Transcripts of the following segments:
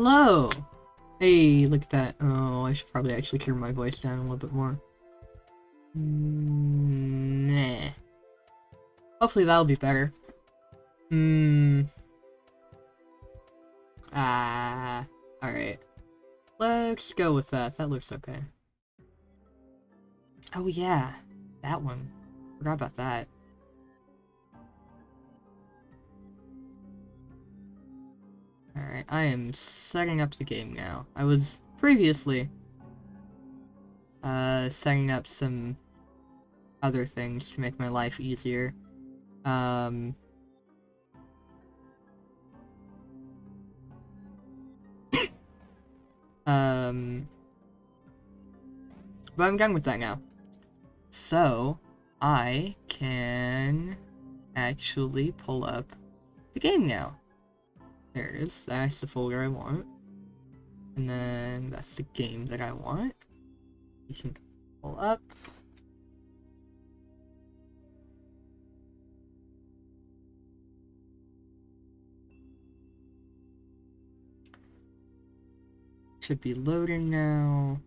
Hello! Hey, look at that. Oh, I should probably actually turn my voice down a little bit more. Nah. Hopefully that'll be better. Alright. Let's go with that. That looks okay. Oh yeah, that one. Forgot about that. Alright, I am setting up the game now. I was previously setting up some other things to make my life easier. But I'm done with that now. So, I can actually pull up the game now. There it is. That's the folder I want. And then that's the game that I want. You can pull up. Should be loading now.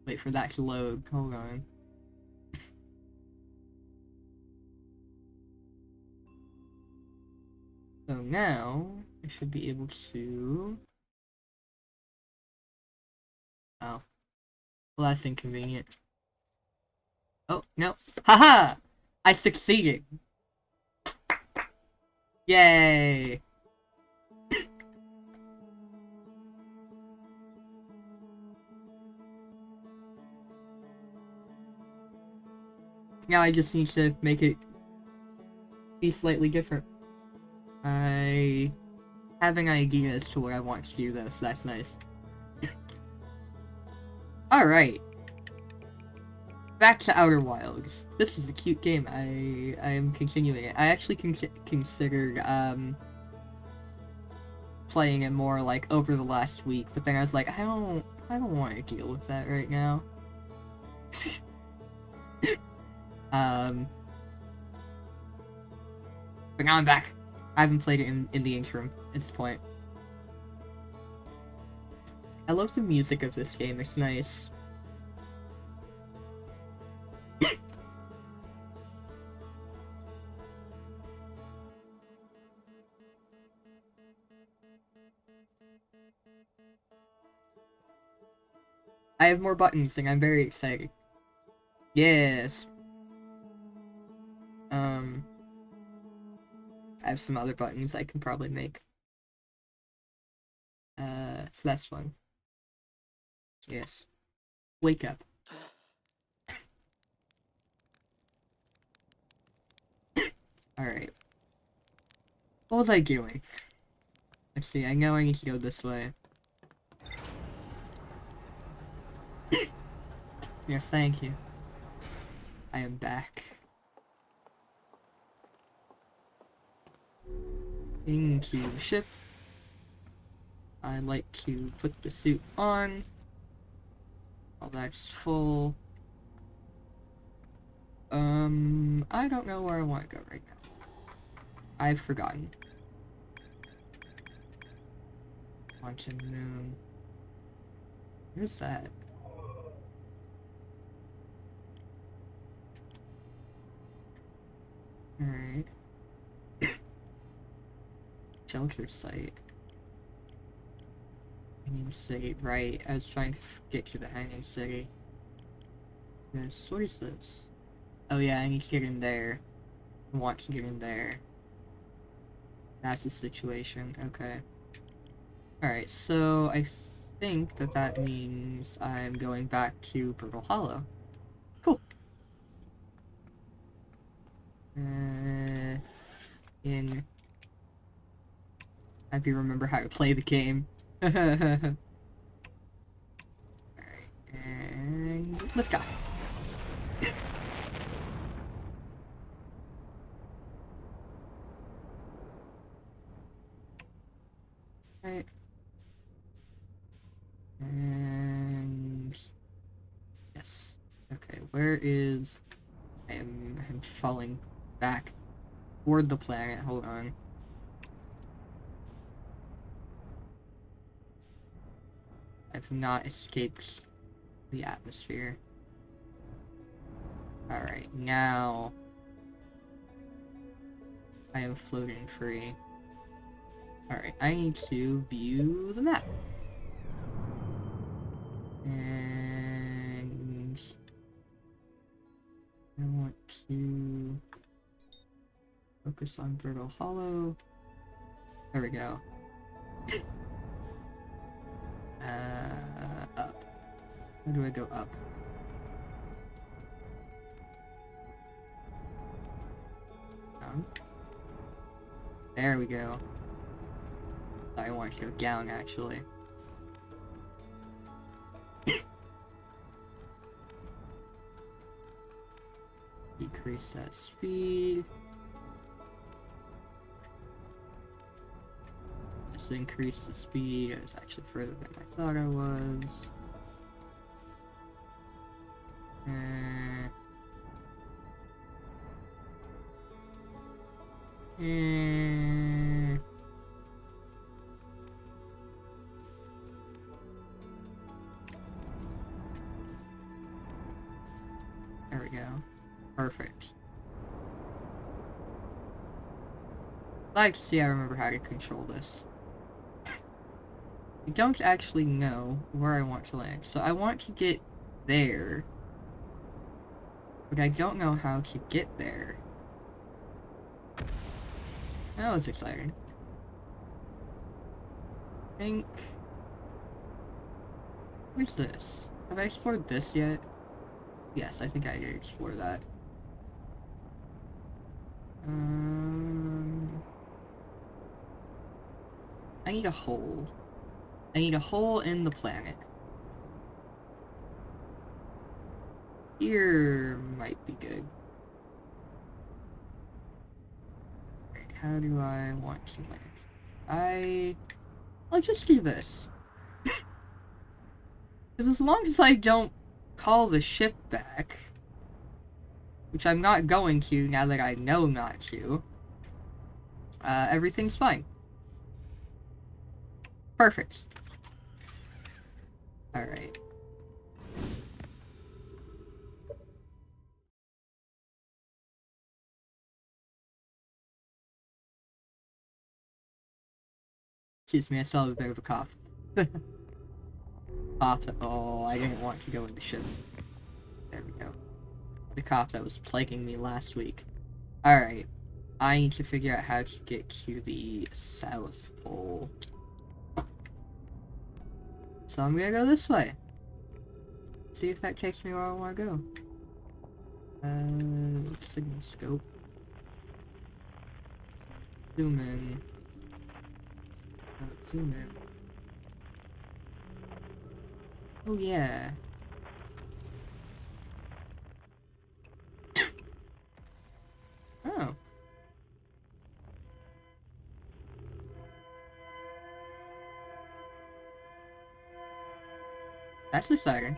Wait for that to load. Hold on. So now, I should be able to... Oh. Well, that's inconvenient. Oh, no. Haha! I succeeded! Yay! Now I just need to make it be slightly different. I have an idea as to what I want to do though, so that's nice. Alright. Back to Outer Wilds. This is a cute game. I am continuing it. I actually considered playing it more like over the last week, but then I was like, I don't want to deal with that right now. But now I'm back. I haven't played it in the interim at this point. I love the music of this game, it's nice. I have more buttons and I'm very excited. Yes. I have some other buttons I can probably make. So that's fun. Yes. Wake up. Alright. What was I doing? Let's see, I know I need to go this way. Yes, thank you. I am back. Into the ship. I like to put the suit on. All that's full. I don't know where I want to go right now. I've forgotten. Quantum Moon. Where's that? Alright. Shelter site. Hanging City, right. I was trying to get to the Hanging City. Yes, what is this? Oh yeah, I need to get in there. I want to get in there. That's the situation, okay. Alright, so I think that means I'm going back to Purple Hollow. Cool. In... I do remember how to play the game. Alright, and let's go. Right. And yes. Okay, where is I'm falling back. toward the planet. Hold on. I've not escaped the atmosphere. Alright, now I am floating free. Alright, I need to view the map. And I want to focus on Vertical Hollow. There we go. Up. Where do I go up? Down. There we go. I want to go down, actually. Decrease that speed. Let's increase the speed. It was actually further than I thought I was. There we go. Perfect. Like to see I remember how to control this. I don't actually know where I want to land, so I want to get there, but I don't know how to get there. That was exciting. I think... Where's this? Have I explored this yet? Yes, I think I did explore that. I need a hole. I need a hole in the planet. Here might be good. Right, how do I want to land? I'll just do this. Because as long as I don't call the ship back, which I'm not going to now that I know not to, everything's fine. Perfect. Alright. Excuse me, I still have a bit of a cough. Cough that, oh, I didn't want to go in the ship. There we go. The cough that was plaguing me last week. Alright. I need to figure out how to get to the South Pole. So I'm gonna go this way. See if that takes me where I want to go. Signal scope. Zoom in. Zoom in. Oh yeah. Oh. That's exciting.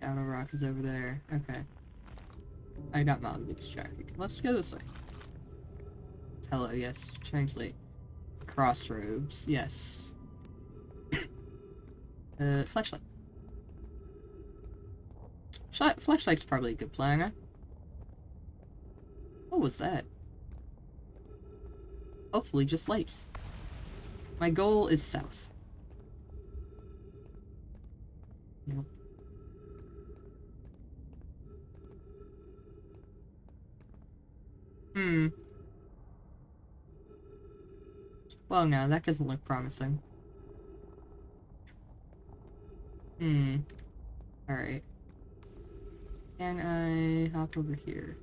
Outer Rock is over there. Okay. I got mildly distracted. Let's go this way. Hello, yes. Translate. Crossroads, yes. Flashlight. Flashlight's probably a good plan, huh? What was that? Hopefully just lights. My goal is south. Nope. Well, no, that doesn't look promising. Alright. Can I hop over here?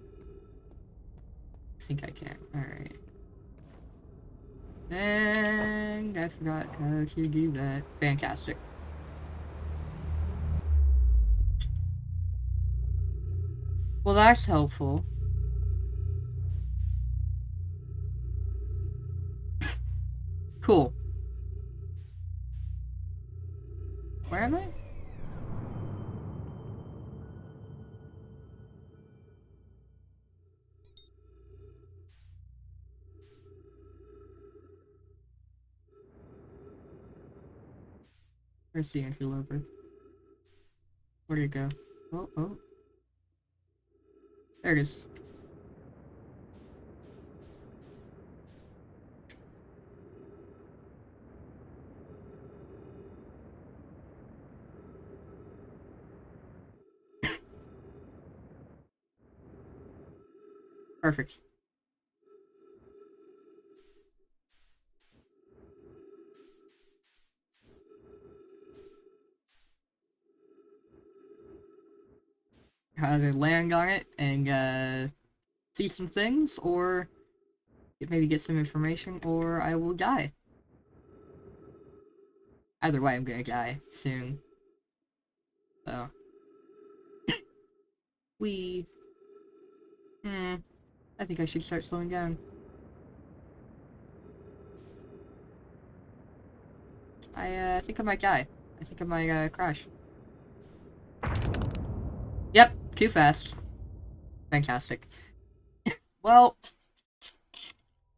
I think I can. Alright. And I forgot how to do that. Fantastic. Well, that's helpful. Cool. am I? Where's the antelope? Where'd it go? Oh, oh. There it is. Perfect. Either land on it and see some things, or maybe get some information, or I will die. Either way, I'm gonna die soon. So. I think I should start slowing down. I think I might die. I think I might, crash. Yep, too fast. Fantastic. Well.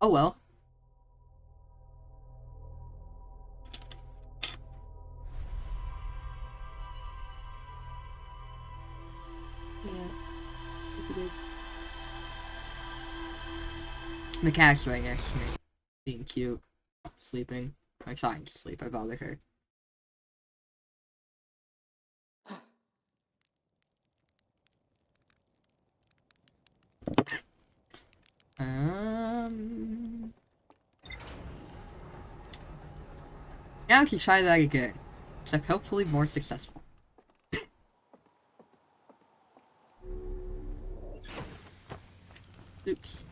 Oh well. The cat's right next to me. Being cute. Sleeping. I'm trying to sleep. I bothered her. Now I can try that again. Except hopefully more successful. Oops.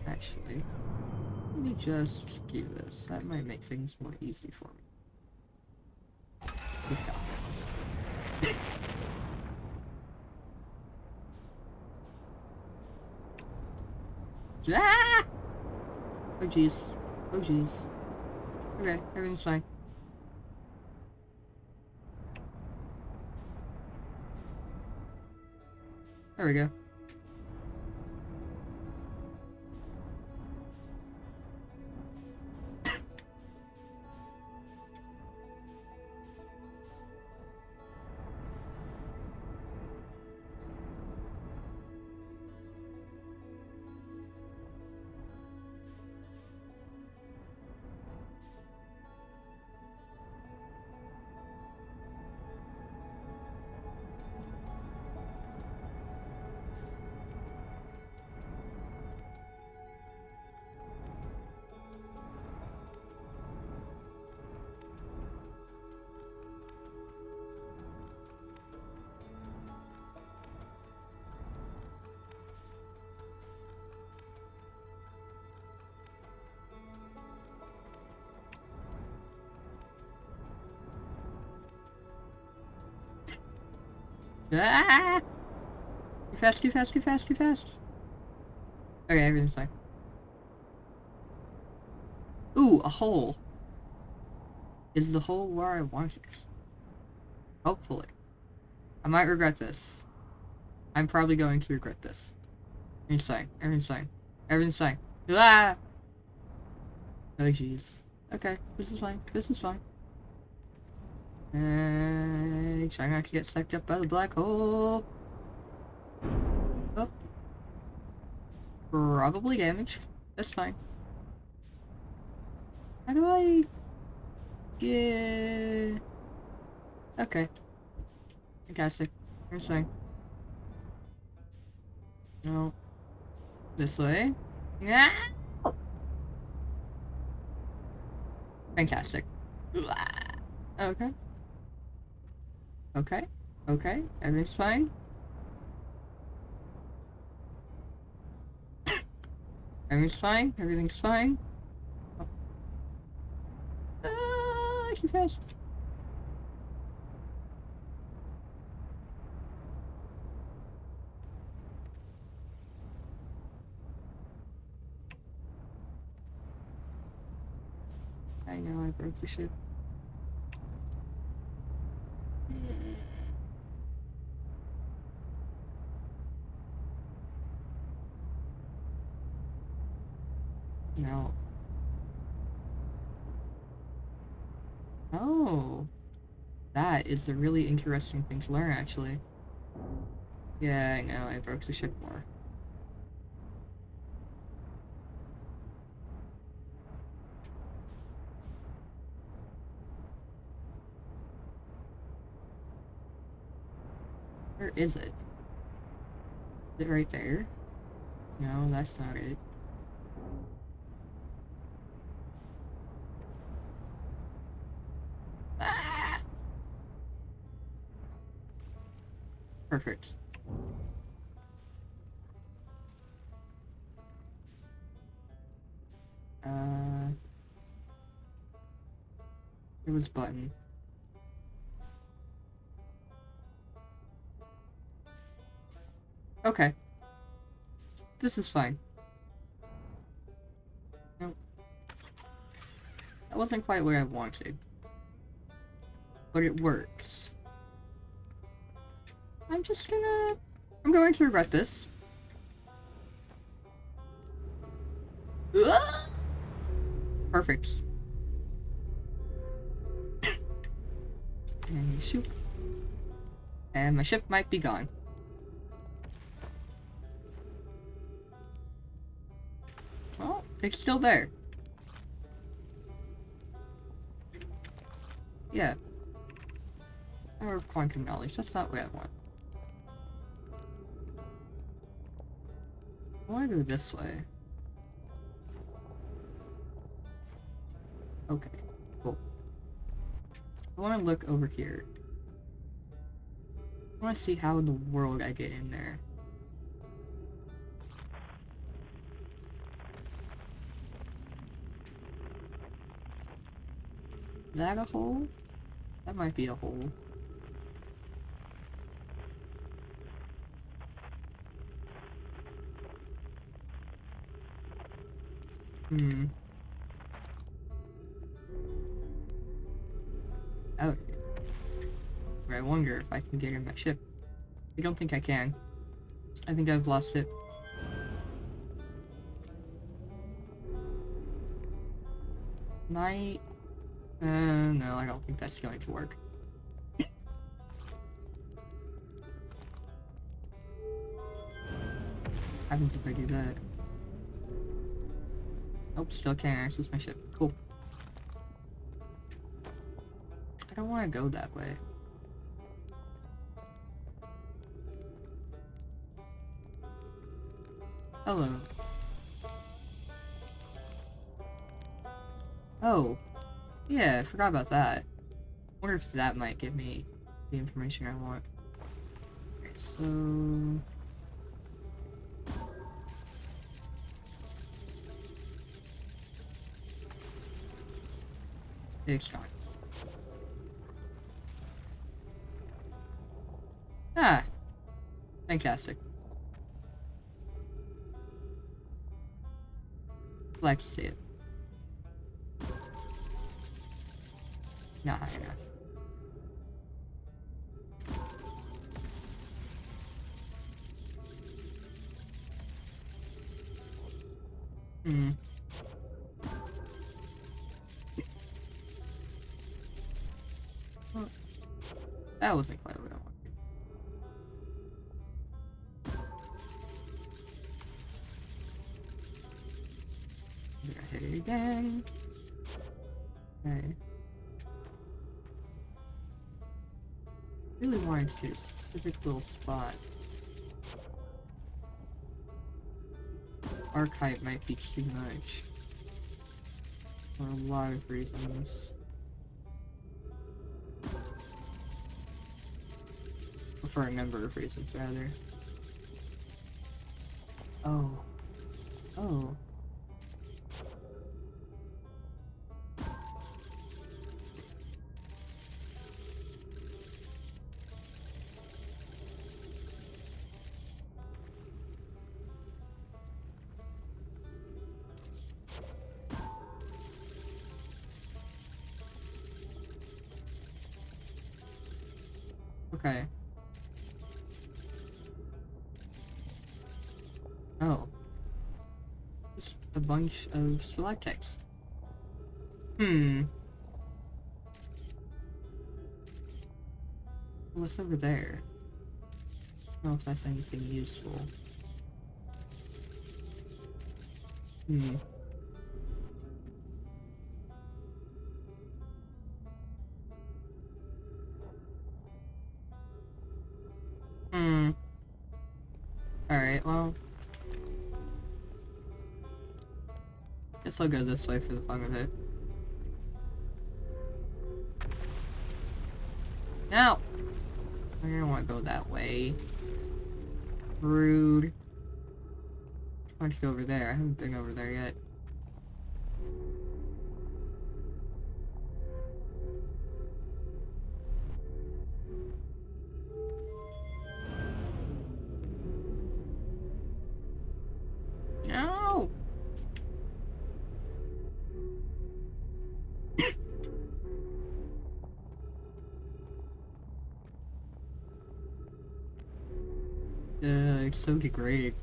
Actually, let me just do this. That might make things more easy for me. Good job. Ah! Oh jeez. Oh jeez. Okay, everything's fine. There we go. Ah! Too fast, too fast, too fast, too fast. Okay, everything's fine. Ooh, a hole. Is the hole where I want it? Hopefully. I might regret this. I'm probably going to regret this. Everything's fine. Everything's fine. Everything's fine. Ah! Oh, jeez. Okay, this is fine. This is fine. Try not to get sucked up by the black hole. Oh. Probably damaged. That's fine. How do I get... Okay. Fantastic. That's fine. No. This way. Yeah. Fantastic. Okay. Okay. Okay. Everything's fine. Everything's fine. Everything's fine. Too fast. know I broke the ship. No. Oh. That is a really interesting thing to learn, actually. Yeah, I know, I broke the ship more. Where is it? Is it right there? No, that's not it. Ah! Perfect. It was button. Okay. This is fine. Nope. That wasn't quite what I wanted. But it works. I'm going to regret this. Ah! Perfect. And shoot. And my ship might be gone. Well, it's still there. Yeah. Power of quantum knowledge. That's not what I want. I want to go this way. Okay, cool. I want to look over here. I want to see how in the world I get in there. Is that a hole? That might be a hole. Oh. I wonder if I can get in my ship. I don't think I can. I think I've lost it. Might... no, I don't think that's going to work. What happens if I do that? Oh, still can't access my ship. Cool. I don't want to go that way. Hello. Oh. Yeah, I forgot about that. Wonder if that might give me the information I want. Okay, so... It's gone. Ah! Fantastic. Like to see it. Not high enough. Well, that wasn't quite what I wanted. I'm gonna hit it again. Okay. Really wanted to get a specific little spot. Archive might be too much. For a lot of reasons. For a number of reasons, rather. Oh. Oh. Okay. Oh. Just a bunch of select text. What's over there? I don't know if that's anything useful. Hmm. Alright, well. Guess I'll go this way for the fun of it. No! I don't want to go that way. Rude. I want to go over there. I haven't been over there yet. No! It's so degraded.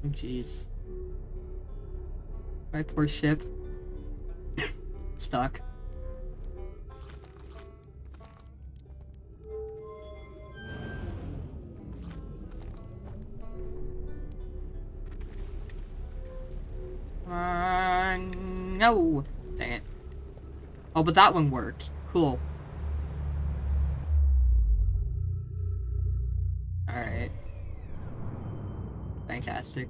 Oh, jeez. My poor ship. Stuck. No! Dang it. Oh, but that one worked. Cool. Alright. Fantastic.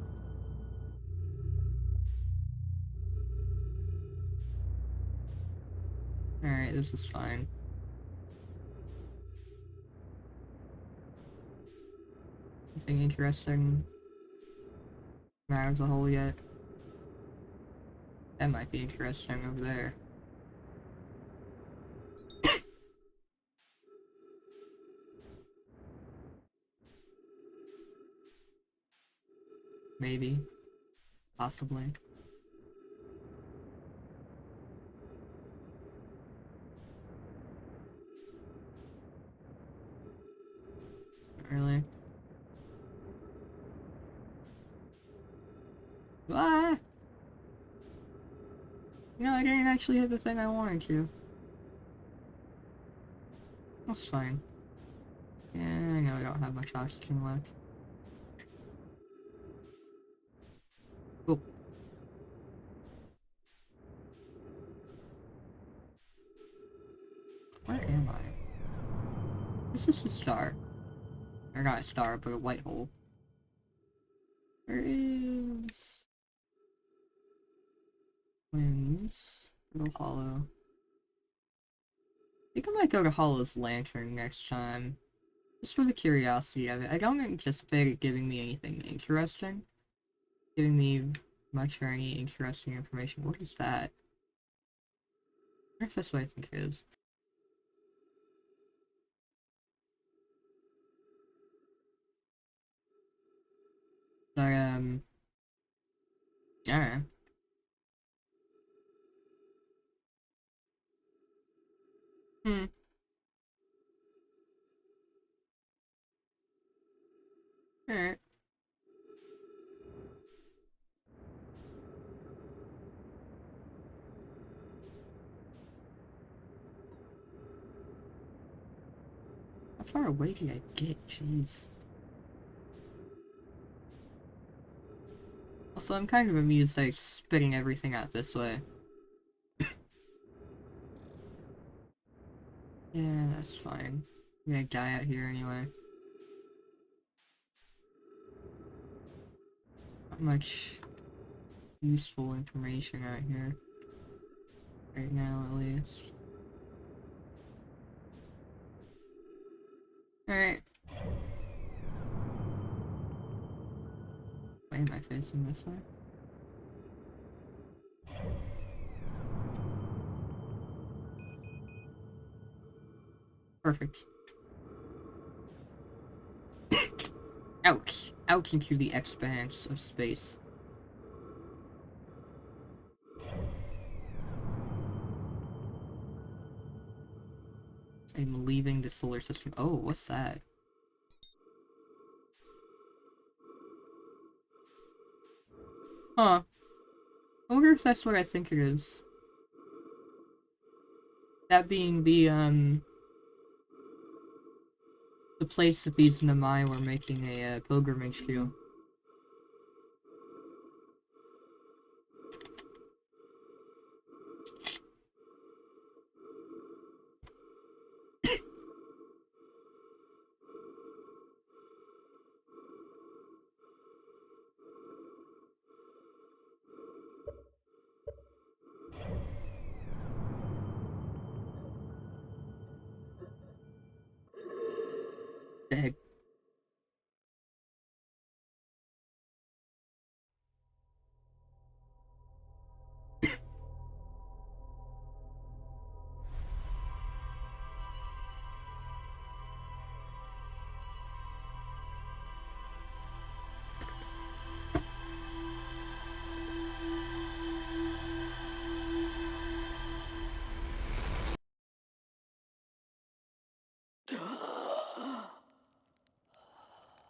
Alright, this is fine. Anything interesting? Matters a whole yet? That might be interesting over there. Maybe. Possibly. Not really. Ah! No, I didn't actually hit the thing I wanted to. That's fine. Yeah, I know I don't have much oxygen left. Cool. Where am I? This is a star. Or not a star, but a white hole. Where is... Winds? Little Hollow. I think I might go to Hollow's Lantern next time. Just for the curiosity of it. I don't anticipate it giving me anything interesting. Giving me much or any interesting information. What is that? I guess that's what I think it is. But, yeah. Hmm. Alright. How far away did I get? Jeez. Also, I'm kind of amused that it's spitting everything out this way. Yeah, that's fine. I'm gonna die out here anyway. Not much useful information out here. Right now, at least. Alright. Why am I facing this way? Perfect. Out! Out into the expanse of space. I'm leaving the solar system. Oh, what's that? Huh. I wonder if that's what I think it is. That being the place that these Namai were making a pilgrimage to. The heck?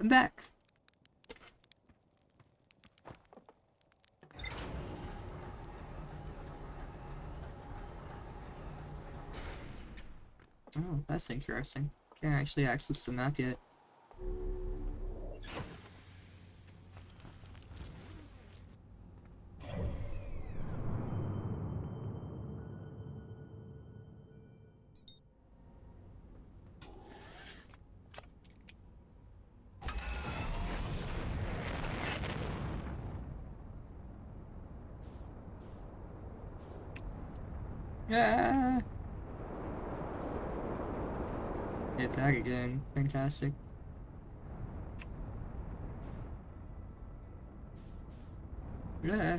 I'm back. Oh, that's interesting. Can't actually access the map yet. Ah! Hit that again. Fantastic. Yeah.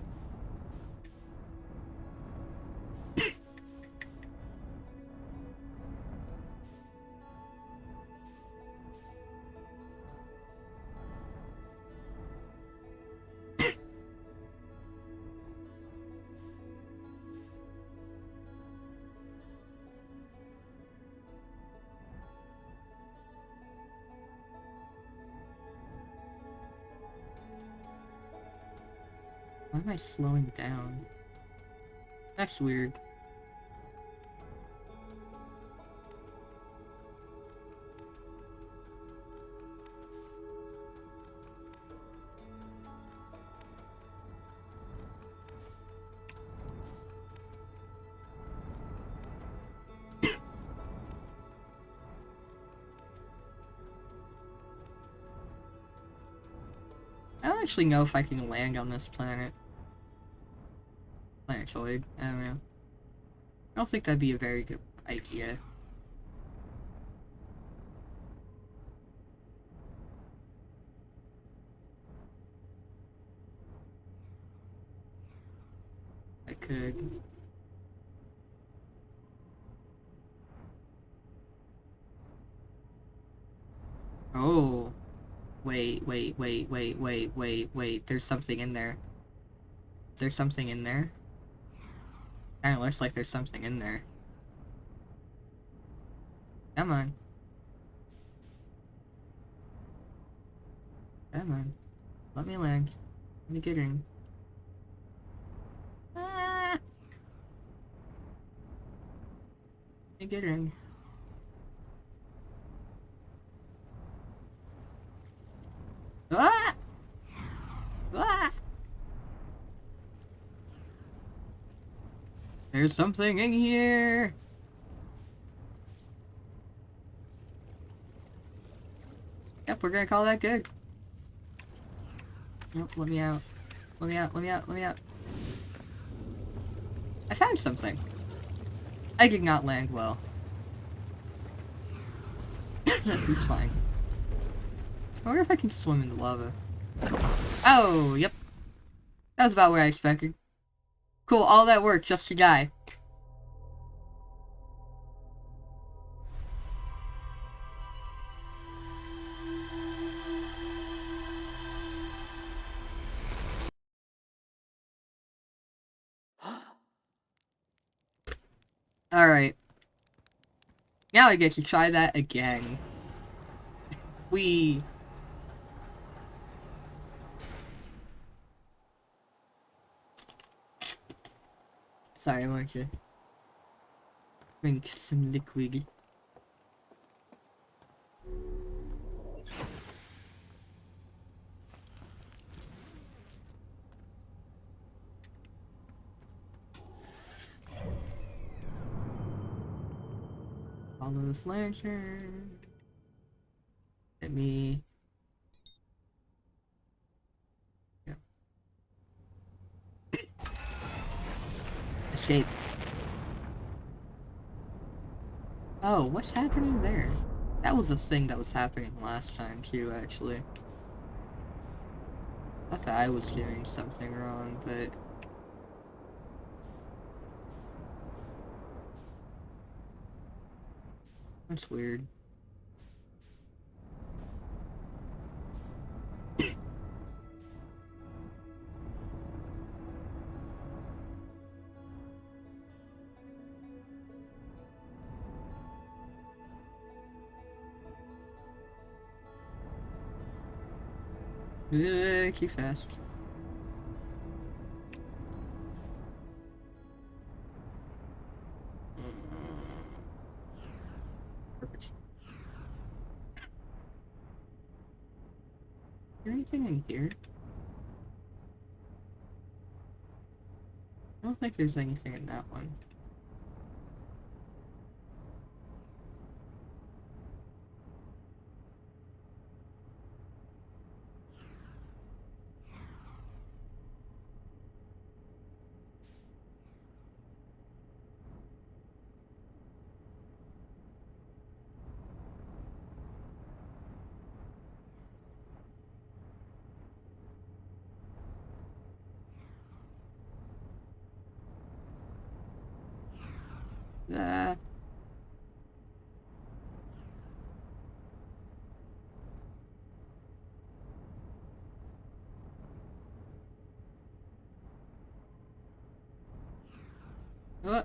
Why am I slowing down? That's weird. I don't actually know if I can land on this planet. Planetoid. I don't know. I don't think that'd be a very good idea. I could. Oh. Wait. There's something in there. Is there something in there? Kinda looks like there's something in there. Come on. Come on. Let me land. Let me get in. Ah! Let me get in. Ah! Ah! There's something in here! Yep, we're gonna call that good. Nope, let me out. Let me out, let me out, let me out. I found something. I did not land well. This is fine. I wonder if I can swim in the lava. Oh, yep. That was about what I expected. Cool, all that work just to die. Alright. Now I get to try that again. We. Sorry, I wanted to drink some liquid. Follow this lantern. Let me. Yeah. Escape. Oh, what's happening there? That was a thing that was happening last time too, actually. I thought I was doing something wrong, but... That's weird. Too fast. Perfect. Is there anything in here? I don't think there's anything in that one. Ah. Oh.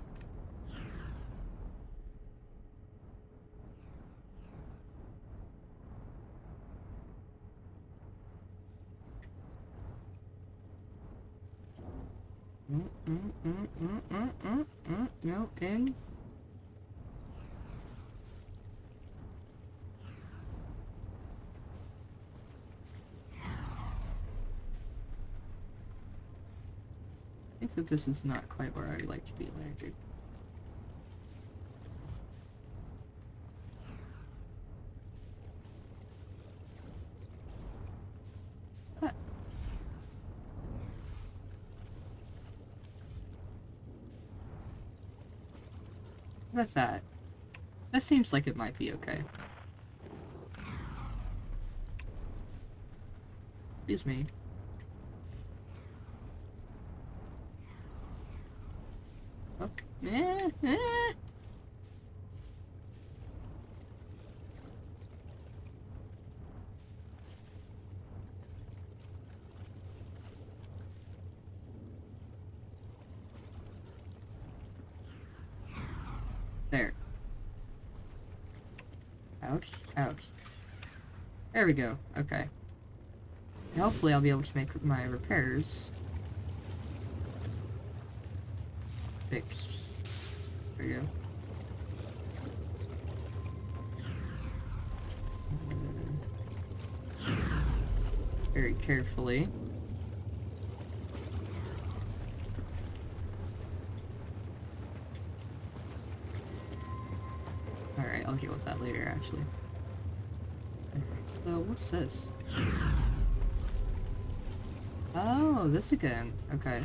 No, in. I think that this is not quite where I'd like to be landed. Ah. What's that? That seems like it might be okay. Excuse me. Oh. There. Ouch. Ouch. There we go. Okay. Hopefully I'll be able to make my repairs fixed. There we go. Very carefully. Alright, I'll deal with that later, actually. So, what's this? Oh, this again. Okay.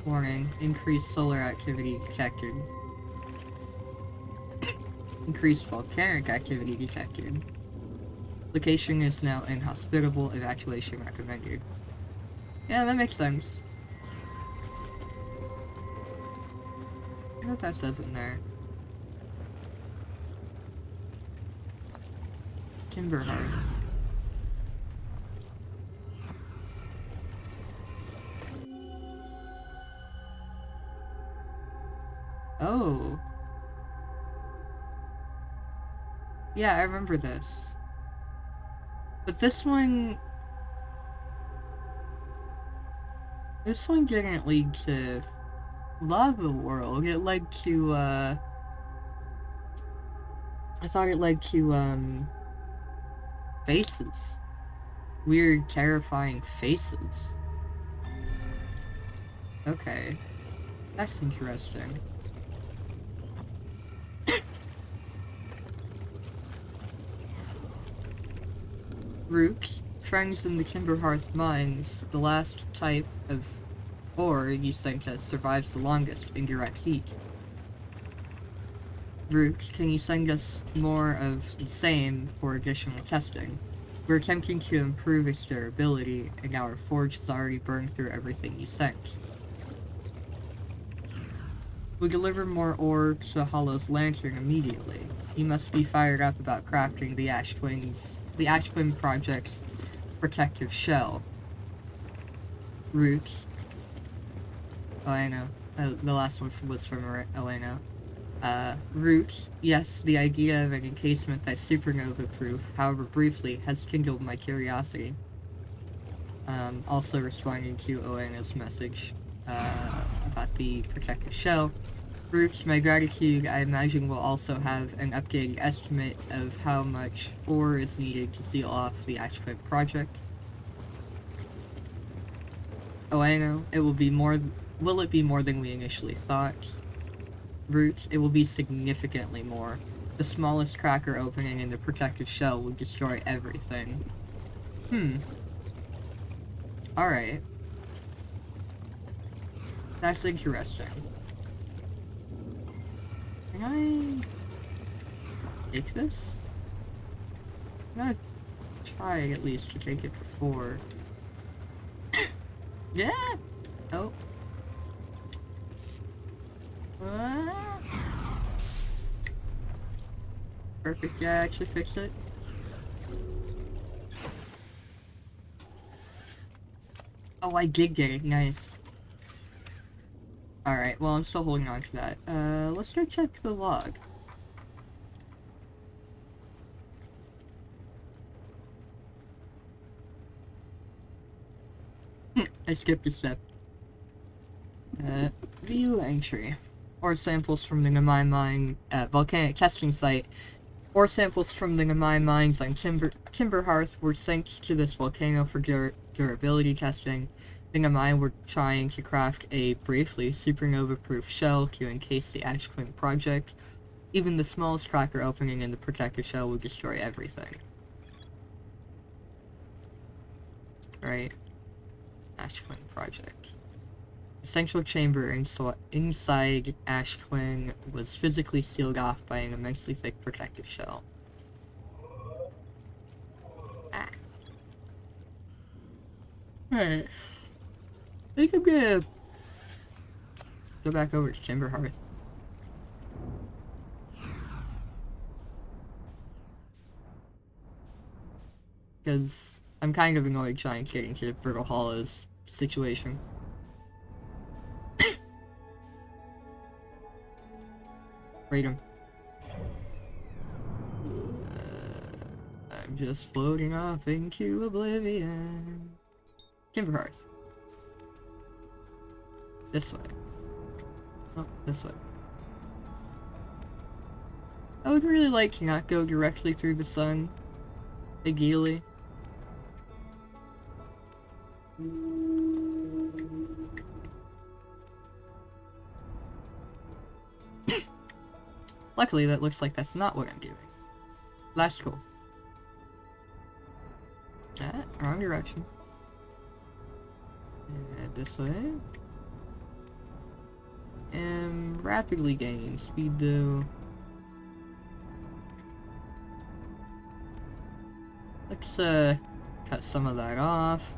Warning. Increased solar activity detected. Increased volcanic activity detected. Location is now inhospitable. Evacuation recommended. Yeah, that makes sense. I wonder what that says in there. Timber hard. Oh. Yeah, I remember this. But this one didn't lead to Lava World. It led to, I thought it led to, faces. Weird, terrifying faces. Okay. That's interesting. Roots, friends in the Timberhearth mines, the last type of ore you think that survives the longest in direct heat. Roots, can you send us more of the same for additional testing? We're attempting to improve its durability, and our forge has already burned through everything you sent. We deliver more ore to Hollow's lantern immediately. You must be fired up about crafting the Ash Twin Project's protective shell. Root. Oh, I know. The last one was from Elena. Root. Yes, the idea of an encasement that's supernova-proof, however briefly, has kindled my curiosity. Also responding to Elena's message, about the protective shell. Root, my gratitude, I imagine, will also have an updated estimate of how much ore is needed to seal off the Ash Twin project. Oh, I know. Will it be more than we initially thought? Root, it will be significantly more. The smallest cracker opening in the protective shell will destroy everything. Alright. That's interesting. Can I take this? I'm gonna try at least to take it before. Yeah! Oh. Perfect, yeah, I actually fixed it. Oh, I did get it, nice. Alright, well, I'm still holding on to that. Let's go check the log. I skipped a step. View entry. Ore samples from the Namai mine at volcanic testing site. Ore samples from the Namai mines on Timberhearth were sent to this volcano for durability testing. The Namai were trying to craft a briefly supernova-proof shell to encase the Ash Twin project. Even the smallest cracker opening in the protective shell would destroy everything. Right? Ash Twin project. The central chamber inside Ash Twin was physically sealed off by an immensely thick protective shell. Ah. Alright. I think I'm gonna go back over to Timberhearth. Because I'm kind of annoyed trying to get into the Brittle Hollows situation. Freedom. I'm just floating off into oblivion. Timberhearth. This way. Oh, this way. I would really like to not go directly through the sun. Ideally. Luckily, that looks like that's not what I'm doing. That's cool. Ah, wrong direction. And this way. And rapidly gaining speed though. Let's cut some of that off.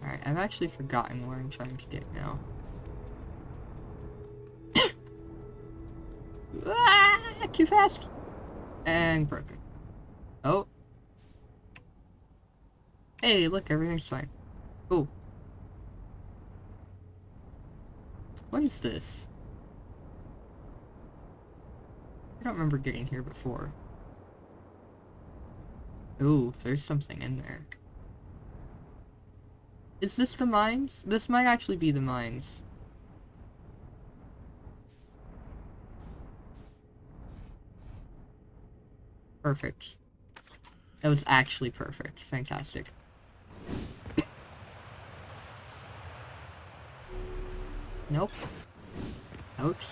Alright, I've actually forgotten where I'm trying to get now. Ah, too fast! And broken. Oh. Hey, look, everything's fine. Oh. What is this? I don't remember getting here before. Ooh, there's something in there. Is this the mines? This might actually be the mines. Perfect. That was actually perfect. Fantastic. Nope. Ouch.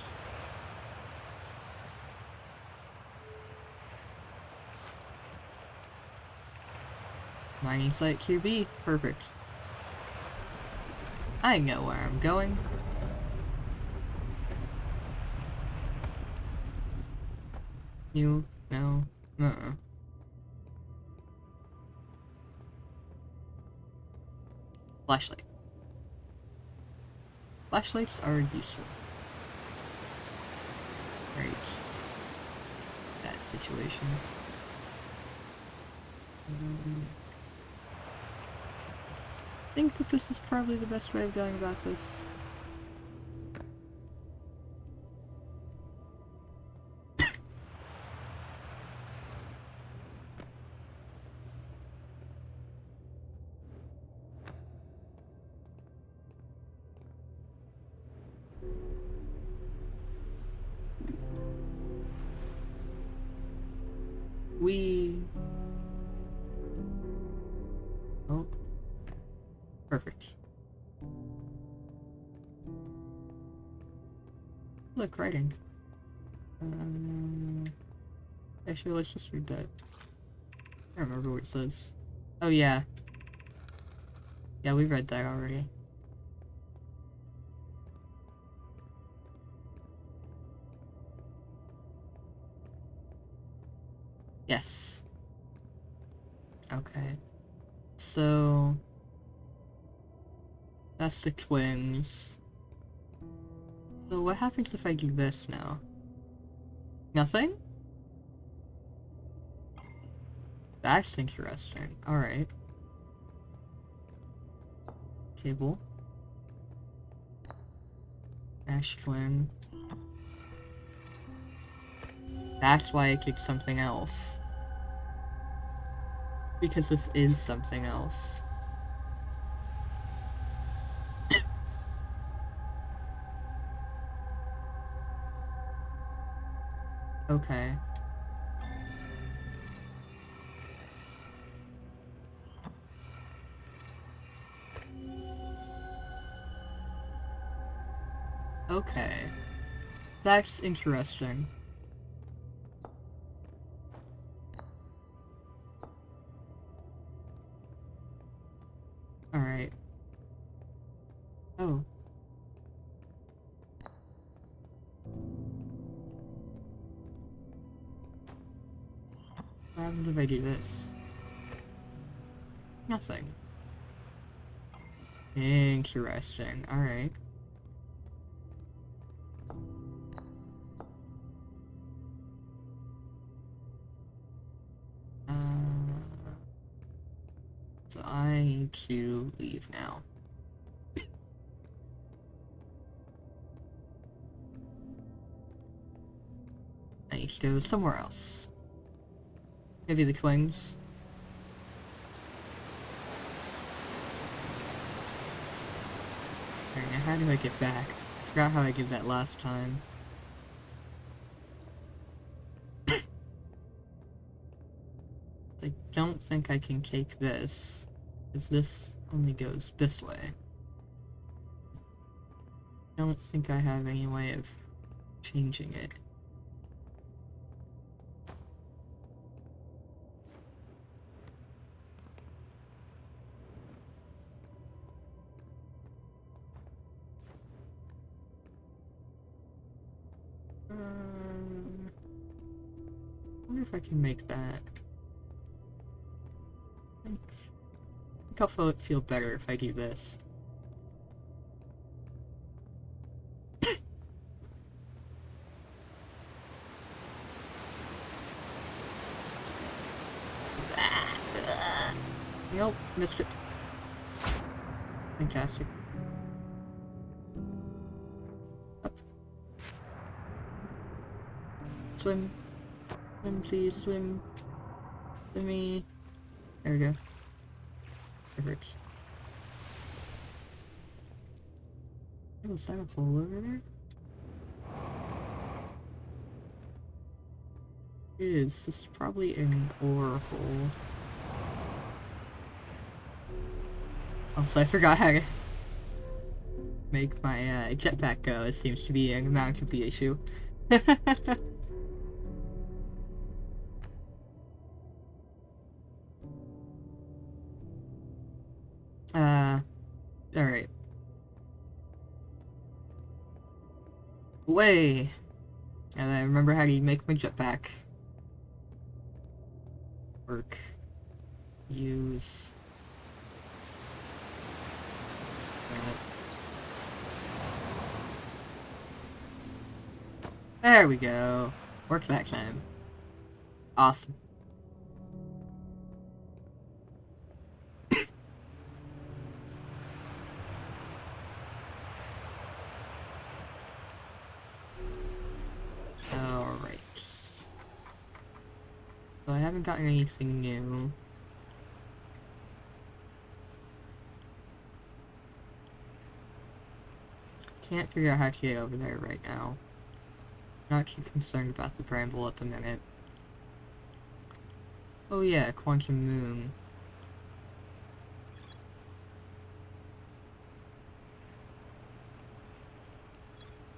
Mining site QB. Perfect. I know where I'm going. You? No. Flashlight. Flashlights are useful. Right. That situation. I think that this is probably the best way of going about this. Oh. Perfect. Look, writing. Actually, let's just read that. I don't remember what it says. Oh, yeah. Yeah, we read that already. Yes. Okay. So... that's the twins. So what happens if I do this now? Nothing? That's interesting. Alright. Cable. Ash twin. That's why it did something else. Because this is something else. Okay. Okay. That's interesting. Alright. Oh. What happens if I do this? Nothing. Interesting. Alright. So I need to leave now. I need to go somewhere else. Maybe the twins. Alright, now how do I get back? I forgot how I did that last time. I don't think I can take this, because this only goes this way. I don't think I have any way of changing it. I wonder if I can make that. I think I'll feel better if I do this. Nope, missed it. Fantastic. Up. Swim. Swim, please, swim. Swimmy. There we go. Perfect. Oh, is that a hole over there? It is. This is probably an ore hole. Also, I forgot how to make my jetpack go. It seems to be an amount of the issue. Alright. Way! And I remember how to make my jetpack. Work. Use. There we go. Worked that time. Awesome. Alright. So I haven't gotten anything new. Can't figure out how to get over there right now. Not too concerned about the bramble at the minute. Oh yeah, quantum moon.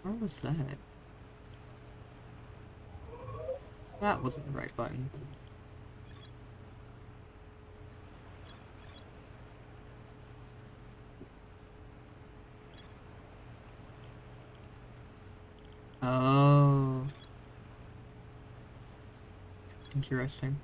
Where was that? That wasn't the right button. Oh. Interesting.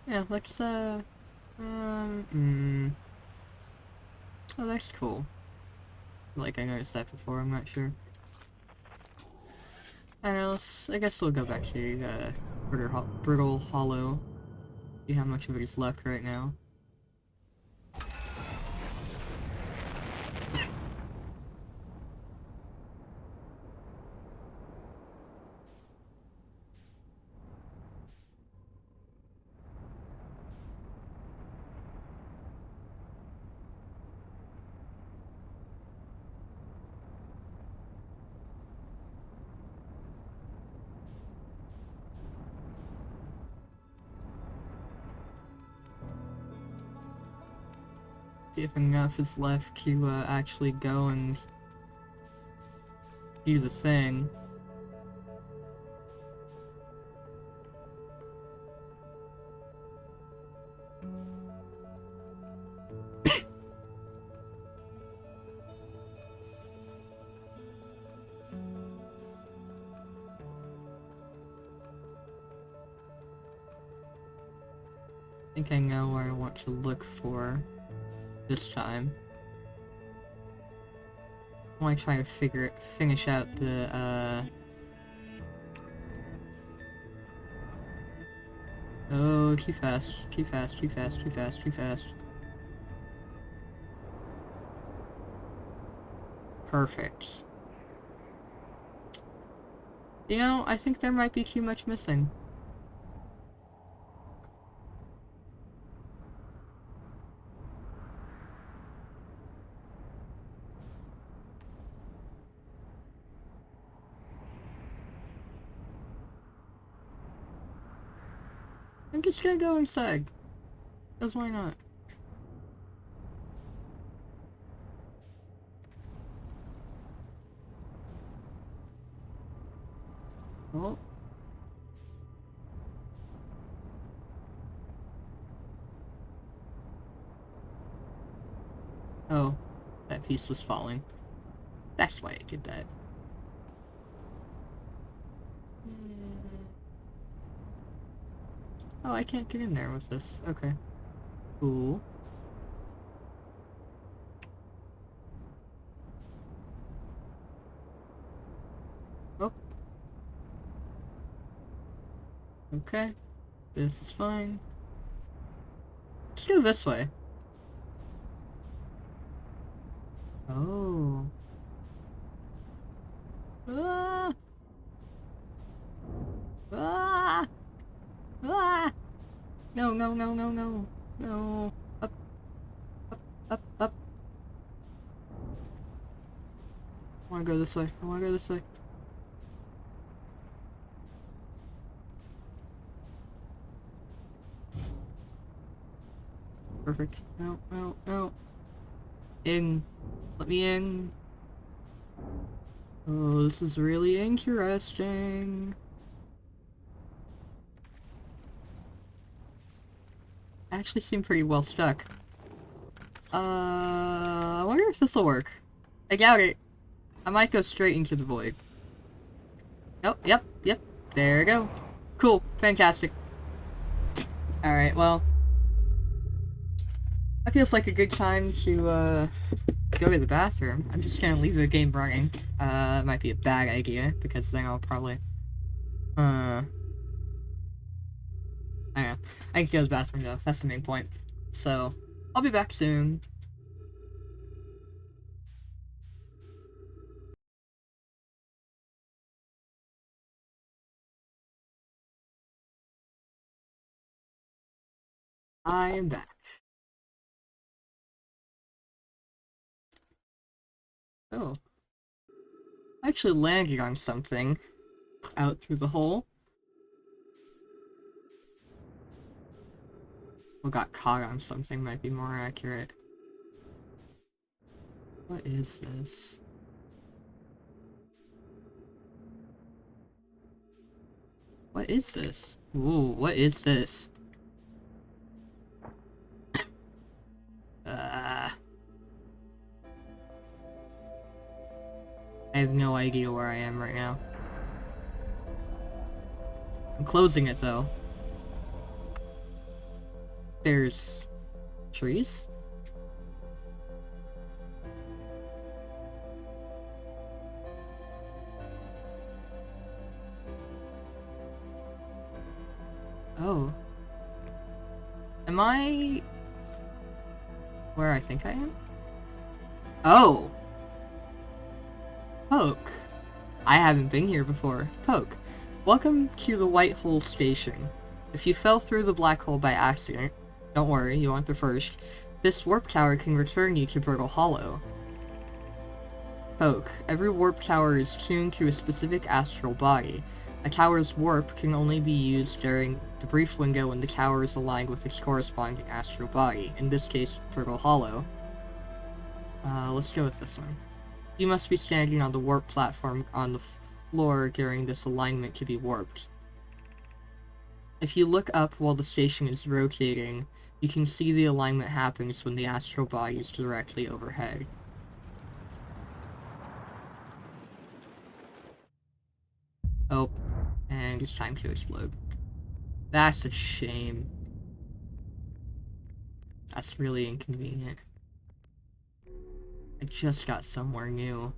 Yeah, let's, oh, that's cool. Like, I noticed that before, I'm not sure. And else, I guess we'll go back to, Brittle Hollow. See how much of it is left right now. See if enough is left to, actually go and do the thing. I think I know where I want to look for this time. I want to try to finish out the, oh, too fast, too fast, too fast, too fast, too fast. Perfect. You know, I think there might be too much missing. I'm just gonna go inside. Because why not? Oh. Oh, that piece was falling. That's why I did that. Oh, I can't get in there with this. Okay. Cool. Oh. Okay. This is fine. Let's go this way. Oh. Ah! Ah! Ah! No, no, no, no, no. No. Up, up, up, up. I wanna go this way. I wanna go this way. Perfect. No, no, no. In. Let me in. Oh, this is really interesting. I actually seem pretty well stuck. I wonder if this will work. I doubt it. I might go straight into the void. Oh, yep, yep. There we go. Cool. Fantastic. Alright, well. That feels like a good time to, go to the bathroom. I'm just gonna leave the game running. It might be a bad idea, because then I'll probably, I don't know. I can go to the bathroom though, that's the main point. So, I'll be back soon. I am back. Oh. I actually landed on something out through the hole. Well, got caught on something might be more accurate. What is this? What is this? Ooh, what is this? I have no idea where I am right now. I'm closing it though. There's trees? Oh. Am I where I think I am? Oh! Poke. I haven't been here before. Poke. Welcome to the White Hole Station. If you fell through the black hole by accident, don't worry, you aren't the first. This warp tower can return you to Brittle Hollow. Poke. Every warp tower is tuned to a specific astral body. A tower's warp can only be used during the brief window when the tower is aligned with its corresponding astral body, in this case, Brittle Hollow. Let's go with this one. You must be standing on the warp platform on the floor during this alignment to be warped. If you look up while the station is rotating, you can see the alignment happens when the astral body is directly overhead. Oh, and it's time to explode. That's a shame. That's really inconvenient. I just got somewhere new.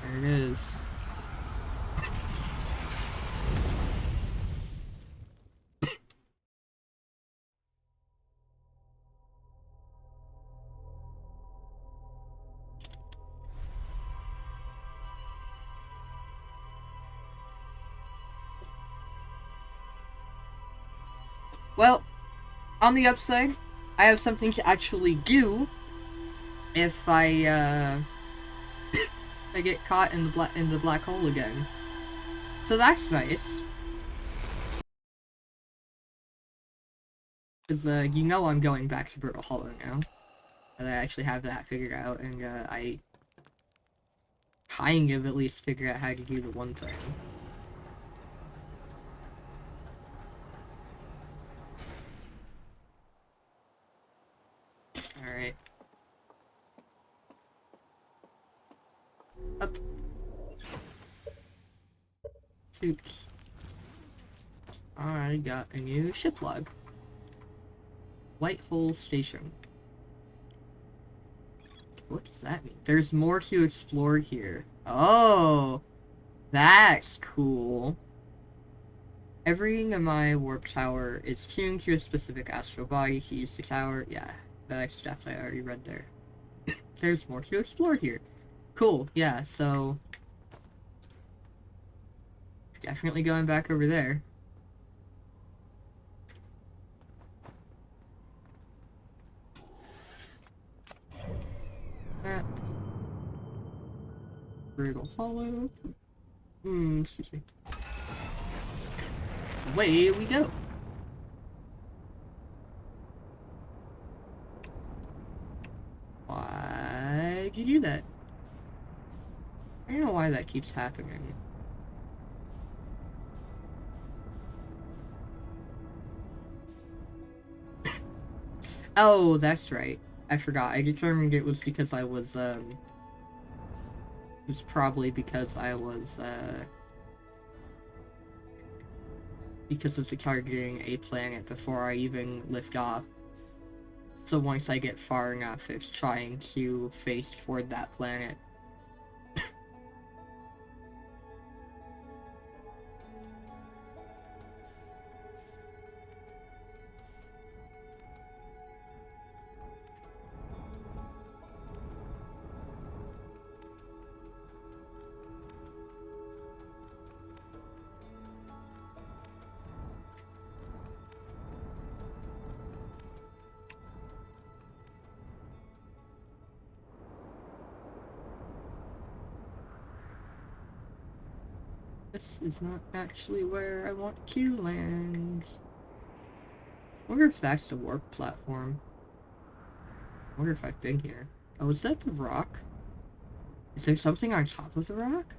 There it is. Well, on the upside, I have something to actually do if I get caught in the black hole again. So that's nice. Cause you know I'm going back to Brittle Hollow now. And I actually have that figured out, and I kind of at least figured out how to do the one thing. Oops. I got a new ship log. White Hole Station. What does that mean? There's more to explore here. Oh! That's cool. Everything in my warp tower is tuned to a specific astral body to use the tower. Yeah, that's stuff I already read there. There's more to explore here. Cool, yeah, so... definitely going back over there. Map. Brutal Hollow. Excuse me. Away we go. Why'd you do that? I don't know why that keeps happening. Oh, that's right. I forgot. I determined it was because I was, it was probably because I was, because of the targeting a planet before I even lift off. So once I get far enough, it's trying to face toward that planet. This is not actually where I want to land. Wonder if that's the warp platform. Wonder if I've been here. Oh, is that the rock? Is there something on top of the rock?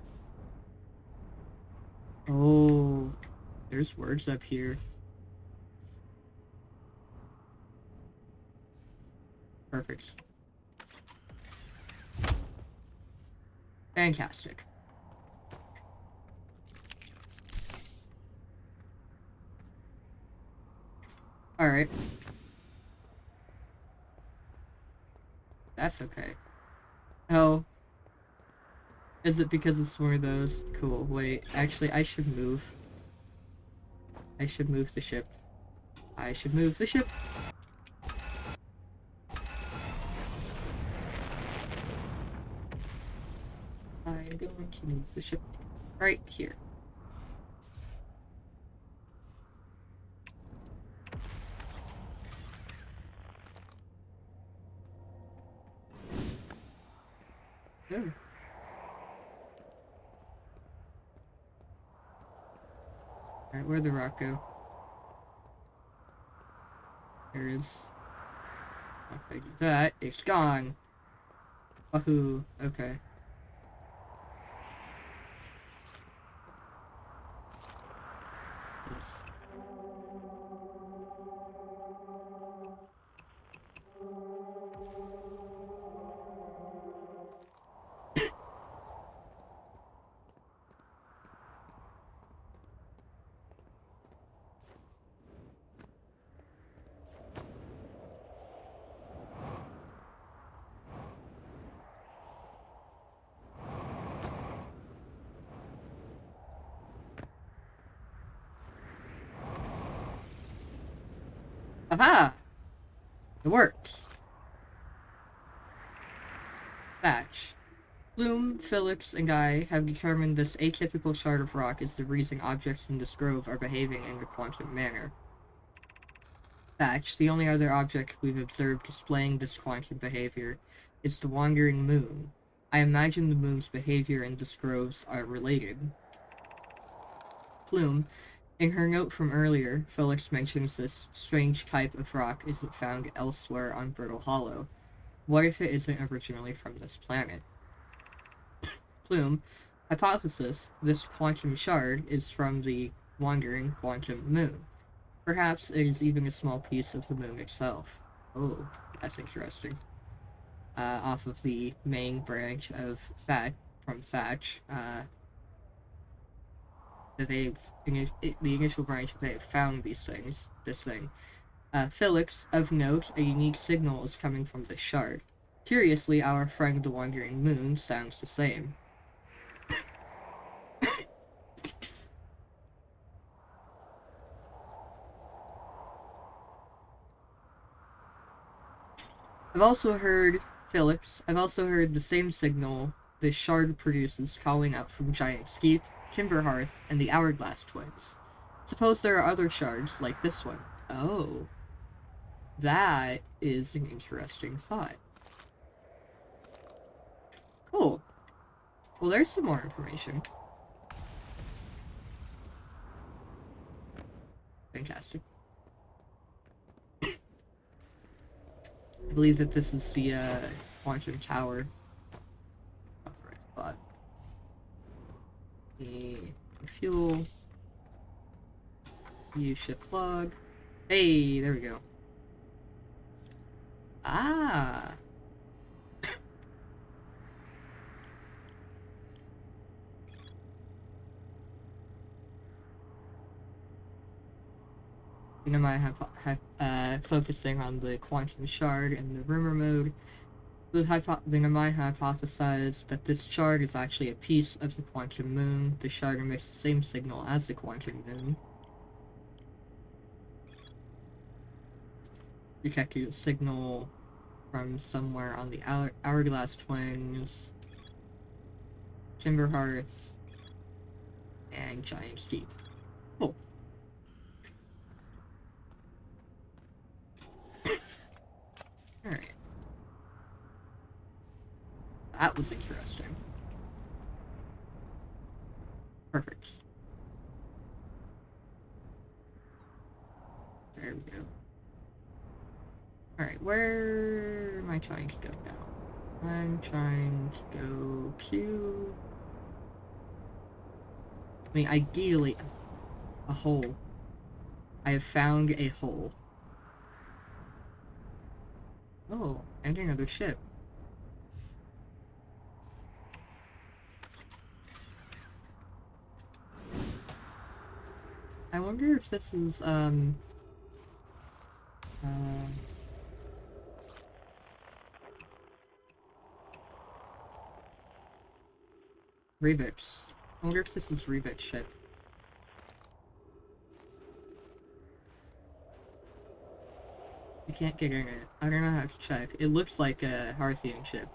Oh, there's words up here. Perfect. Fantastic. Alright. That's okay. Oh. Is it because it's one of those? Cool, wait. Actually, I should move. I should move the ship. I should move the ship. I'm going to move the ship right here. Oh. Alright, where'd the rock go? There it is. If I do that, it's gone. Wahoo. Okay. Yes. Aha! It worked. Batch. Bloom, Felix, and I have determined this atypical shard of rock is the reason objects in this grove are behaving in a quantum manner. Batch, the only other object we've observed displaying this quantum behavior is the wandering moon. I imagine the moon's behavior and this grove's are related. Plume, in her note from earlier, Felix mentions this strange type of rock isn't found elsewhere on Brittle Hollow. What if it isn't originally from this planet? Plume, hypothesis, this quantum shard is from the wandering quantum moon. Perhaps it is even a small piece of the moon itself. Oh, that's interesting. Off of the main branch of Thatch, from Thatch, that the initial branch, they have found this thing. Felix, of note, a unique signal is coming from the shard. Curiously, our friend the Wandering Moon sounds the same. I've also heard the same signal the shard produces calling out from Giant Steep, Timberhearth, and the Hourglass Twins. Suppose there are other shards like this one. Oh. That is an interesting thought. Cool. Well, there's some more information. Fantastic. I believe that this is the quantum tower. Not the right spot. The fuel. Use ship plug. Hey, there we go. Ah. Am I focusing on the quantum shard and the rumor mode? Vinamai hypothesized that this shard is actually a piece of the quantum moon. The shard emits the same signal as the quantum moon. Detected a signal from somewhere on the Hourglass Twins, Timberhearth, and Giant Steep. Cool. Alright. That was interesting. Perfect. There we go. Alright, where am I trying to go now? I'm trying to go to... I mean, ideally, a hole. I have found a hole. Oh, and another ship. I wonder if this is, Revix. I wonder if this is Revix ship. I can't get in it. I don't know how to check. It looks like a Hearthian ship.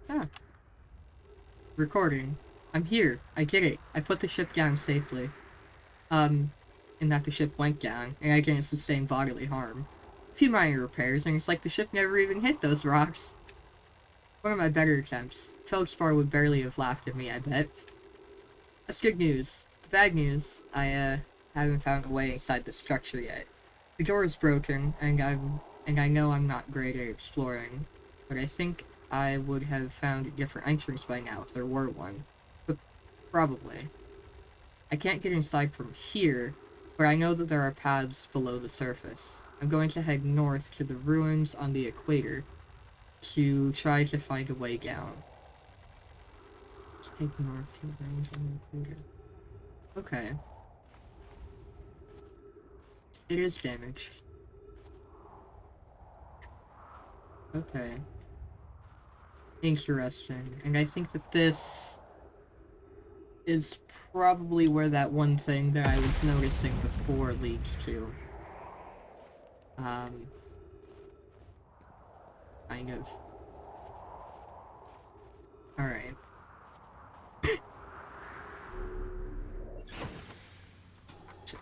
Ah. Recording. I'm here. I did it. I put the ship down safely. And that the ship went down, and I didn't sustain bodily harm. A few minor repairs, and it's like the ship never even hit those rocks. One of my better attempts. Feldspar would barely have laughed at me, I bet. That's good news. The bad news, I haven't found a way inside the structure yet. The door is broken, and I know I'm not great at exploring, but I think I would have found a different entrance by now if there were one. But probably. I can't get inside from here, but I know that there are paths below the surface. I'm going to head north to the ruins on the equator to try to find a way down. Head north to the ruins on the equator. Okay. It is damaged. Okay. Interesting. And I think that this is probably where that one thing that I was noticing before leads to. Kind of. Alright.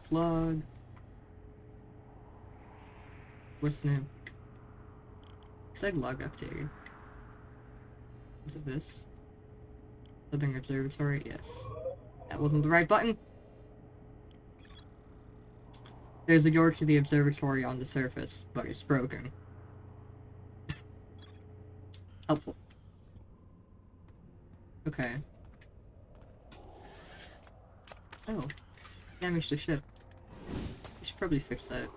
Plug. What's new? Seg log updated. Is it this? Southern Observatory? Yes. That wasn't the right button! There's a door to the observatory on the surface, but it's broken. Helpful. Okay. Oh. Damaged the ship. We should probably fix that.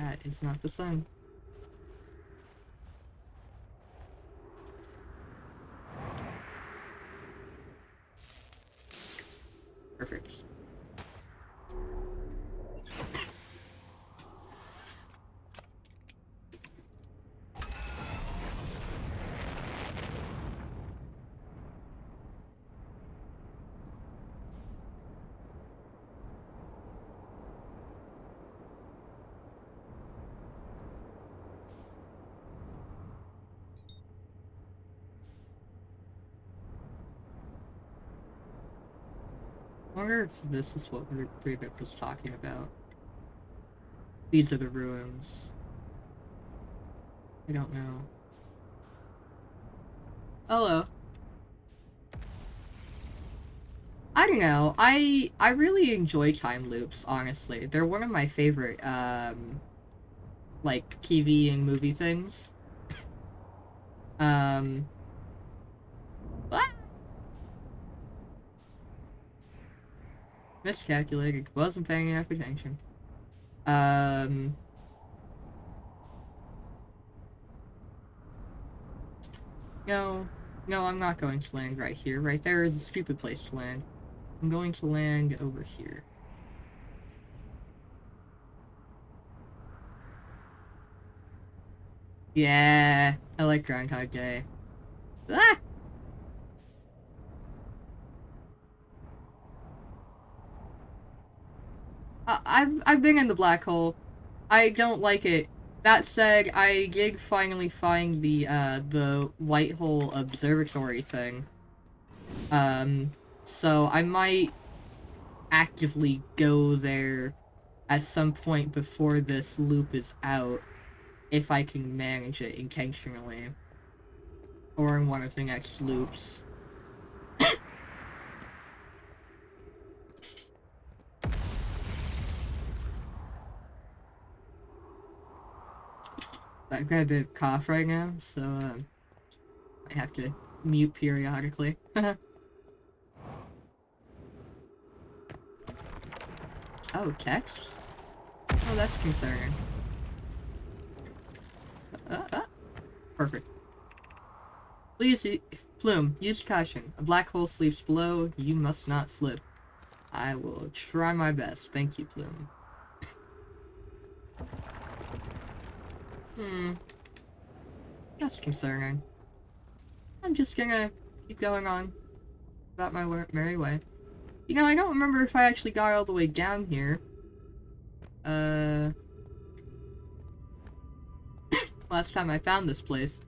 That is not the sun. Perfect. I wonder if this is what Rubik was talking about. These are the ruins. I don't know. Hello. I don't know. I really enjoy time loops, honestly. They're one of my favorite like TV and movie things. Um ah! Miscalculated. Wasn't paying enough attention. Um no. No, I'm not going to land right here. Right there is a stupid place to land. I'm going to land over here. Yeah, I like Groundhog Day. Ah! I've been in the black hole. I don't like it. That said, I did finally find the white hole observatory thing. So I might actively go there at some point before this loop is out, if I can manage it intentionally, or in one of the next loops. I've got a bit of cough right now, so I have to mute periodically. Oh, text? Oh, that's concerning. Perfect. Please, Plume, use caution. A black hole sleeps below. You must not slip. I will try my best. Thank you, Plume. That's concerning. I'm just gonna keep going on about my merry way. You know, I don't remember if I actually got all the way down here. Last time I found this place.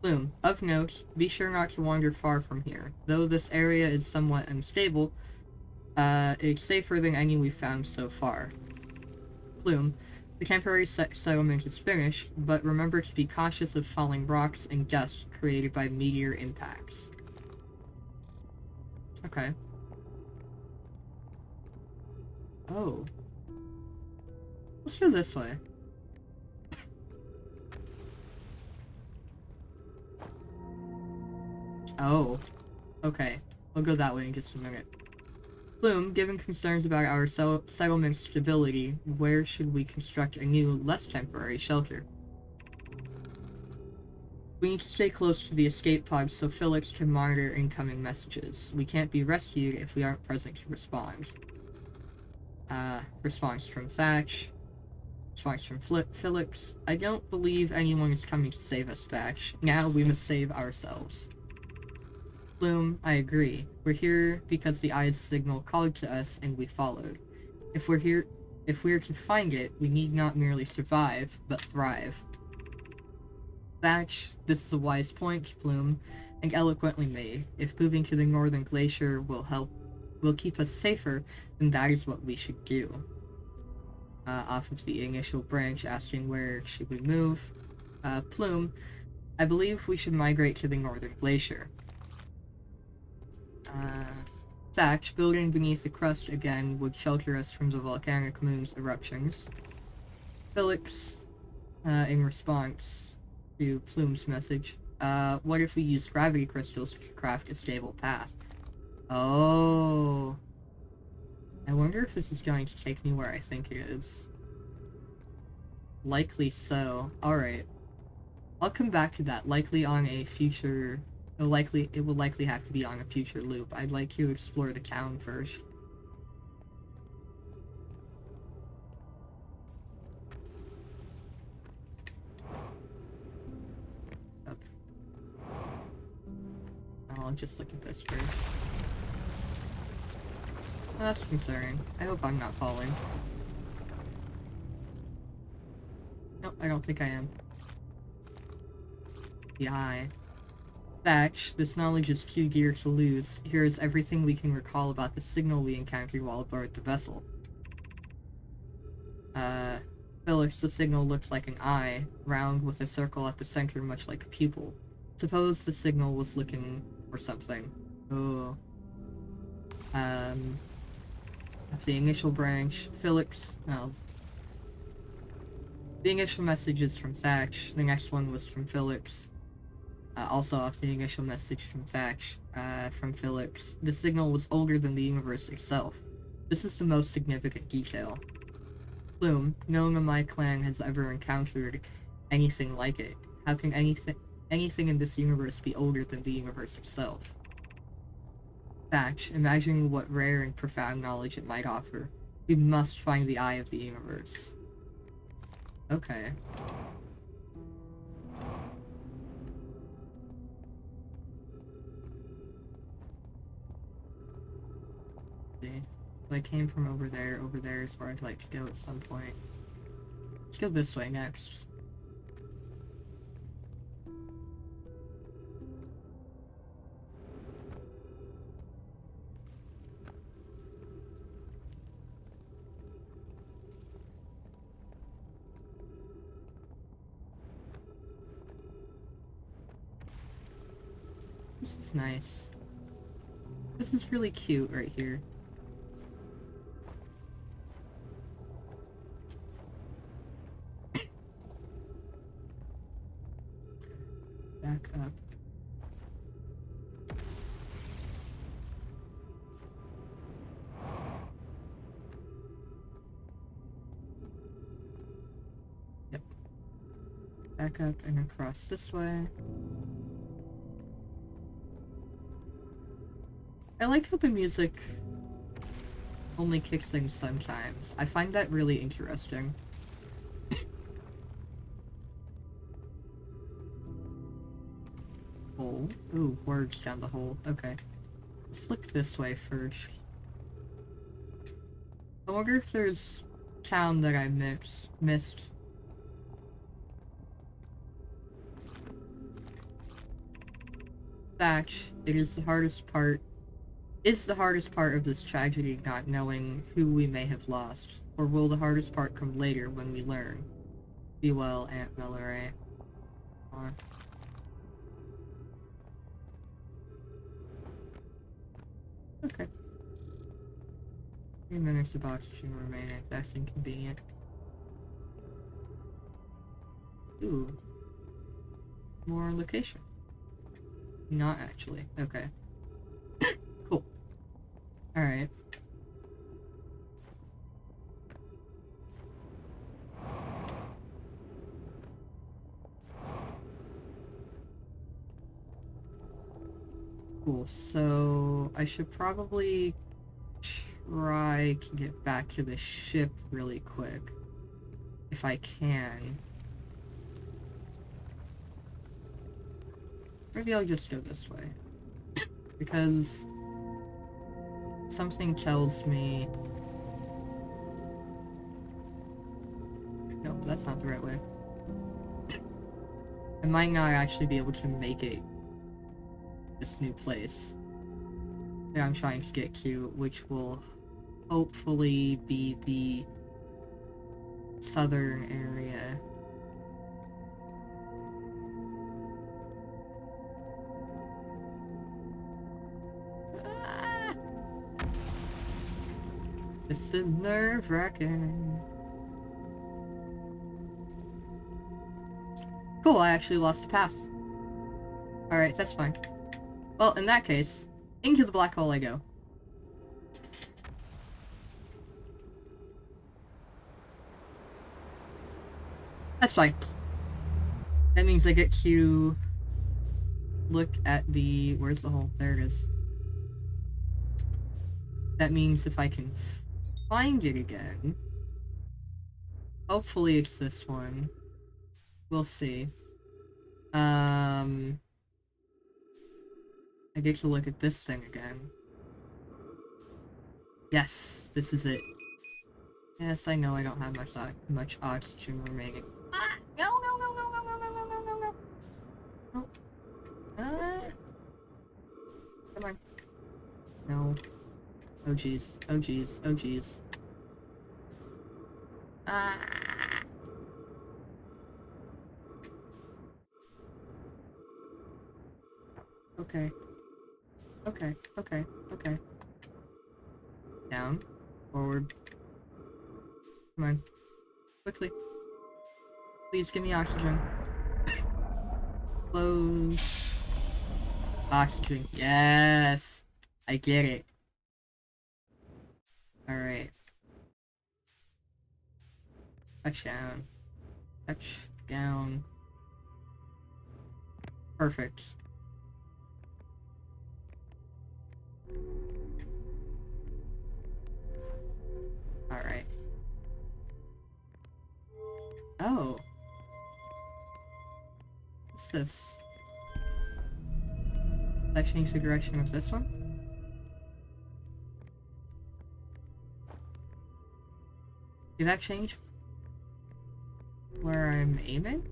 Plume, of note, be sure not to wander far from here. Though this area is somewhat unstable, it's safer than any we've found so far. Plume, the temporary settlement is finished, but remember to be cautious of falling rocks and dust created by meteor impacts. Okay. Oh. Let's go this way. Oh. Okay. We'll go that way in just a minute. Plume, given concerns about our settlement's stability, where should we construct a new, less temporary shelter? We need to stay close to the escape pods so Felix can monitor incoming messages. We can't be rescued if we aren't present to respond. Response from Thatch. Response from Felix. I don't believe anyone is coming to save us, Thatch. Now we must save ourselves. Bloom, I agree. We're here because the eye's signal called to us and we followed. If we're to find it, we need not merely survive, but thrive. Thatch, this is a wise point, Bloom, and eloquently made. If moving to the northern glacier will keep us safer, then that is what we should do. Off of the initial branch, asking where should we move. Plume, I believe we should migrate to the northern glacier. Thatch, building beneath the crust again would shelter us from the volcanic moon's eruptions. Felix, in response to Plume's message, what if we use gravity crystals to craft a stable path? Oh. wonder if this is going to take me where I think it is. Likely so. Alright. I'll come back to that, likely on a future... It will likely have to be on a future loop. I'd like to explore the town first. Up. I'll just look at this first. Oh, that's concerning. I hope I'm not falling. Nope, I don't think I am. Yeah. Thatch, this knowledge is too dear to lose. Here is everything we can recall about the signal we encountered while aboard the vessel. Felix, the signal looks like an eye, round with a circle at the center much like a pupil. Suppose the signal was looking for something. Oh. Of the initial branch, Felix, well... The initial message is from Thatch, the next one was from Felix. Also off the initial message from Thatch, from Felix, the signal was older than the universe itself. This is the most significant detail. Bloom, no one in my clan has ever encountered anything like it. How can anything in this universe be older than the universe itself? Thatch, imagine what rare and profound knowledge it might offer. We must find the eye of the universe. Okay. I came from over there is where I'd like to go at some point. Let's go this way next. This is nice. This is really cute right here. Back up. Yep. Back up and across this way. I like how the music only kicks in sometimes. I find that really interesting. Hole. Ooh, words down the hole. Okay. Let's look this way first. I wonder if there's town that I missed. Thatch, it is the hardest part. Is the hardest part of this tragedy not knowing who we may have lost? Or will the hardest part come later when we learn? Be well, Aunt Melloray. Okay. 3 minutes of oxygen remaining. That's inconvenient. Ooh. More location. Not actually. Okay. Cool. Alright. Cool, so I should probably try to get back to the ship really quick. If I can. Maybe I'll just go this way. Because something tells me... No, that's not the right way. I might not actually be able to make it this new place that I'm trying to get to, which will hopefully be the southern area. Ah! This is nerve-wracking. Cool, I actually lost the path. Alright, that's fine. Well, in that case, into the black hole I go. That's fine. That means I get to look at the... Where's the hole? There it is. That means if I can find it again... Hopefully it's this one. We'll see. I get to look at this thing again. Yes, this is it. Yes, I know I don't have much oxygen remaining. Ah! No, no, no, no, no, no, no, no, no, no, no. No. Come on. No. Oh jeez. Oh jeez. Oh jeez. Ah. Okay. Okay. Okay. Okay. Down. Forward. Come on. Quickly. Please give me oxygen. Close. Oxygen. Yes! I get it. Alright. Touchdown. Touchdown. Perfect. Alright. Oh. What's this? Did that change the direction of this one? Did that change where I'm aiming?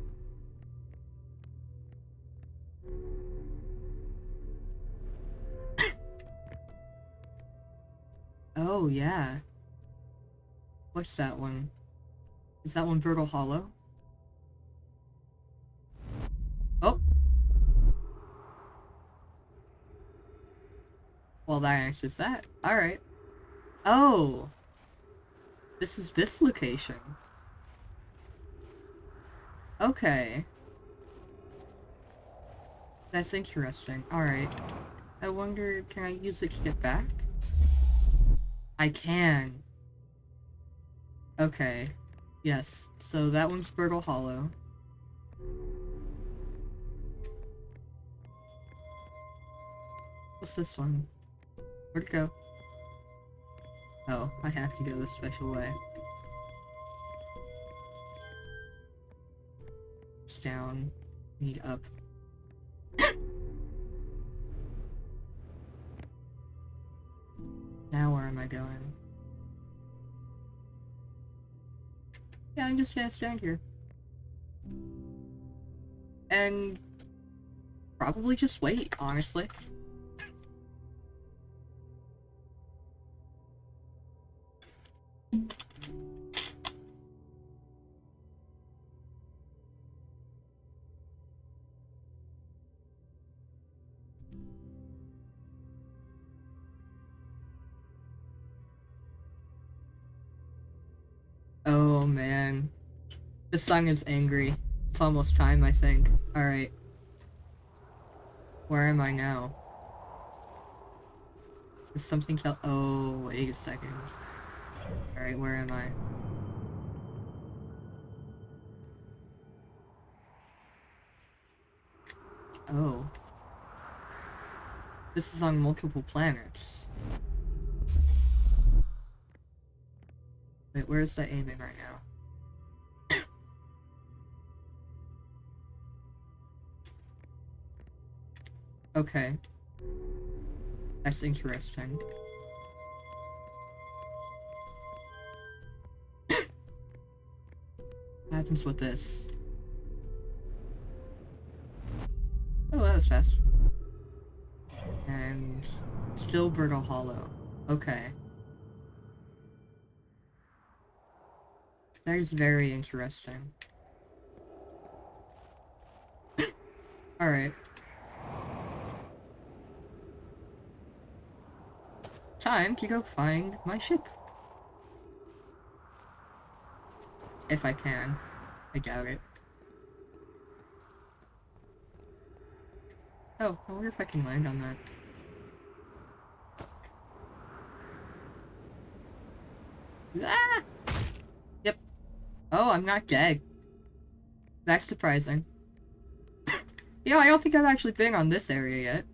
Oh, yeah. What's that one? Is that one Vertical Hollow? Oh! Well, that answers that. Alright. Oh! This is this location. Okay. That's interesting. Alright. I wonder, can I use it to get back? I can. Okay. Yes. So that one's Burgle Hollow. What's this one? Where'd it go? Oh, I have to go this special way. It's down. Need up. Now where am I going? Yeah, I'm just gonna stand here. And probably just wait, honestly. Oh man. The sun is angry. It's almost time, I think. Alright. Where am I now? Is something else? Oh, wait a second. Alright, where am I? Oh. This is on multiple planets. Wait, where's that aiming right now? Okay. That's interesting. What happens with this? Oh, that was fast. And still Brittle Hollow. Okay. That is very interesting. Alright. Time to go find my ship. If I can. I doubt it. Oh, I wonder if I can land on that. Ah! Yep. Oh, I'm not dead. That's surprising. Yeah, I don't think I've actually been on this area yet.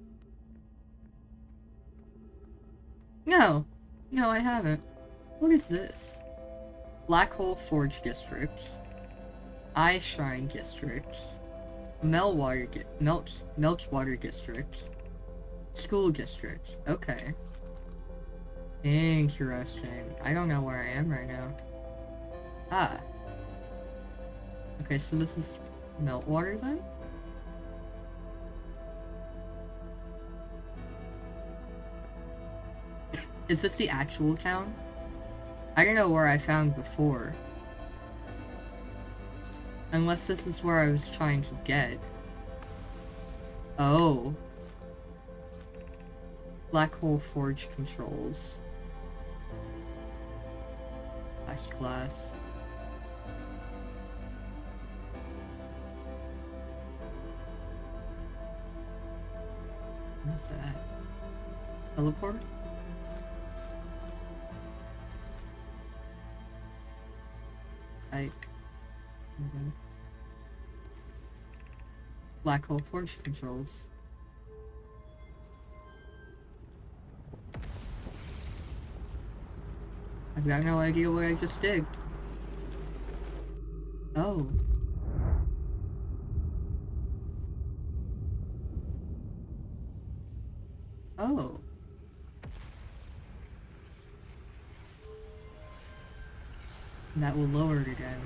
No. No, I haven't. What is this? Black Hole Forge District. Eye Shrine District. Meltwater District. School District. Okay. Interesting. I don't know where I am right now. Ah. Okay, so this is Meltwater then? Is this the actual town? I don't know where I found before. Unless this is where I was trying to get. Oh. Black Hole Forge controls. Ice class. What's that? Teleport? Okay. Black Hole Forge controls. I've got no idea what I just did. Oh. Oh. And that will lower it again.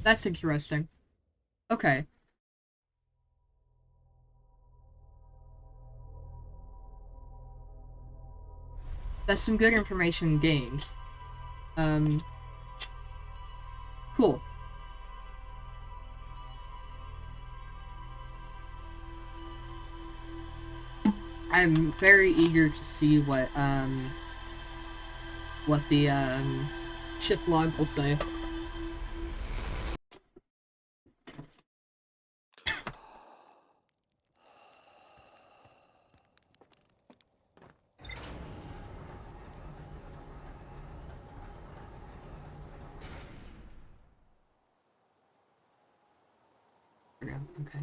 That's interesting. Okay. That's some good information gained. Cool. I'm very eager to see what the, ship log will say. Okay.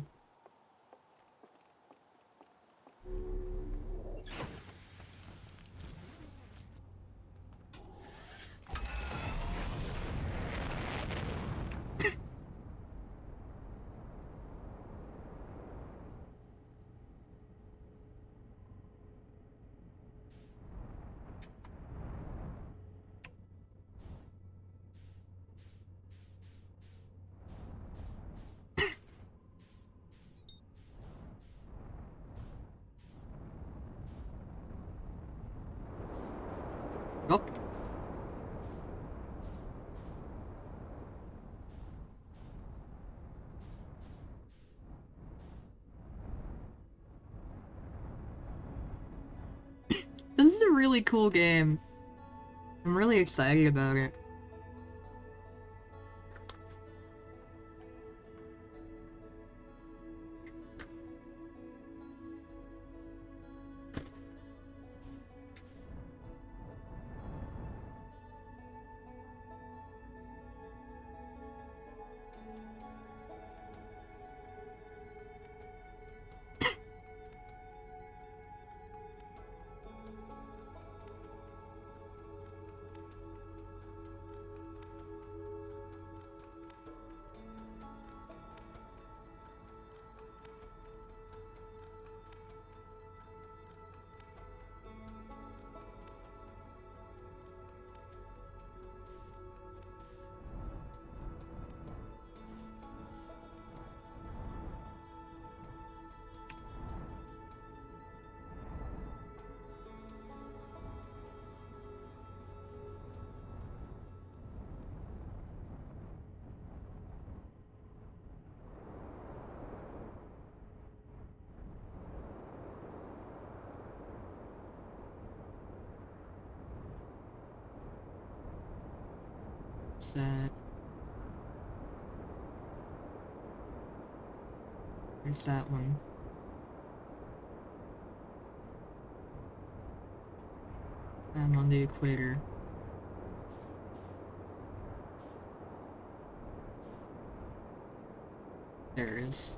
Oh. This is a really cool game. I'm really excited about it. What's that? Where's that one? I'm on the equator. There it is.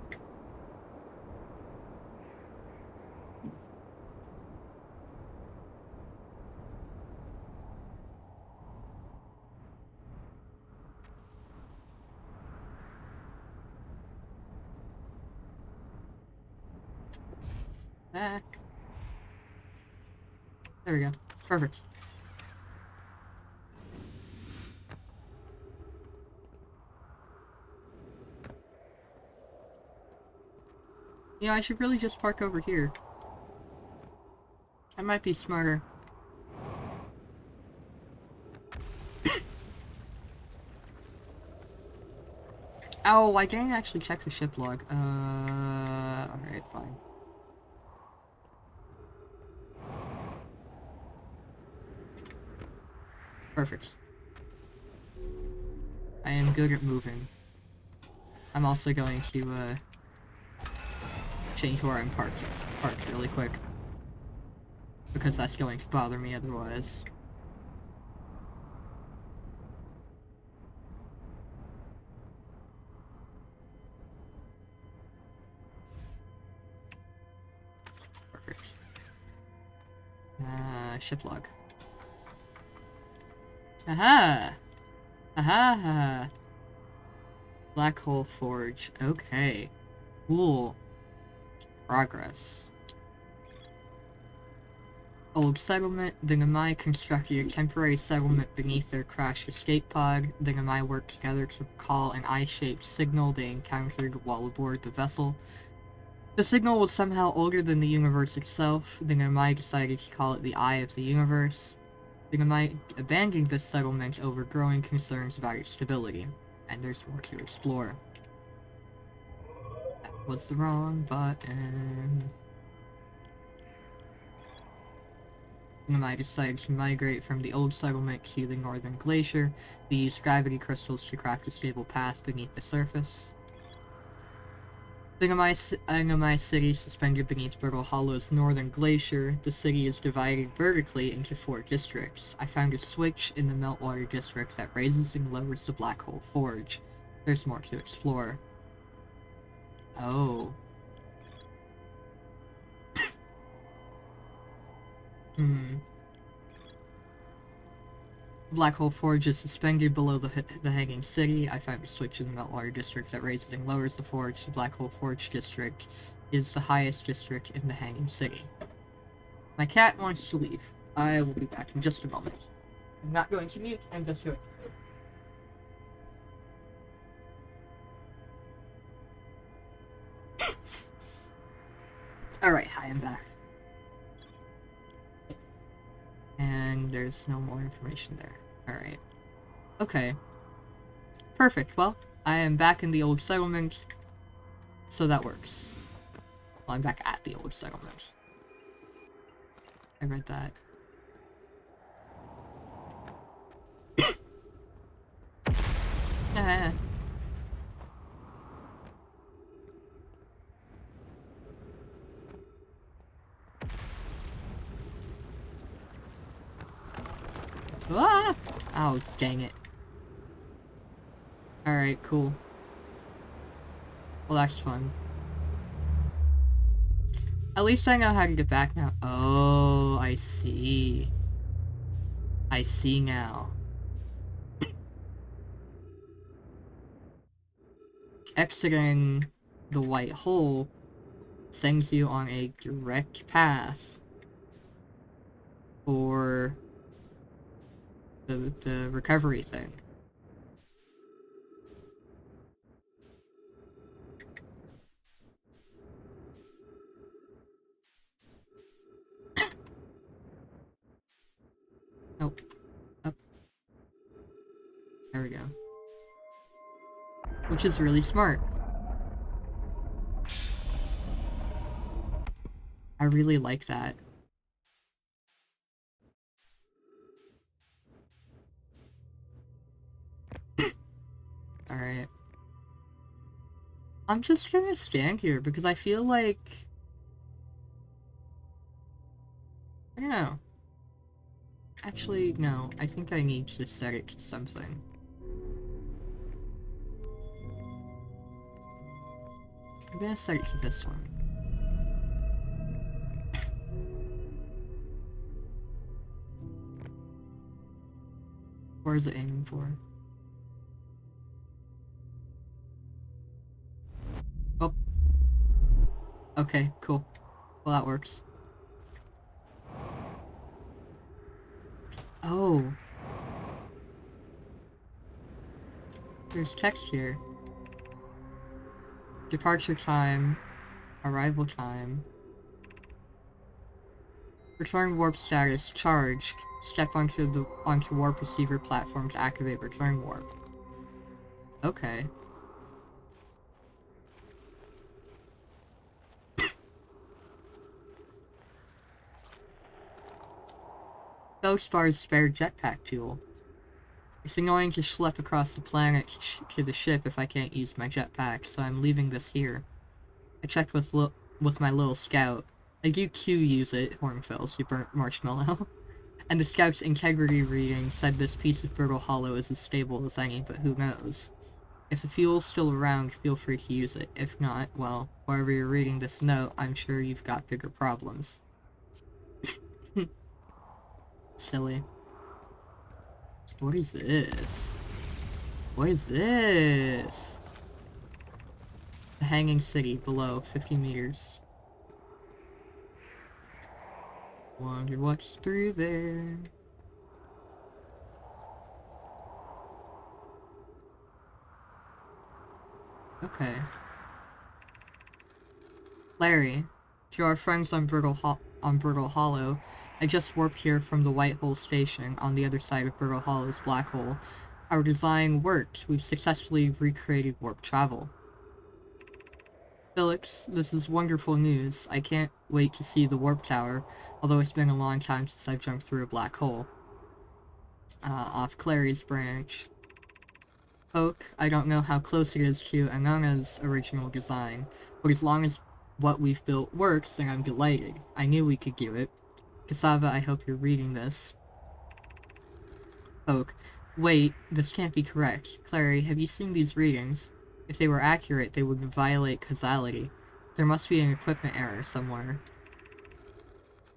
Back. There we go. Perfect. Yeah, I should really just park over here. That might be smarter. Oh, I didn't actually check the ship log. Alright, fine. Perfect. I am good at moving. I'm also going to, change where I'm parked really quick. Because that's going to bother me otherwise. Perfect. Ship log. Aha! Aha! Black hole forge. Okay. Cool. Progress. Old settlement. The Namai constructed a temporary settlement beneath their crashed escape pod. The Namai worked together to call an eye-shaped signal they encountered while aboard the vessel. The signal was somehow older than the universe itself. The Namai decided to call it the Eye of the Universe. The Namai abandoned this settlement over growing concerns about its stability. And there's more to explore. That was the wrong button. Namai decided to migrate from the old settlement to the northern glacier. They used gravity crystals to craft a stable path beneath the surface. The Namai city suspended beneath Brittle Hollow's northern glacier. The city is divided vertically into 4 districts. I found a switch in the Meltwater district that raises and lowers the Black Hole Forge. There's more to explore. Oh. Black Hole Forge is suspended below the hanging city. I found a switch in the Meltwater district that raises and lowers the forge. The Black Hole Forge district is the highest district in the hanging city. My cat wants to leave. I will be back in just a moment. I'm not going to mute, I'm just going to... Alright, hi, I'm back. And there's no more information there. Alright. Okay. Perfect, well, I am back in the old settlement, so that works. Well, I'm back at the old settlement. I read that. Ah. Ah! Oh, dang it. Alright, cool. Well, that's fun. At least I know how to get back now. Oh, I see. I see now. Exiting the white hole sends you on a direct path for the recovery thing. Nope. Up. There we go. Which is really smart. I really like that. Alright. I'm just gonna stand here because I feel like... I don't know. Actually, no. I think I need to set it to something. I'm gonna set it to this one. Where is it aiming for? Oh. Okay, cool. Well, that works. Oh. There's text here. Departure time. Arrival time. Return warp status. Charged. Step onto warp receiver platform to activate return warp. Okay. Bellspar's spare jetpack fuel. It's annoying to schlep across the planet to the ship if I can't use my jetpack, so I'm leaving this here. I checked with my little scout. I do too use it, Hornfels, you burnt marshmallow. And the scout's integrity reading said this piece of fertile hollow is as stable as any, but who knows. If the fuel's still around, feel free to use it. If not, well, wherever you're reading this note, I'm sure you've got bigger problems. Silly. What is this? What is this? The hanging city below, 50 meters. Wonder what's through there. Okay. Larry, to our friends on Brittle Hollow, I just warped here from the White Hole Station on the other side of Brittle Hollow's black hole. Our design worked. We've successfully recreated warp travel. Felix, this is wonderful news. I can't wait to see the warp tower, although it's been a long time since I've jumped through a black hole. Off Clary's branch. Oak, I don't know how close it is to Anana's original design, but as long as what we've built works, then I'm delighted. I knew we could do it. Cassava, I hope you're reading this. Oak, wait, this can't be correct. Clary, have you seen these readings? If they were accurate, they would violate causality. There must be an equipment error somewhere.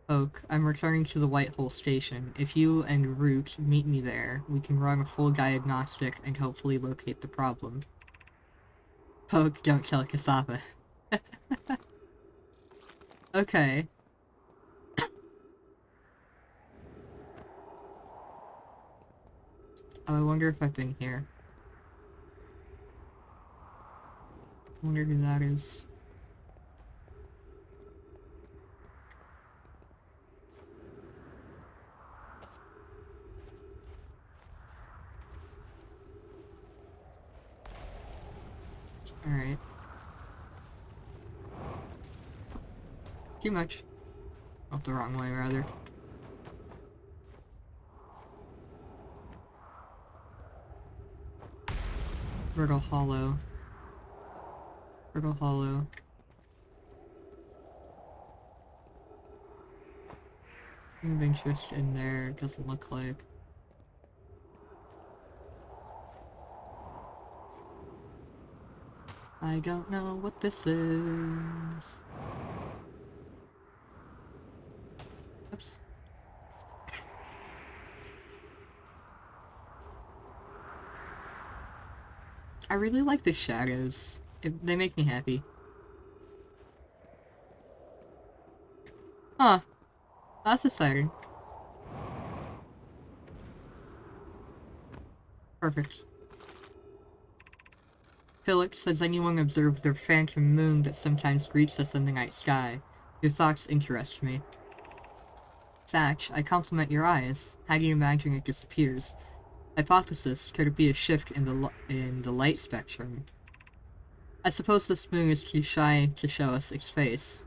Oak, I'm returning to the White Hole Station. If you and Root meet me there, we can run a full diagnostic and hopefully locate the problem. Oak, don't tell Cassava. Okay. Oh, I wonder if I've been here. I wonder who that is. Alright. Too much. Oh, the wrong way, rather. Brittle Hollow. Brittle Hollow. Of interest in there, it doesn't look like. I don't know what this is. Oops. I really like the shadows. They make me happy. Huh. That's exciting. Perfect. Felix, has anyone observed the phantom moon that sometimes greets us in the night sky? Your thoughts interest me. Satch, I compliment your eyes. How do you imagine it disappears? Hypothesis, could it be a shift in the light spectrum? I suppose this moon is too shy to show us its face.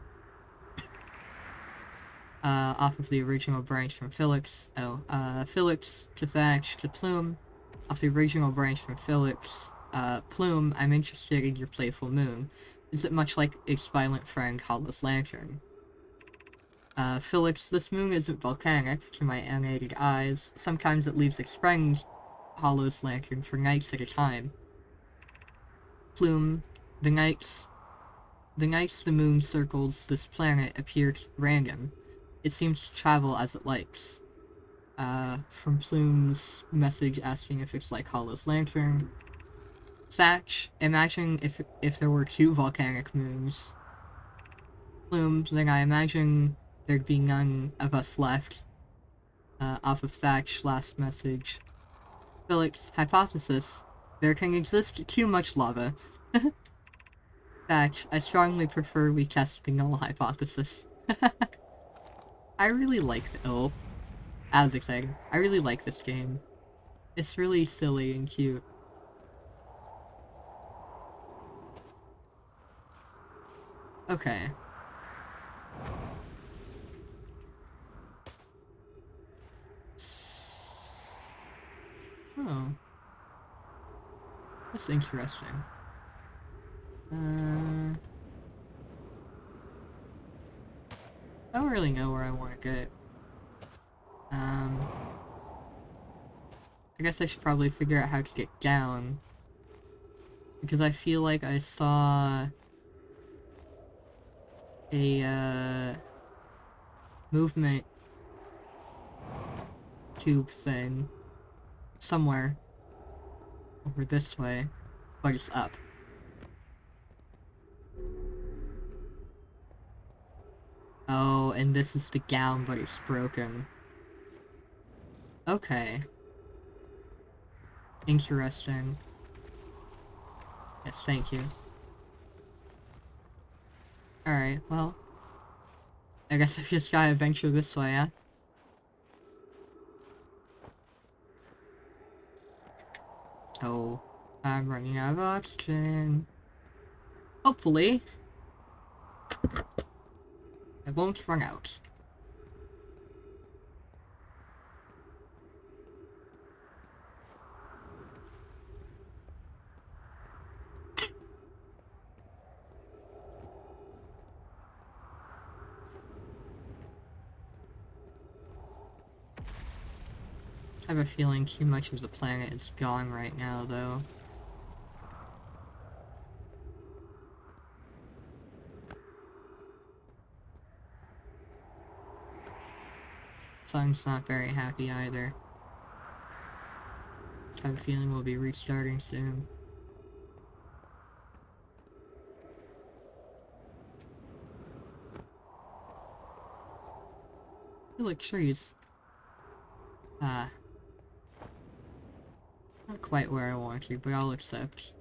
Off of the original branch from Felix. Oh, Felix to Thatch to Plume. Off the original branch from Felix. Plume, I'm interested in your playful moon. Is it much like its violent friend, Hollow's Lantern? Felix, this moon isn't volcanic to my animated eyes. Sometimes it leaves expiring hollows lantern for nights at a time. Plume, the nights the moon circles this planet appear random. It seems to travel as it likes. From Plume's message asking if it's like Hollow's lantern. Satch, imagine if there were two volcanic moons. Plume, then I imagine there'd be none of us left. Off of Thatch's last message. Felix, hypothesis. There can exist too much lava. Thatch, I strongly prefer we test the null hypothesis. I really like oh, that was exciting. I really like this game. It's really silly and cute. Okay. Oh. That's interesting. I don't really know where I want to get. I guess I should probably figure out how to get down. Because I feel like I saw a, movement tube thing somewhere over this way, but it's up. Oh, and this is the gown, but it's broken. Okay. Interesting. Yes, thank you. Alright, well. I guess I just gotta venture this way, huh? Oh, I'm running out of oxygen. Hopefully, I won't run out. I have a feeling too much of the planet is gone right now, though. Sun's not very happy either. I have a feeling we'll be restarting soon. I feel like trees. Not quite where I want to, but I'll accept.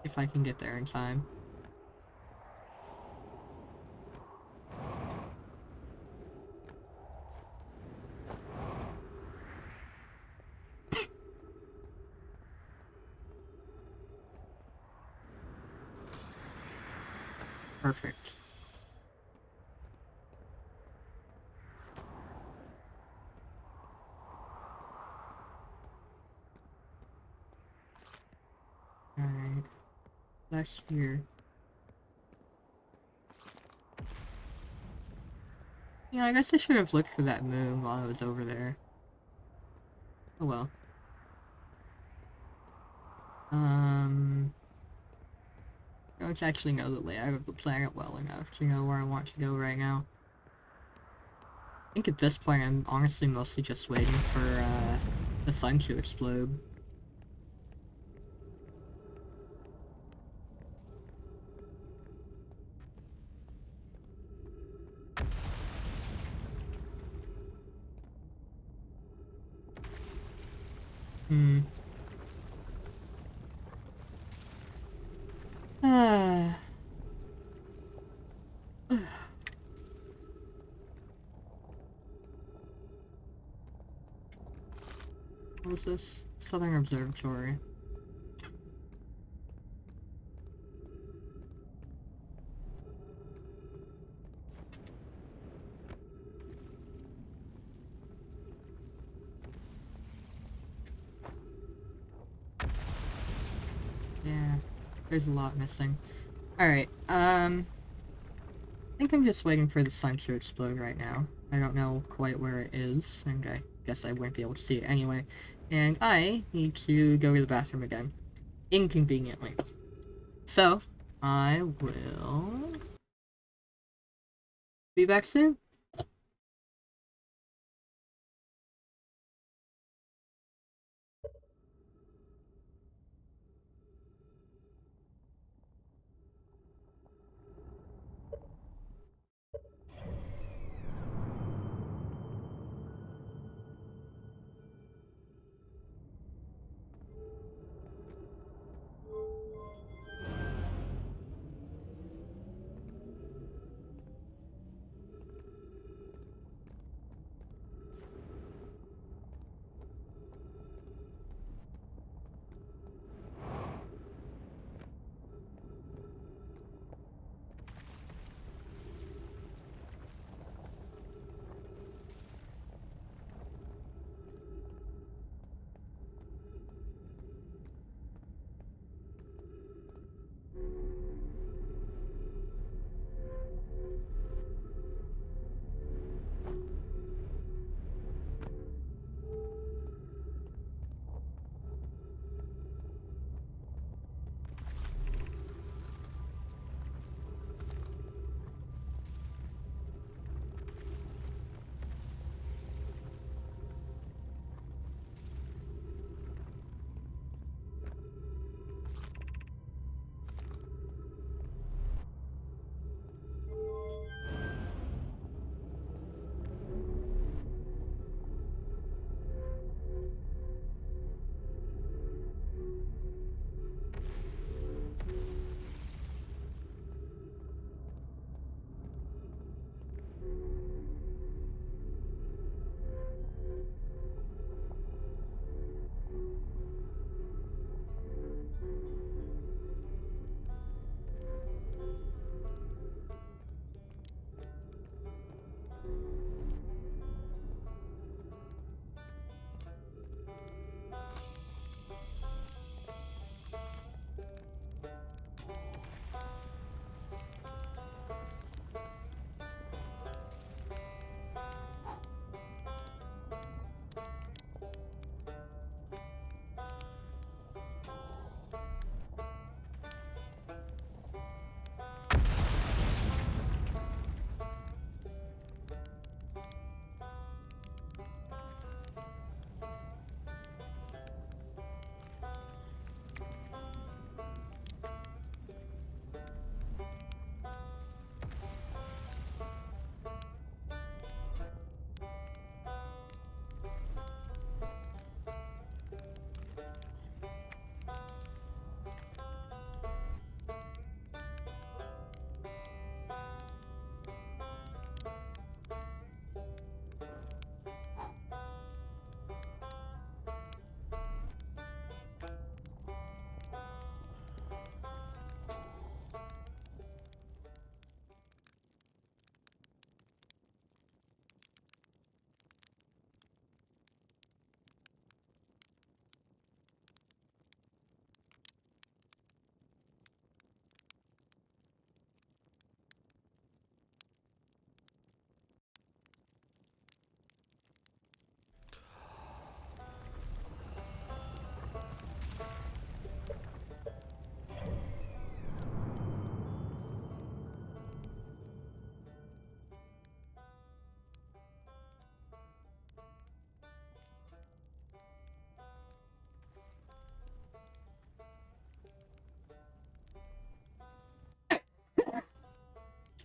If I can get there in time. Perfect. Alright. That's here. Yeah, I guess I should have looked for that moon while I was over there. Oh well. I don't actually know the layout of the planet well enough to know where I want to go right now. I think at this point I'm honestly mostly just waiting for, the sun to explode. What was this? Southern Observatory. Yeah, there's a lot missing. Alright, I think I'm just waiting for the sun to explode right now. I don't know quite where it is, and I guess I wouldn't be able to see it anyway. And I need to go to the bathroom again. Inconveniently. So, I will be back soon.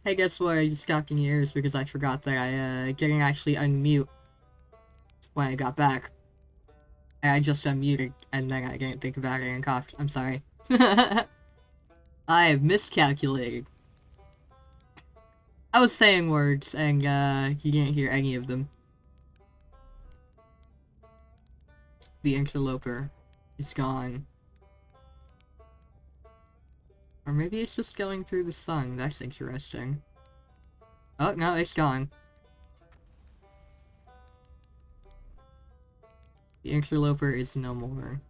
Hey, guess what? I just got in your ears because I forgot that I didn't actually unmute when I got back. And I just unmuted, and then I didn't think about it and coughed. I'm sorry. I have miscalculated. I was saying words, and you didn't hear any of them. The interloper is gone. Or maybe it's just going through the sun. That's interesting. Oh, no, it's gone. The interloper is no more.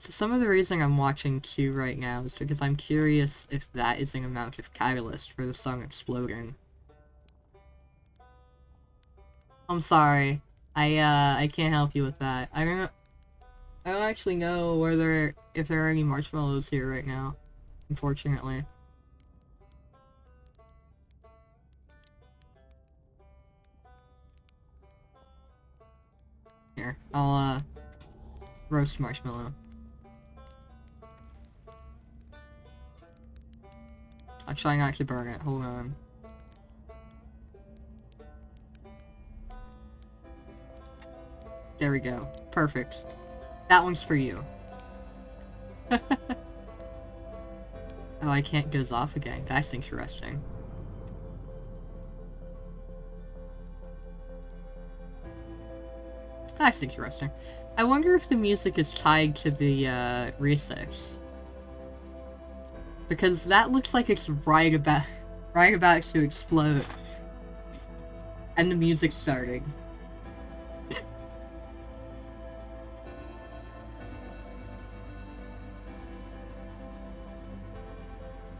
So some of the reason I'm watching Q right now is because I'm curious if that is an amount of catalyst for the song exploding. I'm sorry. I can't help you with that. I don't actually know whether if there are any marshmallows here right now, unfortunately. Here, I'll roast marshmallow. I'll try not to burn it. Hold on. There we go. Perfect. That one's for you. Oh, I can't goes off again. That's interesting. That's interesting. I wonder if the music is tied to the resets. Because that looks like it's right about to explode. And the music's starting.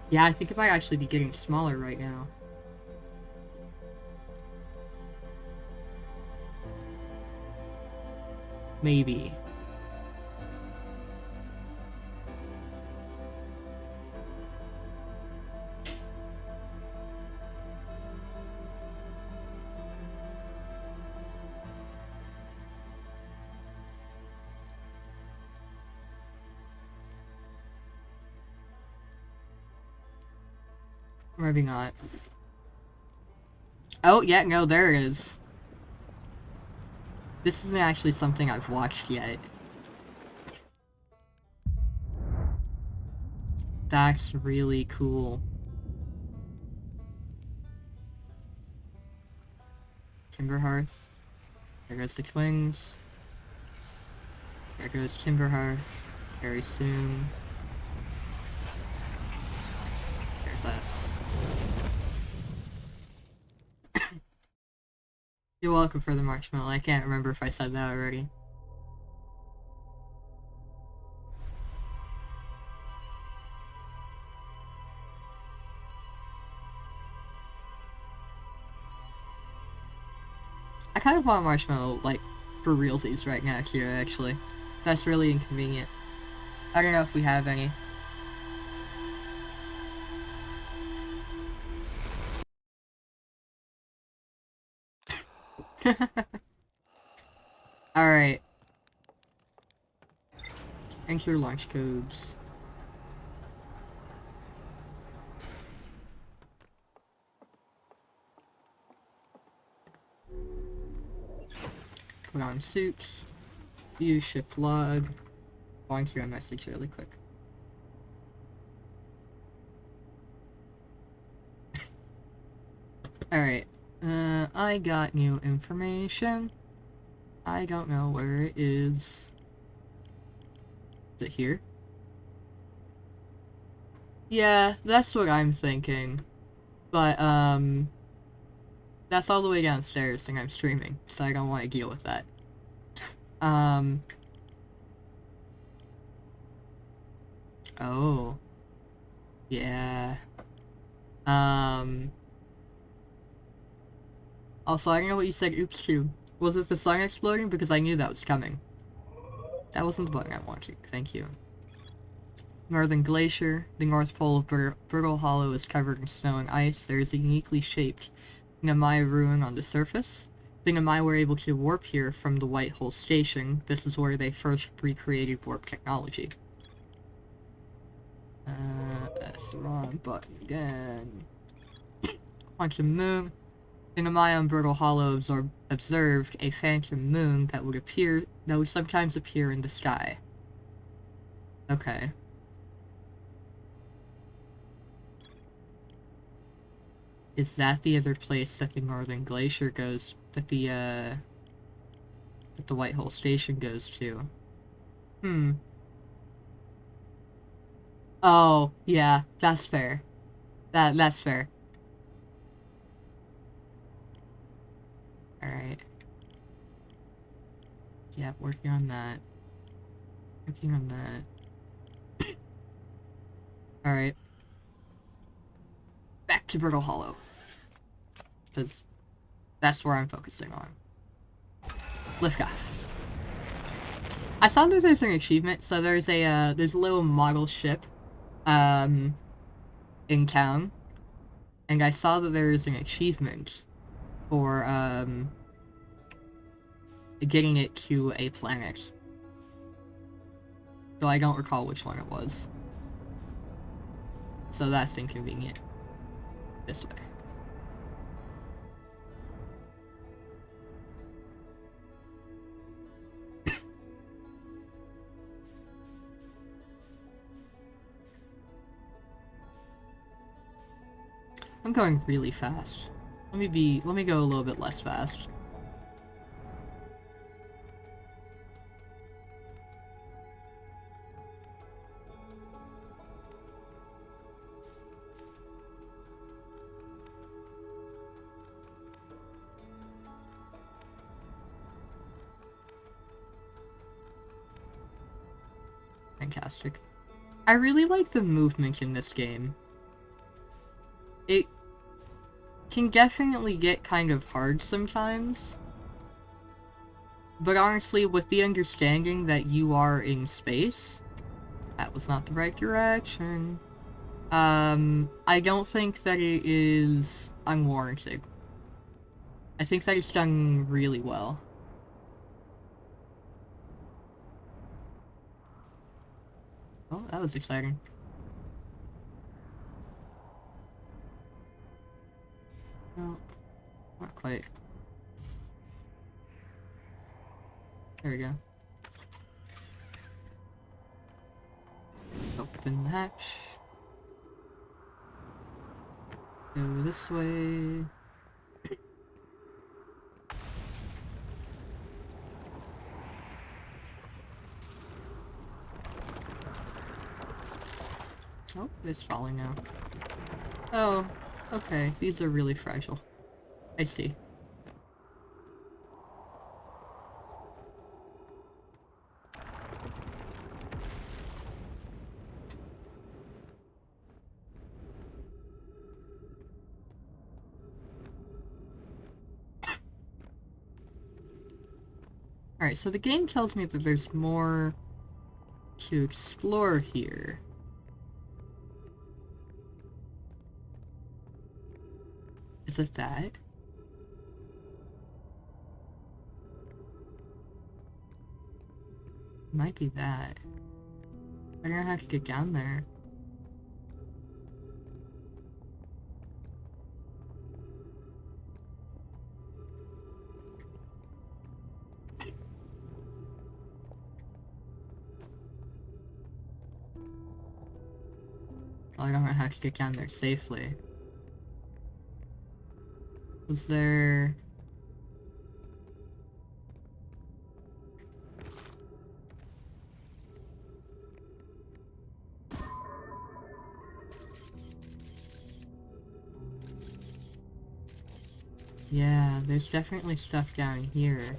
Yeah, I think it might actually be getting smaller right now. Maybe. Maybe not. Oh, yeah, no, there it is. This isn't actually something I've watched yet. That's really cool. Timber Hearth. There goes the twins. There goes Timber Hearth. Very soon. There's us. You're welcome for the marshmallow. I can't remember if I said that already. I kind of want marshmallow, like, for realsies right now, too, actually. That's really inconvenient. I don't know if we have any. Alright. Enter launch codes. Put on suit. View ship log. Going through a message really quick. Alright. I got new information. I don't know where it is. Is it here? Yeah, that's what I'm thinking. But, that's all the way downstairs and I'm streaming, so I don't want to deal with that. Oh. Yeah. Also, I don't know what you said oops to. Was it the sun exploding? Because I knew that was coming. That wasn't the button I wanted. Thank you. Northern Glacier. The North Pole of Brittle Hollow is covered in snow and ice. There is a uniquely shaped Namai ruin on the surface. The Namai were able to warp here from the White Hole Station. This is where they first recreated warp technology. That's the wrong button again. Quantum Moon. The Namai on Brittle Hollow observed a phantom moon that would sometimes appear in the sky. Okay. Is that the other place that the Northern Glacier goes, that the White Hole Station goes to? Oh, yeah, that's fair. That's fair. Alright. Yeah, working on that. Working on that. Alright. Back to Brittle Hollow. Because that's where I'm focusing on. Liftoff. I saw that there's an achievement, so there's a little model ship, in town. And I saw that there is an achievement for, getting it to a planet. Though I don't recall which one it was. So that's inconvenient. This way. I'm going really fast. Let me go a little bit less fast. Fantastic. I really like the movement in this game. It can definitely get kind of hard sometimes. But honestly, with the understanding that you are in space... That was not the right direction. I don't think that it is unwarranted. I think that it's done really well. Oh, that was exciting. No, not quite. There we go. Open the hatch. Go this way. Oh, it's falling now. Oh, okay. These are really fragile. I see. Alright, so the game tells me that there's more to explore here. Is it that? Might be that. I'm gonna have to get down there. I don't know how to get down there safely. Was there... Yeah, there's definitely stuff down here.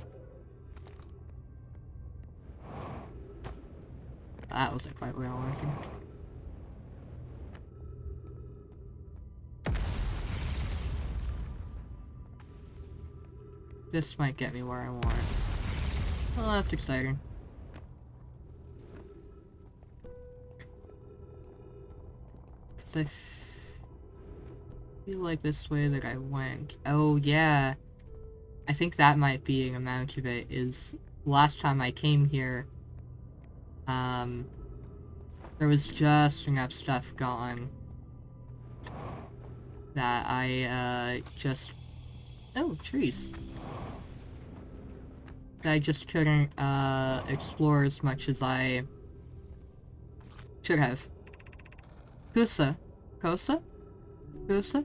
That wasn't quite well working. This might get me where I want. Well, that's exciting. Because I feel like this way that I went. Oh, yeah. I think that might be an amount of it, is last time I came here, there was just enough stuff gone that I, just... Oh, trees. That I just couldn't, explore as much as I should have. Kusa? Kosa? Kusa?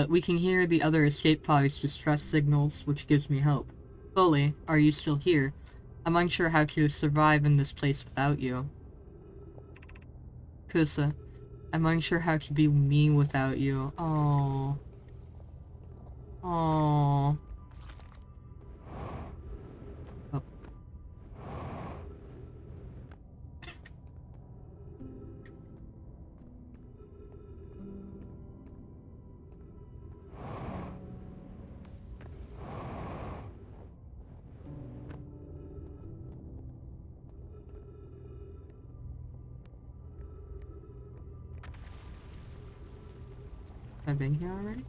We can hear the other escape pods' distress signals, which gives me hope. Bully, are you still here? I'm unsure how to survive in this place without you. Kusa, I'm unsure how to be me without you. Oh. Oh. Oh. I've been here already?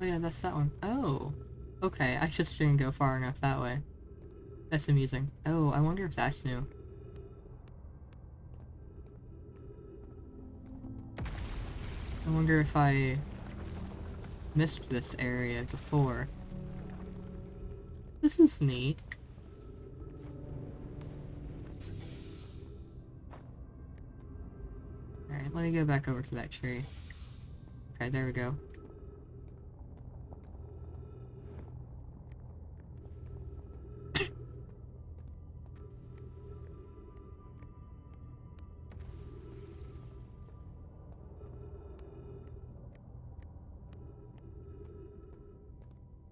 Oh yeah, that's that one. Oh! Okay, I just didn't go far enough that way. That's amusing. Oh, I wonder if that's new. I wonder if I missed this area before. This is neat. Alright, let me go back over to that tree. Okay, there we go.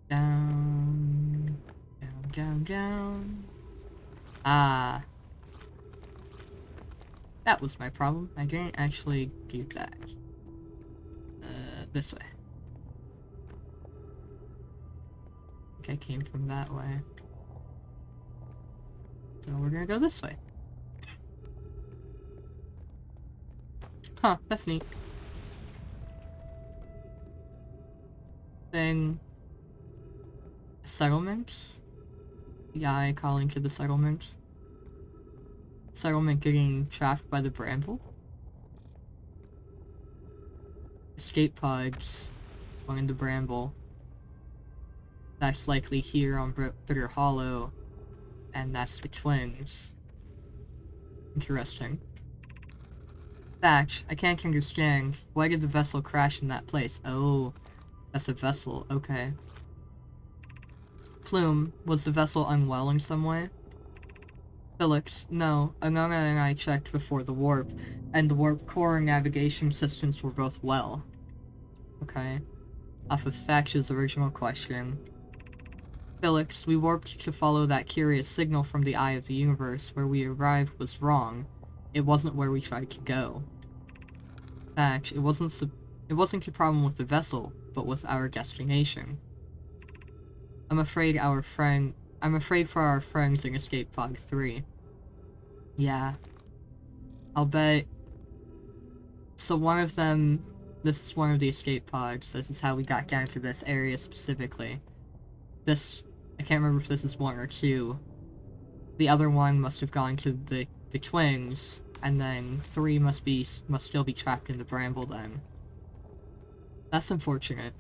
Down, down, down, down. Ah, that was my problem. I didn't actually do that. This way. I think I came from that way. So we're gonna go this way. Huh, that's neat. Then... settlement? Guy calling to the settlement. Settlement getting trapped by the bramble. Escape pods going the bramble. That's likely here on Bitter Hollow, and that's the twins. Interesting. Thatch, I can't understand. Why did the vessel crash in that place? Oh, that's a vessel, okay. Plume, was the vessel unwell in some way? Felix, no. Anana and I checked before the warp, and the warp core and navigation systems were both well. Okay. Off of Thatch's original question. Felix, we warped to follow that curious signal from the eye of the universe. Where we arrived was wrong. It wasn't where we tried to go. Thatch, it wasn't a problem with the vessel, but with our destination. I'm afraid for our friends in Escape Pod 3. Yeah. I'll bet... So one of them... This is one of the escape pods. This is how we got down to this area specifically. This... I can't remember if this is 1 or 2. The other one must have gone to the twins, and then 3 must still be trapped in the bramble then. That's unfortunate.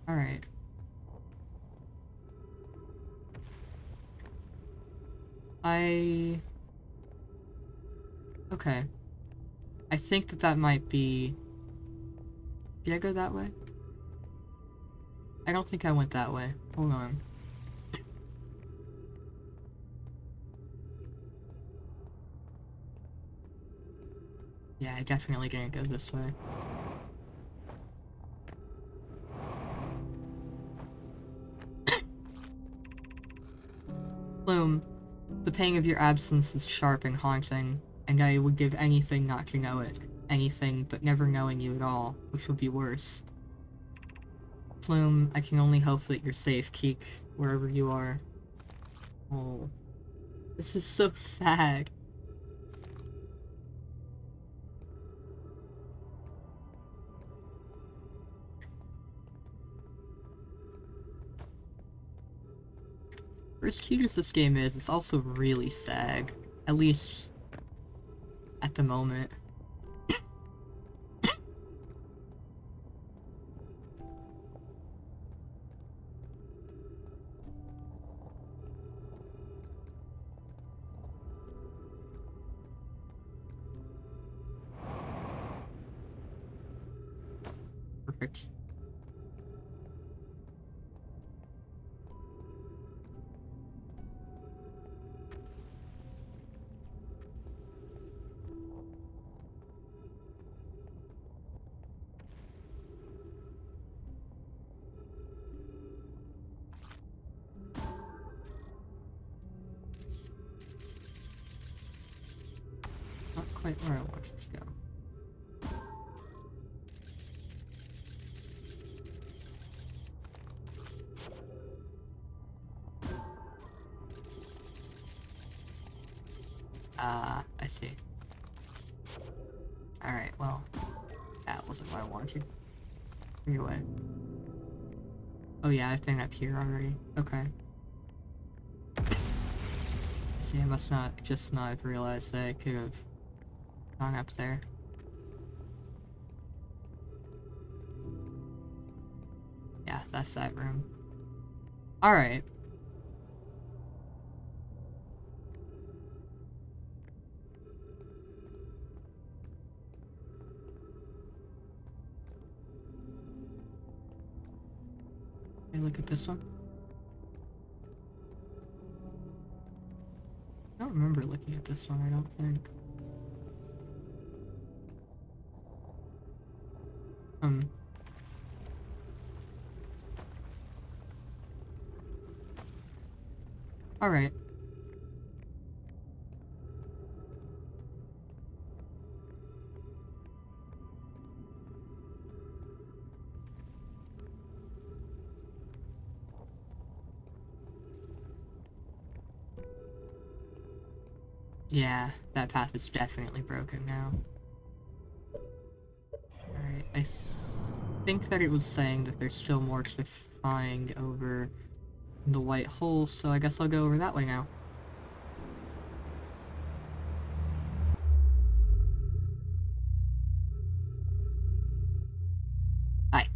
Alright. Okay. I think that might be... Did I go that way? I don't think I went that way. Hold on. Yeah, I definitely didn't go this way. Bloom, the pain of your absence is sharp and haunting, and I would give anything not to know it. Anything but never knowing you at all, which would be worse. Plume, I can only hope that you're safe, Keek, wherever you are. Oh. This is so sad. For as cute as this game is, it's also really sad. At least... at the moment. Perfect. Not quite where I want this to go. Ah, I see. Alright, well, that wasn't what I wanted. Anyway. Oh yeah, I've been up here already. Okay. See, I must not have realized that I could have gone up there. Yeah, that's that room. Alright. Hey, look at this one. I don't remember looking at this one, I don't think. Alright. Yeah, that path is definitely broken now. Alright, I think that it was saying that there's still more to find over the white hole, so I guess I'll go over that way now. Hi.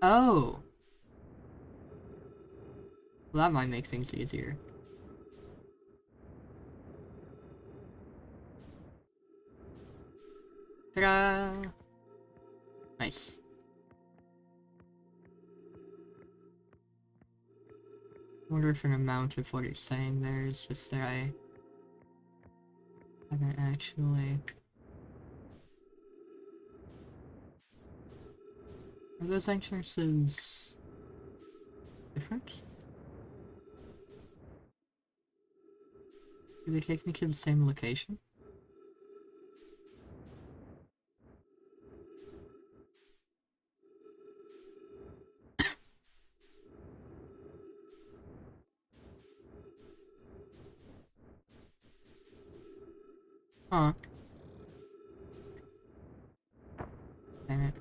Oh! Well, that might make things easier. Ta-da! Nice. Wonder if an amount of what it's saying there is just that I haven't actually... Are those entrances different? Do they take me to the same location? Huh. Damn it.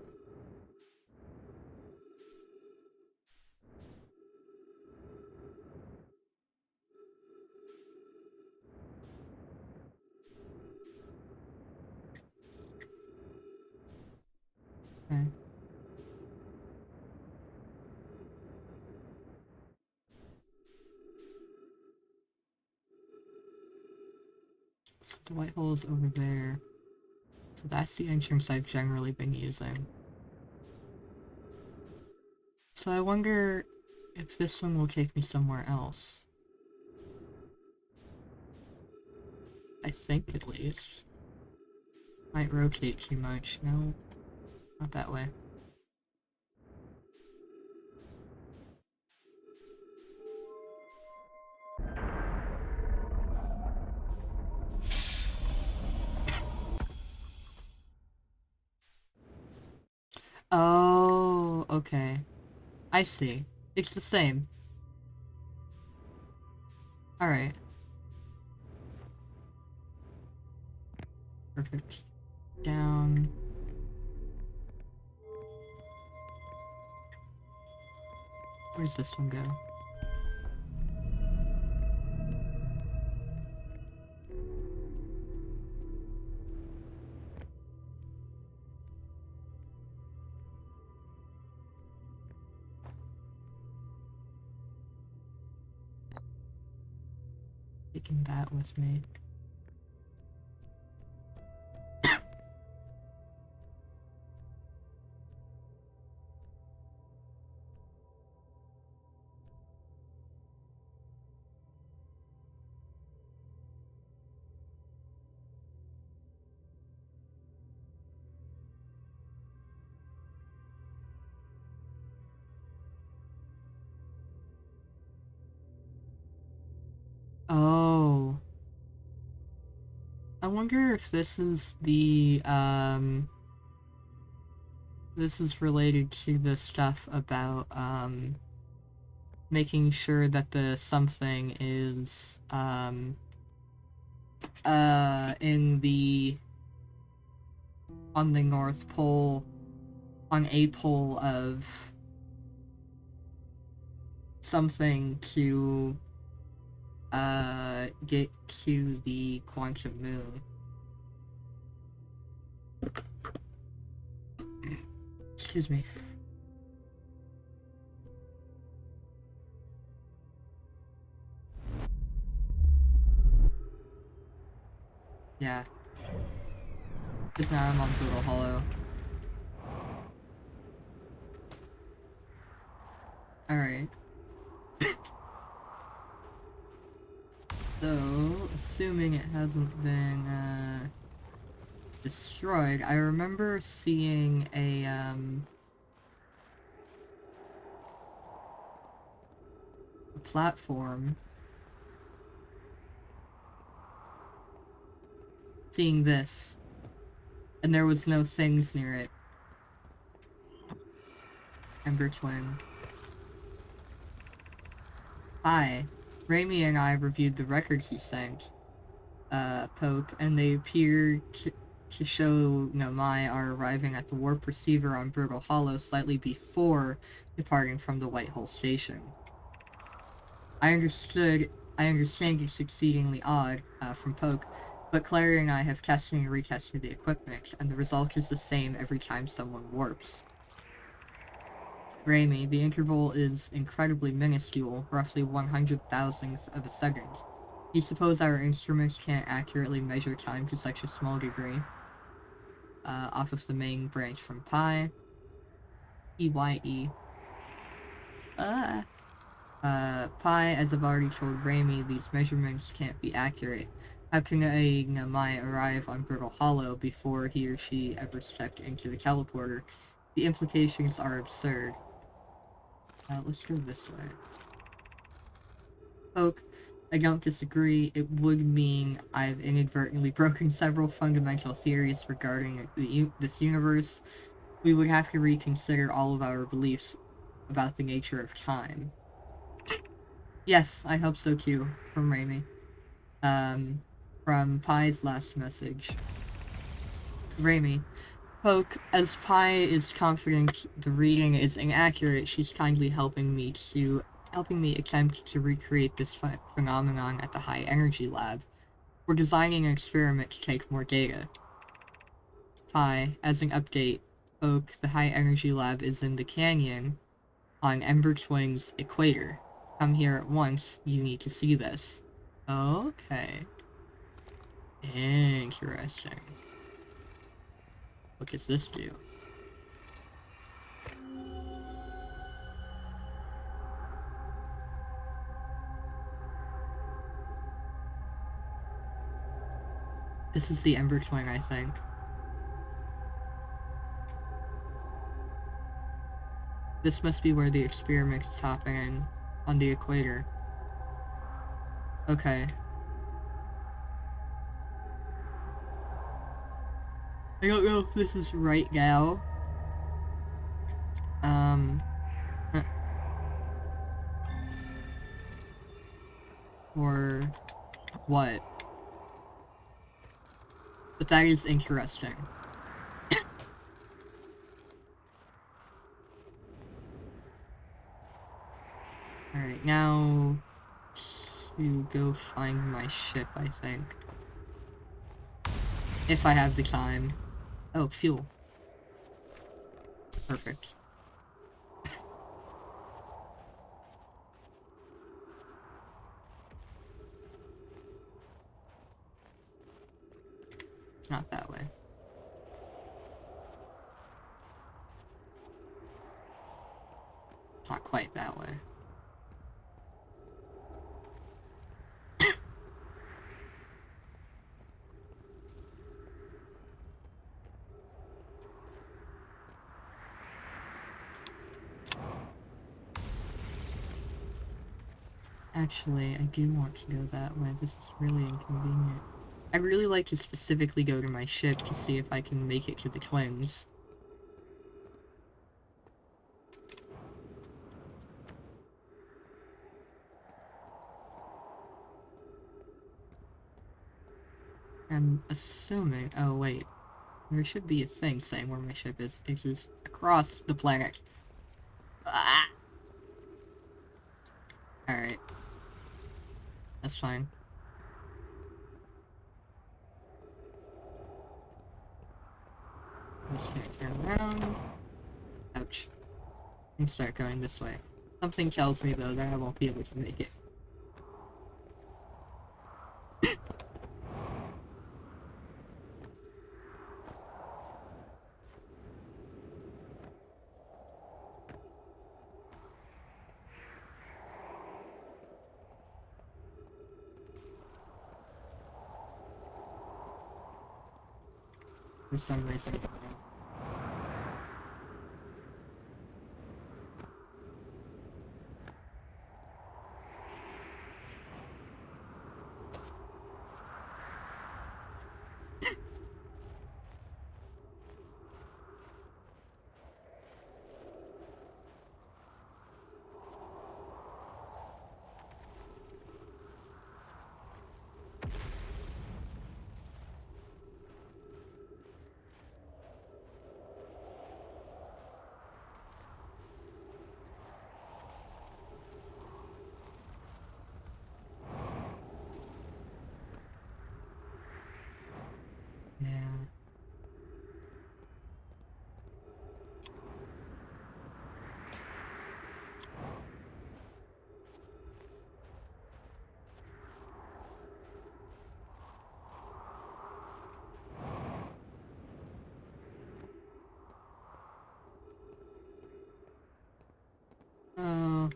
Okay. So the white hole is over there. So that's the entrance I've generally been using. So I wonder if this one will take me somewhere else. I think at least. Might rotate too much. No, not that way. Oh, okay. I see. It's the same. Alright. Perfect. Down. Where's this one go? Taking that with me. Oh. I wonder if this is the, This is related to the stuff about, making sure that the something is, in the, on the North Pole, on a pole of something to, get to the quantum moon. Excuse me. Yeah. Because now I'm on Brutal Hollow. Alright. So, assuming it hasn't been, destroyed, I remember seeing a platform. Seeing this. And there was no things near it. Ember Twin. Hi. Raimi and I reviewed the records you sent, Poke, and they appear to show Namai are arriving at the warp receiver on Brutal Hollow slightly before departing from the White Hole Station. I understand it's exceedingly odd, from Poke, but Clary and I have tested and retested the equipment, and the result is the same every time someone warps. Raimi, the interval is incredibly minuscule, roughly 100,000th of a second. You suppose our instruments can't accurately measure time to such a small degree? Off of the main branch from Pi. EYE. Pi, as I've already told Raimi, these measurements can't be accurate. How can a Namai arrive on Brittle Hollow before he or she ever stepped into the teleporter? The implications are absurd. Let's go this way. Oak, I don't disagree. It would mean I've inadvertently broken several fundamental theories regarding this universe. We would have to reconsider all of our beliefs about the nature of time. Yes, I hope so too, from Raimi. From Pi's last message. Raimi. Poke, as Pi is confident the reading is inaccurate, she's kindly helping me attempt to recreate this phenomenon at the High Energy Lab. We're designing an experiment to take more data. Pi, as an update, Poke, the High Energy Lab is in the canyon on Ember Twin's equator. Come here at once, you need to see this. Okay. Interesting. What does this do? This is the Ember Twin, I think. This must be where the experiment is happening, on the equator. Okay. I don't know if this is right now. Or what? But that is interesting. Alright, now to go find my ship, I think. If I have the time. Oh, fuel. Perfect. It's not that way. It's not quite that way. Actually, I do want to go that way. This is really inconvenient. I'd really like to specifically go to my ship to see if I can make it to the twins. I'm assuming... Oh, wait. There should be a thing saying where my ship is. It is across the planet. Ah! Alright. That's fine. I'm just gonna turn around. Ouch. And start going this way. Something tells me, though, that I won't be able to make it. For some reason. Yeah. Oh.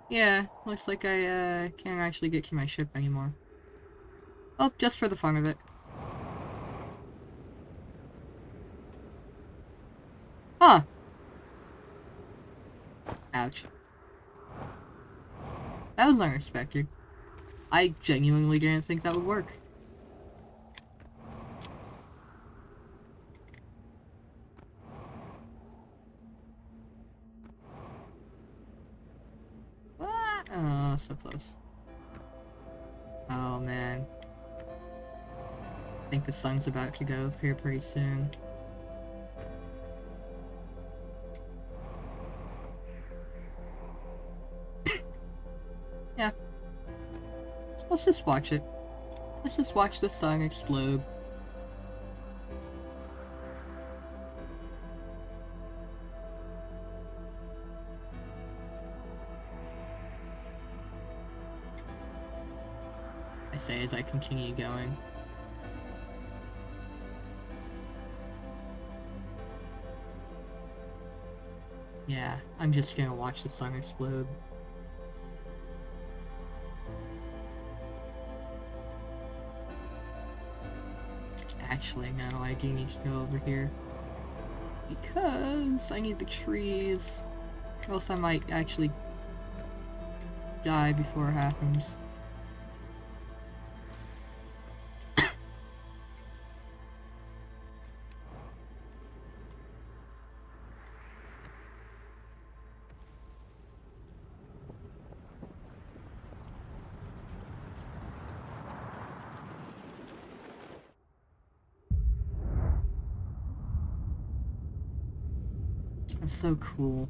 Yeah, looks like I, can't actually get to my ship anymore. Oh, just for the fun of it. Huh. Ouch. That was unexpected. I genuinely didn't think that would work. What? Oh, so close. Oh, man. I think the sun's about to go here pretty soon. Yeah. Let's just watch it. Let's just watch the sun explode. I say as I continue going. Yeah, I'm just gonna watch the sun explode. Actually, no, I do need to go over here. Because I need the trees. Or else I might actually die before it happens. That's so cool.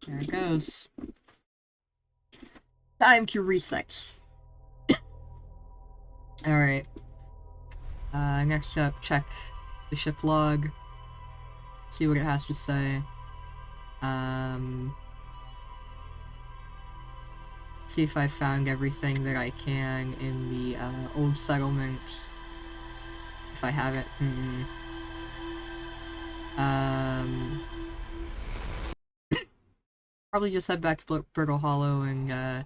There it goes. Time to reset. Alright. Next up, check the ship log. See what it has to say. See if I found everything that I can in the old settlement. If I haven't, probably just head back to Brittle Hollow and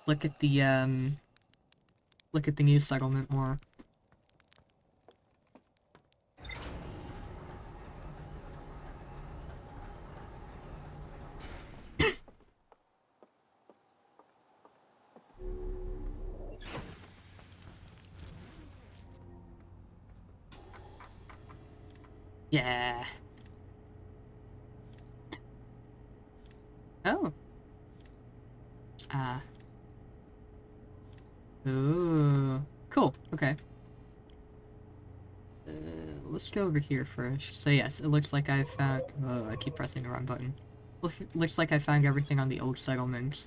look at the new settlement more. Yeah. Oh. Ah. Ooh. Cool. Okay. Let's go over here first. So yes, it looks like I found... Oh, I keep pressing the wrong button. Looks like I found everything on the old settlement.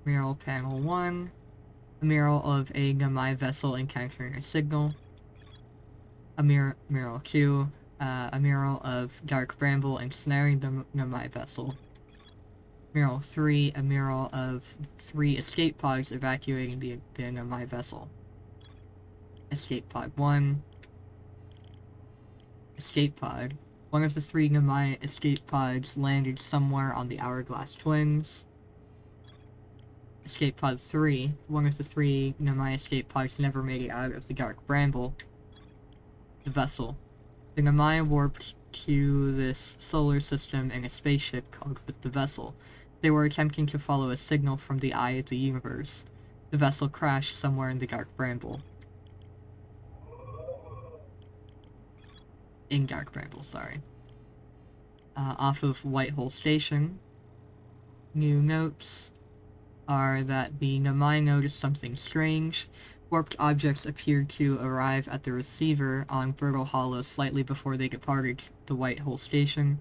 Mural panel 1. A mural of a Gamai vessel encountering a signal. A mural 2. A mural of Dark Bramble ensnaring the Gamai vessel. Mural 3. A mural of 3 escape pods evacuating the Gamai vessel. Escape pod 1. Escape pod. One of the 3 Gamai escape pods landed somewhere on the Hourglass Twins. Escape pod 3. One of the 3 Gamai escape pods never made it out of the Dark Bramble. The vessel. The Gamai warped to this solar system in a spaceship called the vessel. They were attempting to follow a signal from the eye of the universe. The vessel crashed somewhere in the Dark Bramble. In Dark Bramble, sorry. Off of Whitehole Station. New notes are that the Gamai noticed something strange. Warped objects appeared to arrive at the receiver on Brittle Hollow slightly before they departed the Whitehole Station.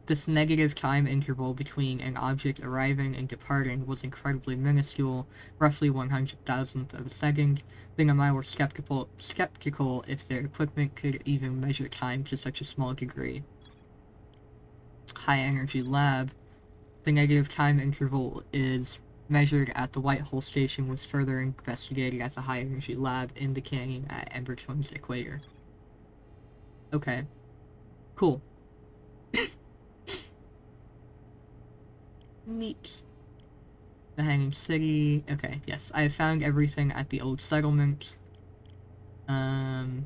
This negative time interval between an object arriving and departing was incredibly minuscule, roughly 100,000th of a second. The Gamai were skeptical if their equipment could even measure time to such a small degree. High Energy Lab. The negative time interval is measured at the Whitehole Station, was further investigated at the High Energy Lab in the canyon at Ember Twins Equator. Okay. Cool. Neat. The Hanging City. Okay, yes. I have found everything at the old settlement. The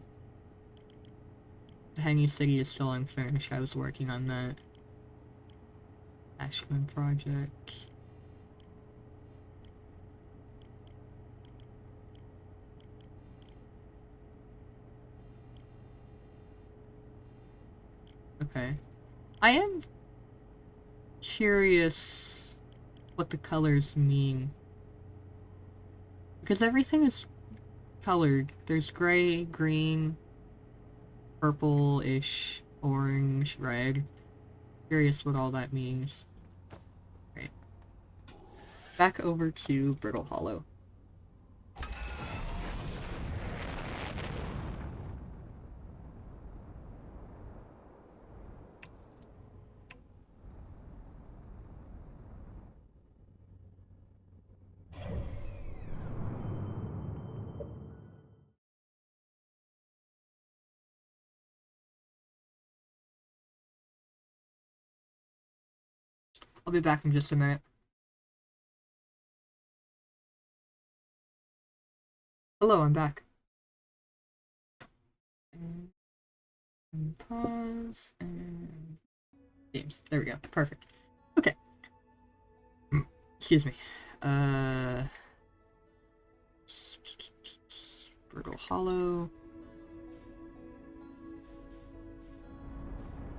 Hanging City is still unfinished. I was working on that. Ashland Project. Okay. I am curious what the colors mean. Because everything is colored. There's gray, green, purple-ish, orange, red. Curious what all that means. Right. Back over to Brittle Hollow. I'll be back in just a minute. Hello, I'm back. And pause and games. There we go. Perfect. Okay. Excuse me. Brittle Hollow.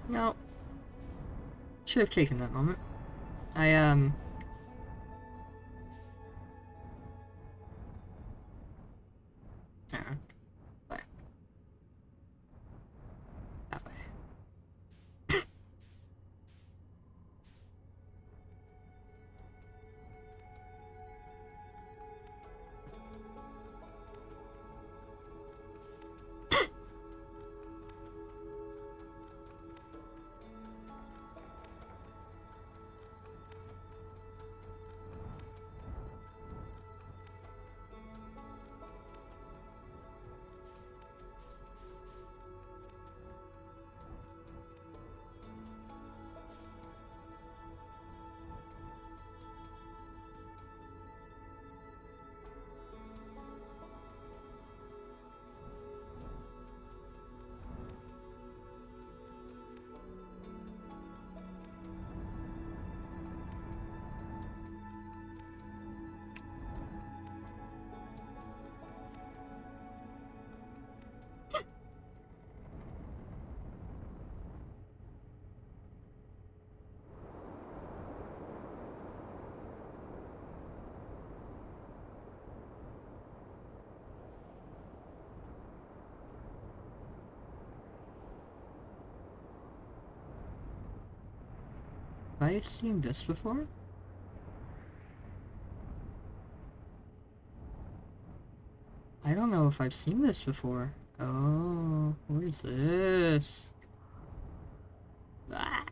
No. Should have taken that moment. That way. I seen this before? I don't know if I've seen this before. Oh, what is this? Ah.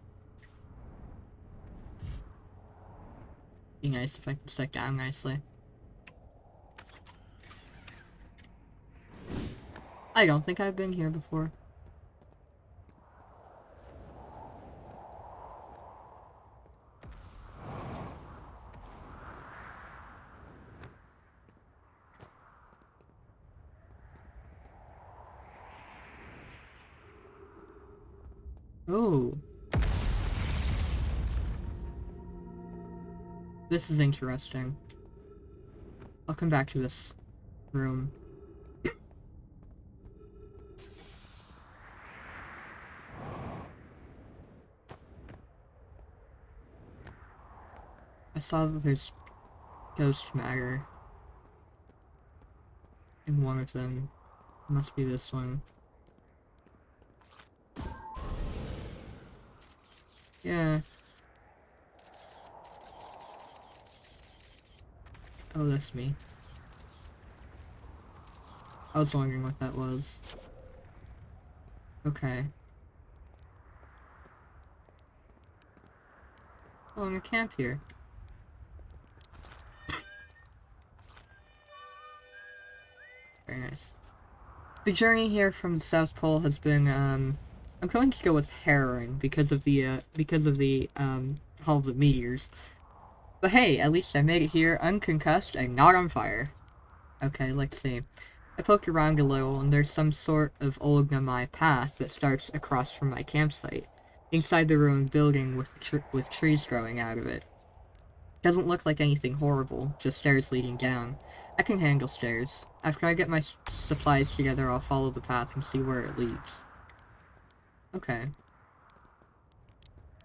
Be nice if I could sit down nicely. I don't think I've been here before. Oh. This is interesting. I'll come back to this room. I saw that there's ghost matter in one of them. It must be this one. Yeah. Oh, that's me. I was wondering what that was. Okay. Oh, I'm gonna camp here. Very nice. The journey here from the South Pole has been, I'm going to go with harrowing because of the, Hall of the Meteors. But hey, at least I made it here unconcussed and not on fire. Okay, let's see. I poked around a little, and there's some sort of old Namai path that starts across from my campsite, inside the ruined building with trees growing out of it. Doesn't look like anything horrible, just stairs leading down. I can handle stairs. After I get my supplies together, I'll follow the path and see where it leads. Okay.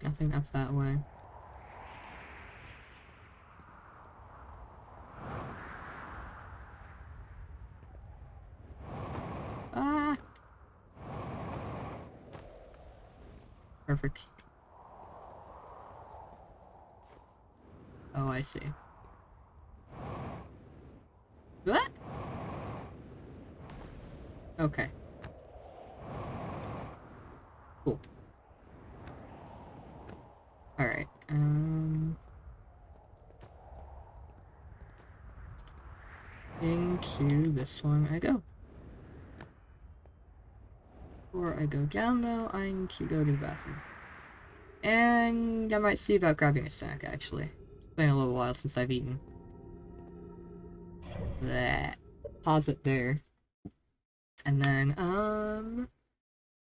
Nothing up that way. Ah! Perfect. Oh, I see. What? Okay. Cool. Alright, into this one I go. Before I go down, though, I need to go to the bathroom. And I might see about grabbing a snack, actually. It's been a little while since I've eaten. That. Pause it there. And then,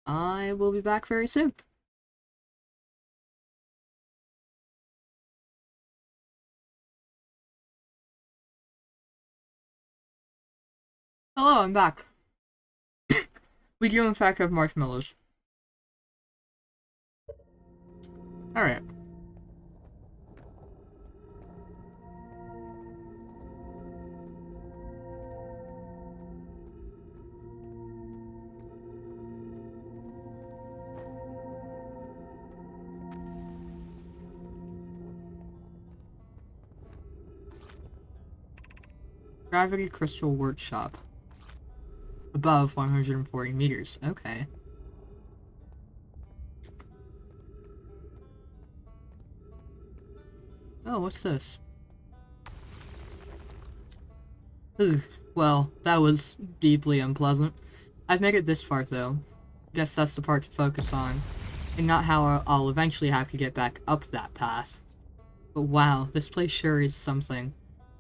I will be back very soon. Hello, I'm back. We do in fact have marshmallows. Alright. Gravity Crystal Workshop. Above 140 meters. Okay. Oh, what's this? Ugh. Well, that was deeply unpleasant. I've made it this far, though. Guess that's the part to focus on, and not how I'll eventually have to get back up that path. But wow, this place sure is something.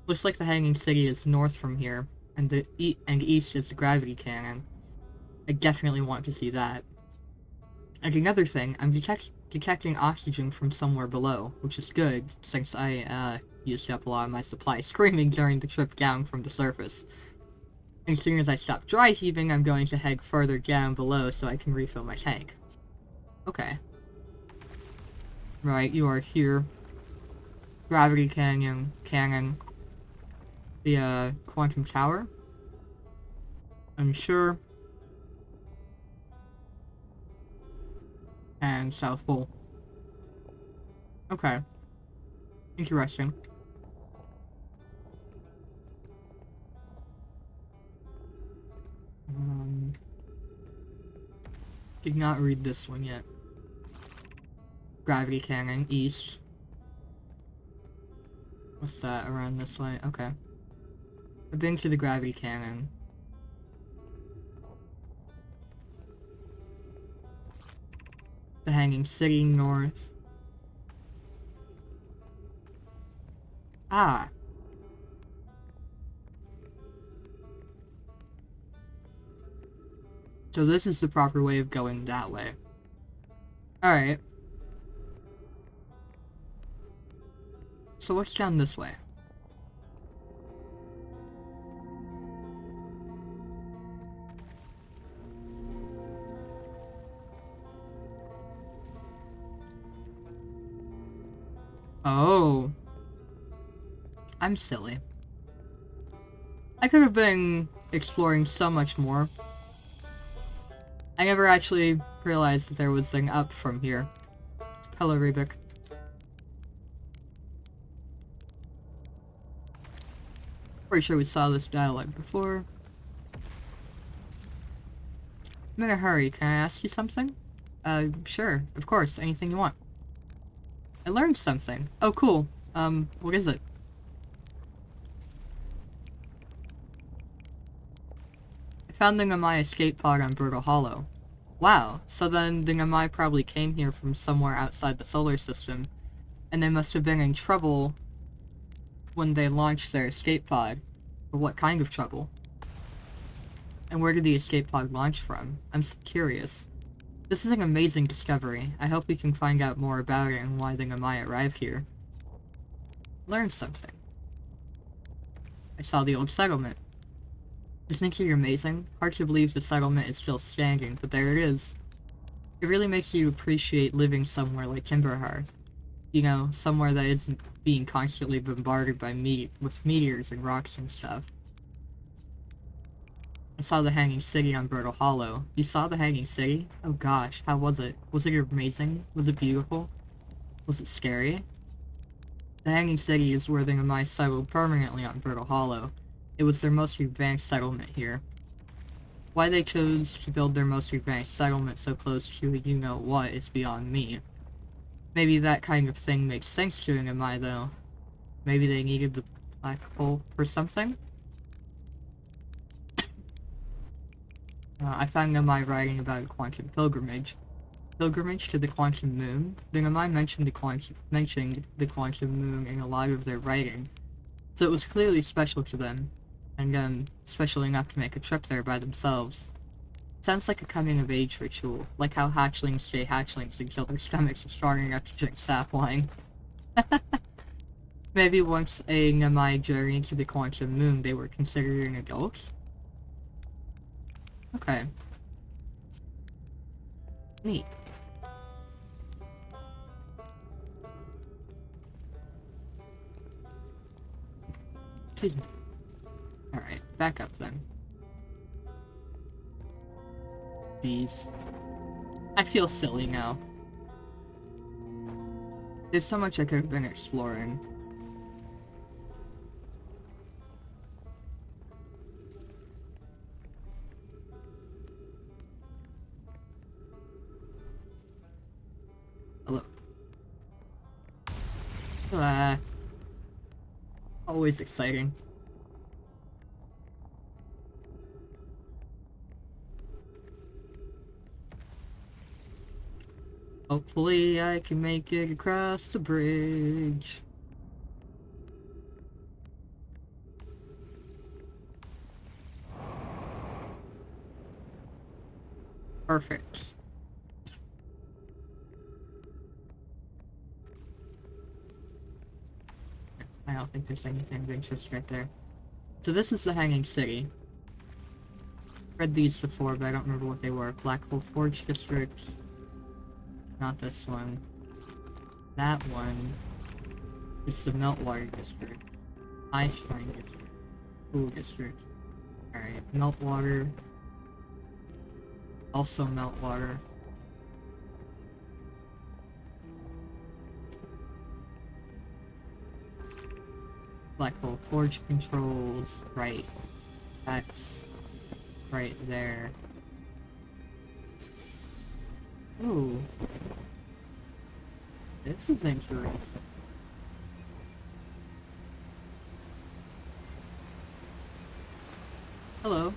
Looks like the Hanging City is north from here, and east is the gravity cannon. I definitely want to see that. And another thing, I'm detecting oxygen from somewhere below, which is good, since I, used up a lot of my supply screaming during the trip down from the surface. And as soon as I stop dry heaving, I'm going to head further down below so I can refill my tank. Okay. Right, you are here. Gravity cannon, the, quantum tower. I'm sure. And South Pole. Okay. Interesting. Did not read this one yet. Gravity cannon, east. What's that, around this way? Okay. I've been to the gravity cannon. The hanging city, north. Ah! So this is the proper way of going that way. Alright. So what's down this way? Oh. I'm silly. I could have been exploring so much more. I never actually realized that there was an up from here. Hello, Rubik. Pretty sure we saw this dialogue before. I'm in a hurry. Can I ask you something? Sure. Of course. Anything you want. I learned something. Oh, cool. What is it? I found the Namai escape pod on Brutal Hollow. Wow, so then the Namai probably came here from somewhere outside the solar system, and they must have been in trouble when they launched their escape pod. But what kind of trouble? And where did the escape pod launch from? I'm so curious. This is an amazing discovery. I hope we can find out more about it and why the Namai arrived here. Learn something. I saw the old settlement. Isn't it amazing? Hard to believe the settlement is still standing, but there it is. It really makes you appreciate living somewhere like Timberhearth. You know, somewhere that isn't being constantly bombarded by with meteors and rocks and stuff. I saw the Hanging City on Brutal Hollow. You saw the Hanging City? Oh gosh, how was it? Was it amazing? Was it beautiful? Was it scary? The Hanging City is where the Namai settled permanently on Brutal Hollow. It was their most advanced settlement here. Why they chose to build their most advanced settlement so close to a you-know-what is beyond me. Maybe that kind of thing makes sense to an Namai, though. Maybe they needed the black hole for something? I found Namai writing about a quantum pilgrimage. Pilgrimage to the quantum moon? The Namai mentioned the quantum moon in a lot of their writing, so it was clearly special to them, and special enough to make a trip there by themselves. Sounds like a coming-of-age ritual, like how hatchlings stay hatchlings until their stomachs are strong enough to drink sap wine. Maybe once a Namai journeyed to the quantum moon, they were considered an adult? Okay. Neat. Alright, back up then. Jeez. I feel silly now. There's so much I could have been exploring. Hello. Always exciting. Hopefully I can make it across the bridge. Perfect. I don't think there's anything of interest right there. So this is the Hanging City. Read these before, but I don't remember what they were. Black Hole Forge District. Not this one. That one is the Meltwater District. High Shrine District. Pool District. Alright, Meltwater. Also Meltwater. Black hole forge controls, right. That's right there. Ooh. This is interesting. Hello.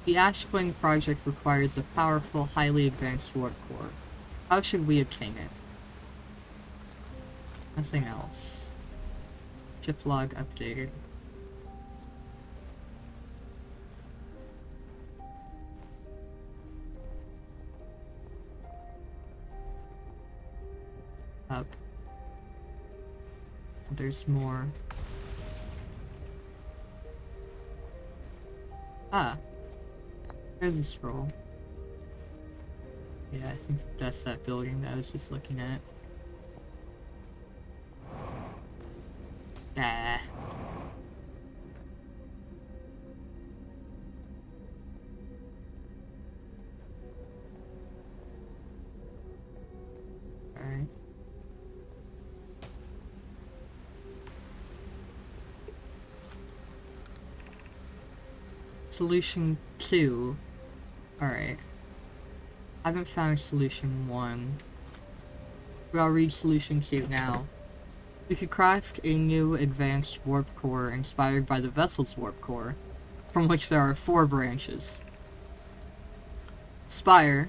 The Ashwing project requires a powerful, highly advanced warp core. How should we obtain it? Nothing else. Ship log updated. Up. There's more. Ah. There's a scroll. Yeah, I think that's that building that I was just looking at. Ah. Alright. Solution 2. Alright. I haven't found solution 1. But I'll read solution 2 now. We could craft a new advanced warp core inspired by the vessel's warp core, from which there are 4 branches. Spire.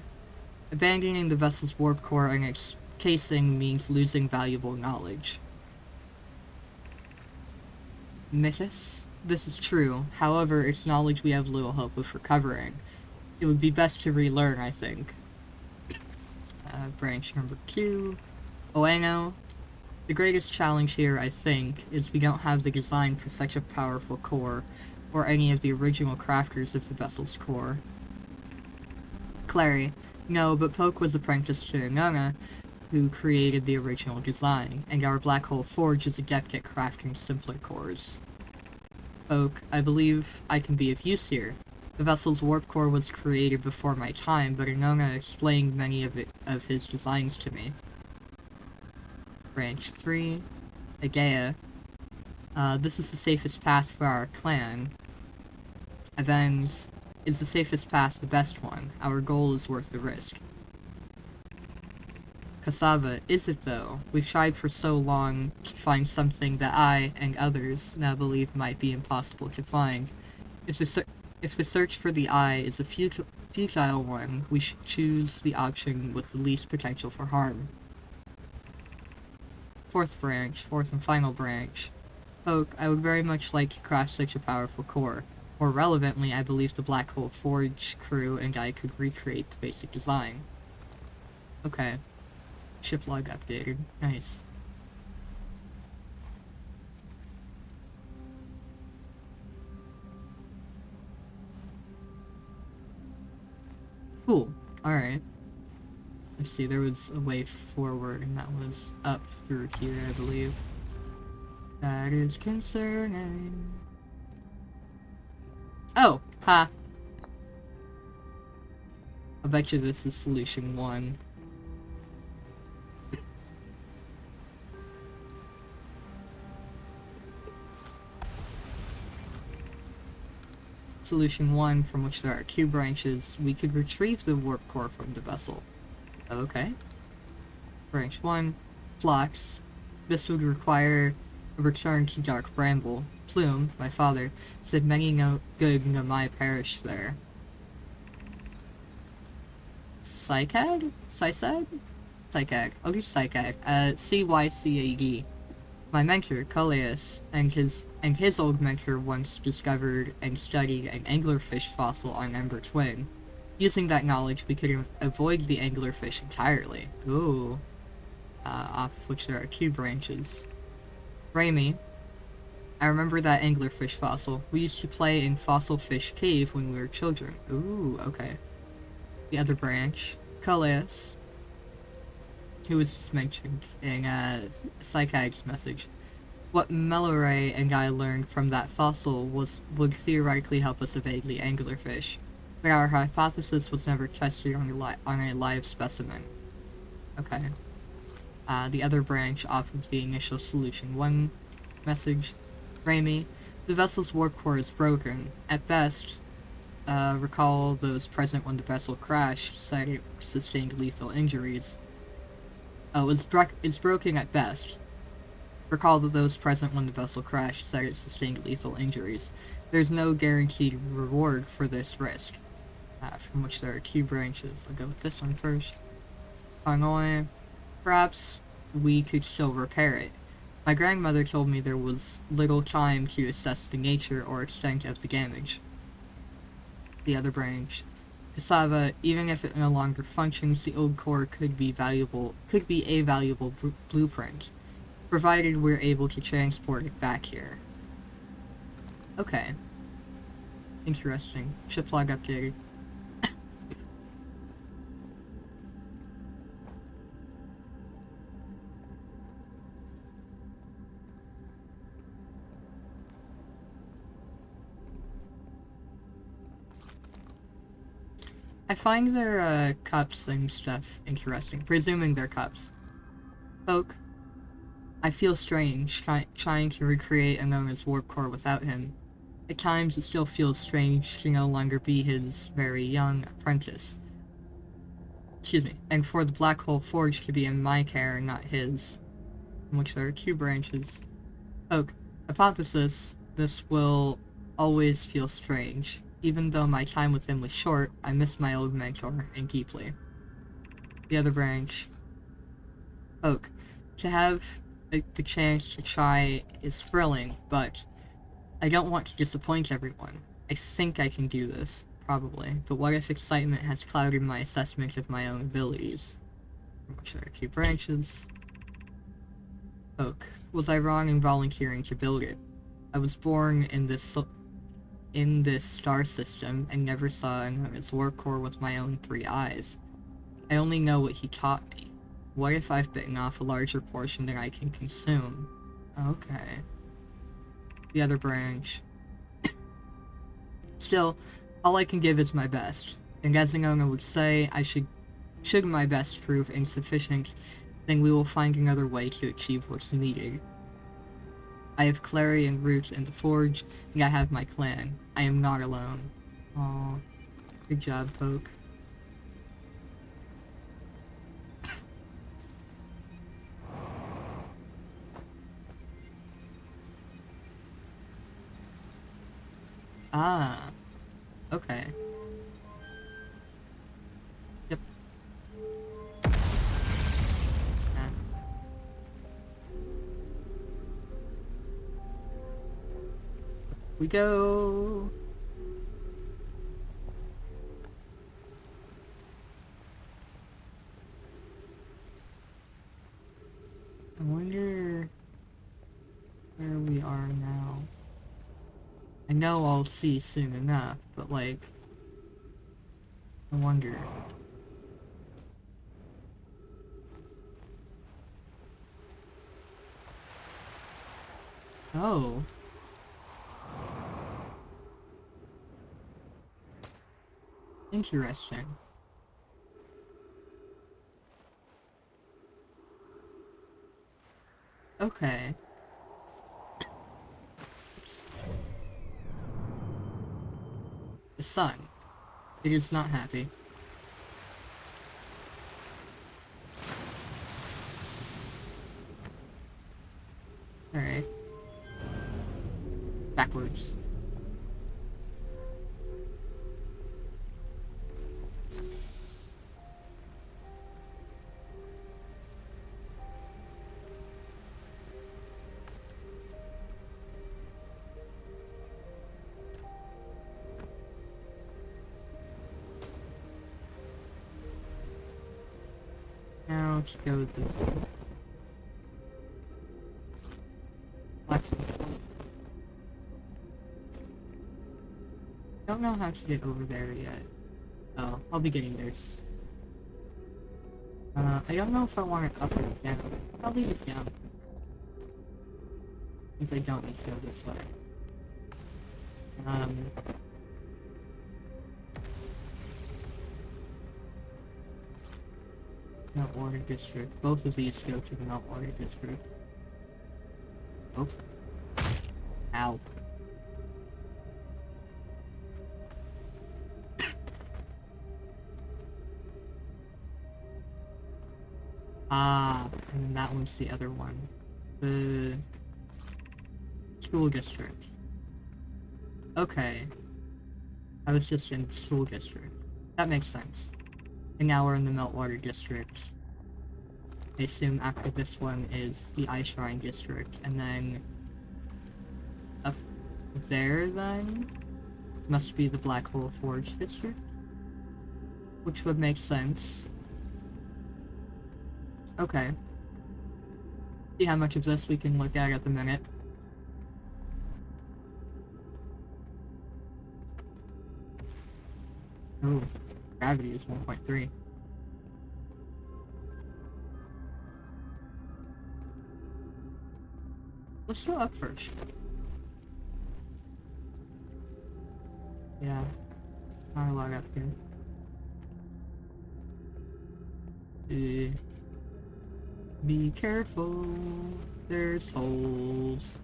Abandoning the vessel's warp core and its casing means losing valuable knowledge. Mythos. This is true, however, it's knowledge we have little hope of recovering. It would be best to relearn, I think. Branch number 2. Oeno. The greatest challenge here, I think, is we don't have the design for such a powerful core, or any of the original crafters of the vessel's core. Clary. No, but Poke was apprenticed to Inona, who created the original design, and our black hole forge is adept at crafting simpler cores. Oak, I believe I can be of use here. The vessel's warp core was created before my time, but Inona explained many of his designs to me. Branch 3. Agea. This is the safest path for our clan. Avenge. Is the safest path the best one? Our goal is worth the risk. Cassava, is it though? We've tried for so long to find something that I, and others, now believe might be impossible to find. If the search for the eye is a futile one, we should choose the option with the least potential for harm. Fourth and final branch. Oak, I would very much like to craft such a powerful core. More relevantly, I believe the Black Hole Forge crew and I could recreate the basic design. Okay. Ship log updated. Nice. Cool. Alright. Let's see, there was a way forward, and that was up through here, I believe. That is concerning. Oh! Ha! I bet you this is solution 1. Solution 1, from which there are 2 branches, we could retrieve the warp core from the vessel. Okay. Branch 1, Phlox. This would require a return to Dark Bramble. Plume, my father, said many good Nomai perish there. Cycag? Cysag? Cycag. I'll do Cycag. C-Y-C-A-D. My mentor, Coleus, and his old mentor once discovered and studied an anglerfish fossil on Ember Twin. Using that knowledge, we could avoid the anglerfish entirely. Ooh. Off which there are 2 branches. Raimi. I remember that anglerfish fossil. We used to play in Fossil Fish Cave when we were children. Ooh, okay. The other branch. Coleus. Who was just mentioned in Psychag's message. What Meloray and I learned from that fossil would theoretically help us evade the anglerfish, but our hypothesis was never tested on a live specimen. Okay. The other branch off of the initial solution 1 Message. Raimi, the vessel's warp core is broken. At best, recall those present when the vessel crashed said it sustained lethal injuries. Oh, it's broken at best. Recall that those present when the vessel crashed said it sustained lethal injuries. There's no guaranteed reward for this risk, from which there are two branches. I'll go with this one first. Hanoi. Perhaps we could still repair it. My grandmother told me there was little time to assess the nature or extent of the damage. The other branch. Cassava, even if it no longer functions, the old core could be a valuable blueprint, provided we're able to transport it back here. Okay. Interesting. Ship log updated. I find their cups and stuff interesting, presuming they're cups. Oak. I feel strange trying to recreate Anona's warp core without him. At times it still feels strange to no longer be his very young apprentice. Excuse me, and for the black hole forge to be in my care and not his, in which there are two branches. Oak. Hypothesis, this will always feel strange. Even though my time with him was short, I miss my old mentor, and deeply. The other branch. Oak. To have the chance to try is thrilling, but I don't want to disappoint everyone. I think I can do this, probably, but what if excitement has clouded my assessment of my own abilities? From which there are two branches. Oak. Was I wrong in volunteering to build it? I was born in this star system and never saw its warp core with my own 3 eyes. I only know what he taught me. What if I've bitten off a larger portion than I can consume? Okay. The other branch. Still, all I can give is my best, and as Anona would say, should my best prove insufficient, then we will find another way to achieve what's needed. I have Clary and Root in the Forge, and I have my clan. I am not alone. Aw, good job, Poke. Ah, okay. Yep. Ah. We go. I wonder where we are now. I know I'll see soon enough, but like, I wonder. Oh. Interesting. Okay. Oops. The sun. It is not happy. Alright. Backwards. Now let's go this way. Don't know how to get over there yet. Oh, I'll be getting there. I don't know if I want it up or down. I'll leave it down. Since I don't need to go this way. Not water district. Both of these go to the not water district. Oh. Ow. Ah, and then that one's the other one. The school district. Okay. I was just in school district. That makes sense. And now we're in the Meltwater district. I assume after this one is the Ice Shrine district, and then up there then must be the Black Hole Forge district, which would make sense. Okay. See how much of this we can look at the minute. Oh, gravity is 1.3. Let's go up first. Yeah, not a lot up here. Be careful, there's holes.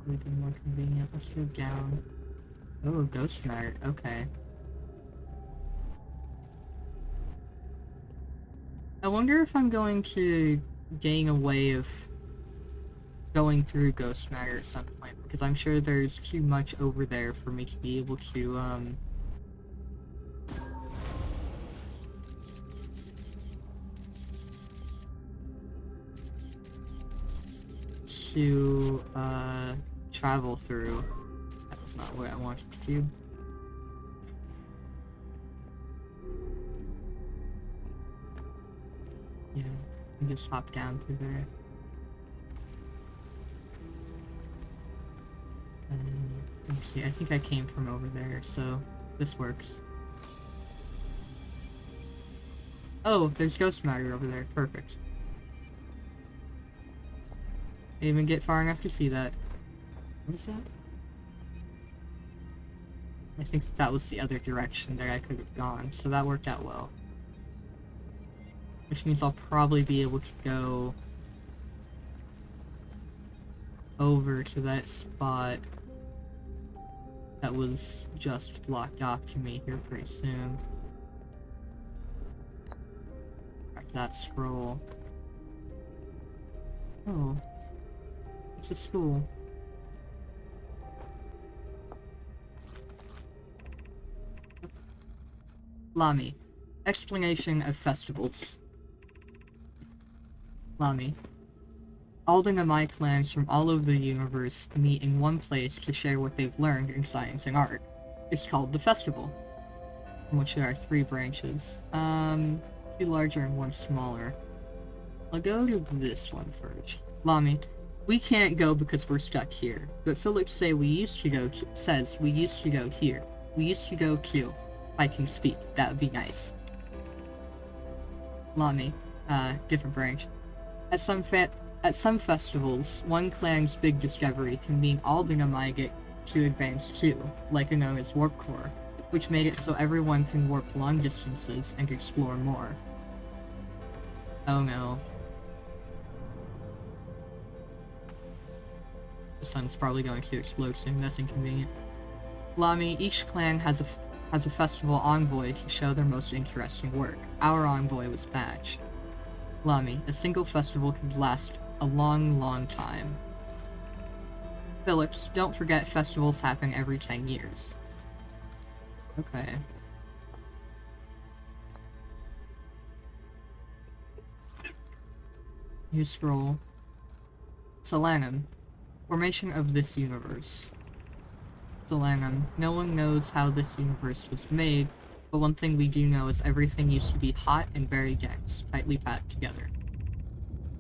Would be more convenient. Let's go down. Oh, ghost matter. Okay. I wonder if I'm going to gain a way of going through ghost matter at some point, because I'm sure there's too much over there for me to be able to, travel through. That was not what I wanted to do. Yeah, I just hop down through there. Let me see, I think I came from over there, so this works. Oh, there's ghost matter over there. Perfect. I didn't even get far enough to see that. What is that? I think that was the other direction that I could have gone, so that worked out well. Which means I'll probably be able to go over to that spot that was just blocked off to me here pretty soon. After that scroll. Oh. It's a school. Lami. Explanation of festivals. Lami. Alden and my clans from all over the universe meet in one place to share what they've learned in science and art. It's called the Festival, in which there are 3 branches. 2 larger and 1 smaller. I'll go to this one first. Lami, we can't go because we're stuck here, but Phillips says we used to go here. We used to go too. If I can speak, that would be nice. Lami, different branch. At some festivals, one clan's big discovery can mean all the Nomai get to advance too, like known as Warp Core, which made it so everyone can warp long distances and explore more. Oh no. The sun's probably going to explode soon, that's inconvenient. Lami, each clan has a festival envoy to show their most interesting work. Our envoy was Badge. Lami, a single festival could last a long, long time. Phillips, don't forget festivals happen every 10 years. Okay. New scroll. Solanum. Formation of this universe. Solanum. No one knows how this universe was made, but one thing we do know is everything used to be hot and very dense, tightly packed together.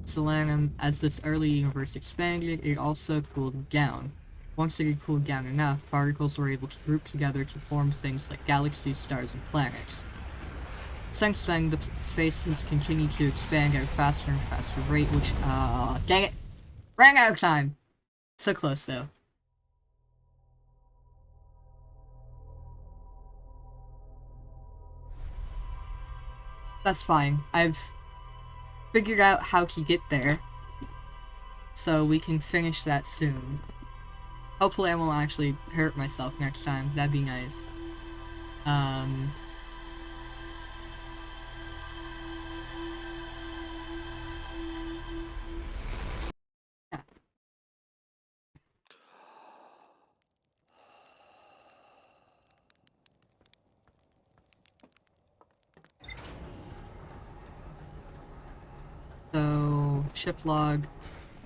Solanum, as this early universe expanded, it also cooled down. Once it had cooled down enough, particles were able to group together to form things like galaxies, stars, and planets. Since then, the space has continued to expand at a faster and faster rate, which, dang it! Ran out of time! So close, though. That's fine. I've figured out how to get there, so we can finish that soon. Hopefully I won't actually hurt myself next time. That'd be nice. Yeah. So, ship log.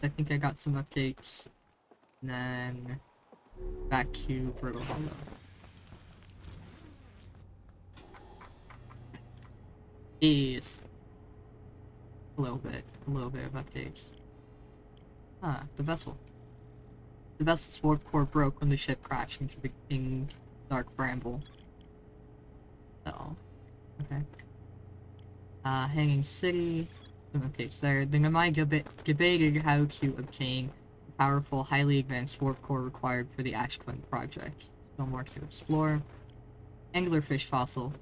I think I got some updates. And then back to Brittle Hollow. Is a little bit of updates. The vessel. The vessel's warp core broke when the ship crashed into the Dark Bramble. So, okay. Hanging City. Some updates there. The Namai debated how to obtain the powerful, highly advanced warp core required for the Ash Twin project. Still more to explore. Anglerfish fossil.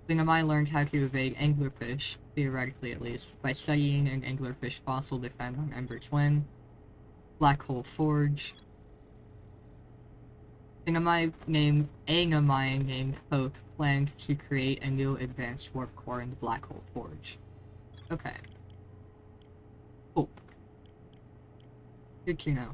The Namai learned how to evade anglerfish, theoretically at least, by studying an anglerfish fossil they found on Ember Twin. Black Hole Forge. A Namai named Hope planned to create a new advanced warp core in the Black Hole Forge. Okay. Cool. Good to know.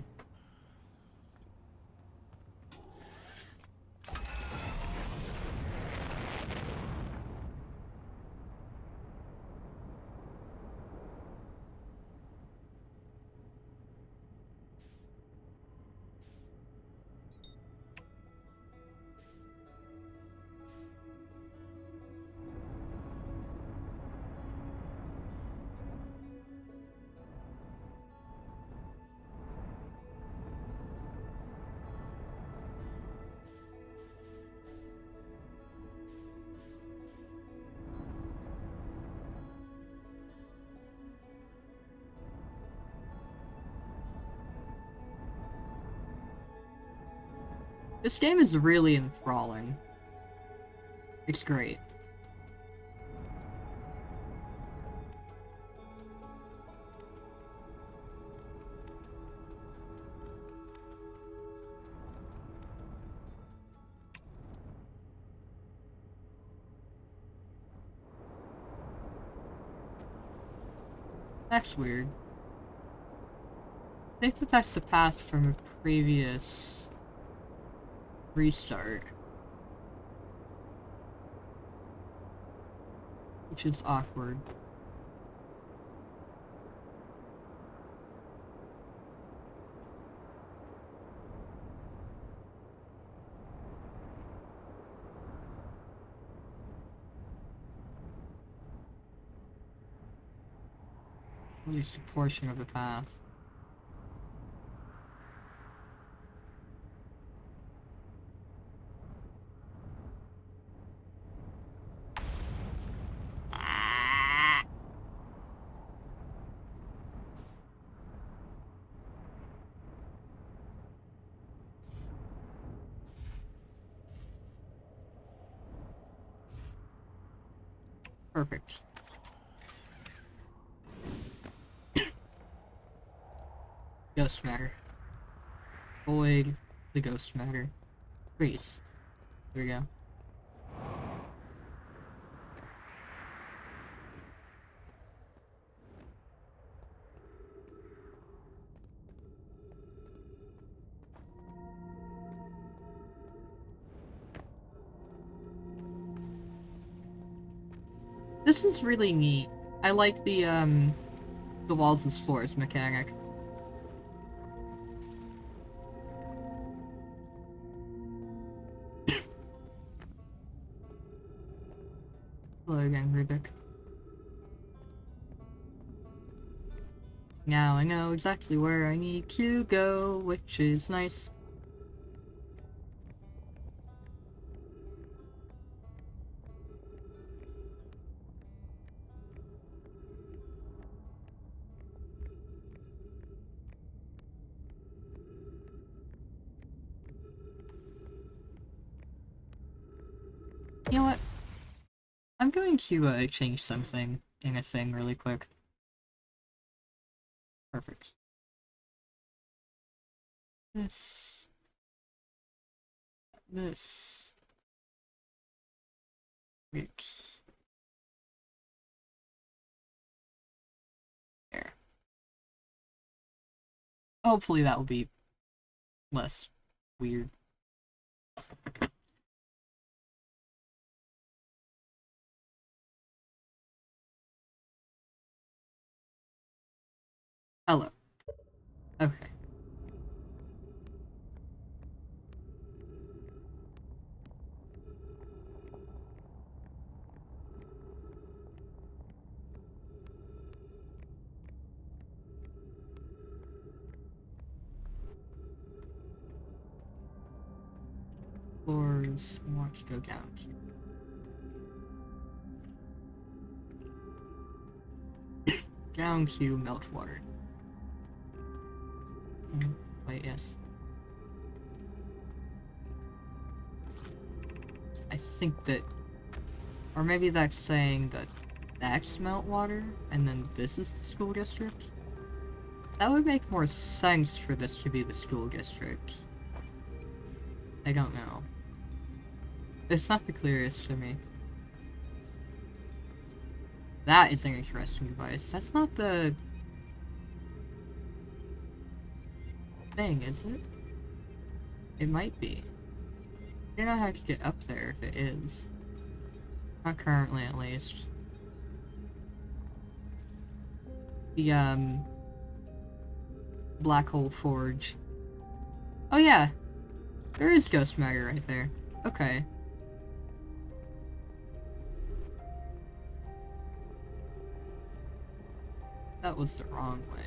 This game is really enthralling. It's great. That's weird. I think that's the path from a previous restart. Which is awkward. At least a portion of the path. Perfect. Ghost matter. Void the ghost matter. Freeze. There we go. This is really neat. I like the walls as floors mechanic. Hello again, Rubik. Now I know exactly where I need to go, which is nice. You know what? I'm going to change something in a thing really quick. Perfect. This. Wait. There. Hopefully that will be less weird. Hello. Okay. Floors want to go down. Down to Meltwater. Wait, yes. I think that... Or maybe that's saying that that's Meltwater, and then this is the school district? That would make more sense for this to be the school district. I don't know. It's not the clearest to me. That is an interesting device. That's not the... thing, is it? It might be. I don't know how to get up there if it is. Not currently, at least. The, Black Hole Forge. Oh yeah! There is Ghost Matter right there. Okay. That was the wrong way.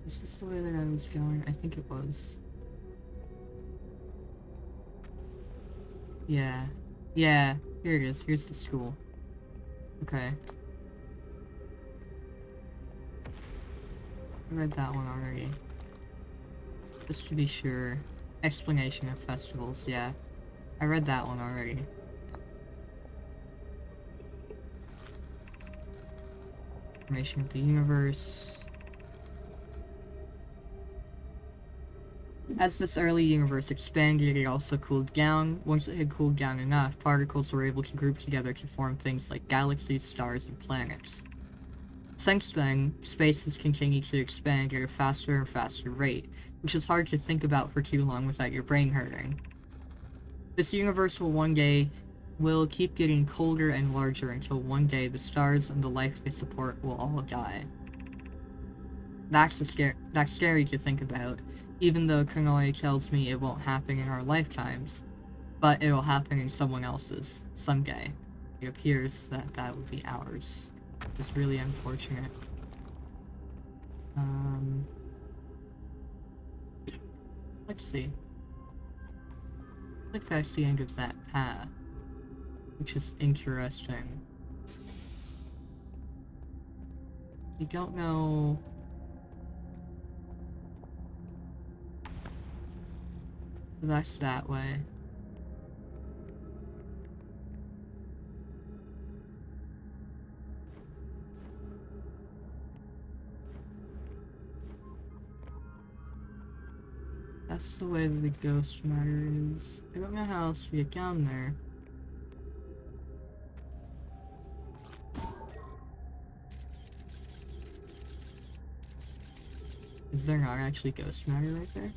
Is this the way that I was going? I think it was. Yeah. Yeah, here it is. Here's the school. Okay. I read that one already. Just to be sure. Explanation of festivals, yeah. I read that one already. Information of the universe. As this early universe expanded, it also cooled down. Once it had cooled down enough, particles were able to group together to form things like galaxies, stars, and planets. Since then, space has continued to expand at a faster and faster rate, which is hard to think about for too long without your brain hurting. This universe will keep getting colder and larger until one day the stars and the life they support will all die. That's scary to think about, even though Kanoi tells me it won't happen in our lifetimes, but it'll happen in someone else's, someday. It appears that that would be ours. It's really unfortunate. Let's see. I think that's the end of that path, which is interesting. You don't know... That's that way. That's the way that the ghost matter is. I don't know how else to get down there. Is there not actually ghost matter right there?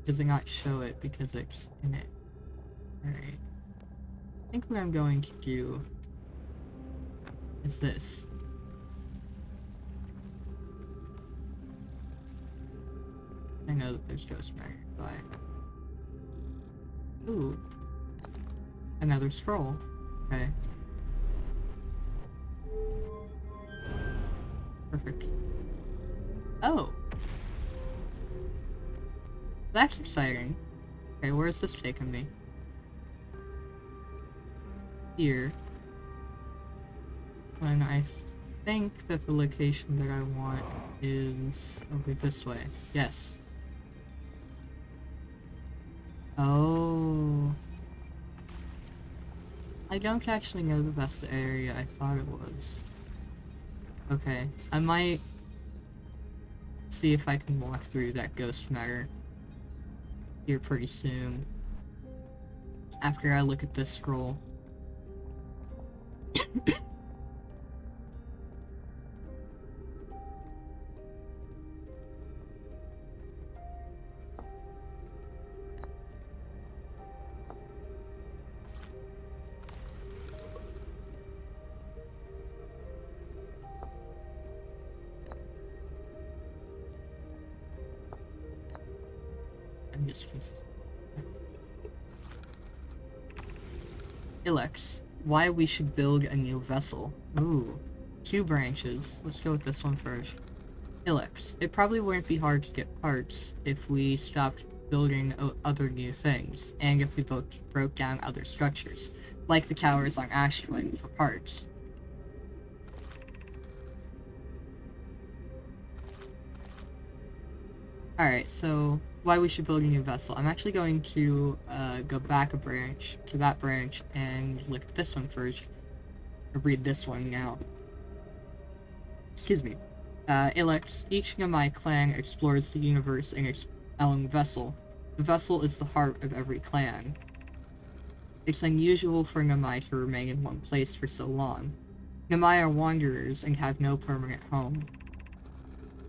Does it not show it because it's in it? Alright. I think what I'm going to do is this. I know that there's ghost matter. Bye. Ooh. Another scroll. Okay. Perfect. Oh! That's exciting. Okay, where's this taking me? Here. When I think that the location that I want is over this way. Yes. Oh. I don't actually know that that's the area I thought it was. Okay, I might see if I can walk through that ghost matter here pretty soon. After I look at this scroll. I'm just Ilex, why we should build a new vessel. Ooh, 2 branches. Let's go with this one first. Ilex, it probably wouldn't be hard to get parts if we stopped building other new things, and if we both broke down other structures, like the towers on Ashwin, for parts. Alright, so why we should build a new vessel. I'm actually going to go back a branch to that branch and look at this one first. Or read this one now. Excuse me. Ilex, each Namai clan explores the universe in its own vessel. The vessel is the heart of every clan. It's unusual for Namai to remain in one place for so long. Namai are wanderers and have no permanent home.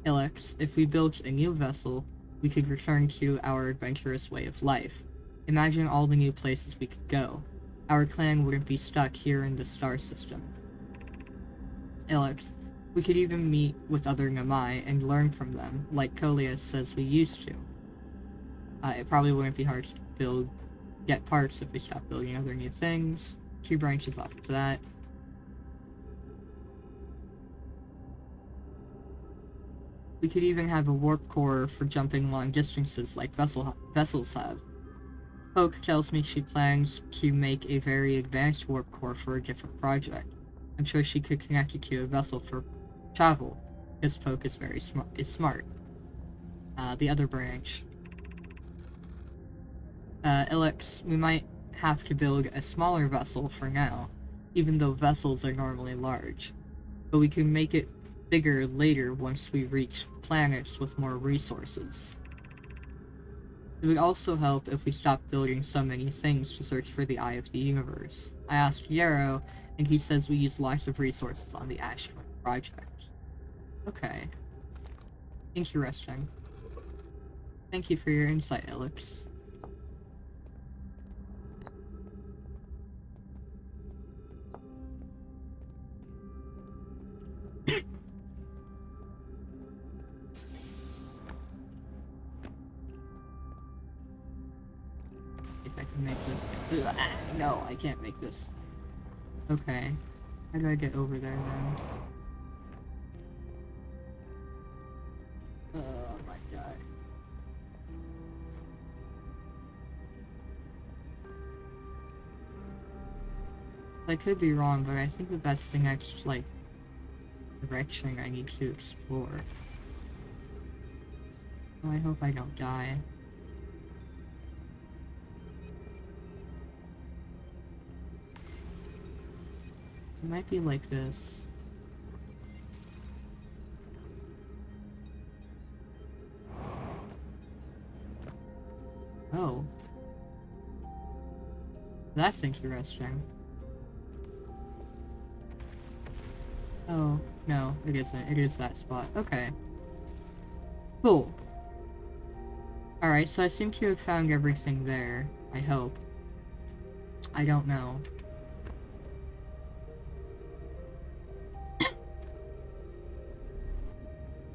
Ilex, if we built a new vessel, we could return to our adventurous way of life. Imagine all the new places we could go. Our clan wouldn't be stuck here in the star system. Ilex, we could even meet with other Namai and learn from them, like Coleus says we used to. It probably wouldn't be hard to get parts if we stopped building other new things. 2 branches off of that. We could even have a warp core for jumping long distances like vessels have. Poke tells me she plans to make a very advanced warp core for a different project. I'm sure she could connect it to a vessel for travel, because Poke is very smart. The other branch. Ilex, we might have to build a smaller vessel for now, even though vessels are normally large. But we can make it bigger later once we reach planets with more resources. It would also help if we stopped building so many things to search for the Eye of the Universe. I asked Yarrow, and he says we use lots of resources on the Ashwin project. Okay. Interesting. Thank you for your insight, Ilex. If I can make this. Ugh, no, I can't make this. Okay. How do I get over there then? Oh my god. I could be wrong, but I think that that's the next, like, direction I need to explore. Well, I hope I don't die. It might be like this. Oh. That's interesting. Oh, no, it isn't. It is that spot. Okay. Cool. Alright, so I seem to have found everything there. I hope. I don't know.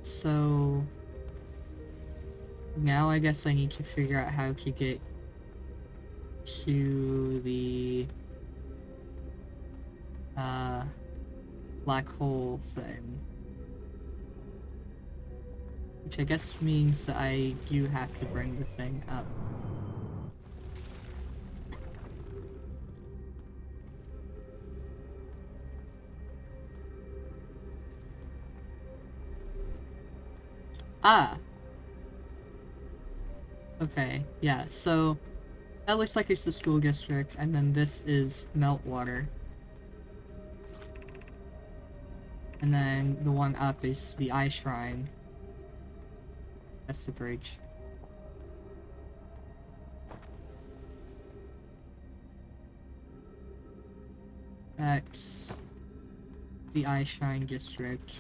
So... now I guess I need to figure out how to get to the... black hole thing. Which I guess means that I do have to bring the thing up. Ah! Okay, yeah, so that looks like it's the school district, and then this is Meltwater. And then the one up is the Eye Shrine. That's the bridge. That's the Eye Shrine district.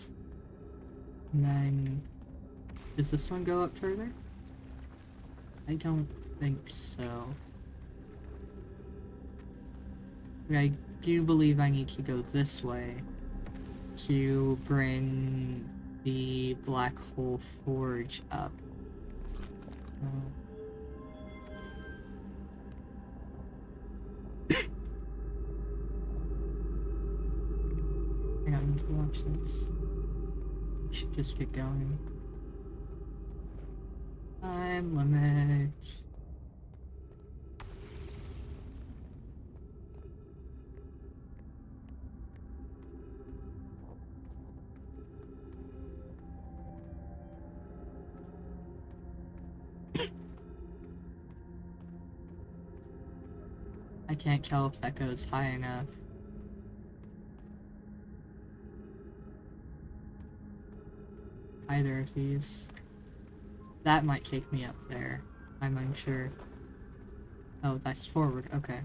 And then, does this one go up further? I don't think so. But I do believe I need to go this way to bring the Black Hole Forge up. I don't need to watch this. I should just get going. Time limit. I can't tell if that goes high enough. Either of these. That might take me up there. I'm unsure. Oh, that's forward. Okay.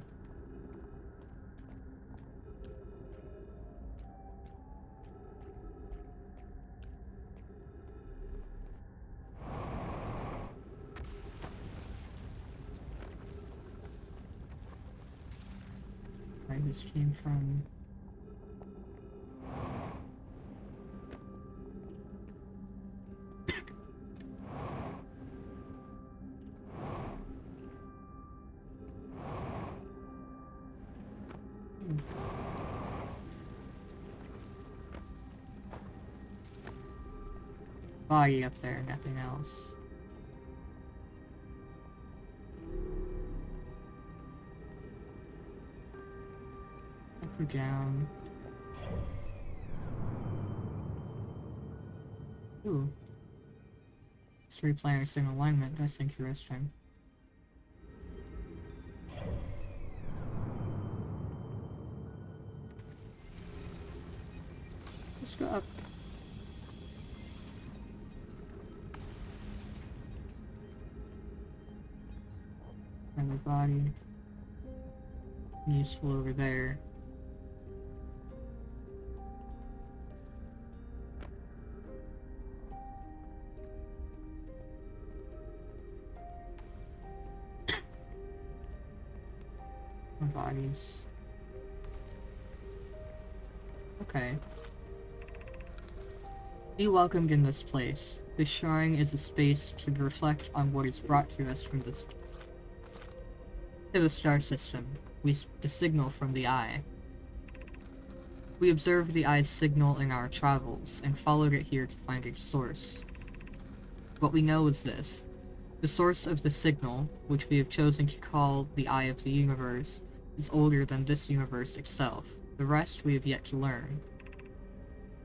Where this came from. Body up there, nothing else. Up or down. Ooh. 3 planets in alignment, that's interesting. Let's go up. Another body. Useful over there. More bodies. Okay. Be welcomed in this place. This shrine is a space to reflect on what is brought to us from the star system. The signal from the eye. We observed the eye's signal in our travels, and followed it here to find its source. What we know is this. The source of the signal, which we have chosen to call the Eye of the Universe, is older than this universe itself. The rest we have yet to learn.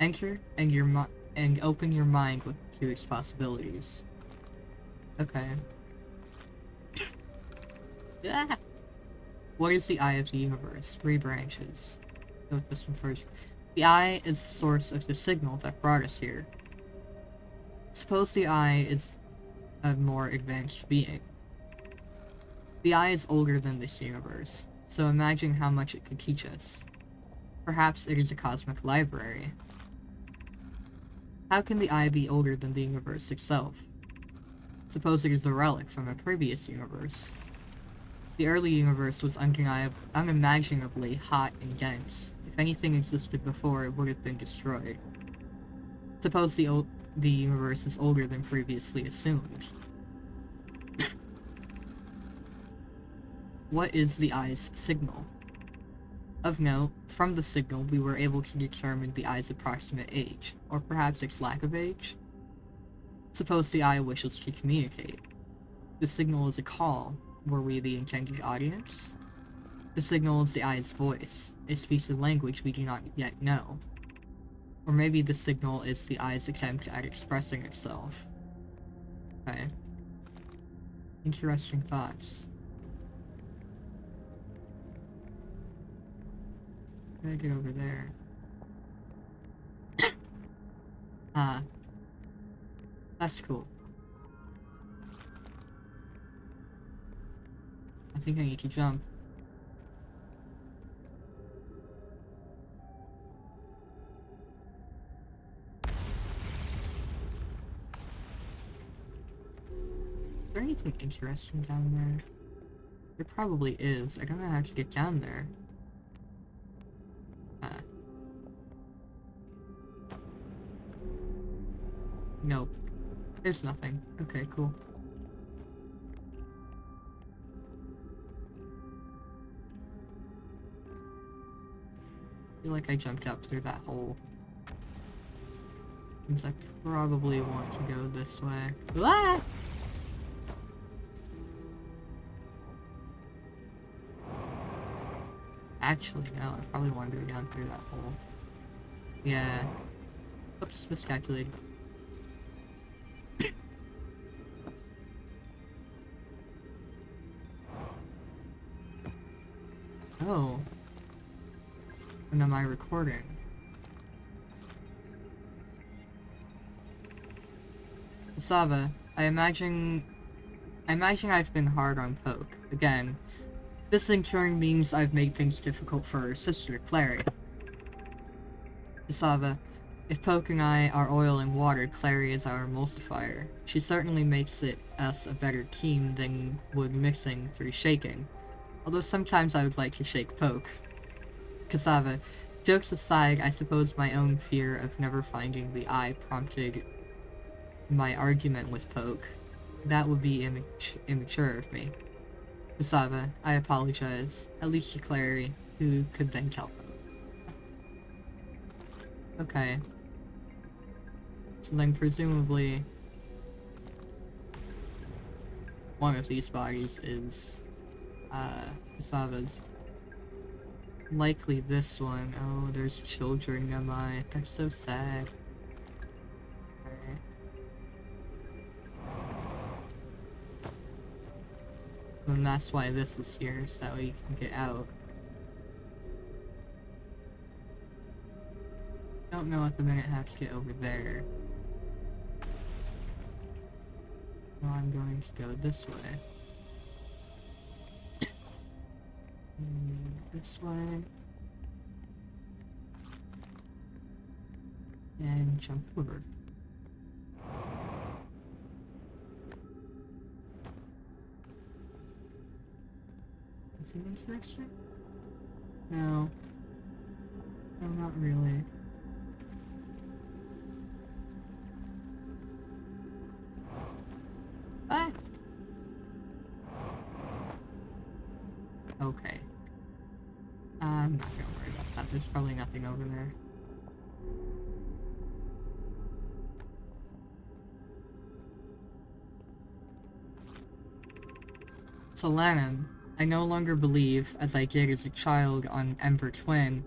Enter, and open your mind to its possibilities. Okay. Ah! What is the Eye of the Universe? 3 branches. Go with this one first. The Eye is the source of the signal that brought us here. Suppose the Eye is a more advanced being. The Eye is older than this universe, so imagine how much it could teach us. Perhaps it is a cosmic library. How can the Eye be older than the universe itself? Suppose it is a relic from a previous universe. The early universe was unimaginably hot and dense. If anything existed before, it would have been destroyed. Suppose the universe is older than previously assumed. What is the Eye's signal? Of note, from the signal we were able to determine the Eye's approximate age, or perhaps its lack of age. Suppose the eye wishes to communicate. The signal is a call. Were we the intended audience? The signal is the eye's voice. It speaks a language we do not yet know. Or maybe the signal is the eye's attempt at expressing itself. Okay. Interesting thoughts. How do I get over there? Ah. That's cool. I think I need to jump. Is there anything interesting down there? There probably is. I don't know how to get down there. Nope. There's nothing. Okay, cool. I feel like I jumped up through that hole. Means I probably want to go this way. Ah! Actually, no, I probably want to go down through that hole. Yeah. Oops, miscalculated. Oh. When am I recording? Sava, I imagine I've been hard on Poke. Again, this in turn means I've made things difficult for her sister, Clary. Sava, if Poke and I are oil and water, Clary is our emulsifier. She certainly makes us a better team than would mixing through shaking. Although sometimes I would like to shake Poke. Cassava, jokes aside, I suppose my own fear of never finding the eye prompted my argument with Poke. That would be immature of me. Cassava, I apologize. At least to Clary, who could then tell Poke. Okay. So then presumably one of these bodies is Cassava's. Likely this one. Oh, there's children nearby. That's so sad. Alright. And that's why this is here, so that way you can get out. Don't know at the minute how to get over there. So I'm going to go this way. This way. And jump over. Anything interesting? No. No, not really. Ah! Okay. I'm not gonna worry about that. There's probably nothing over there. So Lanham, I no longer believe, as I did as a child on Ember Twin,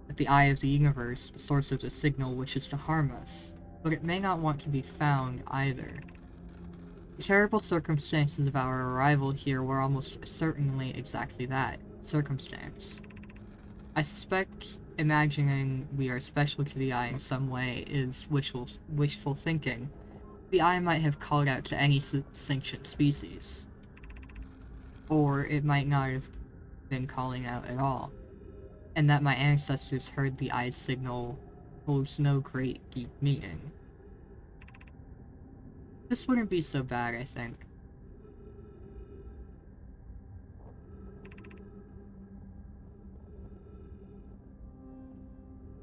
that the eye of the universe, the source of the signal, wishes to harm us. But it may not want to be found either. The terrible circumstances of our arrival here were almost certainly exactly that, circumstance. I suspect imagining we are special to the eye in some way is wishful thinking. The eye might have called out to any sentient species. Or it might not have been calling out at all. And that my ancestors heard the eye's signal holds no great deep meaning. This wouldn't be so bad, I think.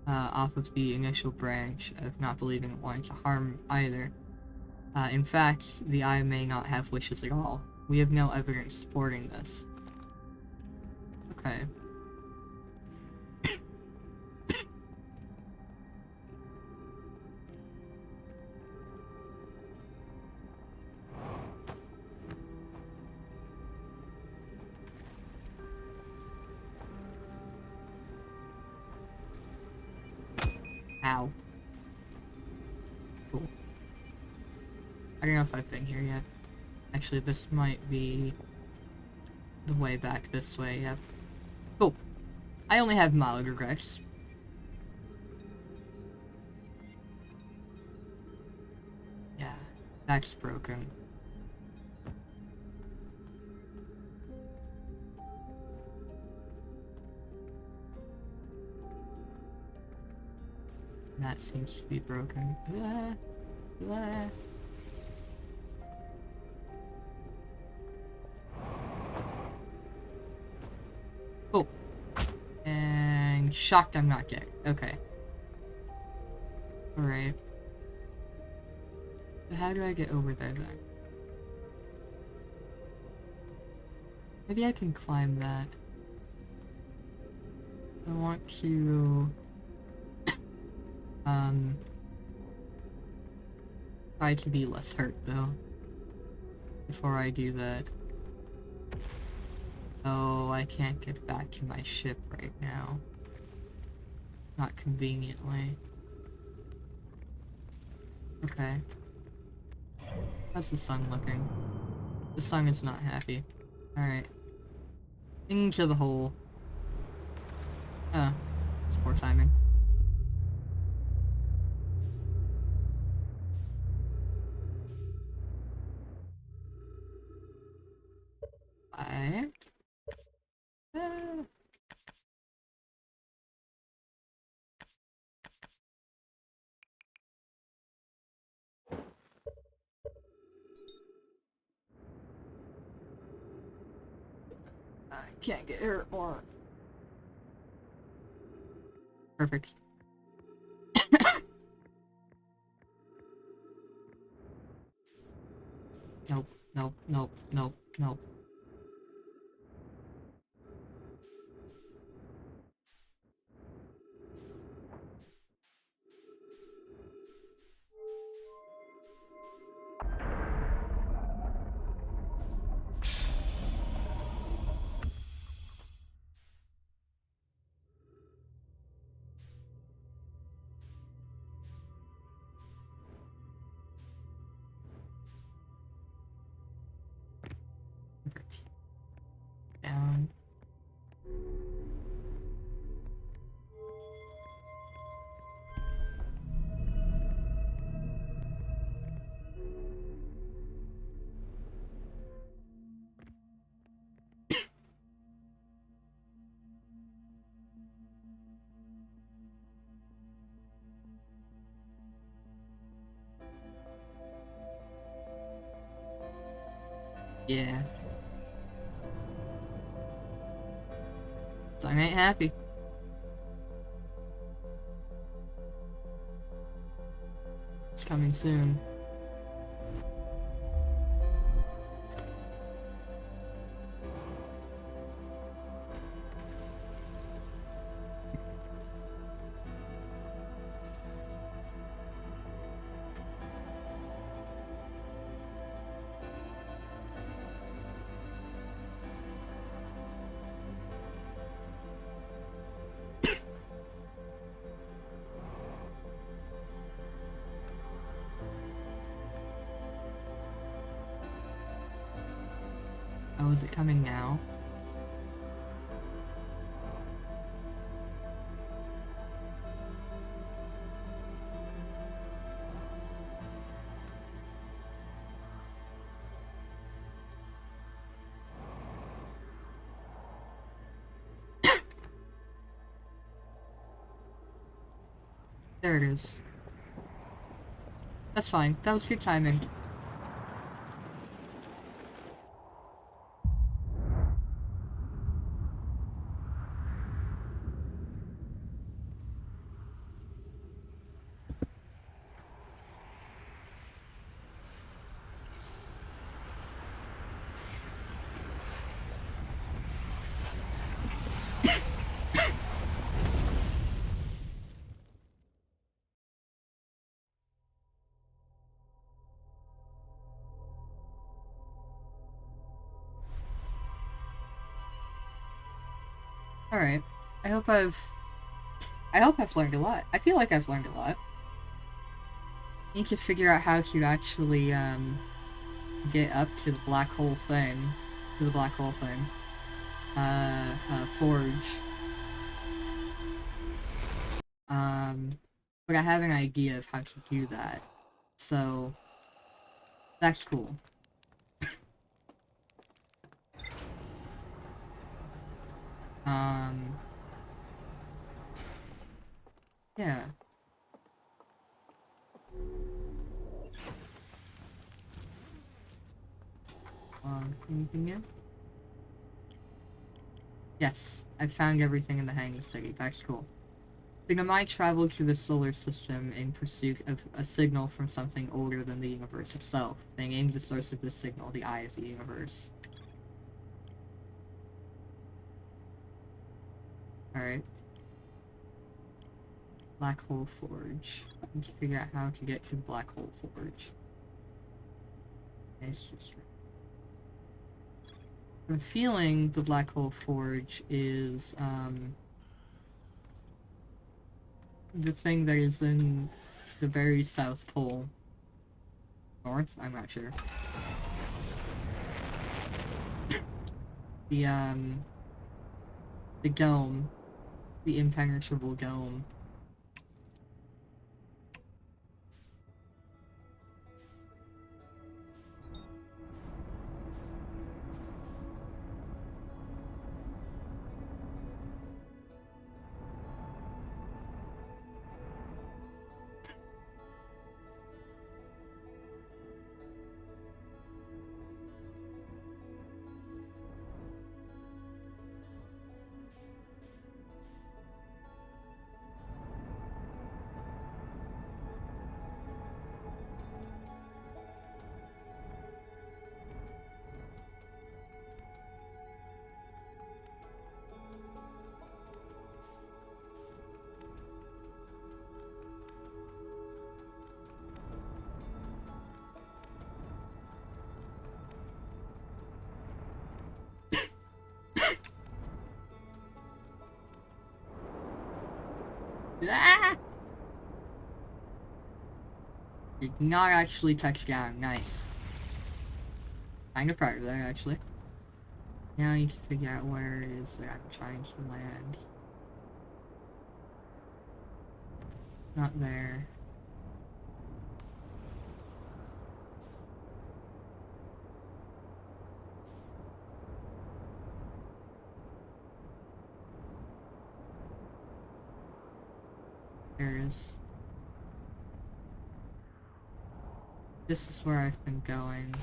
Off of the initial branch of not believing it wanted to harm either. In fact, the eye may not have wishes at all. We have no evidence supporting this. Okay. Ow. Cool. I don't know if I've been here yet. Actually, this might be the way back this way, yep. Cool. I only have mild regrets. Yeah, that's broken. That seems to be broken. Blah, blah. Oh. And shocked I'm not dead. Okay. Alright. So how do I get over there then? Maybe I can climb that. I want to try to be less hurt though before I do that. Oh, I can't get back to my ship right now. Not conveniently. Okay. How's the sun looking? The sun is not happy. Alright. Into the hole. It's poor timing. Uh, I can't get hurt more. Perfect. Nope, nope, nope, nope, nope. Perfect. Down. Yeah. So I ain't happy. It's coming soon. Oh, is it coming now? There it is. That's fine. That was good timing. Alright. I hope I've I hope I've learned a lot. I feel like I've learned a lot. Need to figure out how to actually, get up to the black hole thing. To the black hole thing. Forge. But I have an idea of how to do that. So, that's cool. Yeah. Anything new? Yes, I found everything in the Hanging City. That's cool. Dynamite traveled to the solar system in pursuit of a signal from something older than the universe itself. They named the source of this signal the Eye of the Universe. Alright. Black Hole Forge. I need to figure out how to get to the Black Hole Forge. It's just... I'm feeling the Black Hole Forge is, the thing that is in the very South Pole. North? I'm not sure. The dome. The impenetrable dome. Ah! Did not actually touch down. Nice. Kind of proud of that, actually. Now I need to figure out where it is that I'm trying to land. Not there. There it is. This is where I've been going.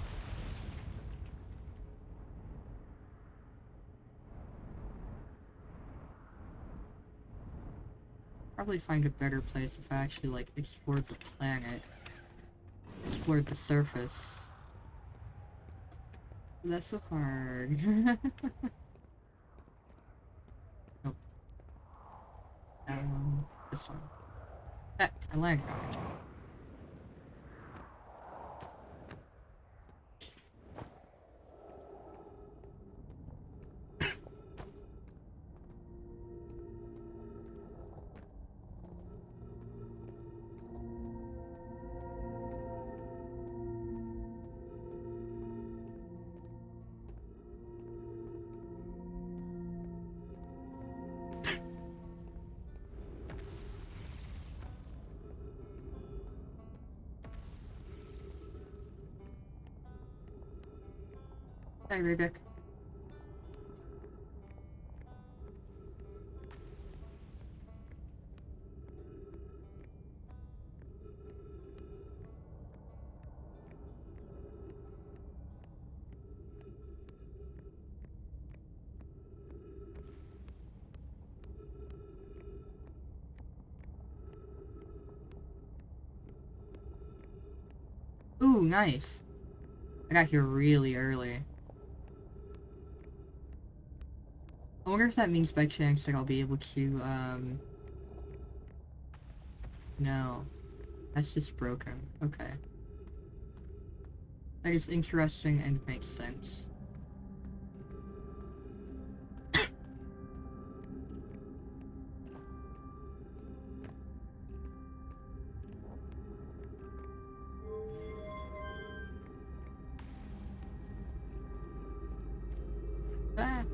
Probably find a better place if I actually, like, explored the planet. Explored the surface. That's so hard. Nope. That one. This one. Ah, I landed on it. Hi, Rebecca. Ooh, nice. I got here really early. I wonder if that means by chance that I'll be able to, no. That's just broken. Okay. That is interesting and makes sense. Ah.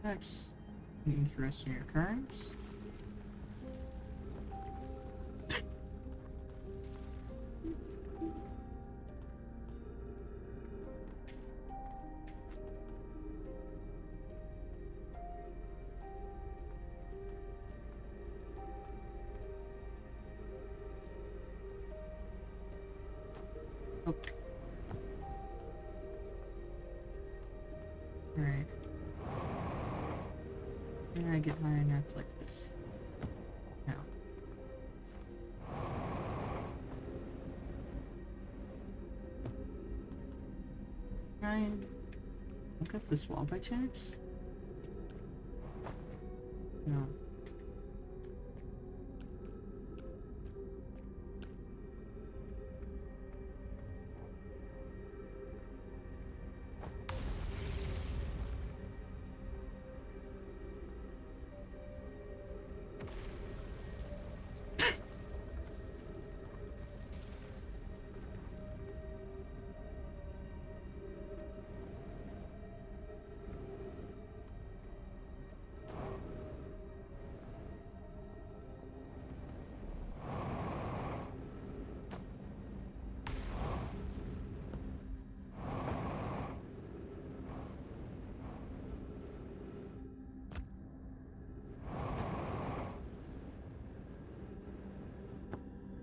That's an interesting occurrence. Oh. Alright. Can I get high enough like this? No. Can I look up this wall by chance? No.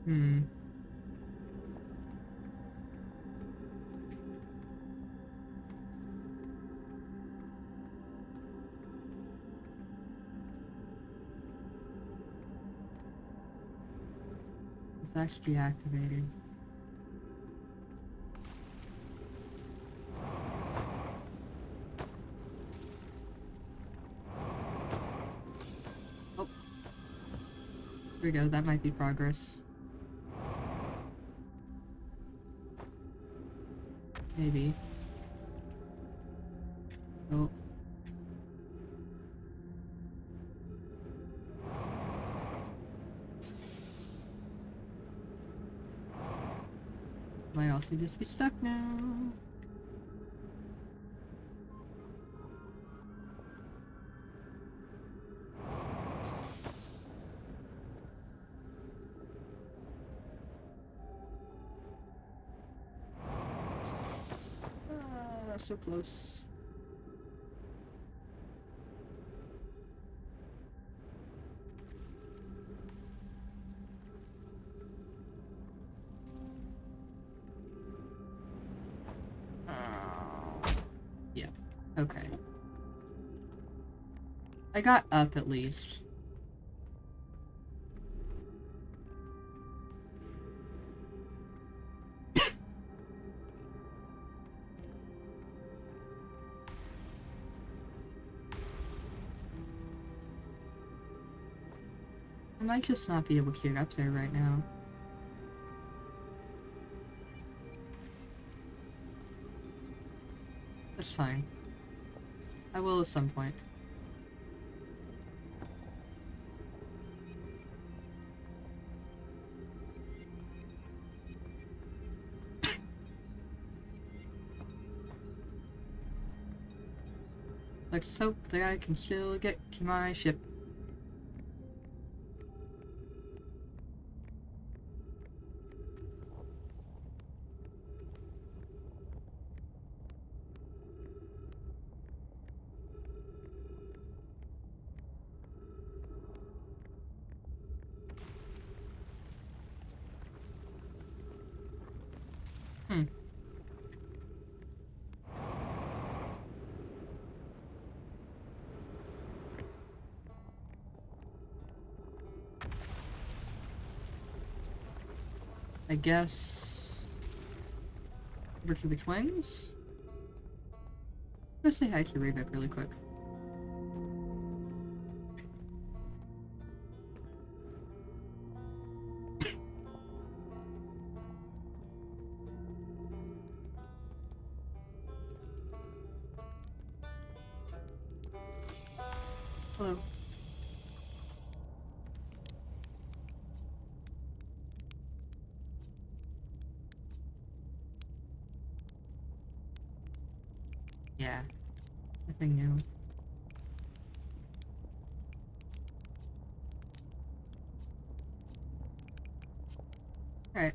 Hmm. It's actually activated. Oh. There we go, that might be progress. Maybe. Oh. Might also just be stuck now. So close. Yeah. Okay. I got up at least. I might just not be able to get up there right now. That's fine. I will at some point. Let's hope that I can still get to my ship. Hmm. I guess... over to the twins? Let's say hi to Raybeck really quick. Hello. Yeah, nothing new. Alright.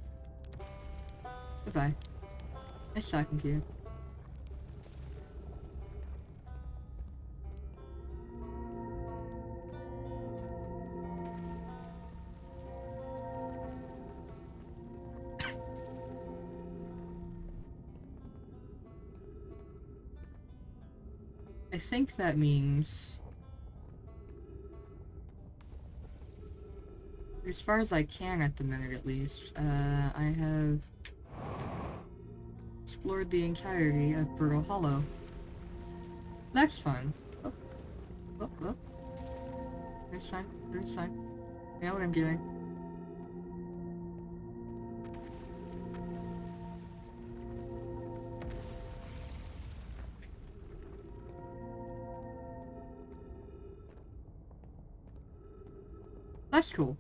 Goodbye. Nice talking to you. I think that means, as far as I can at the minute at least, I have explored the entirety of Brutal Hollow. That's fun. Oh, oh, oh. It's fine. It's fine. I know what I'm doing. That's cool.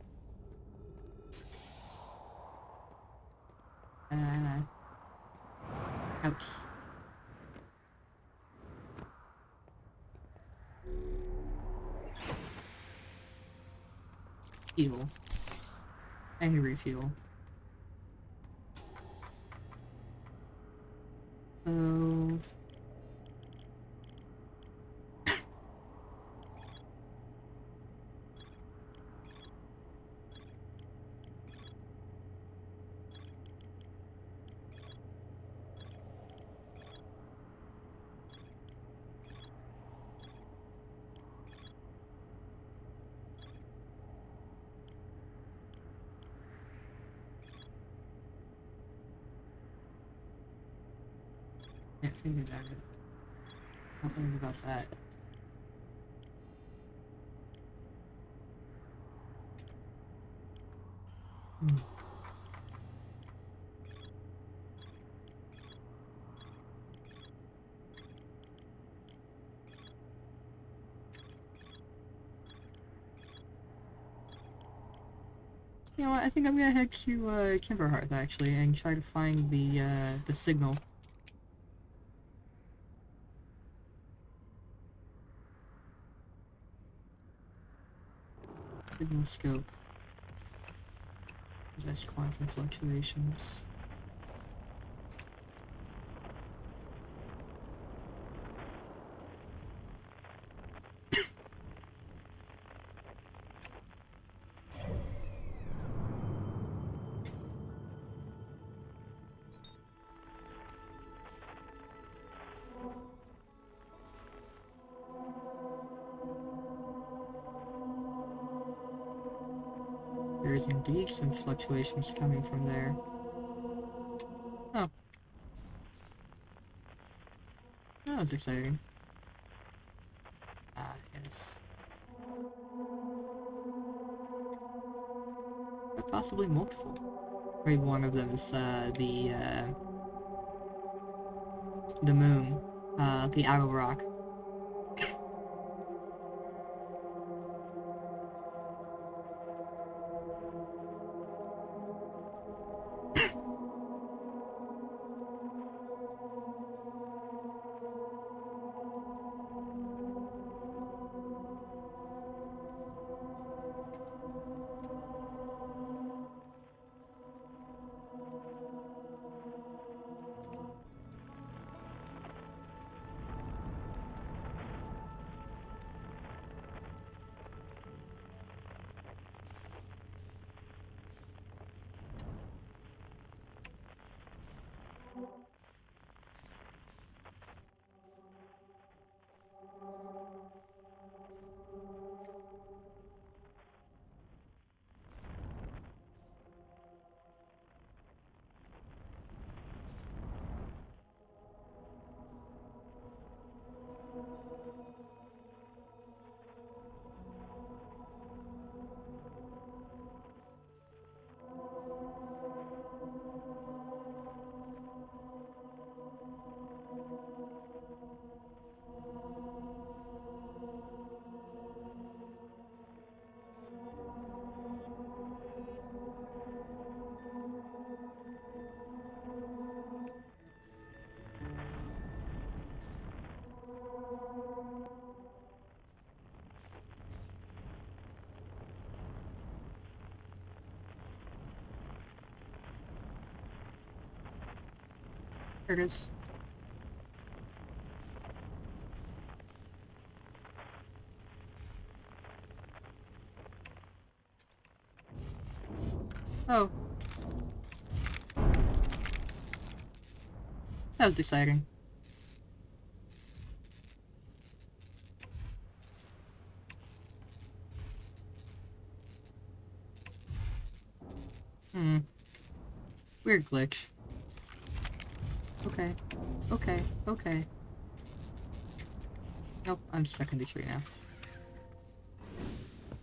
Ouch. Fuel. Angry fuel. So... Can't figure that out. Don't worry about that. Hmm. You know what, I think I'm gonna head to, Kimberhearth, actually, and try to find the signal. Signal scope. Possess quantum fluctuations. There is indeed some fluctuations coming from there. Oh. That was exciting. Ah, yes. But possibly multiple. Maybe one of them is, the moon. The Owl Rock. There it is. Oh. That was exciting. Hmm. Weird glitch. Okay. Okay. Okay. Nope, I'm stuck in the tree now.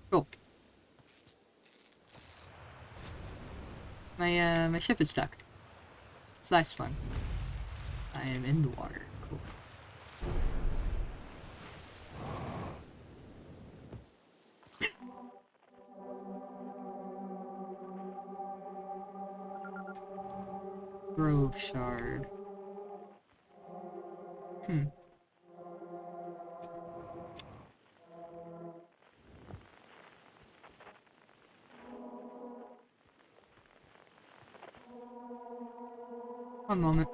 Cool. My ship is stuck. So that's fun. I am in the water. Cool. Grove shard. Hmm. One moment.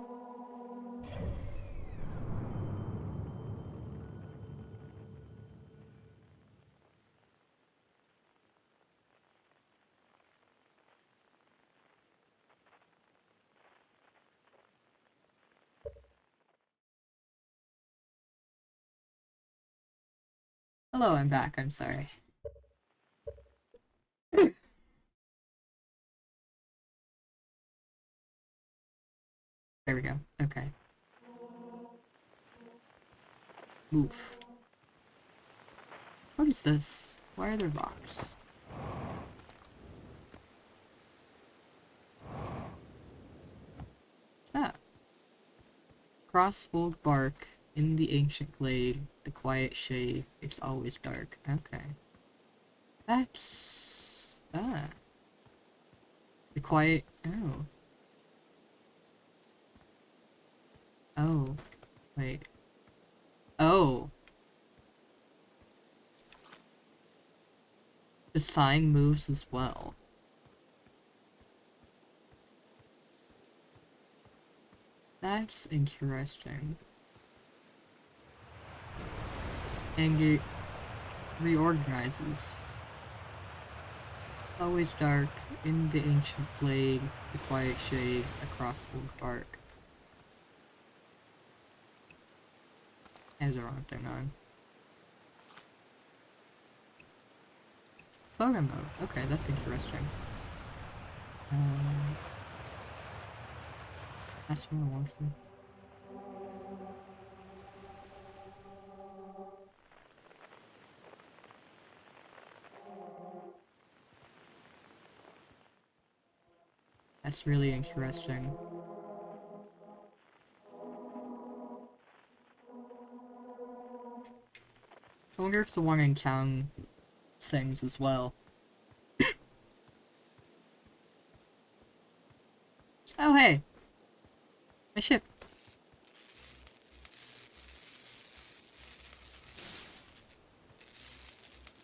Hello, I'm back. I'm sorry. There we go. Okay. Move. What is this? Why are there rocks? Ah. Cross-fold bark. In the ancient glade. The quiet shade. It's always dark. Okay. That's... Ah. The quiet... Oh. Oh. Wait. Oh. The sign moves as well. That's interesting. And it reorganizes. Always dark, in the ancient glade, the quiet shade, across old bark. Has the wrong thing on. Photo mode. Okay, that's interesting. Um, that's what I want to. That's really interesting. I wonder if the one in town sings as well. Oh hey! My ship!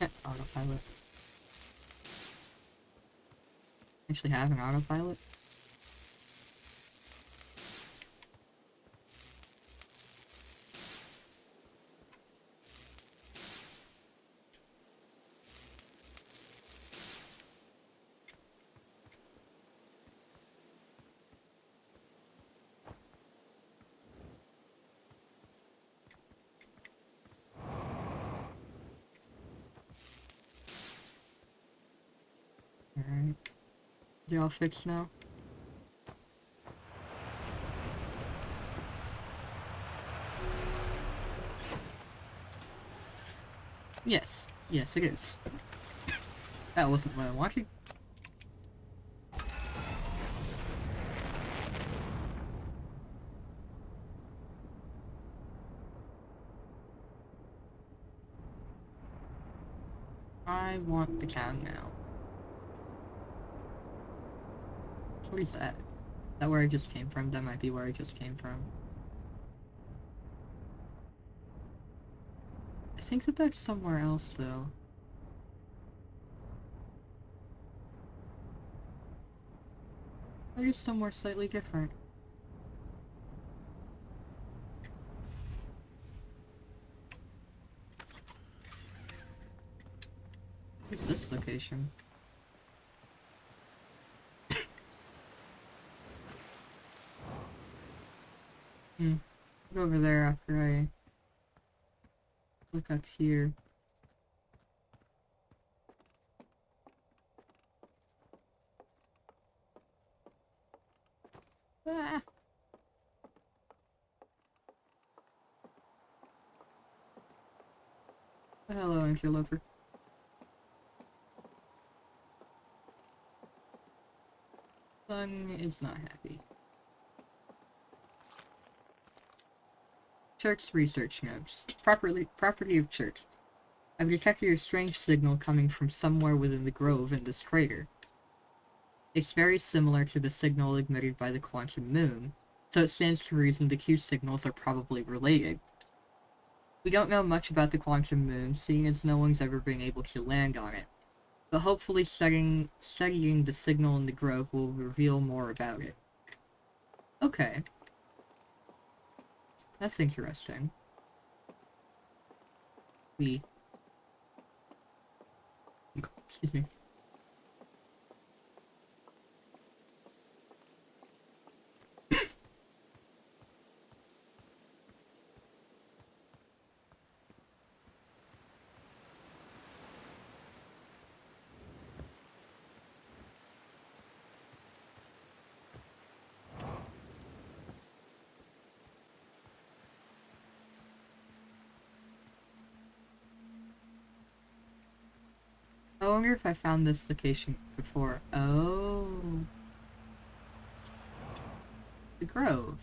Autopilot. Actually have an autopilot? Alright. They all fixed now? Yes. Yes, it is. That wasn't what I wanted. I want the town now. What is that? Is that where I just came from? That might be where I just came from. I think that that's somewhere else, though. Maybe somewhere slightly different. Where's this location? Go over there after I look up here. Ah. Hello, interloper. Sun is not happy. Church research notes. Property of Church. I've detected a strange signal coming from somewhere within the grove in this crater. It's very similar to the signal emitted by the quantum moon, so it stands to reason the two signals are probably related. We don't know much about the quantum moon, seeing as no one's ever been able to land on it, but hopefully studying the signal in the grove will reveal more about it. Okay. That's interesting. Excuse me. I wonder if I found this location before. Oh. The grove.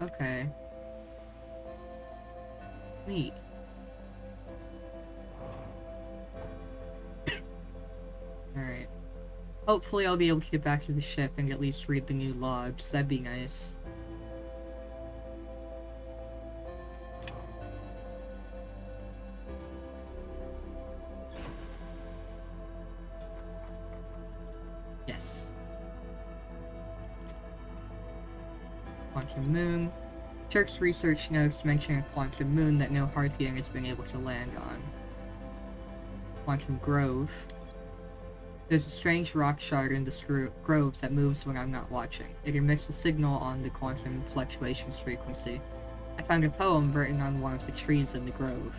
Okay. Neat. Alright. Hopefully I'll be able to get back to the ship and at least read the new logs. That'd be nice. Yes. Quantum moon. Church's research notes mention a quantum moon that no Hearthian has been able to land on. Quantum grove. There's a strange rock shard in this grove that moves when I'm not watching. It emits a signal on the quantum fluctuations frequency. I found a poem written on one of the trees in the grove.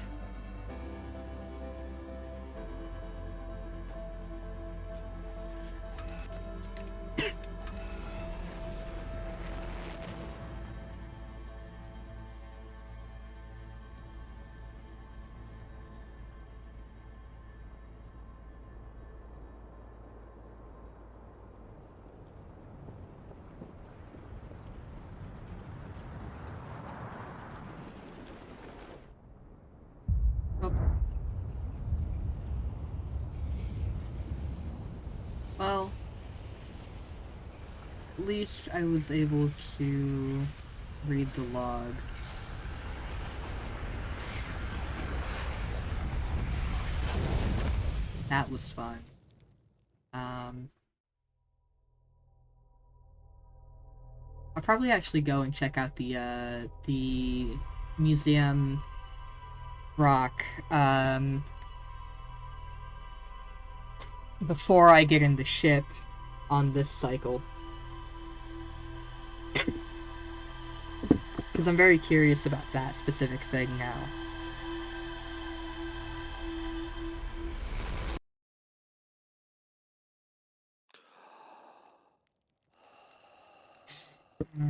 Oh. Well, at least I was able to read the log. That was fun. I'll probably actually go and check out the museum rock, before I get in the ship on this cycle. Because I'm very curious about that specific thing now.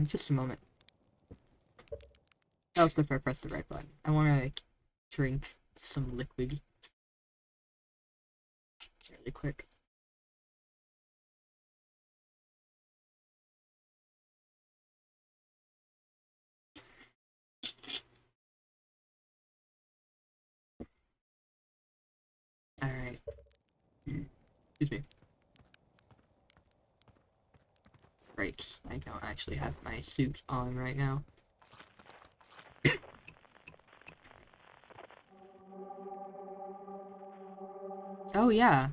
Just a moment. That was if I pressed the right button. I want to drink some liquid really quick. Alright. Excuse me. Right. I don't actually have my suit on right now. Oh yeah.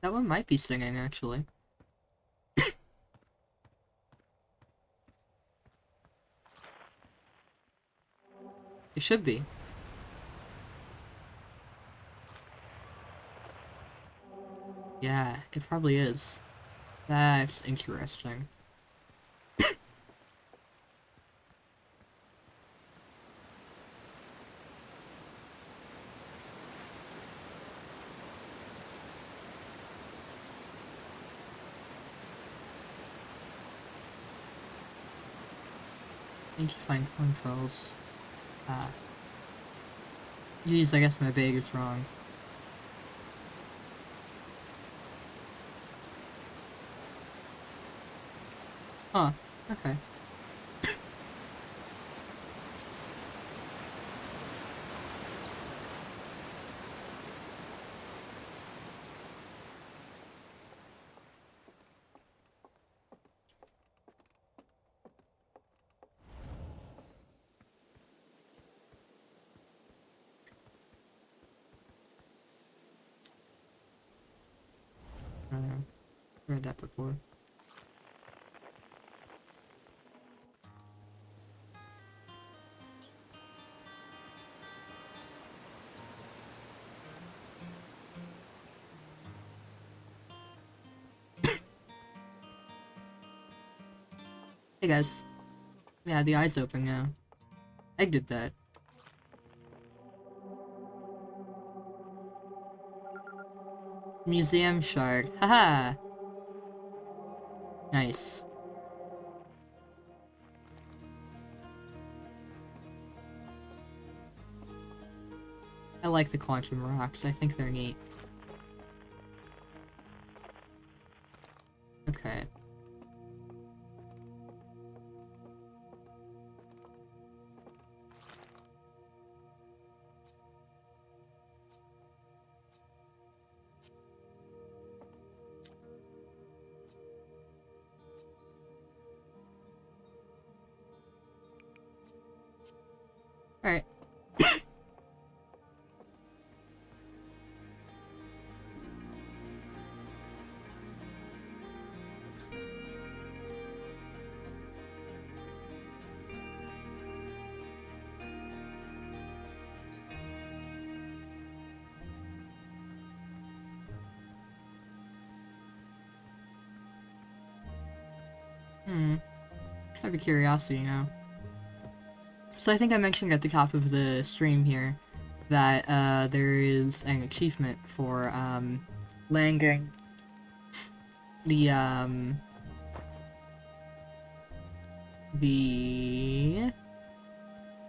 That one might be singing, actually. It should be. Yeah, it probably is. That's interesting. Need to find corn fells. Ah. Geez, I guess my bag is wrong. Huh. Okay. Read that before. Hey guys. Yeah, the eye's open now. I did that. Museum shard. Haha! Nice. I like the quantum rocks. I think they're neat. Okay. Alright. I have a curiosity now. So I think I mentioned at the top of the stream here that there is an achievement for landing the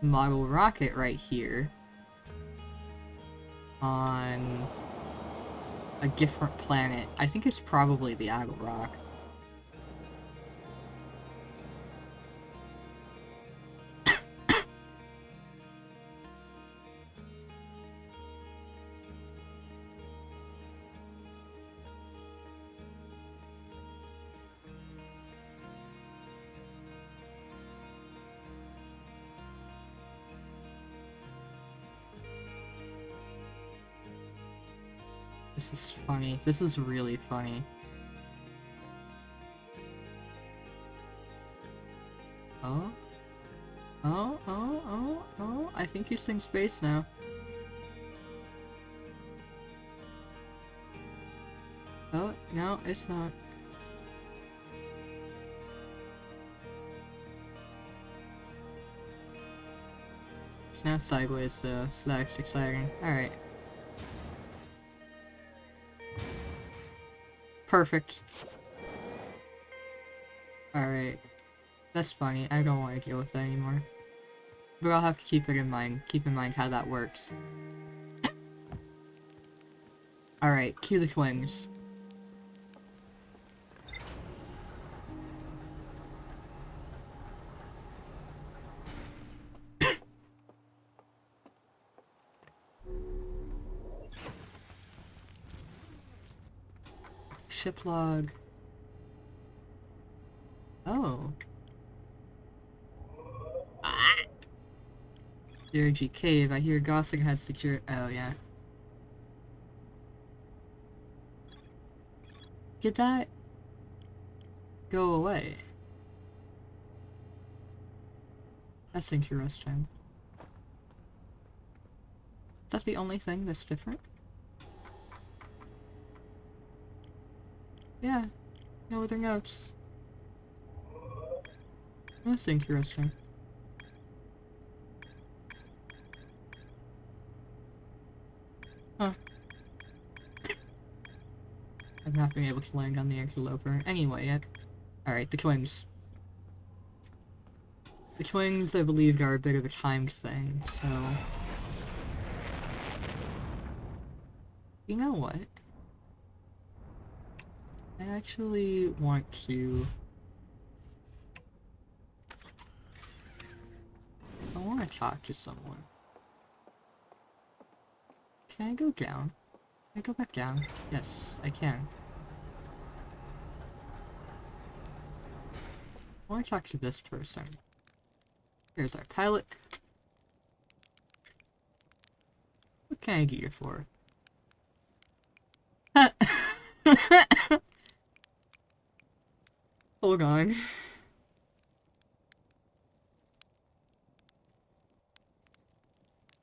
model rocket right here on a different planet. I think it's probably the Idle Rock. This is funny. This is really funny. Oh? Oh, I think he's in space now. Oh, no, it's not. It's now sideways, so that's exciting. Alright. Perfect. Alright. That's funny. I don't want to deal with that anymore. But I'll have to keep it in mind. Keep in mind how that works. Alright, cue the twins. Ship log. Oh. Energy cave. I hear Gosling has secured. Oh, yeah. Did that go away? That's interesting. Is that the only thing that's different? Yeah, no other notes. That's interesting. Huh. I've not been able to land on the interloper anyway yet. Alright, the twins. The twins, I believe, are a bit of a timed thing, so... You know what? I actually want to... I want to talk to someone. Can I go down? Can I go back down? Yes, I can. I want to talk to this person. Here's our pilot. What can I do you for? Hold on.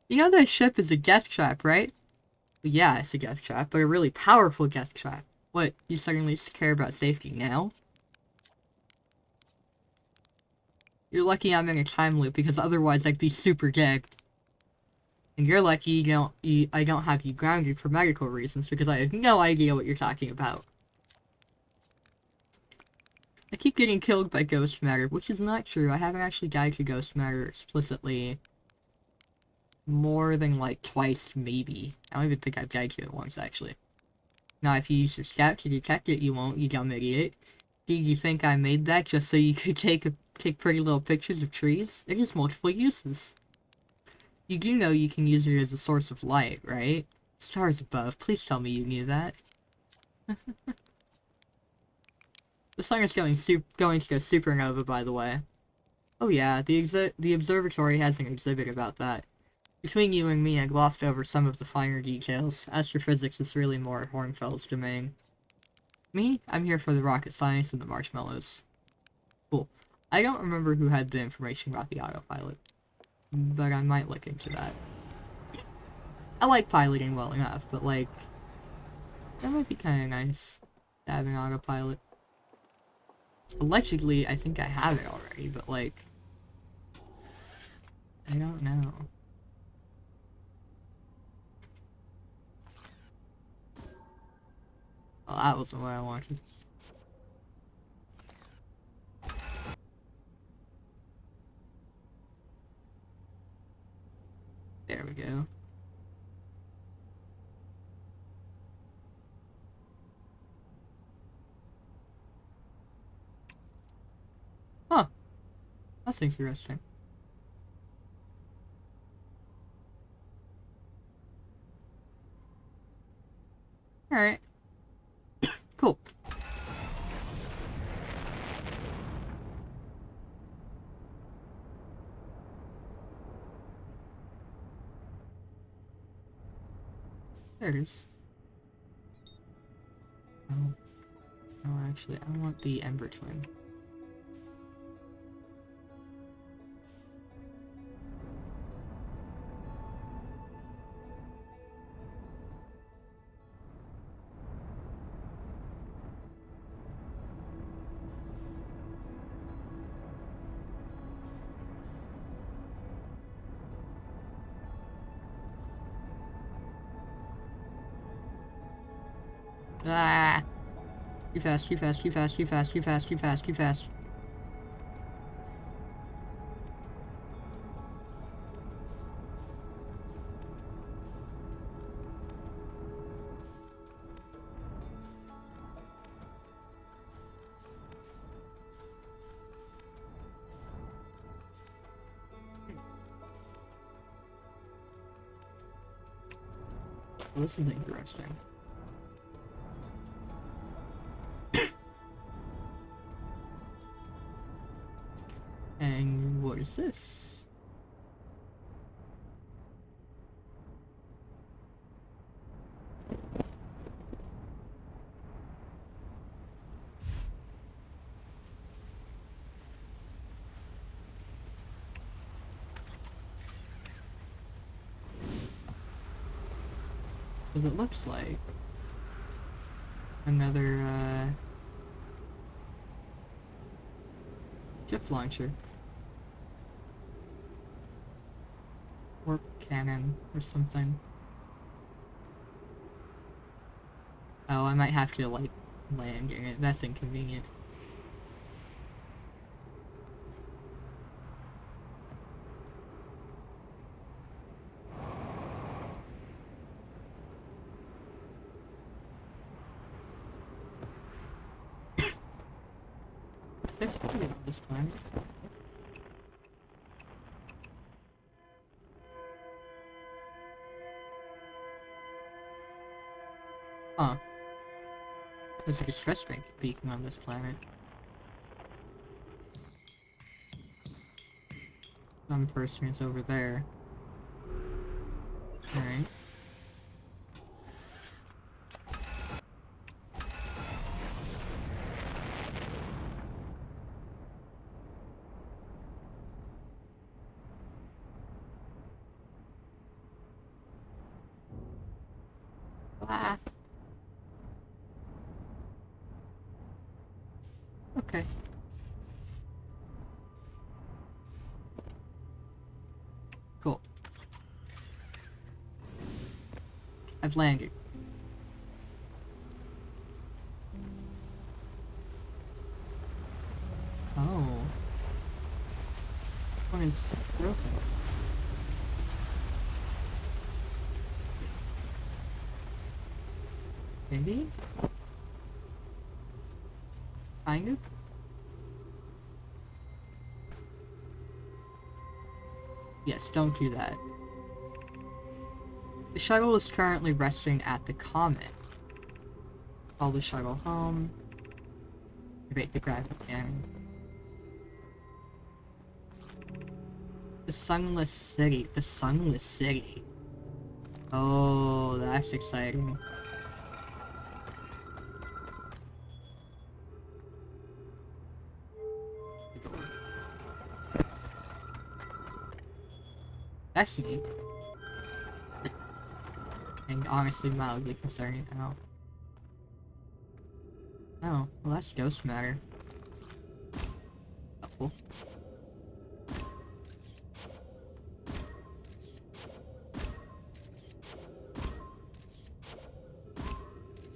You know that ship is a death trap, right? Yeah, it's a death trap, but a really powerful death trap. What, you suddenly care about safety now? You're lucky I'm in a time loop, because otherwise I'd be super dead. And you're lucky I don't have you grounded for medical reasons, because I have no idea what you're talking about. I keep getting killed by ghost matter, which is not true. I haven't actually died to ghost matter explicitly more than, like, twice, maybe. I don't even think I've died to it once, actually. Now, if you use your scout to detect it, you won't, you dumb idiot. Did you think I made that just so you could take pretty little pictures of trees? It has multiple uses. You do know you can use it as a source of light, right? Stars above, please tell me you knew that. The sun is going to go supernova, by the way. Oh yeah, the observatory has an exhibit about that. Between you and me, I glossed over some of the finer details. Astrophysics is really more Hornfell's domain. Me? I'm here for the rocket science and the marshmallows. Cool. I don't remember who had the information about the autopilot, but I might look into that. I like piloting well enough, but like, that might be kinda nice to have an autopilot. Allegedly, I think I have it already, but like, I don't know. Well, that wasn't what I wanted. There we go. Huh. That's interesting. Alright. Cool. There it is. Oh. No, actually, I want the Ember Twin. Ah! Too fast, too fast, too fast, too fast, too fast, too fast, too fast. Well, this is interesting. And what is this? Because it looks like another, Ship launcher. Warp cannon or something. Oh, I might have to, like, land in it. That's inconvenient. Is there something on this planet? Huh. There's a distress beacon on this planet. Some person is over there. Alright. Ah. Okay. Cool. I've landed. Oh. What is broken? Maybe? Kind of? Yes, don't do that. The shuttle is currently resting at the comet. Call the shuttle home. Activate the gravity cannon. The Sunless City. The Sunless City. Oh, that's exciting. That's neat. And honestly mildly concerning now. Oh, well that's ghost matter. Helpful.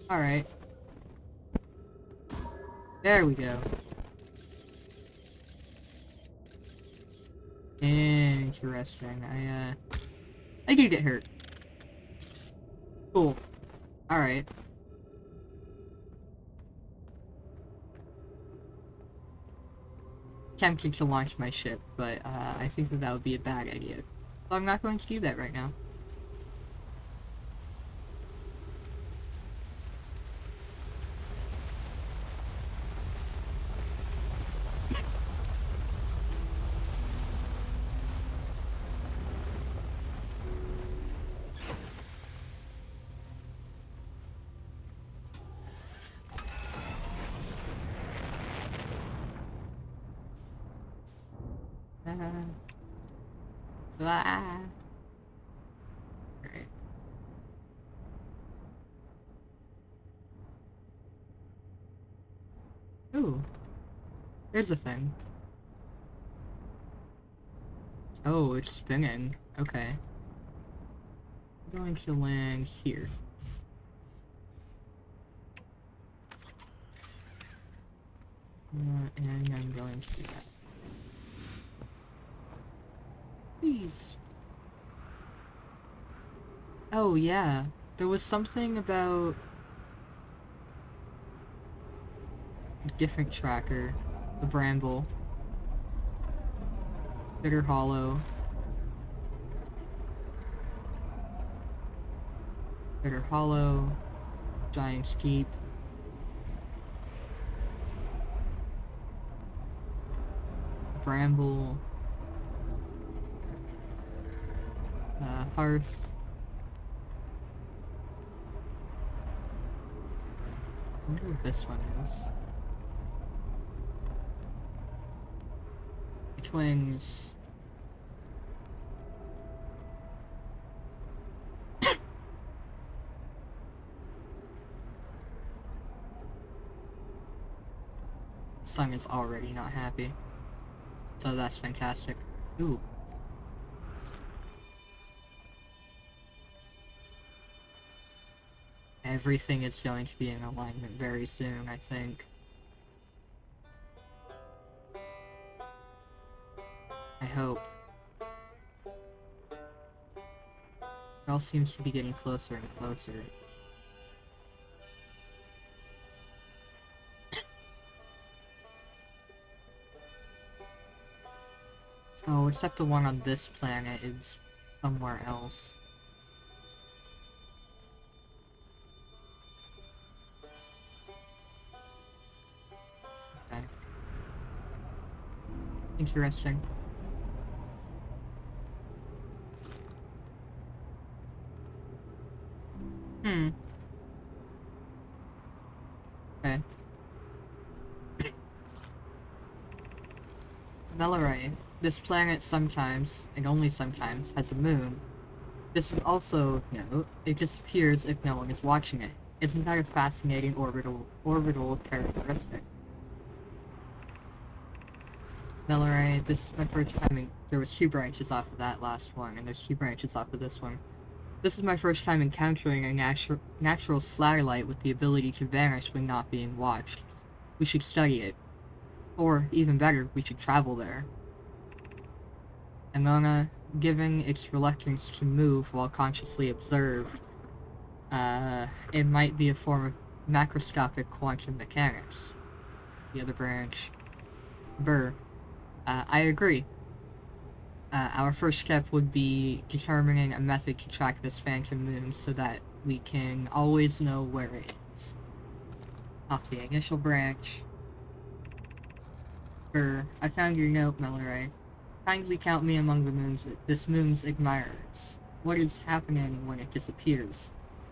Alright. There we go. Interesting. I did get hurt. Cool. Alright. Tempted to launch my ship, but I think that would be a bad idea. So I'm not going to do that right now. Ah. Alright. Ooh. There's a thing. Oh, it's spinning. Okay. I'm going to land here. And I'm going to do that. Please. Oh, yeah. There was something about a different tracker. The Bramble. Bitter Hollow. Bitter Hollow. Giant's Keep. Bramble. Hearth. I wonder what this one is. Twins. Sun is already not happy. so that's fantastic. Ooh. Everything is going to be in alignment very soon, I think. I hope. It all seems to be getting closer and closer. Oh, except the one on this planet is somewhere else. Okay. Interesting. Okay. Melloray, this planet sometimes, and only sometimes, has a moon. This is also note, it disappears if no one is watching it. Isn't that a fascinating orbital characteristic? Melloray, this is my first time there was 2 branches off of that last one, and there's 2 branches off of this one. This is my first time encountering a natural satellite with the ability to vanish when not being watched. We should study it. Or, even better, we should travel there. Amona, given its reluctance to move while consciously observed, it might be a form of macroscopic quantum mechanics. The other branch. Burr. I agree. Our first step would be determining a method to track this phantom moon so that we can always know where it is. Off the initial branch. I found your note, Melloray. Kindly count me among this moon's admirers. What is happening when it disappears?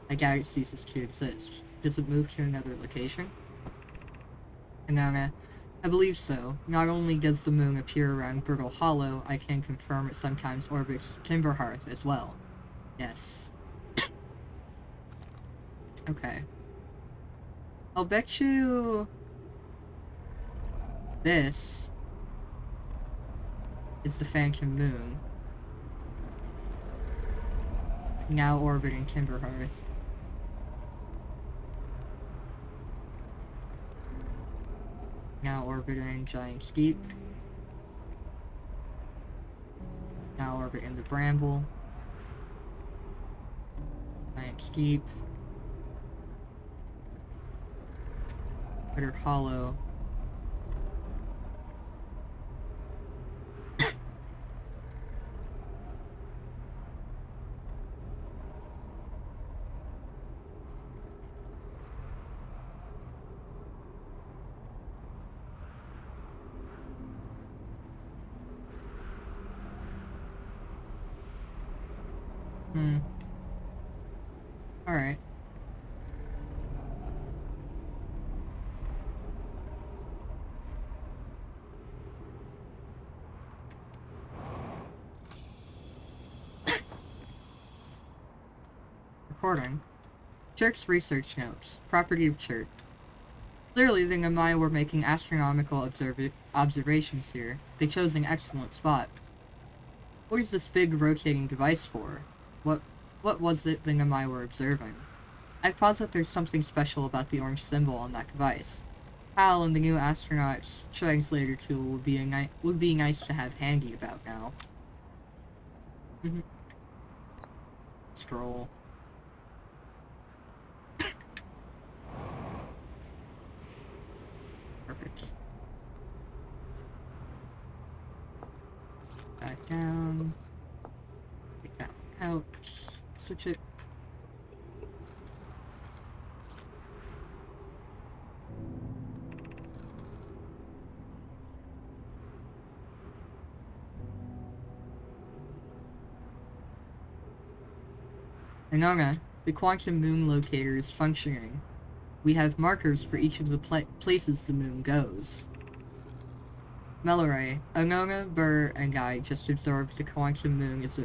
I doubt it ceases to exist. Does it move to another location? Anana, I believe so. Not only does the moon appear around Brittle Hollow, I can confirm it sometimes orbits Timberhearth as well. Yes. Okay. I'll bet you... this is the Phantom Moon. Now orbiting Timberhearth. Now orbiting Giant Steep. Now orbiting the Bramble. Giant Steep. Bitter Hollow. Alright. Recording. Chirk's research notes. Property of Chirk. Clearly, the Ngamai were making astronomical observations here. They chose an excellent spot. What is this big rotating device for? What was it the Ngamai were observing? I posit there's something special about the orange symbol on that device. Hal and the new astronaut's translator tool would be nice to have handy about now. Scroll. Perfect. Back down. Take that one out. Switch it. Inanna, the quantum moon locator is functioning. We have markers for each of the places the moon goes. Melloray, Inanna, Burr, and I just observed the quantum moon is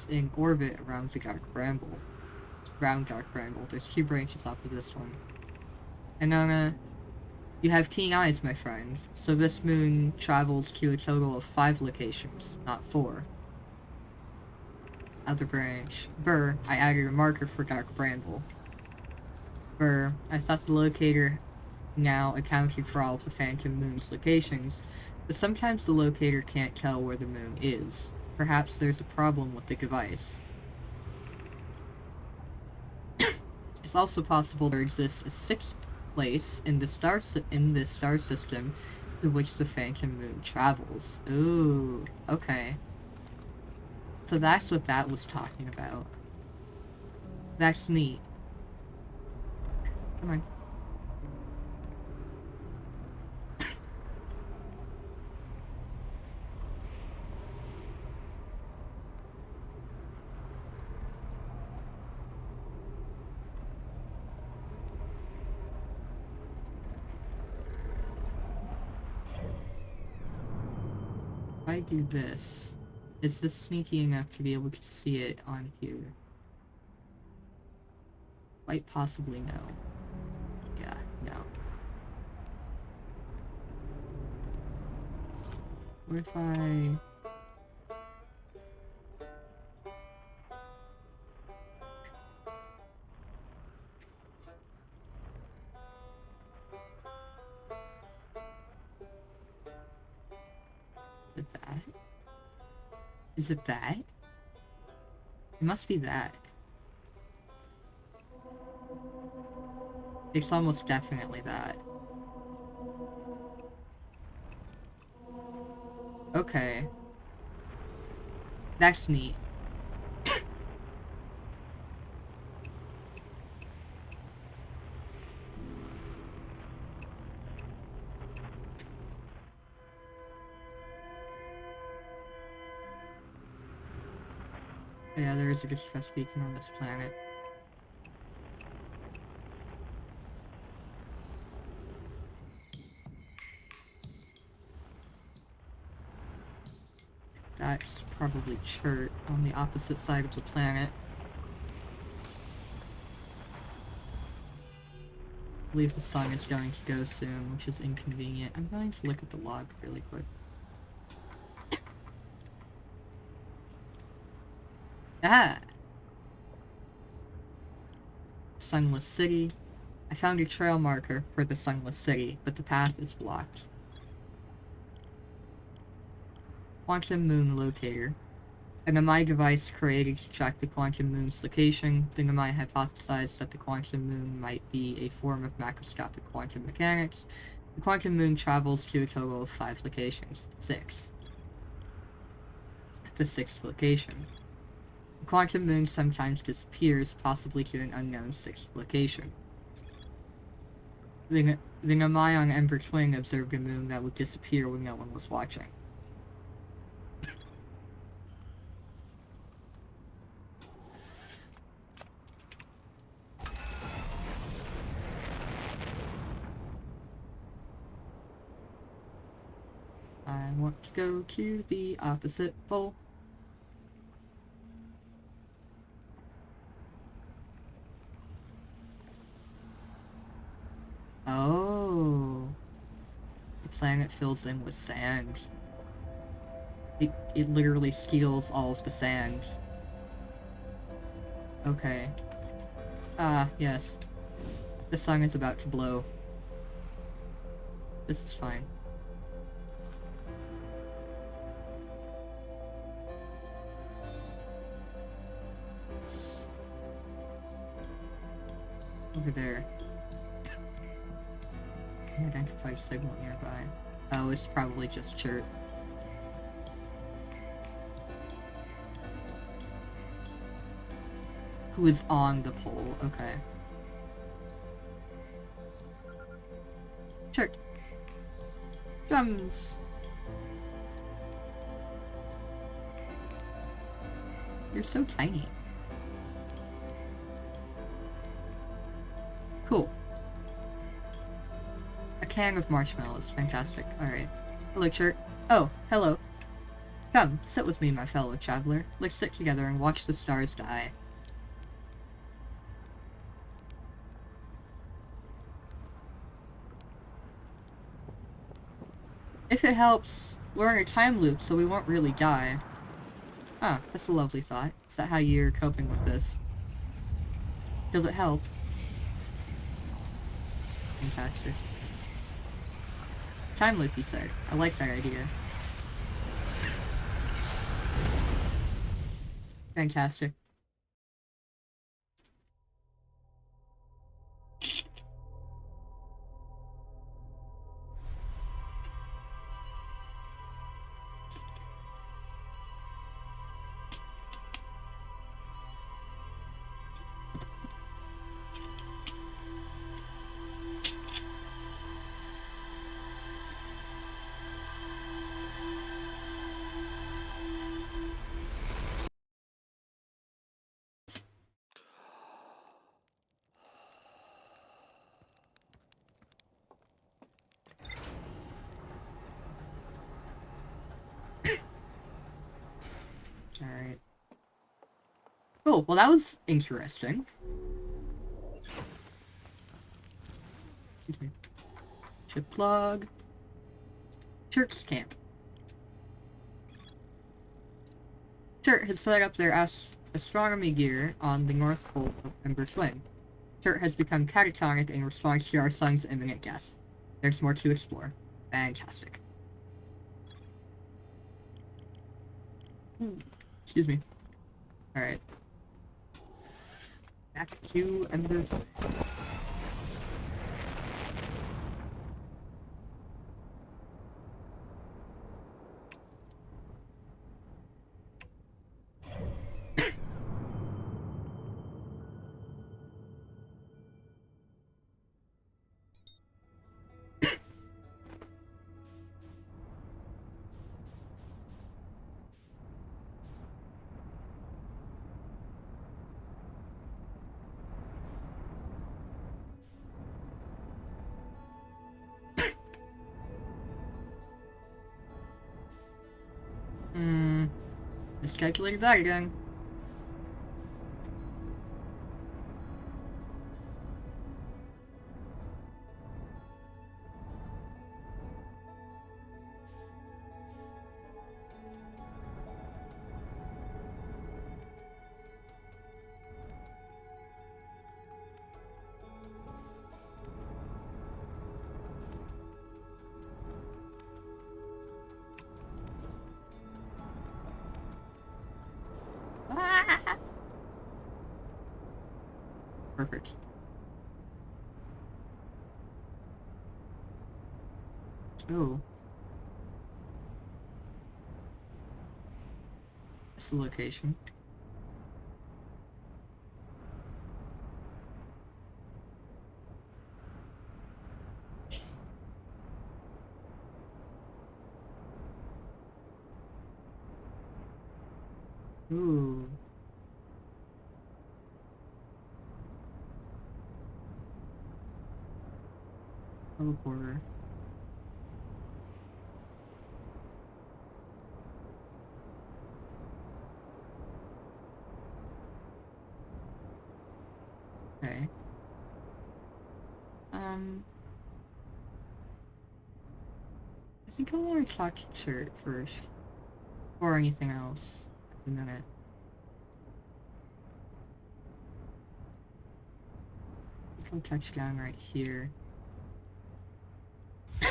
in orbit around the Dark Bramble. There's 2 branches off of this one. Inanna, You have keen eyes, my friend. So this moon travels to a total of 5 locations, not 4. Other branch. Burr, I added a marker for Dark Bramble. Burr, I thought the locator now accounted for all of the Phantom Moon's locations, but sometimes the locator can't tell where the moon is. Perhaps there's a problem with the device. It's also possible there exists a 6th place in this star system to which the Phantom Moon travels. Ooh, okay. So that's what that was talking about. That's neat. Come on. If I do this, is this sneaky enough to be able to see it on here? Quite possibly no. Yeah, no. What if I... Is it that? Is it that? It must be that. It's almost definitely that. Okay. That's neat. Yeah, there is a distress beacon on this planet. That's probably Chert on the opposite side of the planet. I believe the sun is going to go soon, which is inconvenient. I'm going to look at the log really quick. Ah! Sunless City. I found a trail marker for the Sunless City, but the path is blocked. Quantum Moon Locator. An MI device created to track the Quantum Moon's location. The MI hypothesized that the Quantum Moon might be a form of macroscopic quantum mechanics. The Quantum Moon travels to a total of 5 locations. 6. The 6th location. The Quantum Moon sometimes disappears, possibly to an unknown 6th location. The MI on Ember Twin observed a moon that would disappear when no one was watching. I want to go to the opposite pole. Oh. The planet fills in with sand. It literally steals all of the sand. Okay. Ah, yes. The sun is about to blow. This is fine. Over there. Identify signal nearby. Oh, it's probably just Chert. Who is on the pole, okay. Chert. Drums! You're so tiny. Cool. A can of marshmallows. Fantastic. Alright. Hello, Chert. Oh, hello. Come, sit with me, my fellow traveler. Let's sit together and watch the stars die. If it helps, we're in a time loop, so we won't really die. Huh, that's a lovely thought. Is that how you're coping with this? Does it help? Fantastic. Time loop, you said. I like that idea. Fantastic. Alright. Oh, well that was interesting. Chip plug. Church camp. Churt has set up their astronomy gear on the North Pole of Ember Twin. Churt has become catatonic in response to our sun's imminent death. There's more to explore. Fantastic. Excuse me. Alright. Back to Ember Twin. Miscalculated that again. Perfect. Oh. That's the location. Ooh. Teleporter. Okay. I think I want to talk to Churt first. Or anything else. At the minute. I think I'll touch down right here. A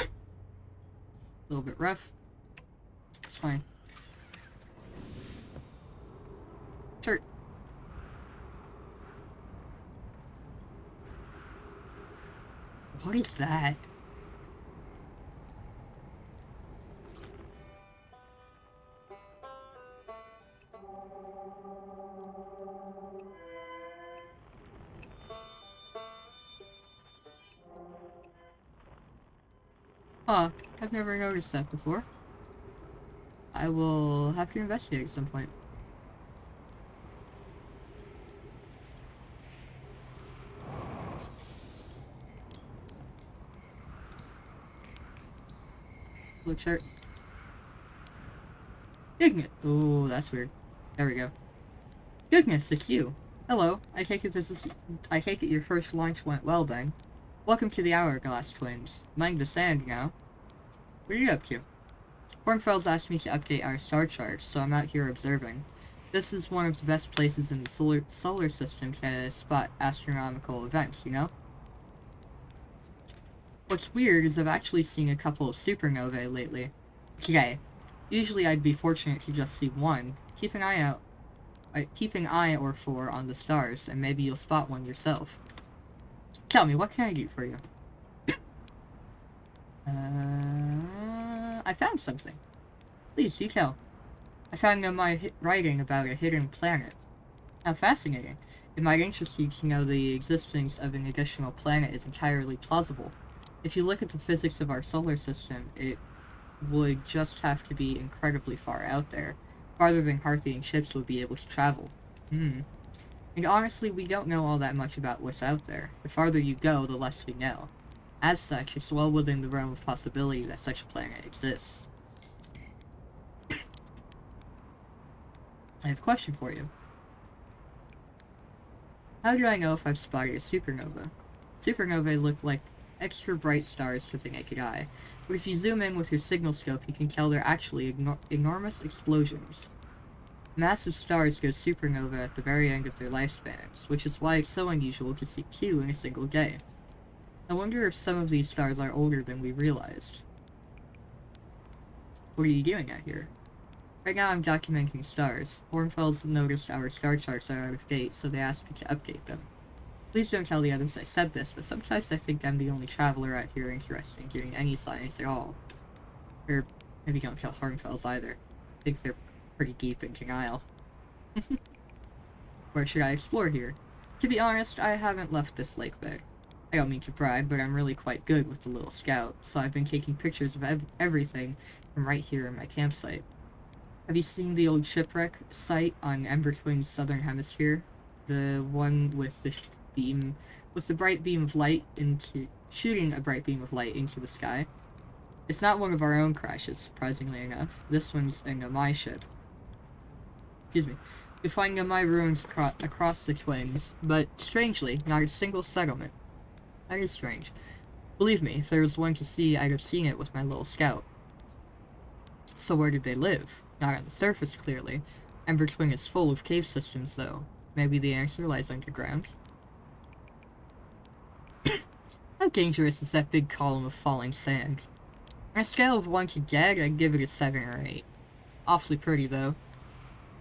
little bit rough. It's fine. Churt. What is that? Huh, I've never noticed that before. I will have to investigate at some point. Look, Chart. Ignis. Oh, that's weird. There we go. Ignis, it's you. Hello. I take it your first launch went well then. Welcome to the Hourglass Twins. Mind the sand now. What are you up to? Kornfeld's asked me to update our star charts, so I'm out here observing. This is one of the best places in the solar system to spot astronomical events, you know? What's weird is I've actually seen a couple of supernovae lately. Today. Usually I'd be fortunate to just see one. Keep an eye or four on the stars, and maybe you'll spot one yourself. Tell me, what can I do for you? I found something. Please, do tell. I found my writing about a hidden planet. How fascinating. It might interest you to know the existence of an additional planet is entirely plausible. If you look at the physics of our solar system, it would just have to be incredibly far out there, farther than Parthian ships would be able to travel. And honestly, we don't know all that much about what's out there. The farther you go, the less we know. As such, it's well within the realm of possibility that such a planet exists. I have a question for you. How do I know if I've spotted a supernova? Supernovae look like extra bright stars to the naked eye, but if you zoom in with your signal scope, you can tell they're actually enormous explosions. Massive stars go supernova at the very end of their lifespans, which is why it's so unusual to see two in a single day. I wonder if some of these stars are older than we realized. What are you doing out here? Right now I'm documenting stars. Hornfelds noticed our star charts are out of date, so they asked me to update them. Please don't tell the others I said this, but sometimes I think I'm the only traveler out here interested in doing any science at all. Or maybe don't tell Hornfelds either. I think they're pretty deep in denial. Where should I explore here? To be honest, I haven't left this lake bed. I don't mean to brag, but I'm really quite good with the little scout, so I've been taking pictures of everything from right here in my campsite. Have you seen the old shipwreck site on Ember Twin's southern hemisphere? The one with the bright beam of light shooting a bright beam of light into the sky? It's not one of our own crashes, surprisingly enough. This one's a Nomai ship. Excuse me. You'll find Nomai ruins across the Twins, but strangely, not a single settlement. That is strange. Believe me, if there was one to see, I'd have seen it with my little scout. So where did they live? Not on the surface, clearly. Ember Twin is full of cave systems, though. Maybe the answer lies underground? How dangerous is that big column of falling sand? On a scale of 1 to dead, I'd give it a 7 or 8. Awfully pretty, though.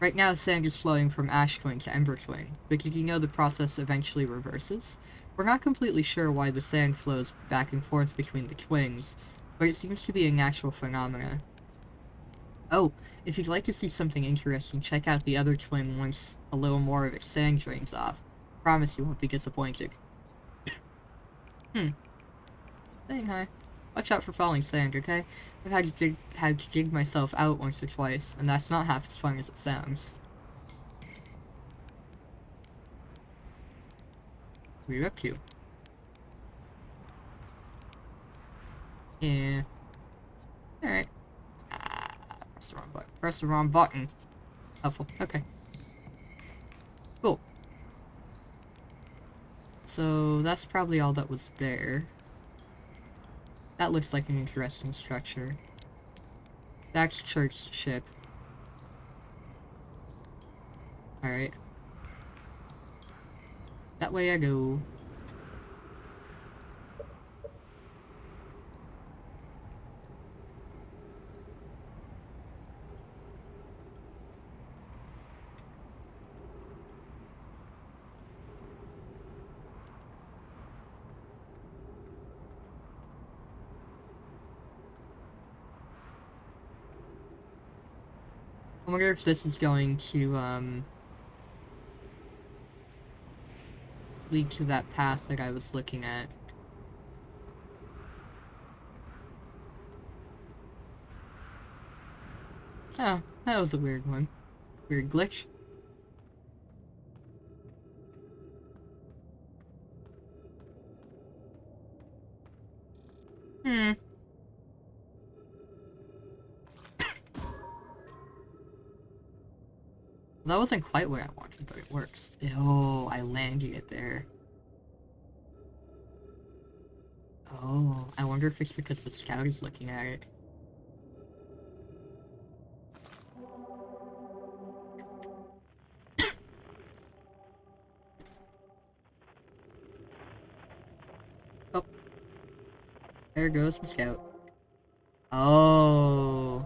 Right now, sand is flowing from Ash Twin to Ember Twin, but did you know the process eventually reverses? We're not completely sure why the sand flows back and forth between the twins, but it seems to be a natural phenomena. Oh, if you'd like to see something interesting, check out the other twin once a little more of its sand drains off. Promise you won't be disappointed. Saying hi. Watch out for falling sand, okay? I've had to dig myself out once or twice, and that's not half as fun as it sounds. What are you up to? Yeah. Alright. Press the wrong button. Press the wrong button. Helpful. Okay. Cool. So, that's probably all that was there. That looks like an interesting structure. That's Church's ship. Alright. That way I go. I wonder if this is going to, lead to that path that I was looking at. Oh, that was a weird one. Weird glitch. That wasn't quite what I wanted, but it works. Oh, I landed it there. Oh, I wonder if it's because the scout is looking at it. There goes my scout. Oh.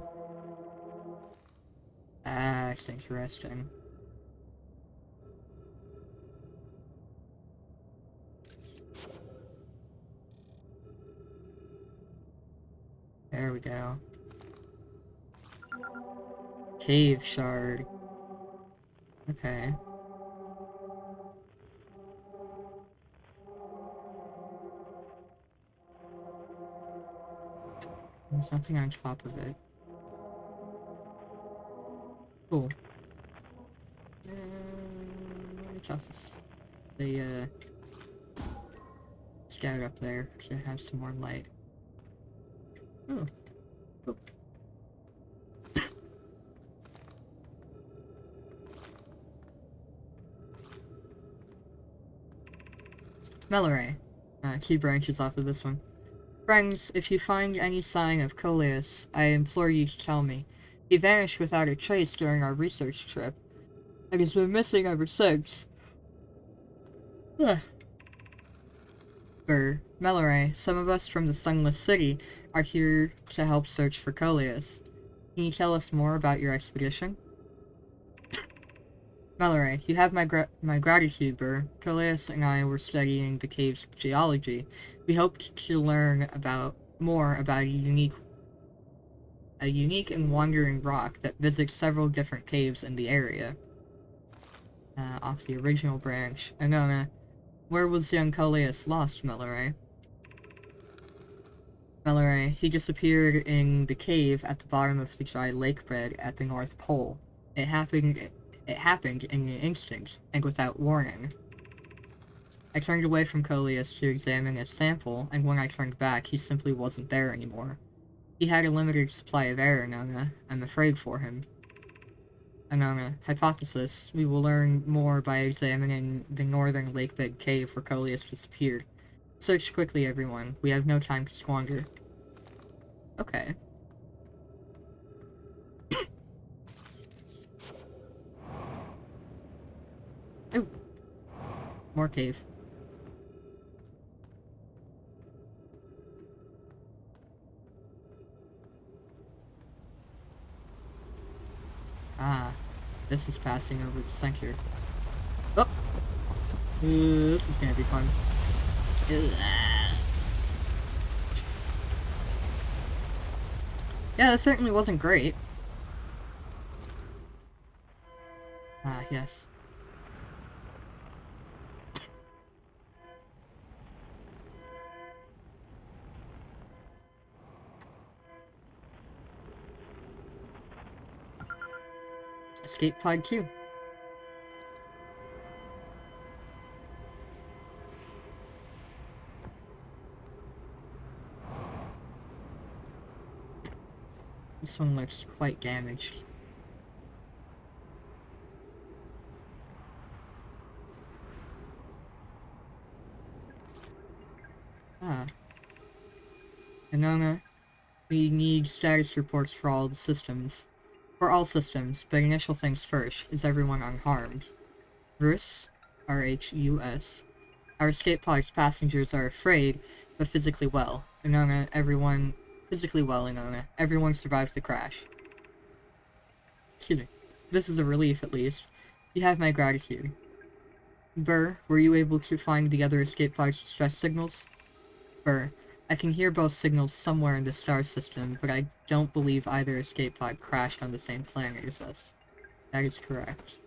That's interesting. There we go. Cave shard. Okay. There's nothing on top of it. Cool. Let me toss this. The scout up there to have some more light. Oh. Oh. Melloray. Key branches off of this one. Friends, if you find any sign of Coleus, I implore you to tell me. He vanished without a trace during our research trip, and has been missing ever since. Melloray, some of us from the Sunless City are here to help search for Coleus. Can you tell us more about your expedition? Melloray, you have my gratitude, Burr. Coleus and I were studying the cave's geology. We hoped to learn more about a unique and wandering rock that visits several different caves in the area. Off the original branch. Anona, where was young Coleus lost, Melloray? Melloray, he disappeared in the cave at the bottom of the dry lake bed at the North Pole. It happened in an instant, and without warning. I turned away from Coleus to examine his sample, and when I turned back, he simply wasn't there anymore. He had a limited supply of air, Anona. I'm afraid for him. Anona, hypothesis. We will learn more by examining the northern lakebed cave where Coleus disappeared. Search quickly, everyone. We have no time to squander. Okay. Ooh. More cave. Ah, this is passing over the center. Oh! Ooh, this is gonna be fun. Yeah, that certainly wasn't great. Ah, yes. Escape pod 2. This one looks quite damaged. Ah. Anona, we need status reports for all the systems. For all systems, but initial things first. Is everyone unharmed? Rhus? R-H-U-S. Our escape pod's passengers are afraid, but physically well. Anona, everyone... Physically well, Anona. Everyone survived the crash. Excuse me. This is a relief, at least. You have my gratitude. Burr, were you able to find the other escape pod's distress signals? Burr, I can hear both signals somewhere in the star system, but I don't believe either escape pod crashed on the same planet as us. That is correct.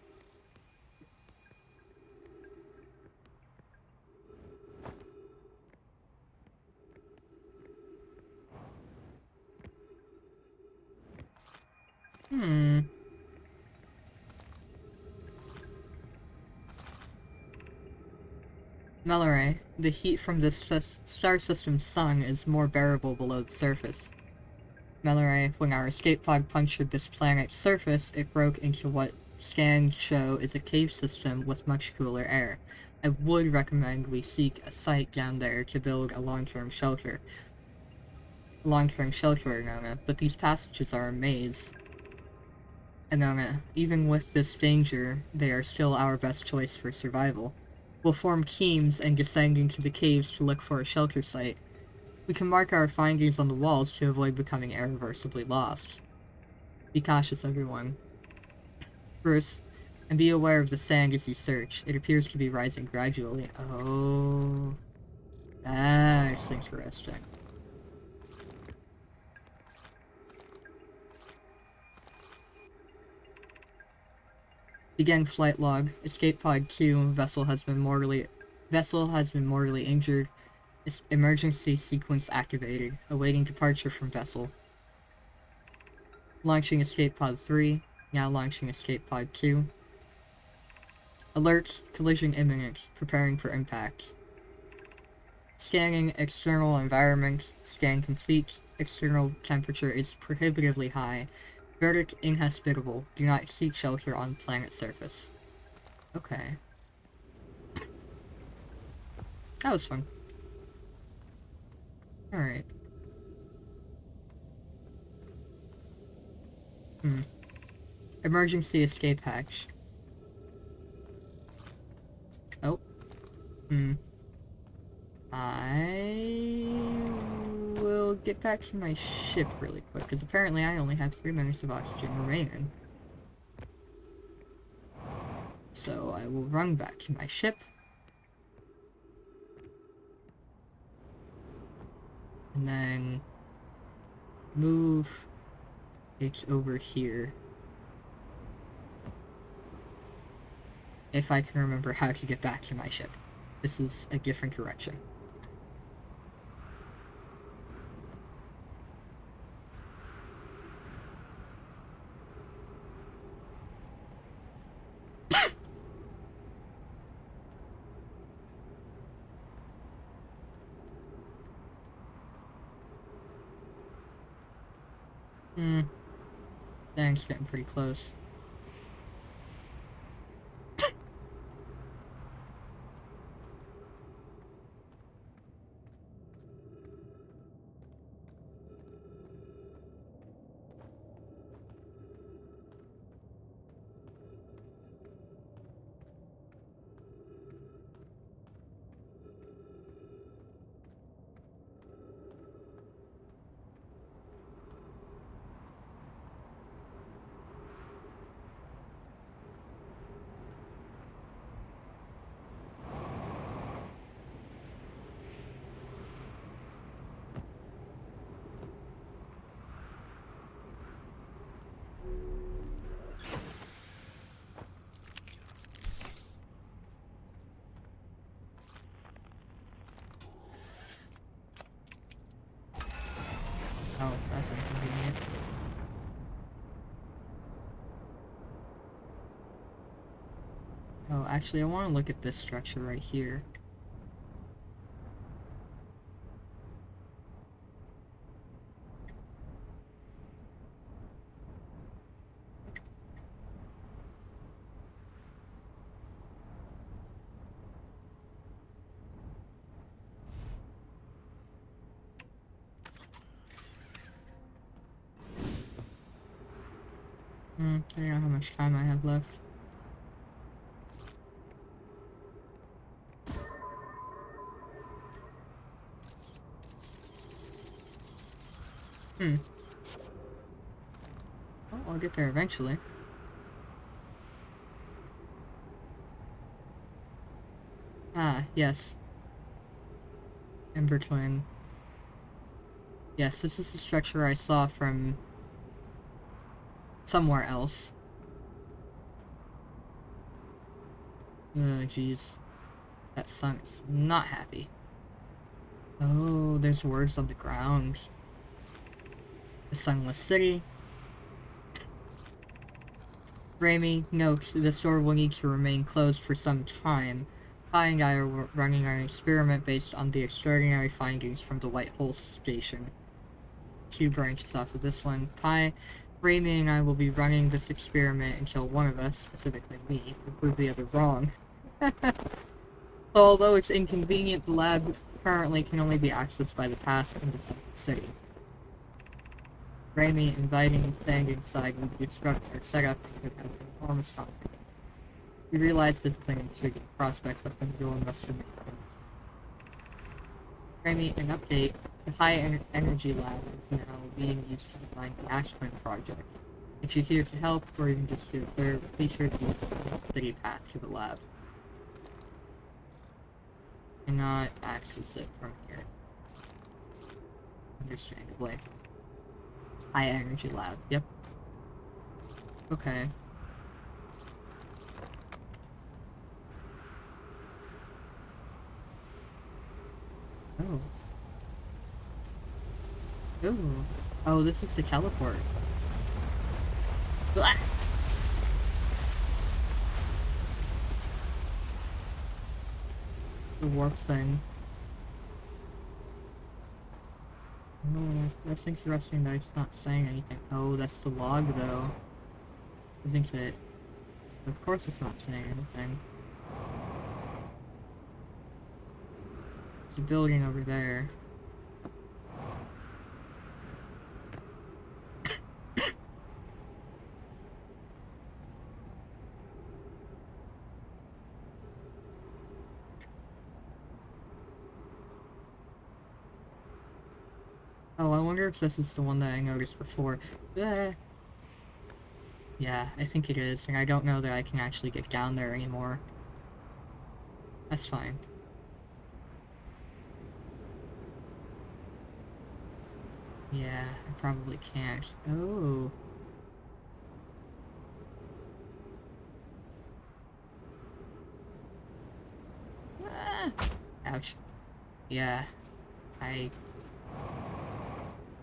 Melloray, the heat from this star system's sun is more bearable below the surface. Melloray, when our escape pod punctured this planet's surface, it broke into what scans show is a cave system with much cooler air. I would recommend we seek a site down there to build a long-term shelter. Anona, but these passages are a maze. Anona, even with this danger, they are still our best choice for survival. We'll form teams and descend into the caves to look for a shelter site. We can mark our findings on the walls to avoid becoming irreversibly lost. Be cautious, everyone. First, and be aware of the sand as you search. It appears to be rising gradually. Oh, that's interesting. Begin flight log. Escape pod 2. Vessel has been mortally injured. Emergency sequence activated. Awaiting departure from vessel. Launching escape pod 3. Now launching escape pod 2. Alert. Collision imminent. Preparing for impact. Scanning external environment. Scan complete. External temperature is prohibitively high. Verdict inhospitable. Do not seek shelter on planet surface. Okay. That was fun. Alright. Emergency escape hatch. Oh. I will get back to my ship really quick, because apparently I only have 3 minutes of oxygen remaining. So I will run back to my ship. And then move it over here. If I can remember how to get back to my ship. This is a different direction. Thing's getting pretty close. Oh, that's inconvenient. Oh, actually, I want to look at this structure right here. I don't know how much time I have left. Oh, I'll get there eventually. Ah, yes. Ember Twin. Yes, this is the structure I saw from somewhere else. Oh, jeez. That sun is not happy. Oh, there's words on the ground. The Sunless City. Raimi, note, the store will need to remain closed for some time. Pi and I are running an experiment based on the extraordinary findings from the White Hole Station. 2 branches off of this one. Pi, Raimi and I will be running this experiment until one of us, specifically me, will prove the other wrong. So although it's inconvenient, the lab currently can only be accessed by the pass in the city. Raimi, inviting and staying inside with the structure set up and could have enormous consequences. We realize this is an intriguing prospect, but the duel must remain closed. Raimi, an update. The high energy lab is now being used to design the Ashburn project. If you're here to help, or even just to observe, be sure to use the city path to the lab. Cannot access it from here. Understandably. High energy lab, yep. Okay. Oh. Ooh. Oh, this is the teleport. Blah! The warp thing. Oh, that's interesting that it's not saying anything. Oh, that's the log though. Isn't it? Of course it's not saying anything. There's a building over there. Oh, I wonder if this is the one that I noticed before. Yeah, I think it is, and I don't know that I can actually get down there anymore. That's fine. Yeah, I probably can't. Oh. Ah! Ouch. Yeah, I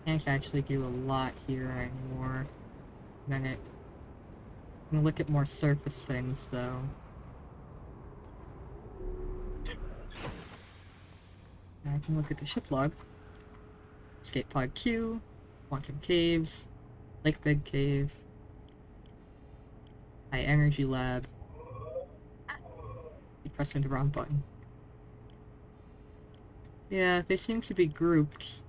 can't actually do a lot here anymore. I'm gonna look at more surface things, though. I can look at the ship log. Escape pod Q, quantum caves, lake bed cave, high energy lab. You pressing the wrong button. Yeah, they seem to be grouped.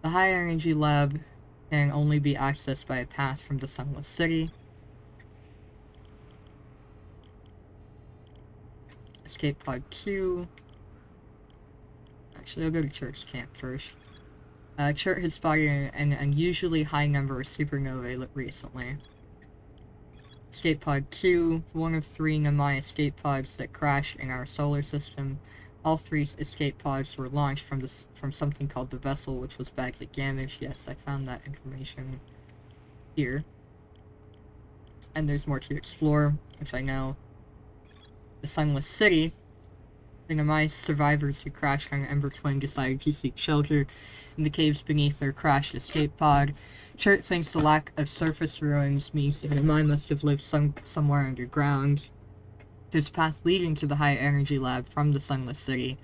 The high energy lab can only be accessed by a path from the Sunless City. Escape pod Q. Actually, I'll go to Church Camp first. Chert has spotted an unusually high number of supernovae recently. Escape pod 2, one of 3 Namai escape pods that crashed in our solar system. All 3 escape pods were launched from something called the vessel, which was badly damaged. Yes, I found that information here. And there's more to explore, which I know. The Sunless City. The Namai survivors who crashed on Ember Twin decided to seek shelter in the caves beneath their crashed escape pod. Chert thinks the lack of surface ruins means the Namai must have lived somewhere underground. There's a path leading to the high energy lab from the Sunless City.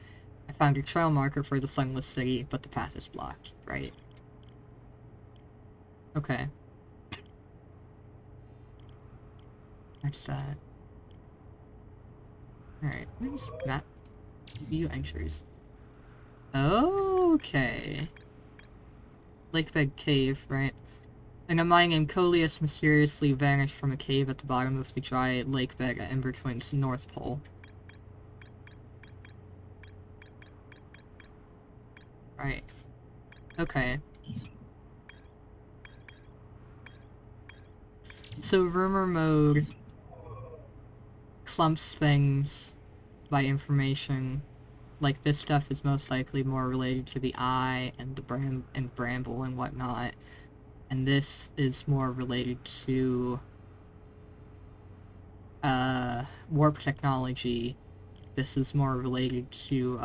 I found a trail marker for the Sunless City, but the path is blocked. Right. Okay. That's that. Alright, where's map? View entries. Okay. Lakebed Cave, right? A Namai named Coleus mysteriously vanished from a cave at the bottom of the dry lakebed at Ember Twin's North Pole. Right. Okay. So rumor mode clumps things by information. Like, this stuff is most likely more related to the eye and the bramble and whatnot. And this is more related to warp technology. This is more related to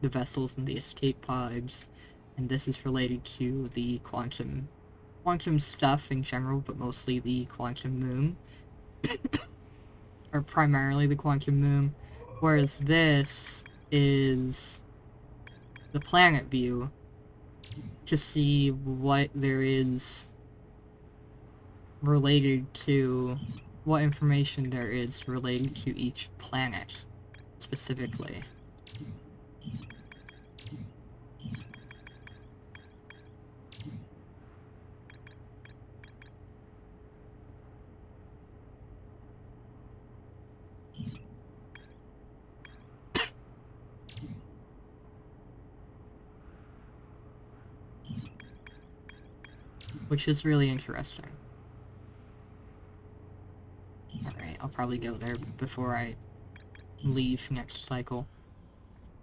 the vessels and the escape pods, and this is related to the quantum stuff in general, but mostly the quantum moon, or primarily the quantum moon, whereas this is the planet view to see what there is related to, what information there is related to each planet specifically. which is really interesting. Alright, I'll probably go there before I leave next cycle.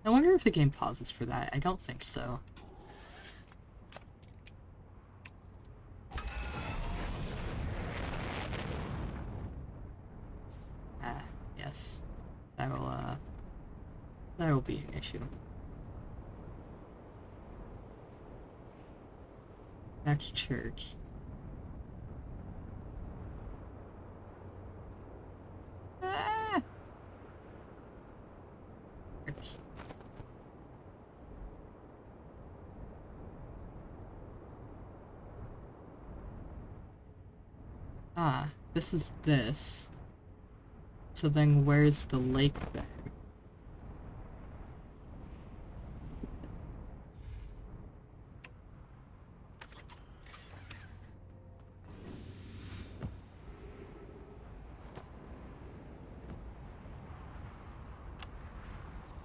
I wonder if the game pauses for that. I don't think so. Ah, yes. That'll be an issue. That's church. Ah! Ah, this is this. So then where's the lake bed?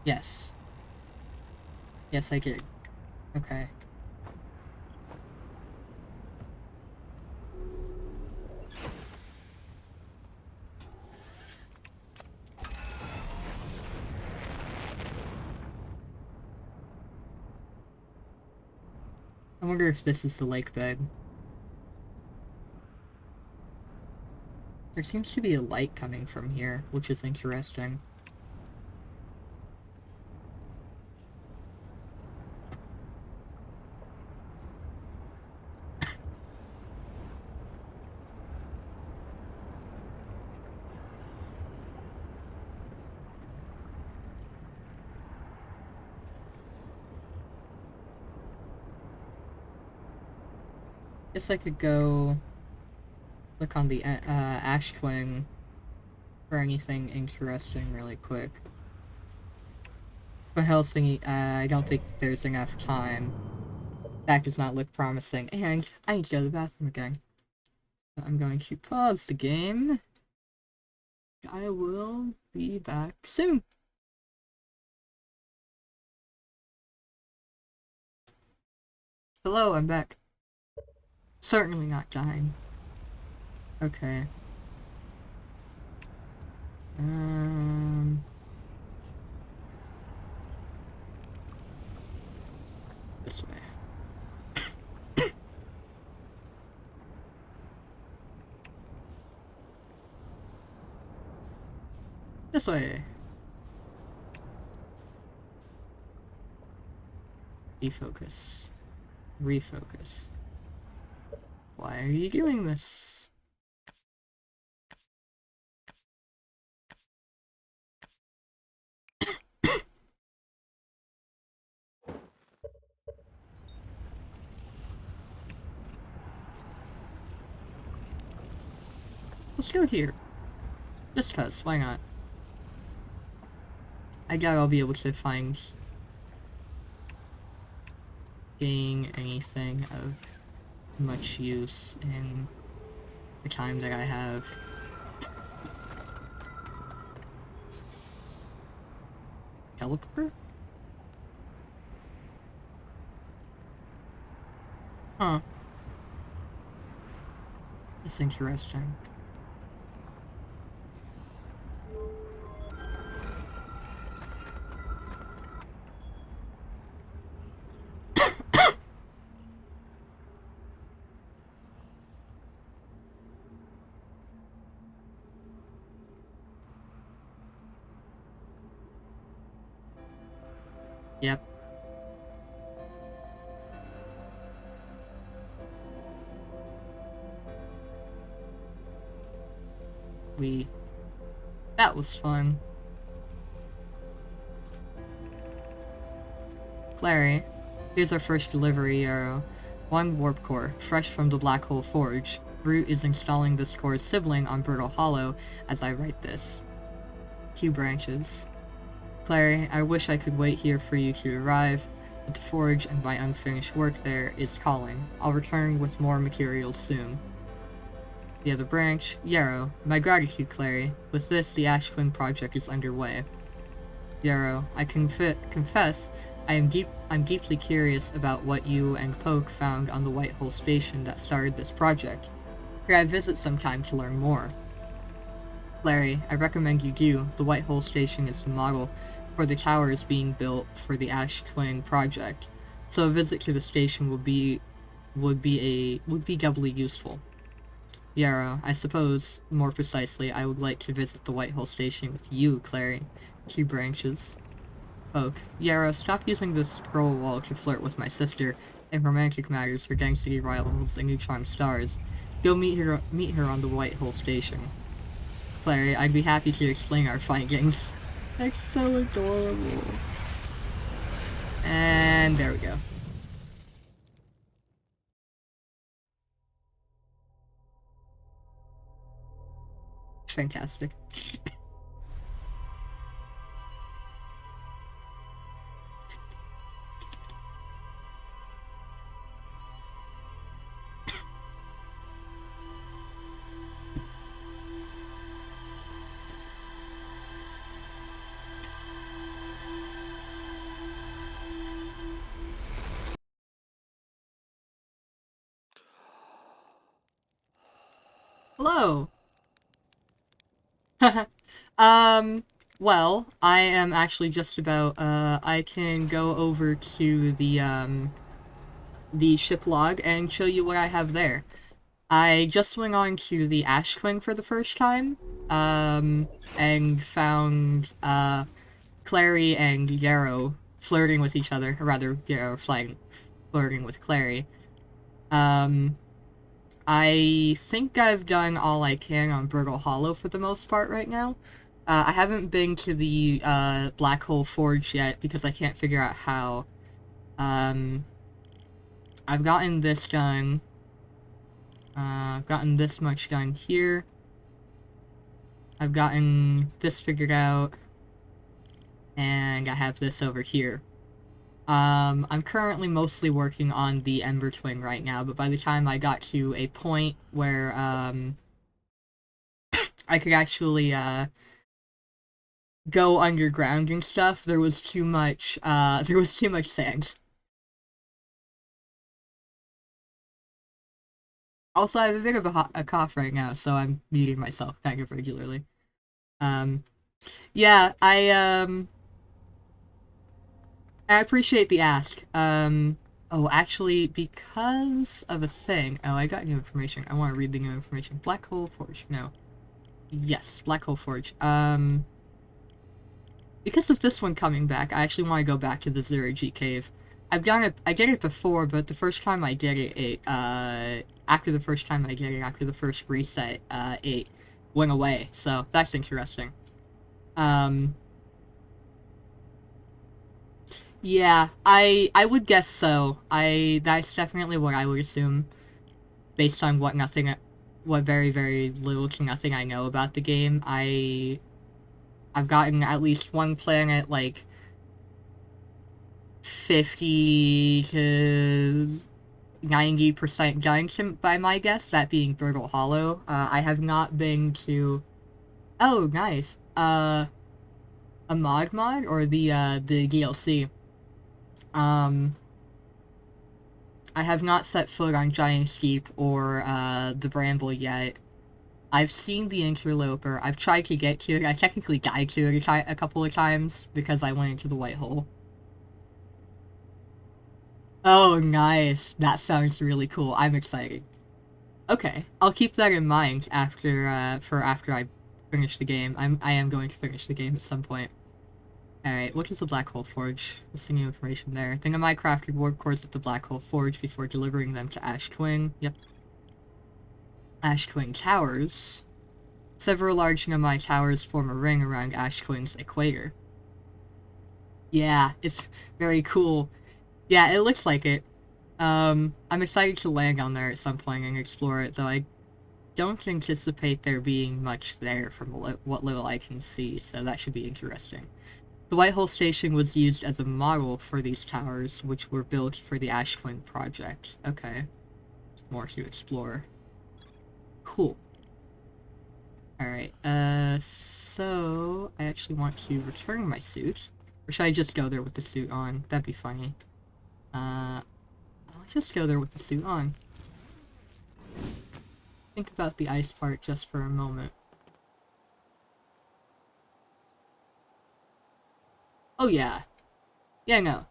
Yes. Yes, I did. Okay. I wonder if this is the lake bed. There seems to be a light coming from here, which is interesting. Guess I could go look on the ash twin for anything interesting really quick. For Helsinki, I don't think there's enough time. That does not look promising, and I need to go to the bathroom again. So I'm going to pause the game. I will be back soon. Hello, I'm back. Certainly not dying. Okay. This way. This way. Defocus. Refocus. Why are you doing this? Let's go here. Just cause, why not? I doubt I'll be able to find anything of much use in the time that I have. Teleporter? Huh. That's interesting. Yep. That was fun. Clary, here's our first delivery arrow. 1 warp core, fresh from the Black Hole Forge. Brute is installing this core's sibling on Brittle Hollow as I write this. 2 branches. Clary, I wish I could wait here for you to arrive, but the forge and my unfinished work there is calling. I'll return with more materials soon. The other branch, Yarrow. My gratitude, Clary. With this, the Ash Twin project is underway. Yarrow, I confess, I'm deeply curious about what you and Poke found on the White Hole Station that started this project. Could I visit sometime to learn more? Larry, I recommend you do. The White Hole Station is the model for the towers being built for the Ash Twin project, so a visit to the station would be doubly useful. Yarrow, I suppose, more precisely, I would like to visit the White Hole Station with you, Clary. 2 branches. Oak, Yarrow, stop using this scroll wall to flirt with my sister in romantic matters for density rivals and neutron stars. Go meet her on the White Hole Station. Clary, I'd be happy to explain our findings. That's so adorable. And there we go. Fantastic. Hello! um, well, I am actually just about, I can go over to the ship log and show you what I have there. I just went on to the Ash Twin for the first time, and found, Clary and Yarrow flirting with each other, or rather, Yarrow flirting with Clary. Um, I think I've done all I can on Burgle Hollow for the most part right now. I haven't been to the Black Hole Forge yet because I can't figure out how. I've gotten this done. I've gotten this much done here. I've gotten this figured out. And I have this over here. I'm currently mostly working on the Ember Twin right now, but by the time I got to a point where, I could actually, go underground and stuff, there was too much sand. Also, I have a bit of a cough right now, so I'm muting myself kind of regularly. Um, yeah, I appreciate the ask. Oh, actually, because of a thing. Oh, I got new information. I want to read the new information. Black Hole Forge. No. Yes, Black Hole Forge. Because of this one coming back, I actually want to go back to the Zero G Cave. I did it before, but the first time I did it, after the first time I did it, after the first reset, it went away. So that's interesting. Yeah, I would guess so. That's definitely what I would assume, based on what very, very little to nothing I know about the game. I've gotten at least one planet, like, 50 to 90% done by my guess, that being Burgle Hollow. I have not been to... Oh, nice. A mod, or the DLC. Um, I have not set foot on Giant Steep or, the Bramble yet. I've seen the Interloper. I've tried to get to it. I technically died to it a couple of times because I went into the white hole. Oh, nice. That sounds really cool. I'm excited. Okay, I'll keep that in mind after I finish the game. I am going to finish the game at some point. Alright, what is the Black Hole Forge? Missing new information there. Thingamai crafted warp cores at the Black Hole Forge before delivering them to Ash Twin. Yep. Ash Twin Towers. Several large Thingamai towers form a ring around Ash Twin's equator. Yeah, it's very cool. Yeah, it looks like it. I'm excited to land on there at some point and explore it, though I don't anticipate there being much there from what little I can see, so that should be interesting. The Whitehole Station was used as a model for these towers, which were built for the Ash Twin project. Okay. More to explore. Cool. Alright, so I actually want to return my suit Or should I just go there with the suit on? That'd be funny. I'll just go there with the suit on. Think about the ice part just for a moment. Oh yeah. Yeah, no.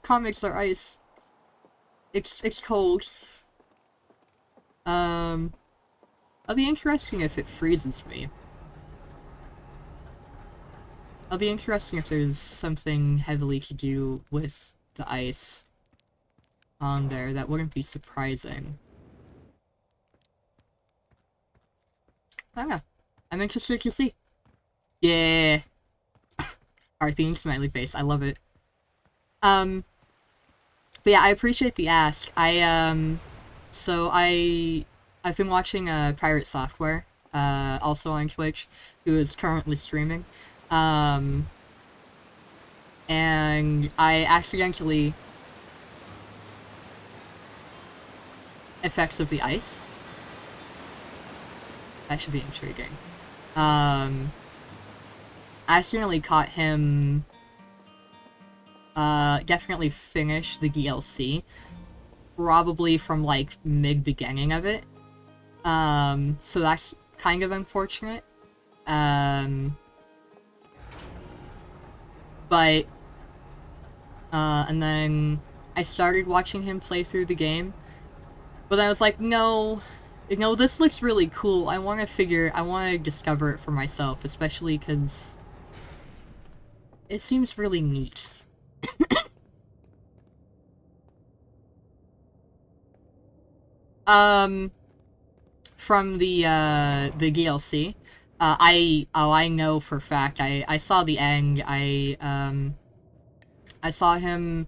Comics are ice. It's cold. It'll be interesting if it freezes me. It'll be interesting if there's something heavily to do with the ice on there. That wouldn't be surprising. I don't know. I'm interested to see. Yeah. Our theme smiley face. I love it. But yeah, I appreciate the ask. So I've been watching Pirate Software, also on Twitch, who is currently streaming. And I accidentally... Effects of the ice. That should be intriguing. I accidentally caught him... definitely finish the DLC. Probably from, like, mid-beginning of it. So that's kind of unfortunate. But, and then I started watching him play through the game. But I was like, no, you know, this looks really cool. I want to discover it for myself, especially because it seems really neat. From the DLC, I know for a fact, I saw the end. I saw him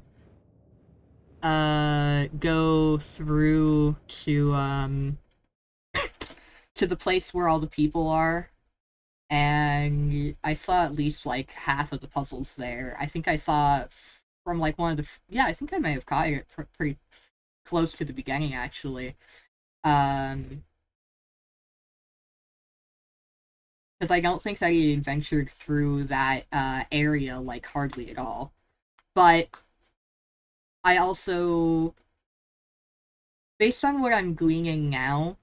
go through to the place where all the people are, and I saw at least like half of the puzzles there. I think I saw from like one of the I think I may have caught it pretty close to the beginning actually. Because I don't think that he adventured through that area like hardly at all. But I also, based on what I'm gleaning now,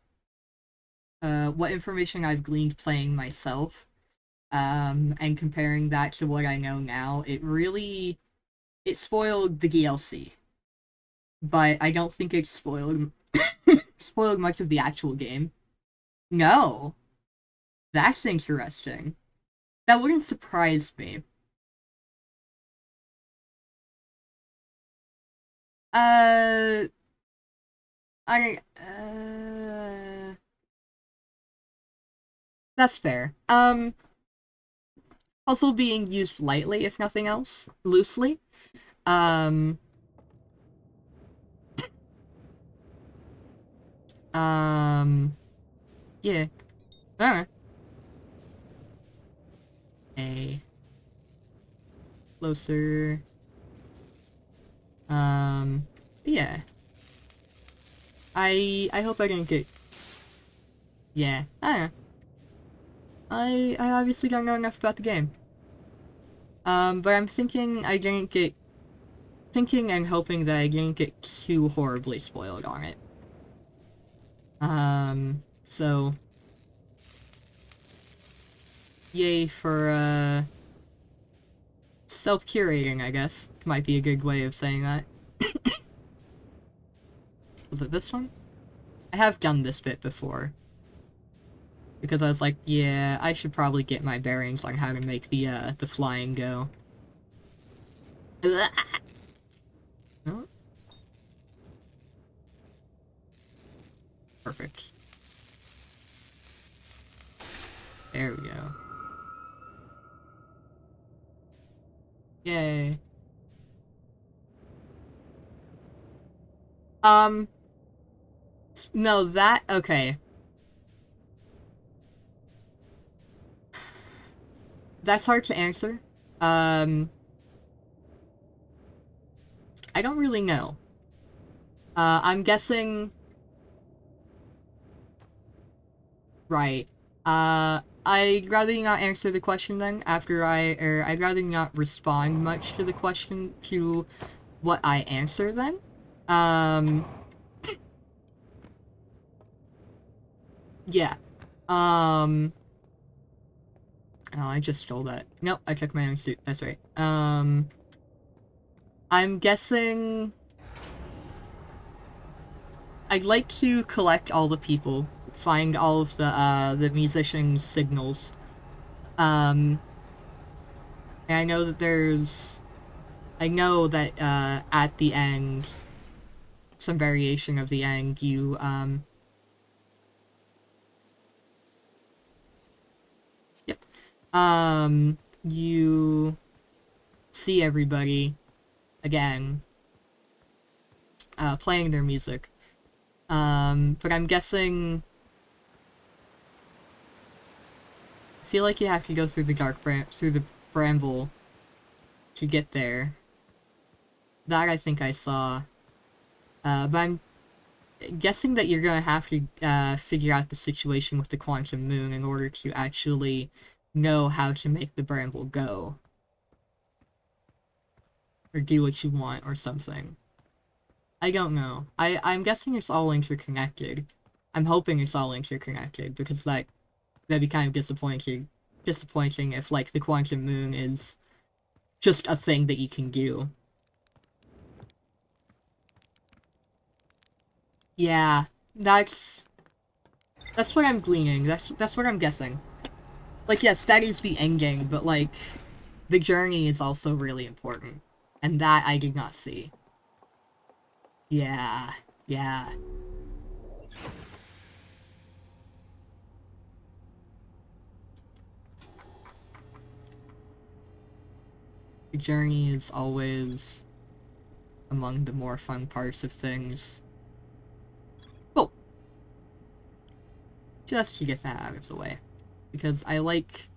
what information I've gleaned playing myself, and comparing that to what I know now, it spoiled the DLC. But I don't think it spoiled spoiled much of the actual game. No. That's interesting. That wouldn't surprise me. I that's fair. Also being used lightly, if nothing else. Loosely. Yeah. Alright. A closer. Yeah. I hope I didn't get... Yeah, I don't know. I obviously don't know enough about the game. But I'm thinking and hoping that I didn't get too horribly spoiled on it. So... Yay for, self-curating, I guess. Might be a good way of saying that. Was it this one? I have done this bit before. Because I was like, yeah, I should probably get my bearings on how to make the flying go. Oh. Perfect. There we go. Yay. No, that... Okay. That's hard to answer. I don't really know. I'm guessing... Right. I'd rather you not answer the question then, I'd rather you not respond much to the question, to what I answer then. Yeah. Oh, I just stole that. Nope, I took my own suit, that's right. I'm guessing... I'd like to collect all the people, find all of the musicians' signals. And I know that at the end, some variation of the end, you see everybody, again, playing their music. But I'm guessing... I feel like you have to go through the bramble to get there. That I think I saw. But I'm guessing that you're gonna have to figure out the situation with the quantum moon in order to actually know how to make the bramble go. Or do what you want or something. I don't know. I'm guessing it's all interconnected. I'm hoping it's all interconnected, because that'd be kind of disappointing if, like, the quantum moon is just a thing that you can do. Yeah, that's what I'm gleaning. That's what I'm guessing. Like, yes, that is the ending, but, like, the journey is also really important. And that I did not see. Yeah, yeah. The journey is always among the more fun parts of things. Oh! Just to get that out of the way. Because I like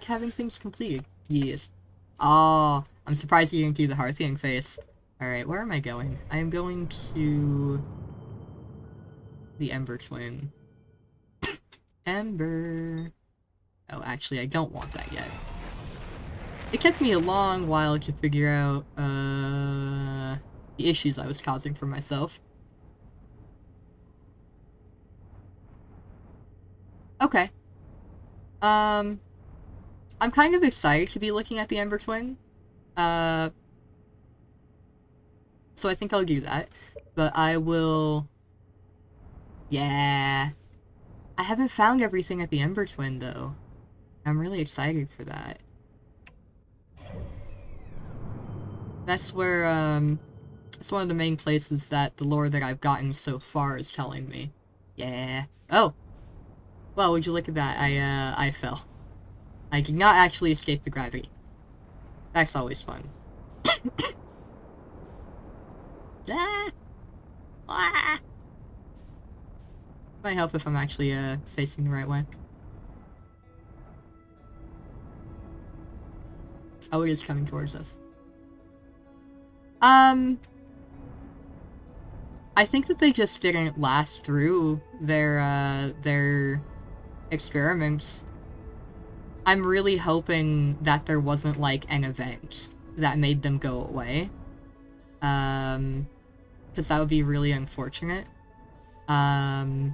having things completed. Yes. Oh, I'm surprised you didn't do the Hearthian face. Alright, where am I going? I am going to... the Ember Twin. Ember... Oh, actually, I don't want that yet. It took me a long while to figure out, the issues I was causing for myself. Okay. I'm kind of excited to be looking at the Ember Twin. So I think I'll do that. But I will... Yeah. I haven't found everything at the Ember Twin, though. I'm really excited for that. That's where, it's one of the main places that the lore that I've gotten so far is telling me. Yeah. Oh! Well, would you look at that? I fell. I did not actually escape the gravity. That's always fun. Ah! Ah! Might help if I'm actually, facing the right way. Oh, it is coming towards us. I think that they just didn't last through their experiments. I'm really hoping that there wasn't, like, an event that made them go away. Because that would be really unfortunate. I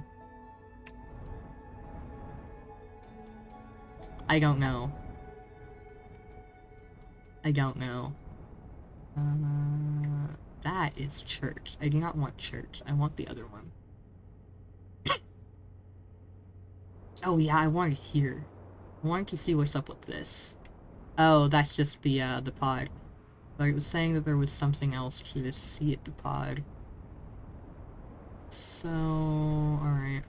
don't know. I don't know. That is church. I do not want church. I want the other one. Oh yeah, I want it here. I wanted to see what's up with this. Oh, that's just the pod. But it was saying that there was something else to see at the pod. So, alright.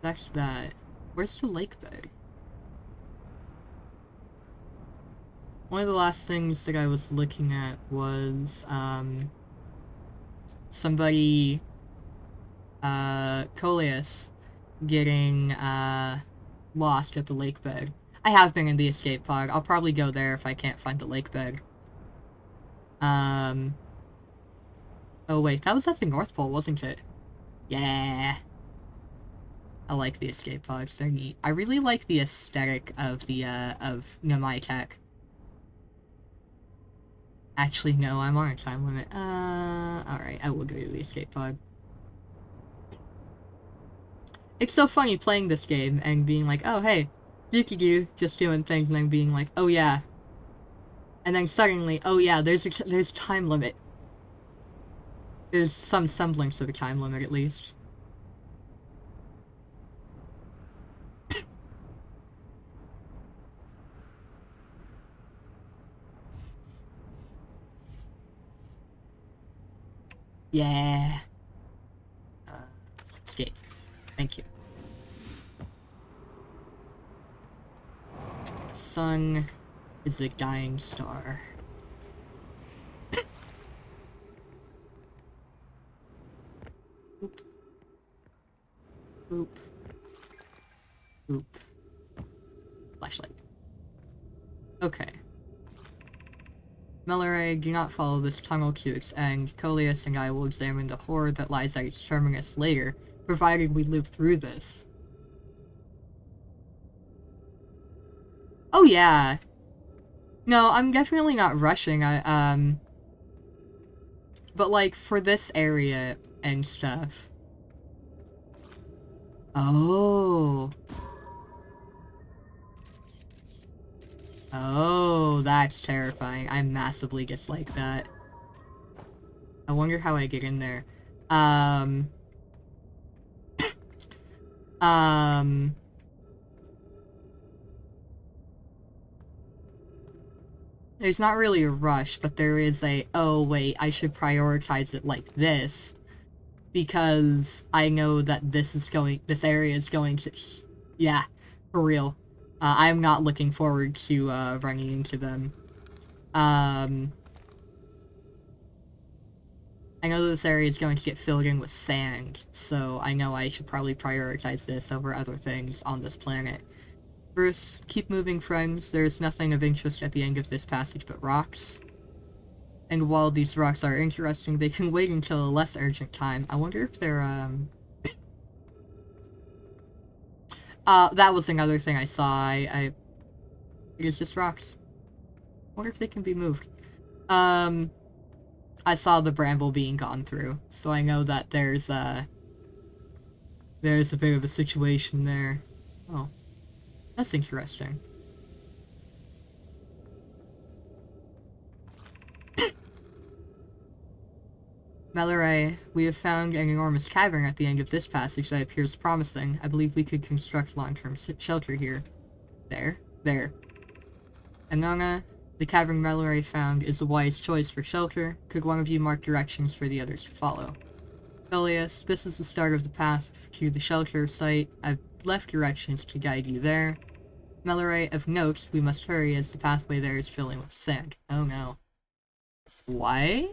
That's that. Where's the lake bed? One of the last things that I was looking at was, somebody, Coleus, getting, lost at the lake bed. I have been in the escape pod. I'll probably go there if I can't find the lake bed. Oh wait, that was at the North Pole, wasn't it? Yeah. I like the escape pods, they're neat. I really like the aesthetic of the, of Nomai Tech. Actually, no, I'm on a time limit. Alright, I will go to the escape pod. It's so funny playing this game and being like, oh hey, Dookie just doing things, and then being like, oh yeah. And then suddenly, oh yeah, there's time limit. There's some semblance of a time limit, at least. Yeah. Escape. Thank you. The sun is a dying star. Boop. Boop. Boop. Flashlight. Okay. Melleray, do not follow this tunnel to its end. Coleus and I will examine the horror that lies at its terminus later, provided we live through this. Oh yeah. No, I'm definitely not rushing. But like for this area and stuff. Oh. Oh, that's terrifying. I massively dislike that. I wonder how I get in there. Um, there's not really a rush, but there is a, oh wait, I should prioritize it like this, because I know that this area is going to, yeah, for real. I'm not looking forward to, running into them. I know this area is going to get filled in with sand, so I know I should probably prioritize this over other things on this planet. Bruce, keep moving, friends. There's nothing of interest at the end of this passage but rocks. And while these rocks are interesting, they can wait until a less urgent time. I wonder if they're, that was another thing I saw. It's just rocks. I wonder if they can be moved. I saw the bramble being gone through, so I know that there's a bit of a situation there. Oh, that's interesting. Melleray, we have found an enormous cavern at the end of this passage that appears promising. I believe we could construct long-term shelter here. There. Anona, the cavern Melleray found is a wise choice for shelter. Could one of you mark directions for the others to follow? Coleus, this is the start of the path to the shelter site. I've left directions to guide you there. Melleray, of note, we must hurry as the pathway there is filling with sand. Oh no. Why?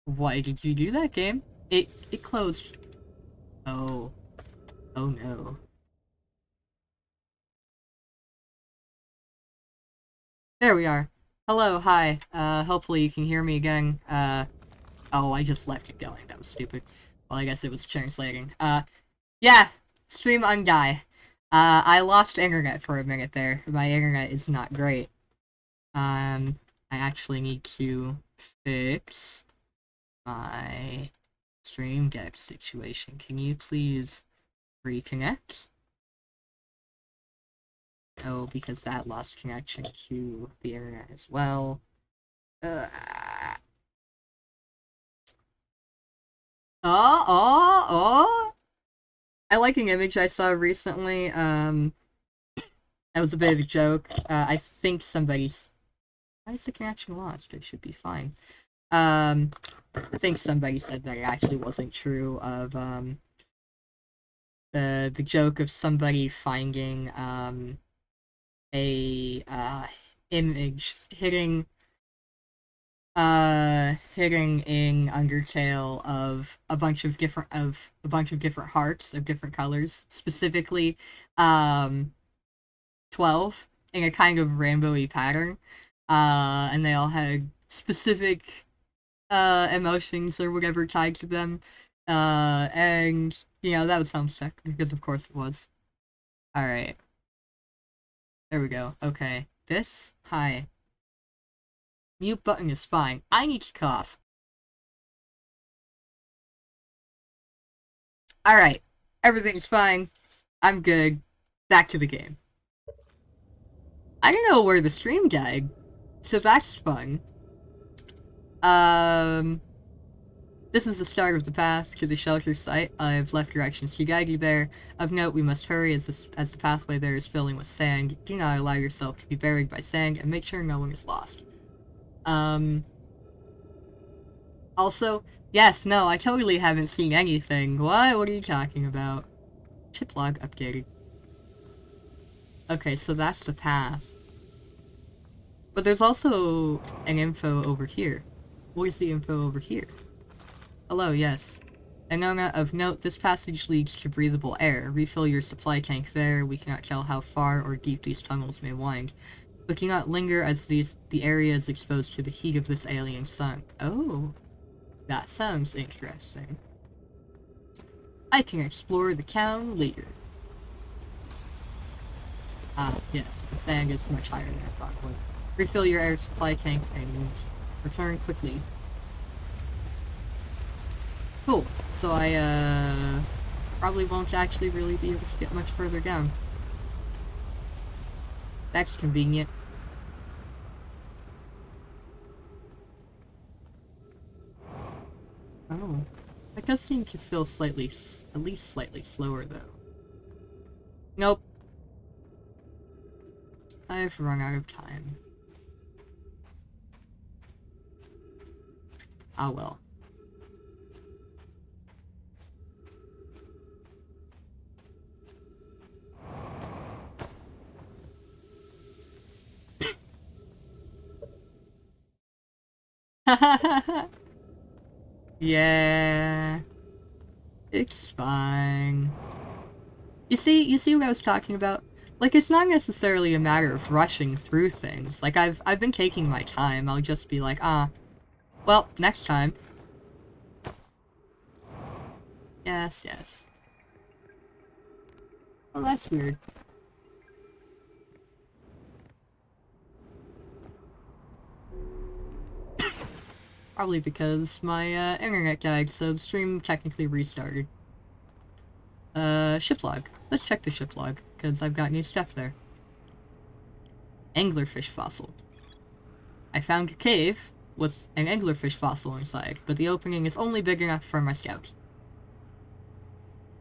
Why did you do that, game? It closed. Oh. Oh no. There we are. Hello, hi. Hopefully you can hear me again. Oh, I just left it going. That was stupid. Well, I guess it was translating. Yeah! Stream undie. I lost internet for a minute there. My internet is not great. I actually need to fix my stream deck situation. Can you please reconnect? Oh, because that lost connection to the internet as well. Oh! I like an image I saw recently. That was a bit of a joke. I think somebody's. Why is the connection lost? It should be fine. I think somebody said that it actually wasn't true of the joke of somebody finding a image hitting in Undertale of a bunch of different hearts of different colors, specifically 12 in a kind of rainbowy pattern, and they all had specific emotions or whatever tied to them, And, you know, that was sick, because of course it was. Alright. There we go. Okay. This? Hi. Mute button is fine. I need to cough. Alright. Everything's fine. I'm good. Back to the game. I don't know where the stream died, so that's fun. This is the start of the path to the shelter site. I've left directions to guide you there. Of note, we must hurry as the pathway there is filling with sand. Do not allow yourself to be buried by sand, and make sure no one is lost. Also, yes, no, I totally haven't seen anything. What? What are you talking about? Chip log updated. Okay, so that's the path. But there's also an info over here. What is the info over here? Hello, yes. Anona, of note, this passage leads to breathable air. Refill your supply tank there. We cannot tell how far or deep these tunnels may wind. But do not linger as the area is exposed to the heat of this alien sun. Oh, that sounds interesting. I can explore the town later. Ah, yes, the sand is much higher than I thought it was. Refill your air supply tank and return quickly. Cool. So I, probably won't actually really be able to get much further down. That's convenient. Oh. That does seem to feel slightly, at least slightly slower, though. Nope. I've run out of time. Ah well. Yeah. It's fine. You see what I was talking about? Like, it's not necessarily a matter of rushing through things. Like, I've been taking my time. I'll just be like, well, next time. Yes, yes. Oh, that's weird. Probably because my, internet died, so the stream technically restarted. Ship log. Let's check the ship log, because I've got new stuff there. Anglerfish fossil. I found a cave with an anglerfish fossil inside, but the opening is only big enough for my scout.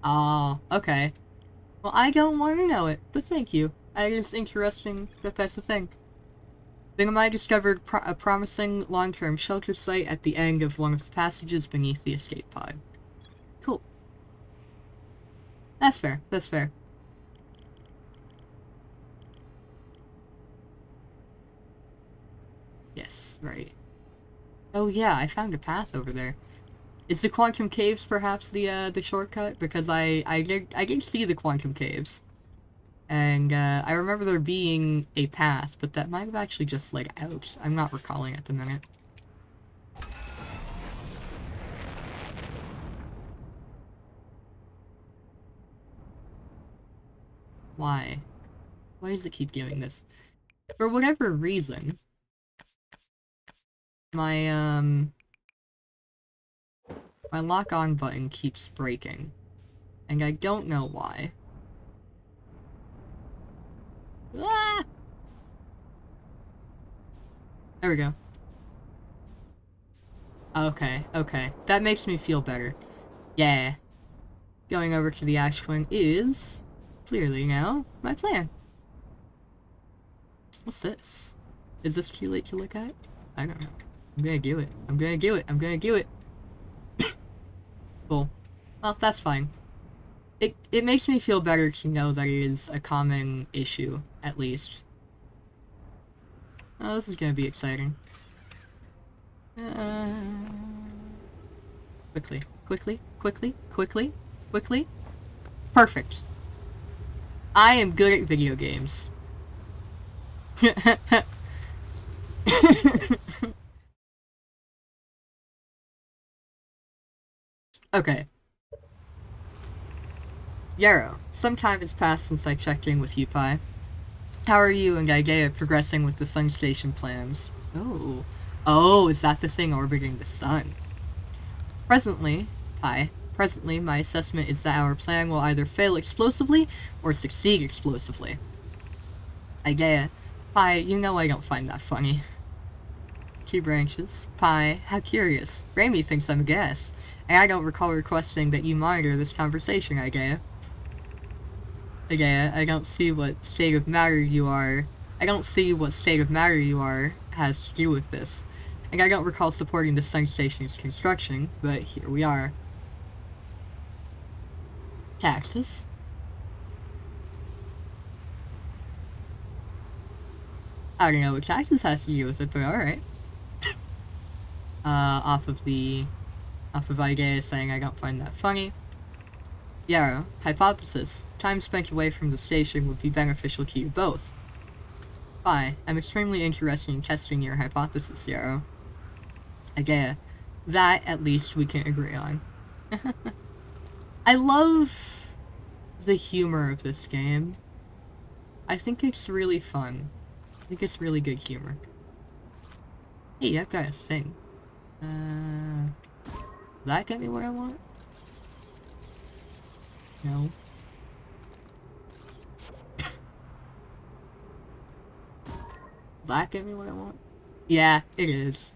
Oh, okay. Well, I don't want to know it, but thank you. It is interesting that that's a thing. Then I discovered a promising long-term shelter site at the end of one of the passages beneath the escape pod. Cool. That's fair, that's fair. Yes, right. Oh yeah, I found a path over there. Is the Quantum Caves perhaps the shortcut? Because I did see the Quantum Caves. And, I remember there being a path, but that might have actually just led out. I'm not recalling at the minute. Why? Why does it keep doing this? For whatever reason, my lock-on button keeps breaking. And I don't know why. Ah! There we go. Okay, okay. That makes me feel better. Yeah. Going over to the Ash Twin is clearly now my plan. What's this? Is this too late to look at? I don't know. I'm gonna do it. I'm gonna do it. I'm gonna do it. Cool. Well, that's fine. It makes me feel better to know that it is a common issue, at least. Oh, this is gonna be exciting. Quickly, quickly, quickly, quickly, quickly. Perfect. I am good at video games. Okay. Yarrow, some time has passed since I checked in with you, Pi. How are you and Gaia progressing with the Sun Station plans? Oh. Oh, is that the thing orbiting the Sun? Presently, my assessment is that our plan will either fail explosively or succeed explosively. Gaia, Pi, you know I don't find that funny. Key branches. Pi, how curious. Raimi thinks I'm a gas, and I don't recall requesting that you monitor this conversation, Gaia. I don't see what state of matter you are. I don't see what state of matter you are has to do with this. And I don't recall supporting the Sun Station's construction, but here we are. Taxes? I don't know what taxes has to do with it, but alright. Off of Igea saying I don't find that funny. Yarrow, hypothesis. Time spent away from the station would be beneficial to you both. Bye. I'm extremely interested in testing your hypothesis, Yarrow. Igea, that at least we can agree on. I love the humor of this game. I think it's really fun. I think it's really good humor. Hey, I've got a thing. That get me what I want? No. That get me what I want? Yeah, it is.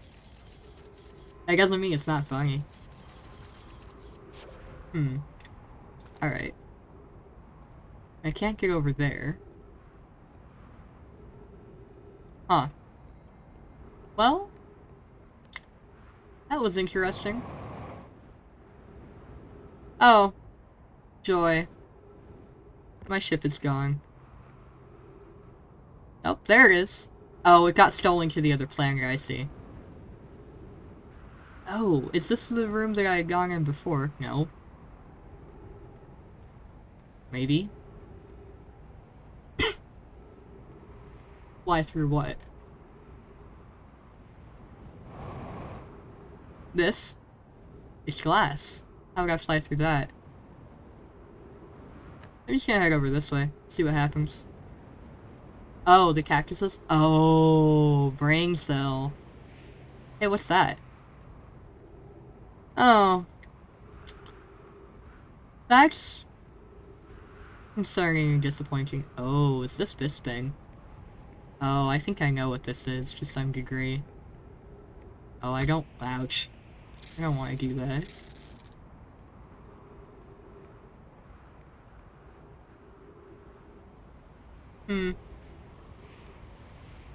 That doesn't mean it's not funny. Alright. I can't get over there. Huh. Well, that was interesting. Oh. Joy. My ship is gone. Oh, there it is. Oh, it got stolen to the other planet, I see. Oh, is this the room that I had gone in before? No. Maybe? Fly through what? This? It's glass. How would I fly through that? I'm just gonna head over this way, see what happens. Oh, the cactuses? Oh, brain cell. Hey, what's that? Oh. That's concerning and disappointing. Oh, is this Bisping? Oh, I think I know what this is, to some degree. Oh, I don't... Ouch. I don't want to do that.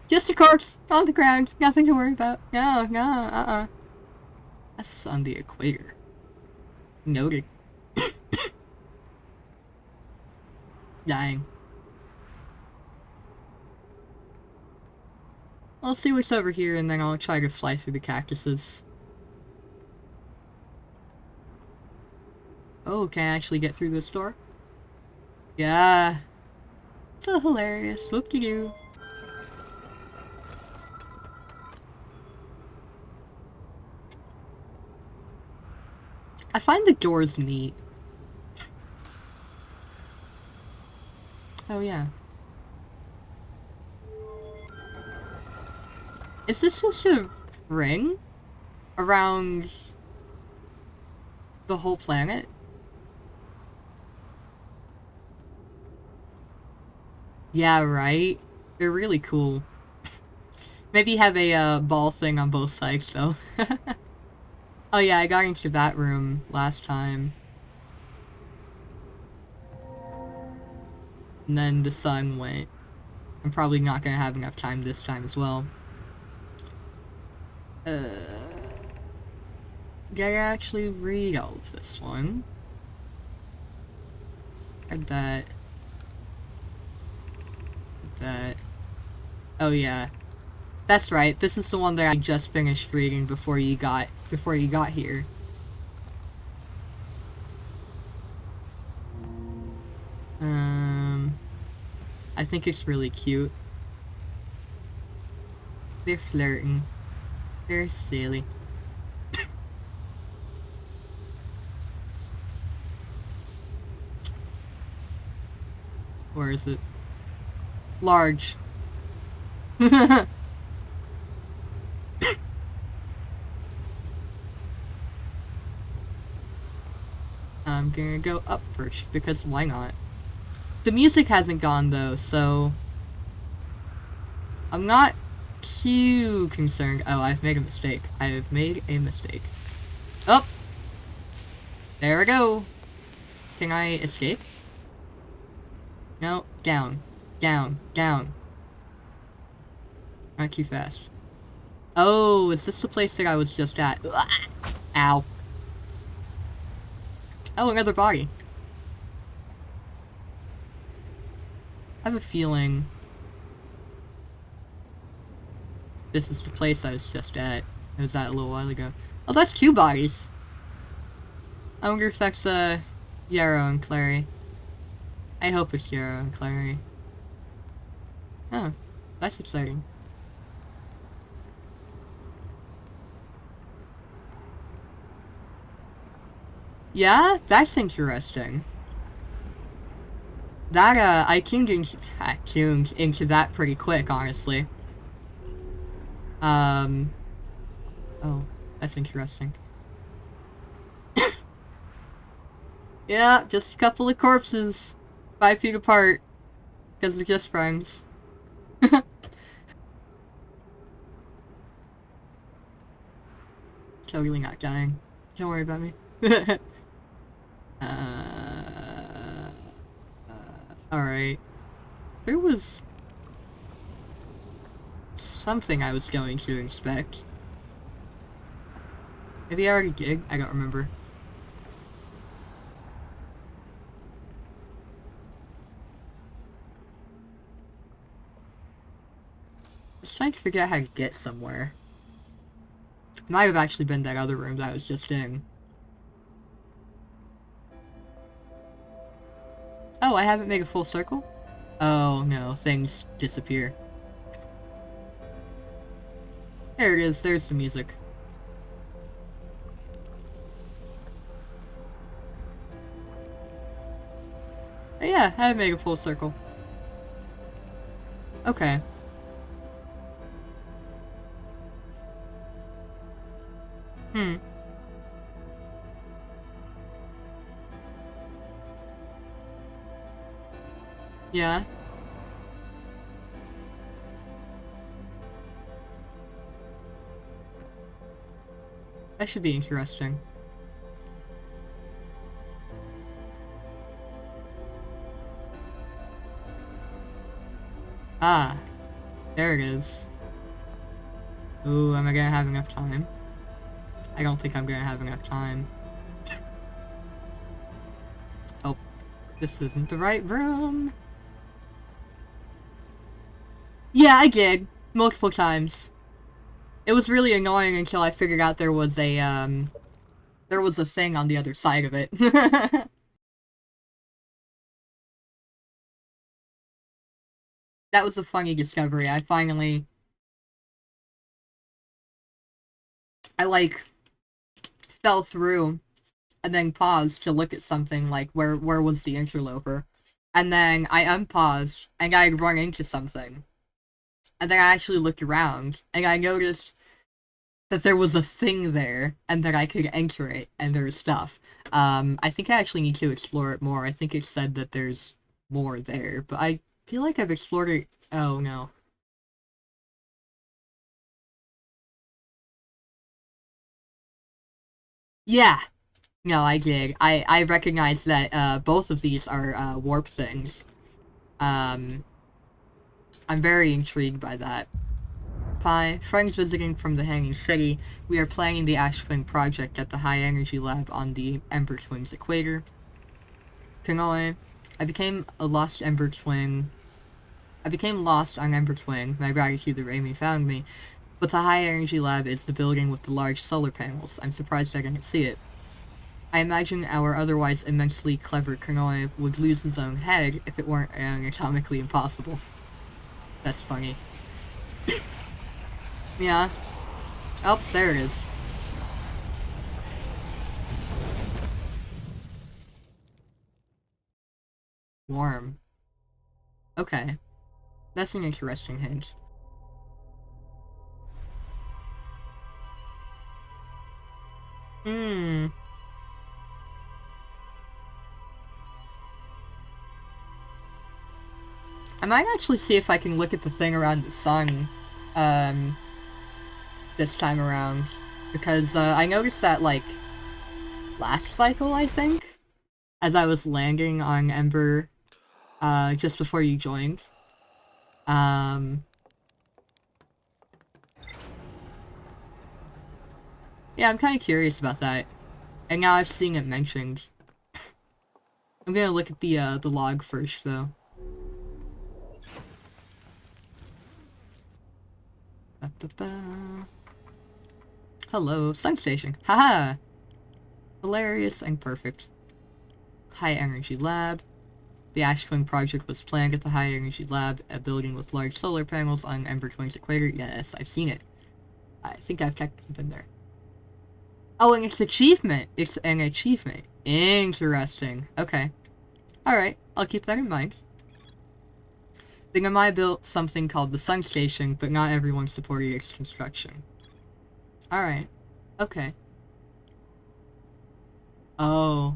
Just a corpse on the ground. Nothing to worry about. No, That's on the equator. Noted. Dying. I'll see what's over here and then I'll try to fly through the cactuses. Oh, can I actually get through this door? Yeah. So hilarious. Whoop-de-doo. I find the doors neat. Oh, yeah. Is this just a ring around the whole planet? Yeah, right? They're really cool. Maybe have a ball thing on both sides, though. Oh yeah, I got into that room last time. And then the sun went. I'm probably not gonna have enough time this time as well. Did I actually read all of this one? Read that. That. Oh yeah. That's right, this is the one that I just finished reading before you got here. I think it's really cute. They're flirting. They're silly. Where is it? Large. I'm gonna go up first, because why not? The music hasn't gone though, so I'm not too concerned. Oh, I've made a mistake. I've made a mistake. Oh! There we go! Can I escape? No, down. Down. Down. Not too fast. Oh, is this the place that I was just at? Ow. Oh, another body. I have a feeling this is the place I was just at. I was at a little while ago. Oh, that's 2 bodies. I wonder if that's, Yarrow and Clary. I hope it's Yarrow and Clary. Oh, that's exciting. Yeah, that's interesting. That, I tuned into that pretty quick, honestly. Oh, that's interesting. Yeah, just a couple of corpses. 5 feet apart. Because they're just friends. Totally not dying. Don't worry about me. Alright. There was something I was going to inspect. Maybe I already did? I don't remember. I was trying to figure out how to get somewhere. Might have actually been that other room that I was just in. Oh, I haven't made a full circle? Oh, no. Things disappear. There it is. There's the music. But yeah, I haven't made a full circle. Okay. Hmm. Yeah. That should be interesting. Ah. There it is. Ooh, am I gonna have enough time? I don't think I'm gonna have enough time. Oh, this isn't the right room. Yeah, I did. Multiple times. It was really annoying until I figured out there was a thing on the other side of it. That was a funny discovery. I like, fell through and then paused to look at something like where was the interloper. And then I unpaused and I run into something. And then I actually looked around and I noticed that there was a thing there and that I could enter it and there was stuff. I think I actually need to explore it more. I think it said that there's more there, but I feel like I've explored it. Oh no. Yeah. No, I did. I recognize that both of these are warp things. Um, I'm very intrigued by that. Pi, friends visiting from the Hanging City. We are planning the Ash Twin project at the High Energy Lab on the Ember Twin's equator. Kanoe, I became a lost Ember Twin. I became lost on Ember Twin. My gratitude that Raimi found me. But the High Energy Lab is the building with the large solar panels. I'm surprised I didn't see it. I imagine our otherwise immensely clever Kanoe would lose his own head if it weren't anatomically impossible. That's funny. Yeah. Oh, there it is. Warm. Okay. That's an interesting hint. Hmm. I might actually see if I can look at the thing around the sun, this time around. Because, I noticed that, like, last cycle, I think, as I was landing on Ember, just before you joined. Yeah, I'm kind of curious about that. And now I've seen it mentioned. I'm gonna look at the log first, though. Ba-ba-ba. Hello, sun station. Haha! Hilarious and perfect. High energy lab. The Ashwing project was planned at the High Energy Lab, a building with large solar panels on Ember 20's equator. Yes, I've seen it. I think I've technically been there. Oh, and it's achievement! It's an achievement. Interesting. Okay. Alright, I'll keep that in mind. Then I built something called the Sun Station, but not everyone supported its construction. Alright. Okay. Oh.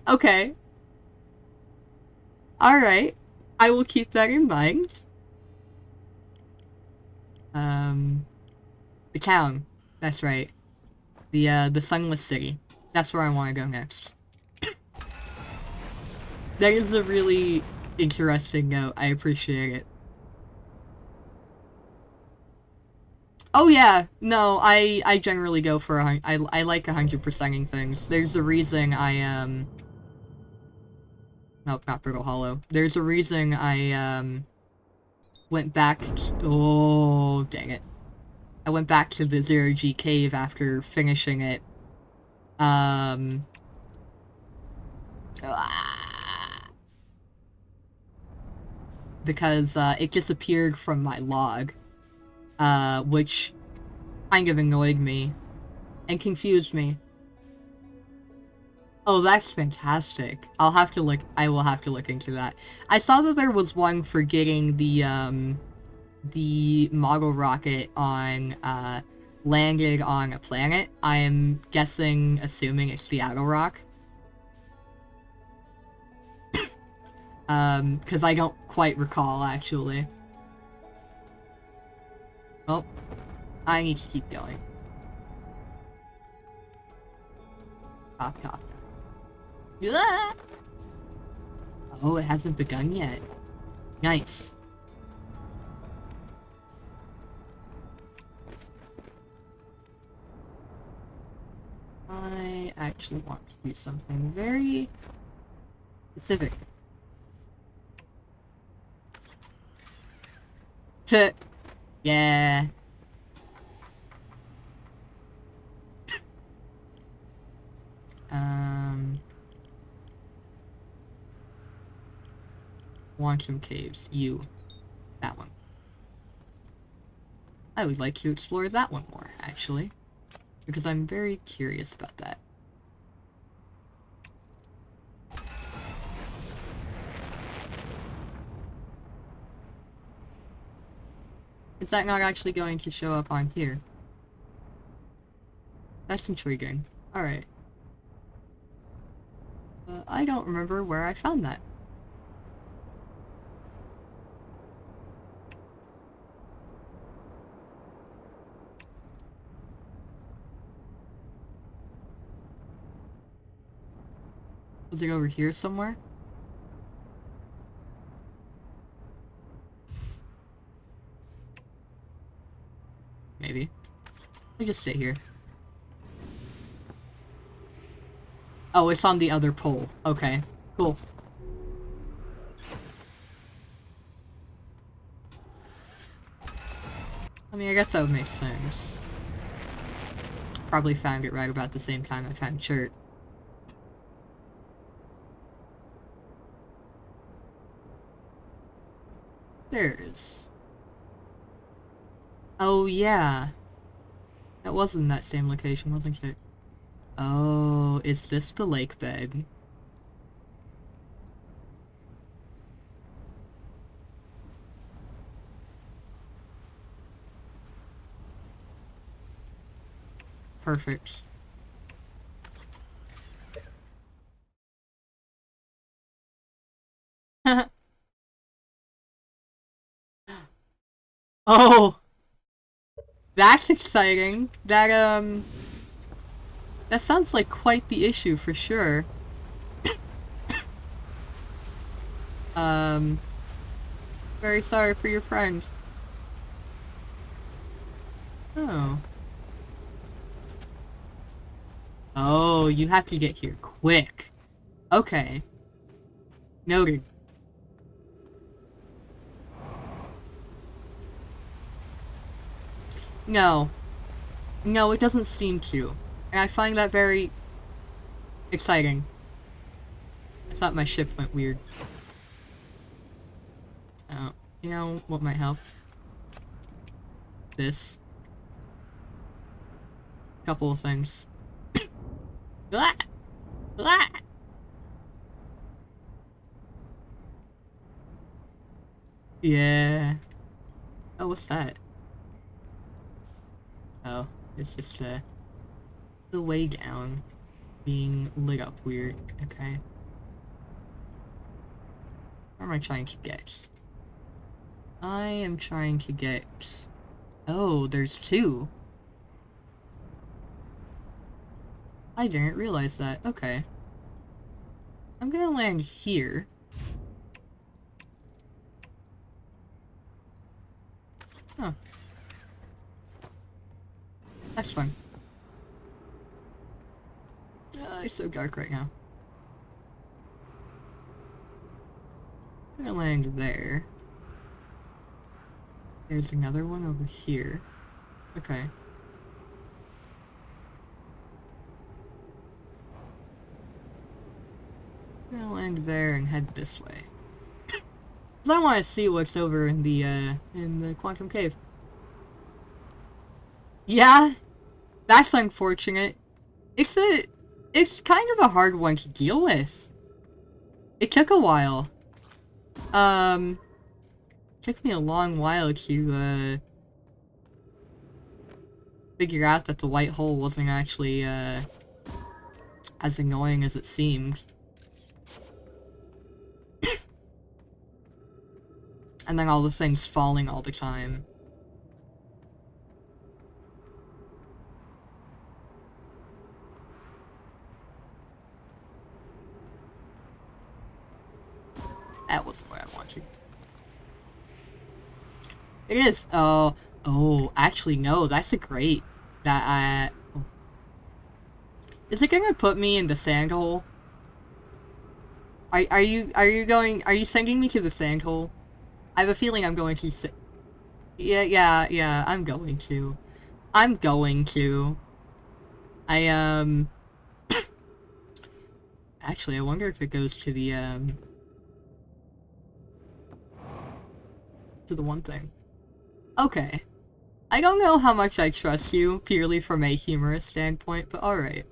Okay. Alright. I will keep that in mind. The town. That's right. The Sunless City. That's where I want to go next. That is a really interesting note. I appreciate it. Oh yeah, no, I generally go for I like 100%ing things. There's a reason I nope, not Brittle Hollow. There's a reason I went back oh dang it. I went back to the Zero G cave after finishing it. Because it disappeared from my log, which kind of annoyed me and confused me. Oh, that's fantastic. I will have to look into that. I saw that there was one for getting the model rocket on, landed on a planet. I am assuming it's the Outer Rock. Because I don't quite recall, actually. Well, I need to keep going. Talk. Yeah! Oh, it hasn't begun yet. Nice. I actually want to do something very specific. Yeah. Quantum Caves. That one. I would like to explore that one more, actually. Because I'm very curious about that. Is that not actually going to show up on here? That's intriguing. Alright. I don't remember where I found that. Was it over here somewhere? Maybe. I'll just sit here. Oh, it's on the other pole. Okay, cool. I mean, I guess that would make sense. Probably found it right about the same time I found Chert. There it is. Oh, yeah. That was in that same location, wasn't it? Oh, is this the lake bed? Perfect. Oh! That's exciting. That sounds like quite the issue for sure. Um, very sorry for your friend. Oh. Oh, you have to get here quick. Okay. Noted. No. No, it doesn't seem to. And I find that very exciting. I thought my ship went weird. Oh, you know what might help? This. Couple of things. Ah! Ah! Yeah. Oh, what's that? Oh, it's just the way down being lit up weird. Okay. Where am I trying to get? I am trying to get... Oh, there's two. I didn't realize that. Okay. I'm gonna land here. Huh. That's fun. It's so dark right now. I'm gonna land there. There's another one over here. Okay. I'm gonna land there and head this way. Cause I want to see what's over in the quantum cave. Yeah, that's unfortunate. It's kind of a hard one to deal with. It took a while. Took me a long while to, figure out that the white hole wasn't actually, as annoying as it seemed. And then all the things falling all the time. That wasn't what I wanted. It is. Oh, actually, no. That's a great. Is it gonna put me in the sand hole? Are you sending me to the sand hole? I have a feeling I'm going to. Yeah. I'm going to. I'm going to. I Actually, I wonder if it goes to the one thing. Okay. I don't know how much I trust you, purely from a humorous standpoint, but alright.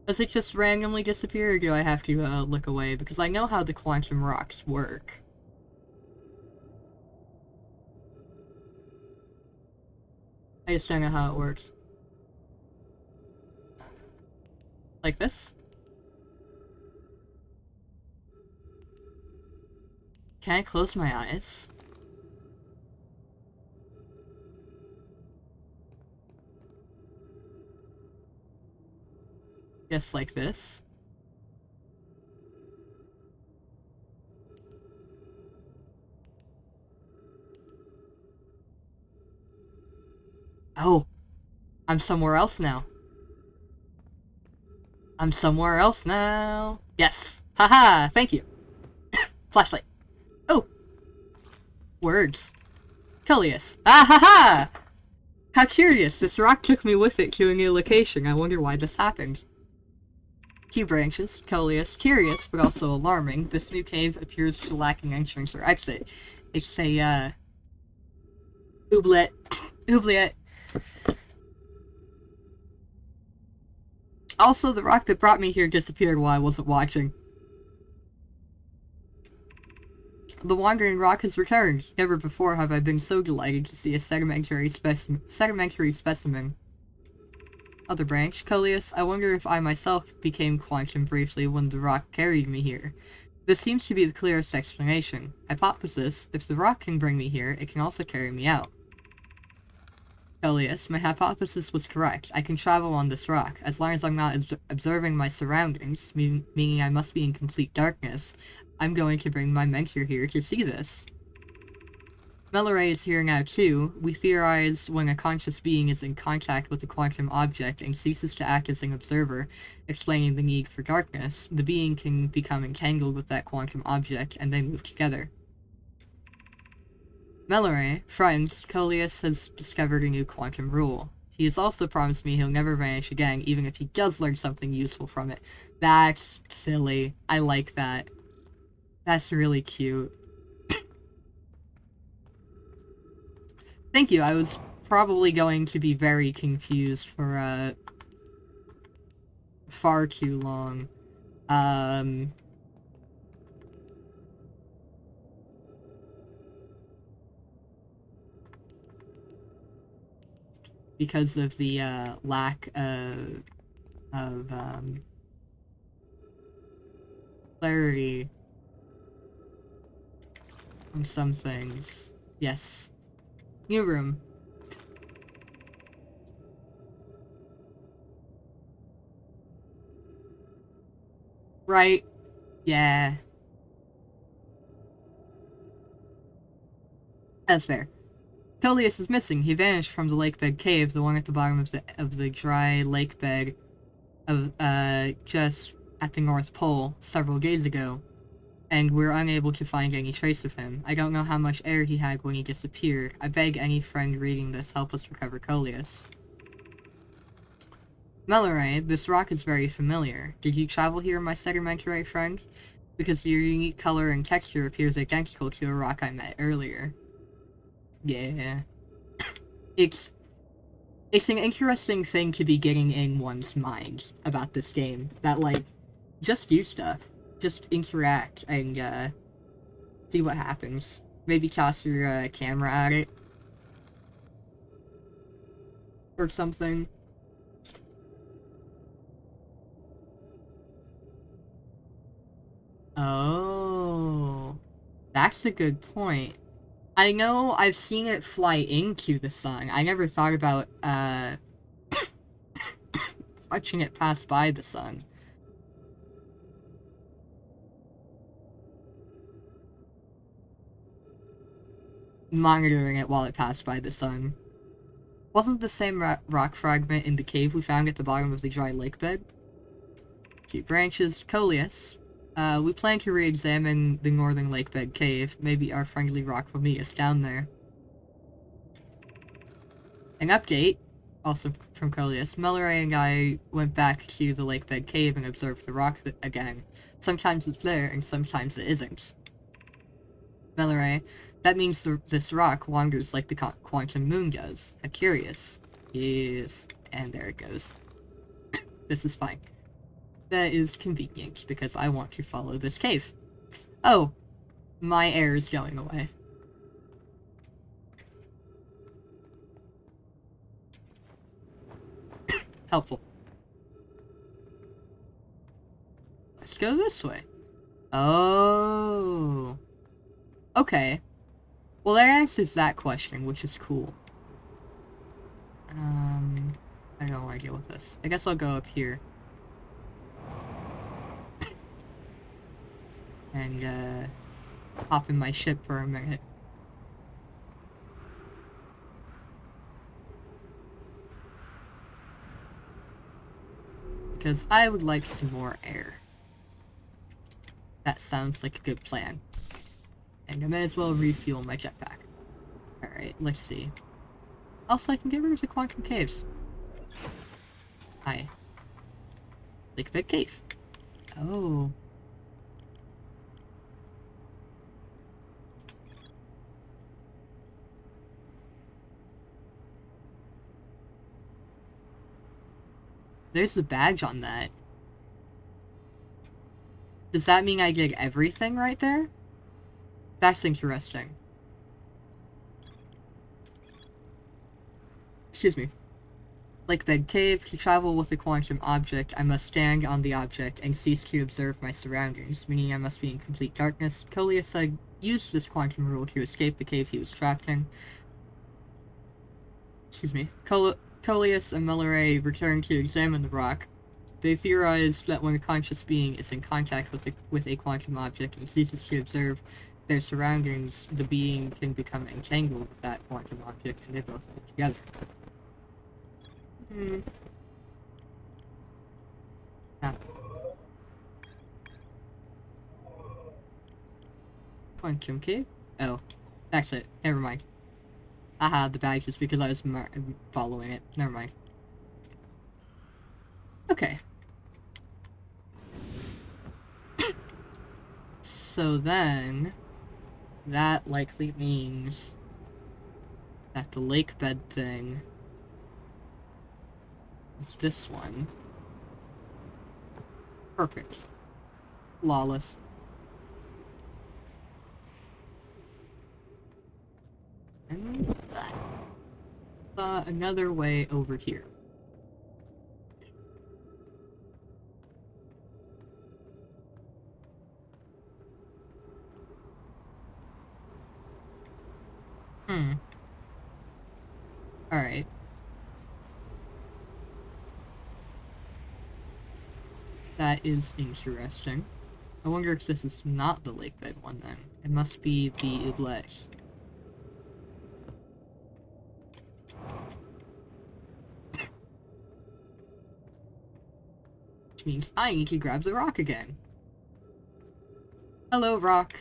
Does it just randomly disappear, or do I have to, look away? Because I know how the quantum rocks work. I just don't know how it works. Like this? Can I close my eyes? Just like this? Oh! I'm somewhere else now. I'm somewhere else now. Yes! Haha! Thank you! Flashlight. Oh! Words. Cullius. Ah ha ha! How curious! This rock took me with it to a new location. I wonder why this happened. Few branches. Cullius. Curious, but also alarming. This new cave appears to lack an entrance or exit. It's a, Oubliette. Oubliette. Also, the rock that brought me here disappeared while I wasn't watching. The wandering rock has returned. Never before have I been so delighted to see a sedimentary specimen. Other branch, Coleus, I wonder if I myself became quantum briefly when the rock carried me here. This seems to be the clearest explanation. Hypothesis, if the rock can bring me here, it can also carry me out. Coleus, my hypothesis was correct. I can travel on this rock, as long as I'm not observing my surroundings, meaning I must be in complete darkness. I'm going to bring my mentor here to see this. Melloray is here now too. We theorize when a conscious being is in contact with a quantum object and ceases to act as an observer, explaining the need for darkness, the being can become entangled with that quantum object and they move together. Melloray, friends, Coleus has discovered a new quantum rule. He has also promised me he'll never vanish again, even if he does learn something useful from it. That's silly. I like that. That's really cute. Thank you, I was probably going to be very confused for, far too long. Because of the, lack of, clarity on some things. Yes. New room. Right. Yeah. That's fair. Coleus is missing. He vanished from the lake bed cave, the one at the bottom of the dry lake bed of just at the North Pole several days ago, and we're unable to find any trace of him. I don't know how much air he had when he disappeared. I beg any friend reading this help us recover Coleus. Melloray, this rock is very familiar. Did you travel here, my sedimentary friend? Because your unique color and texture appears identical to a rock I met earlier. Yeah. It's an interesting thing to be getting in one's mind about this game. That, like, just do stuff. Just interact and, see what happens. Maybe toss your, camera at it. Or something. Oh. That's a good point. I know I've seen it fly into the sun. I never thought about, watching it pass by the sun. Monitoring it while it passed by the sun. Wasn't the same rock fragment in the cave we found at the bottom of the dry lake bed? 2 branches, Coleus. We plan to re-examine the northern lake bed cave. Maybe our friendly rock will meet us down there. An update, also from Coleus. Melloray and I went back to the lake bed cave and observed the rock again. Sometimes it's there, and sometimes it isn't. Melloray, that means this rock wanders like the quantum moon does. Curious. Yes. And there it goes. This is fine. That is convenient, because I want to follow this cave. Oh! My air is going away. Helpful. Let's go this way. Oh. Okay. Well, that answers that question, which is cool. I don't want to deal with this. I guess I'll go up here. And, hop in my ship for a minute. Because I would like some more air. That sounds like a good plan. And I may as well refuel my jetpack. Alright, let's see. Also, I can get rid of the quantum caves. Hi. Lake Bed Cave. Oh. There's the badge on that. Does that mean I did everything right there? That's interesting. Excuse me. Like the cave, to travel with a quantum object, I must stand on the object and cease to observe my surroundings, meaning I must be in complete darkness. Coleus had used this quantum rule to escape the cave he was trapped in. Excuse me. Coleus and Melore returned to examine the rock. They theorized that when a conscious being is in contact with a quantum object and ceases to observe their surroundings, the being can become entangled with that quantum object, and they both live together. Ah. Quantum key? Oh, that's it. Never mind. Haha, the badge is because I was following it. Never mind. Okay. So then, that likely means that the lake bed thing is this one. Perfect. Flawless. And another way over here. Alright. That is interesting. I wonder if this is not the lake bed one then. It must be the oublette. Which means I need to grab the rock again. Hello, rock.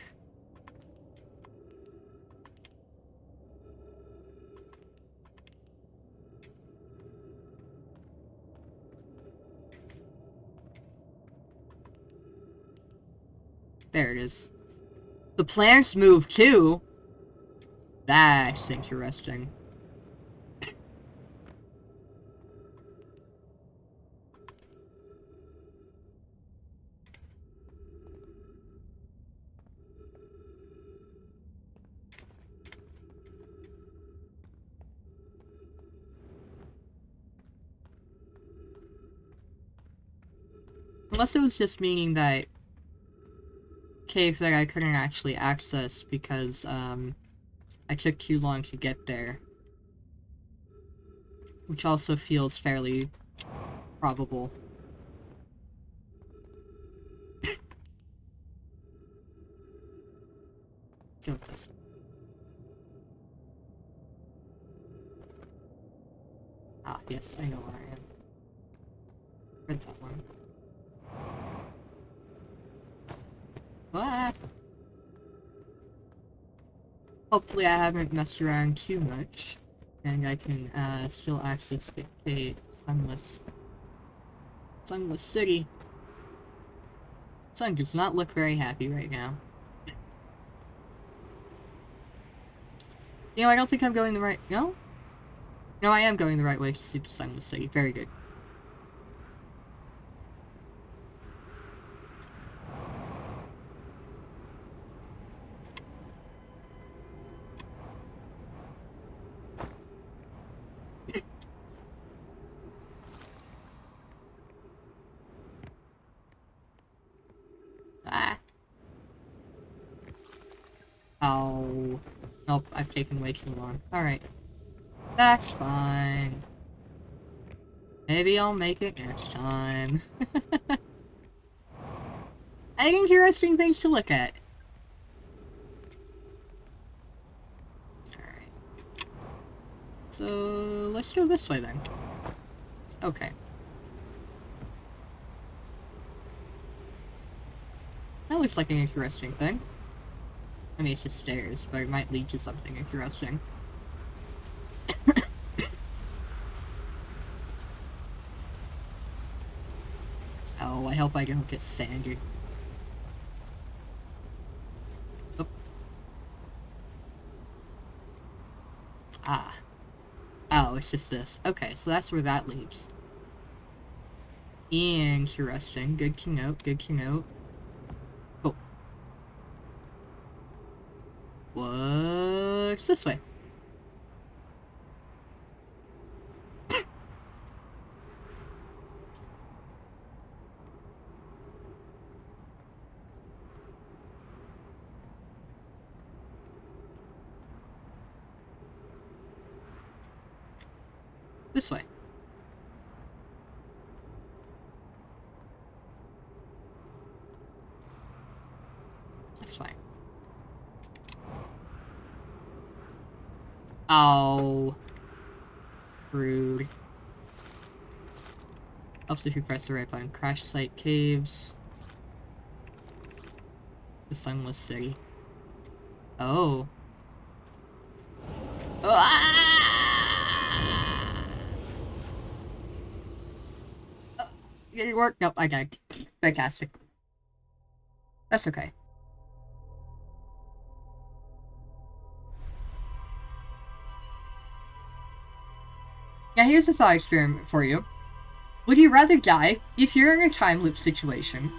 There it is. The plants move too? That's interesting. Unless it was just meaning that cave that I couldn't actually access because, I took too long to get there. Which also feels fairly probable. Go with this. Ah, yes, I know where I am. Read that one. Ah! Hopefully I haven't messed around too much, and I can, still access the Sunless City. Sun does not look very happy right now. You know, I don't think I'm going the right... No? No, I am going the right way to see the Sunless City. Very good. Ah. Oh. Nope, I've taken way too long. Alright. That's fine. Maybe I'll make it next time. I think interesting things to look at. Alright. So, let's go this way then. Okay. That looks like an interesting thing. I mean, it's just stairs, but it might lead to something interesting. Oh, I hope I don't get sanded. Oh. Ah. Oh, it's just this. Okay, so that's where that leads. Interesting. Good to note, good to note. Oh. What's this way? This way. That's fine. Oh. Rude. Helps if you press the right button. Crash site caves. The Sunless City. Oh. Ah! Did it work? Nope, I died. Fantastic. That's okay. Now here's a thought experiment for you. Would you rather die if you're in a time loop situation?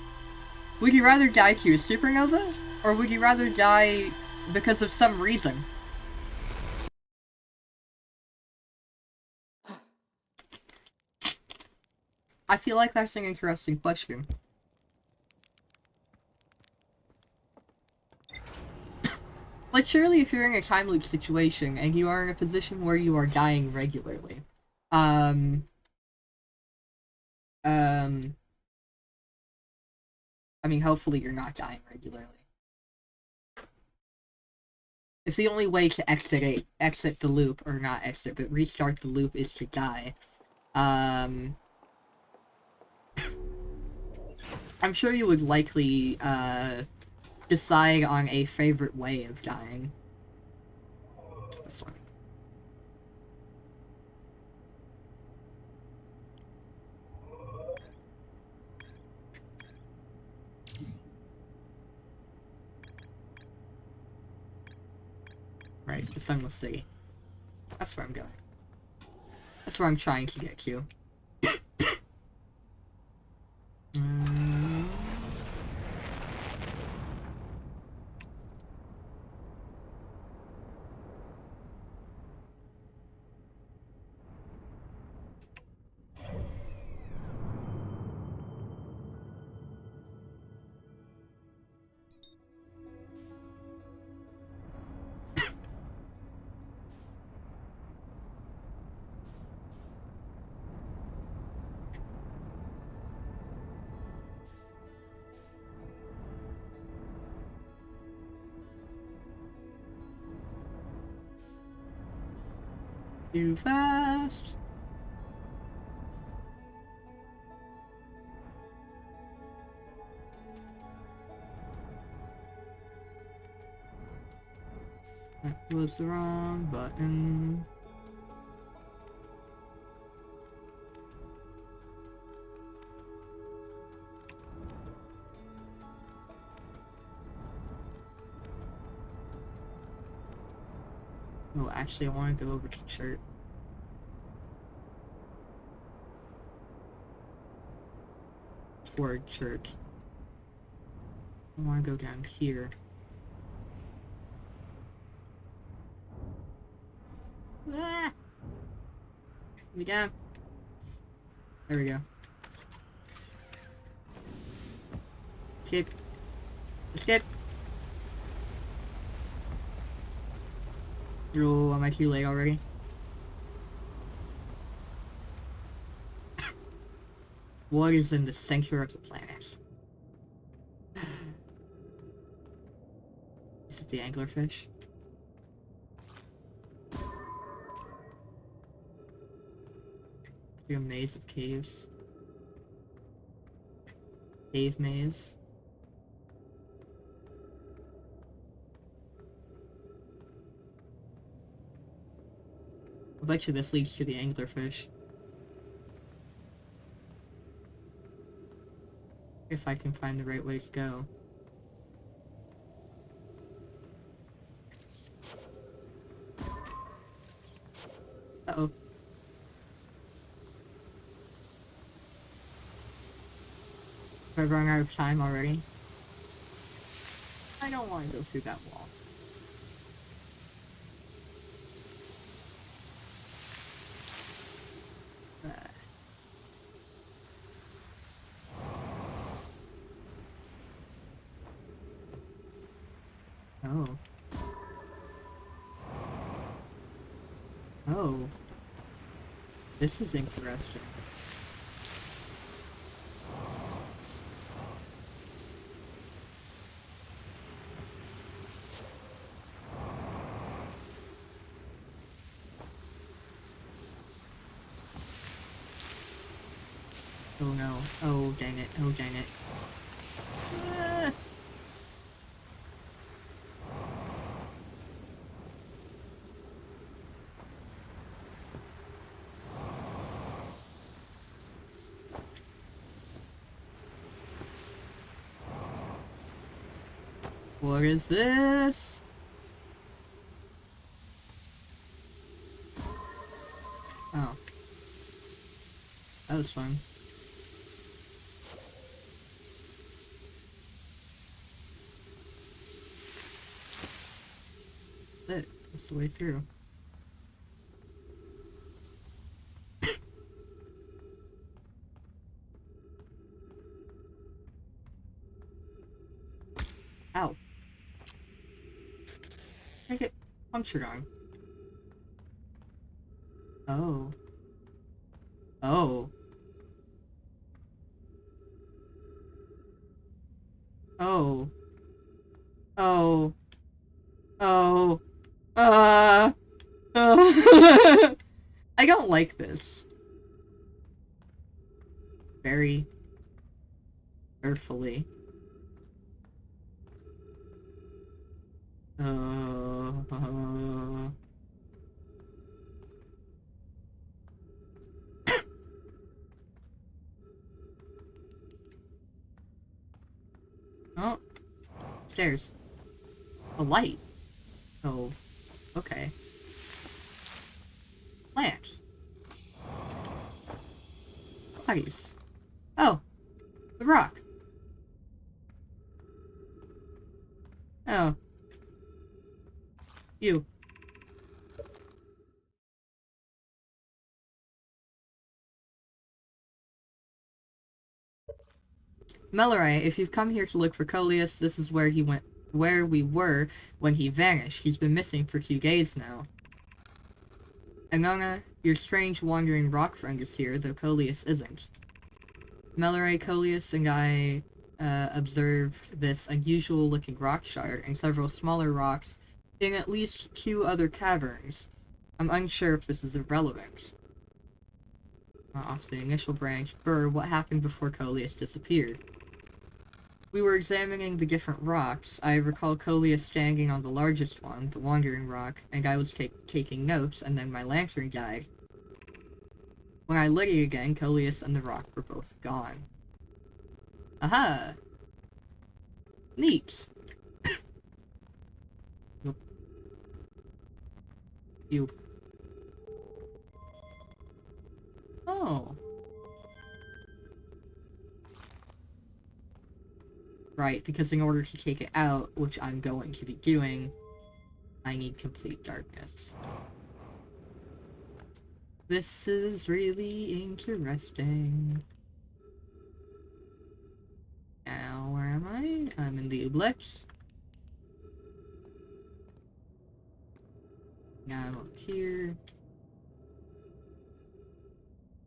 Would you rather die to a supernova? Or would you rather die because of some reason? I feel like that's an interesting question. Like, surely if you're in a time loop situation and you are in a position where you are dying regularly, I mean, hopefully you're not dying regularly. If the only way to exit the loop, or not exit, but restart the loop is to die, I'm sure you would likely, decide on a favorite way of dying. This one. Right, the Sunless City. That's where I'm going. That's where I'm trying to get to. Too fast. That was the wrong button. Oh, actually, I want to go over to the church. Toward church. I want to go down here. Ah! Let me down. There we go. Escape. Escape. Oh, am I too late already? What is in the center of the planet? Is it the anglerfish? A maze of caves. Cave maze. I bet you this leads to the anglerfish. If I can find the right way to go. Uh-oh. I've run out of time already. I don't want to go through that wall. Oh. Oh. This is interesting. Oh no. Oh dang it. Oh dang it. Ah. What is this? Oh. That was fun. That's the way through. Ow. I get punctured on. Oh. Oh. Oh. Oh. Oh. Uh. I don't like this. Very carefully. Uh. Oh. Stairs. A light. Oh. Okay. Lamps. Bodies. Oh. The rock. Oh. You. Melloray, if you've come here to look for Coleus, this is where we were when he vanished. He's been missing for 2 days now. Anona, your strange wandering rock friend is here, though Coleus isn't. Melloray, Coleus, and I observed this unusual-looking rock shard and several smaller rocks in at least 2 other caverns. I'm unsure if this is irrelevant. Off to the initial branch. Burr, what happened before Coleus disappeared? We were examining the different rocks. I recall Coleus standing on the largest one, the Wandering Rock, and I was taking notes, and then my lantern died. When I lit it again, Coleus and the rock were both gone. Aha! Neat! Nope. You. Oh. Right, because in order to take it out, which I'm going to be doing, I need complete darkness. This is really interesting. Now, where am I? I'm in the Oblix. Now I'm up here.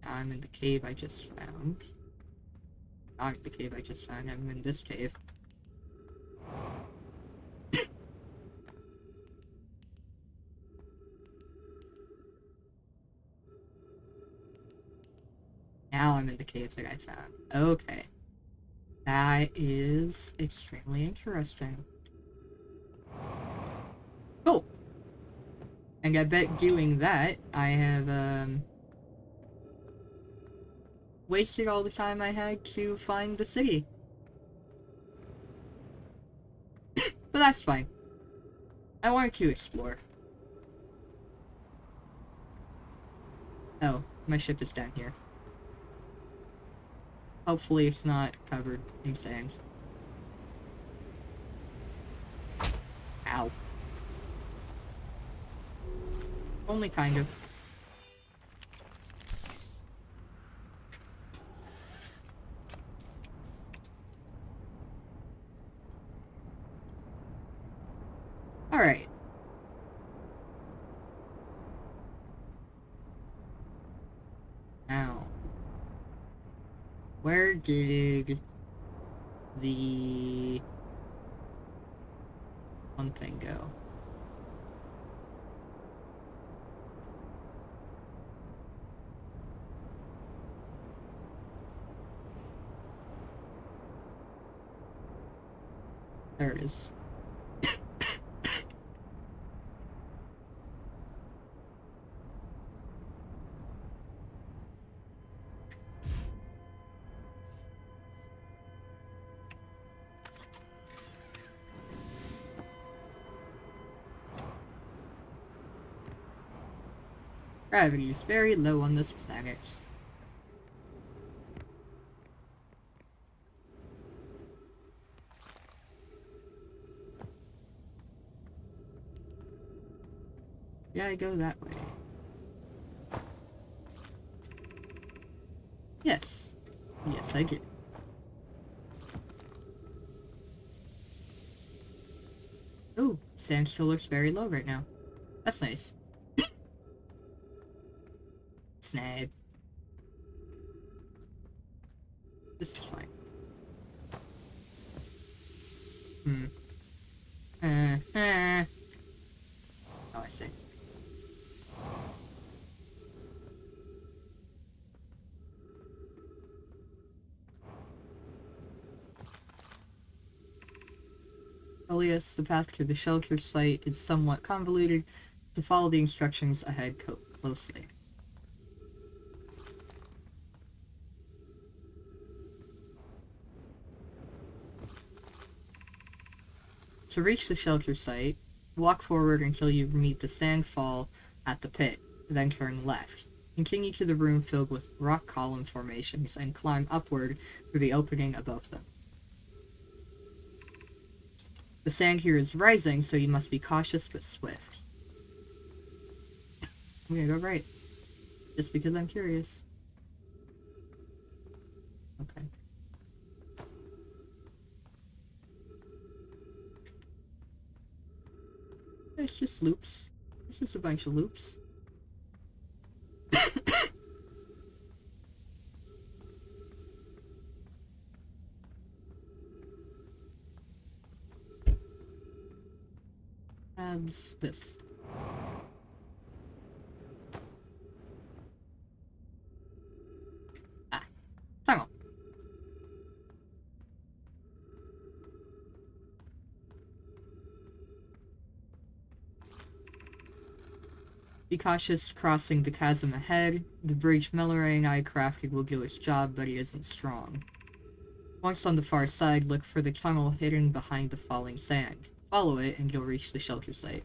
Now I'm in the cave I just found. Not the cave I just found, I'm in this cave. Now I'm in the caves that I found. Okay. That is extremely interesting. Cool! And I bet doing that, I have, wasted all the time I had to find the city. But that's fine. I wanted to explore. Oh, my ship is down here. Hopefully it's not covered in sand. Ow. Only kind of. Alright. Now. Where did the one thing go? There it is. Gravity is very low on this planet. Yeah, I go that way. Yes. Yes, I did. Ooh, sand still looks very low right now. That's nice. Snag. This is fine. Oh, I see. Elias, the path to the shelter site is somewhat convoluted, to follow the instructions ahead closely. To reach the shelter site, walk forward until you meet the sand fall at the pit, then turn left. Continue to the room filled with rock column formations and climb upward through the opening above them. The sand here is rising, so you must be cautious but swift. I'm gonna go right, just because I'm curious. Okay. It's just loops. It's just a bunch of loops. Abs this. Ah, tunnel. Be cautious crossing the chasm ahead. The bridge Melloray and I crafted will do its job, but it isn't strong. Once on the far side, look for the tunnel hidden behind the falling sand. Follow it, and you'll reach the shelter site.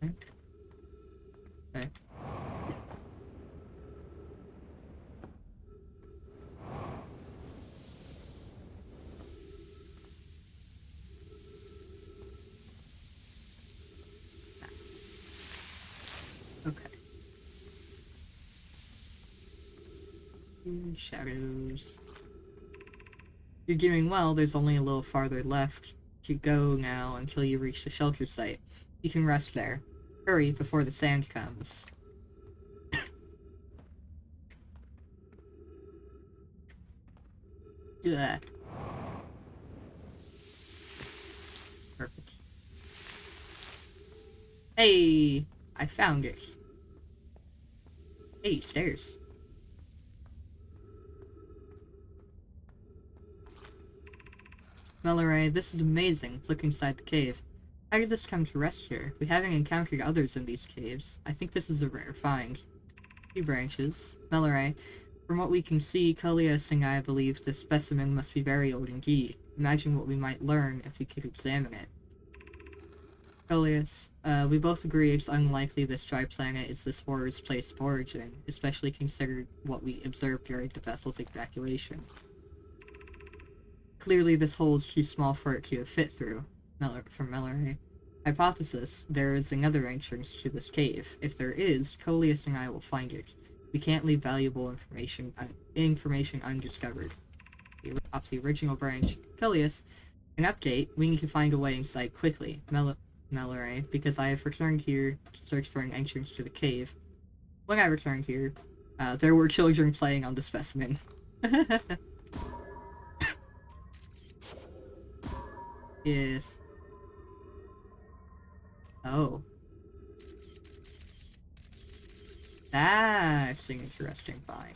Okay. Okay. Shadows. You're doing well. There's only a little farther left to go now until you reach the shelter site. You can rest there. Hurry before the sand comes. Ugh. Perfect. Hey! I found it. Hey, stairs. Melloray, this is amazing. Look inside the cave. How did this come to rest here? We haven't encountered others in these caves. I think this is a rare find. 2 branches. Melloray, from what we can see, Coleus and I believe this specimen must be very old indeed. Imagine what we might learn if we could examine it. Elias, we both agree it's unlikely this dry planet is this horror's place of origin, especially considered what we observed during the vessel's evacuation. Clearly this hole is too small for it to fit through, from Mallory. Hypothesis, there is another entrance to this cave. If there is, Coleus and I will find it. We can't leave valuable information undiscovered. Up to the original branch. Coleus, an update, we need to find a way inside quickly. Mallory, because I have returned here to search for an entrance to the cave. When I returned here, there were children playing on the specimen. Yes. Oh. That's an interesting find.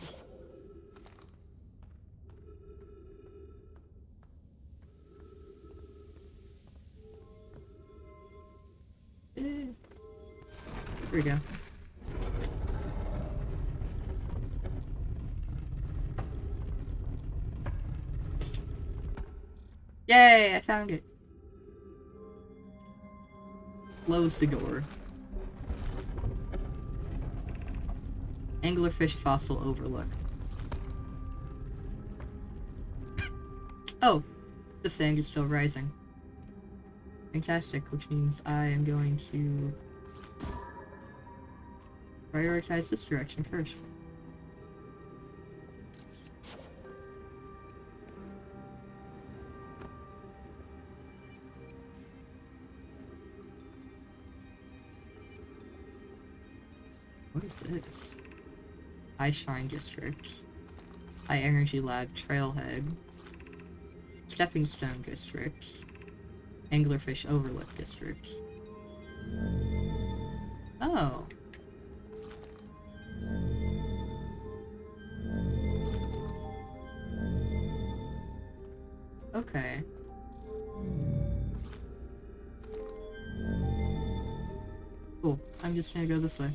Here we go. Yay, I found it. Close the door. Anglerfish fossil overlook. Oh, the sand is still rising. Fantastic, which means I am going to prioritize this direction first. What is this? High Shrine District. High Energy Lab Trailhead. Stepping Stone District. Anglerfish Overlook District. Oh. Okay. Cool. I'm just gonna go this way.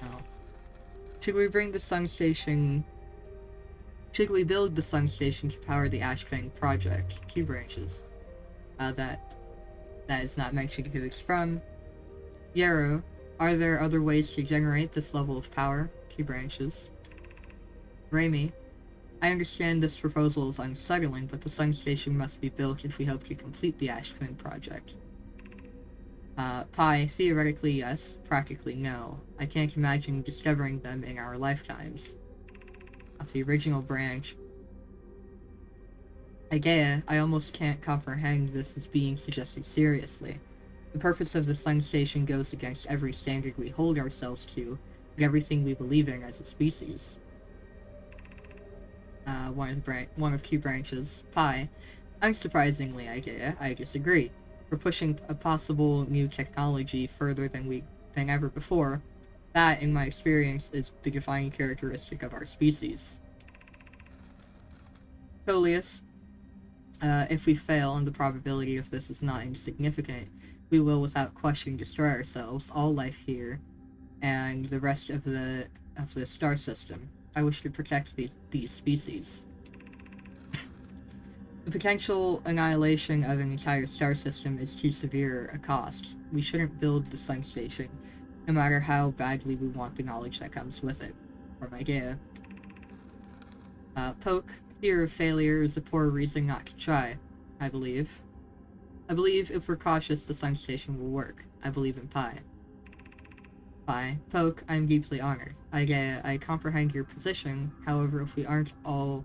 Oh. Should we bring the sun station... Should we build the sun station to power the Ashpang project? Key branches. That is not mentioned who it's from. Yarrow, are there other ways to generate this level of power? Key branches. Raimi, I understand this proposal is unsettling, but the sun station must be built if we hope to complete the Ashpang project. Pi, theoretically yes, practically no. I can't imagine discovering them in our lifetimes. Of the original branch. Agea, I almost can't comprehend this as being suggested seriously. The purpose of the sun station goes against every standard we hold ourselves to, and everything we believe in as a species. One of two branches. Pi. Unsurprisingly, Agea, I disagree. We're pushing a possible new technology further than ever before. That, in my experience, is the defining characteristic of our species. Coleus, if we fail, and the probability of this is not insignificant, we will without question destroy ourselves, all life here, and the rest of the star system. I wish to protect these species. The potential annihilation of an entire star system is too severe a cost. We shouldn't build the sun station, no matter how badly we want the knowledge that comes with it. Or my idea. Poke, fear of failure is a poor reason not to try, I believe. I believe if we're cautious, the sun station will work. I believe in Pi. Pi, Poke, I'm deeply honored. I comprehend your position, however, if we aren't all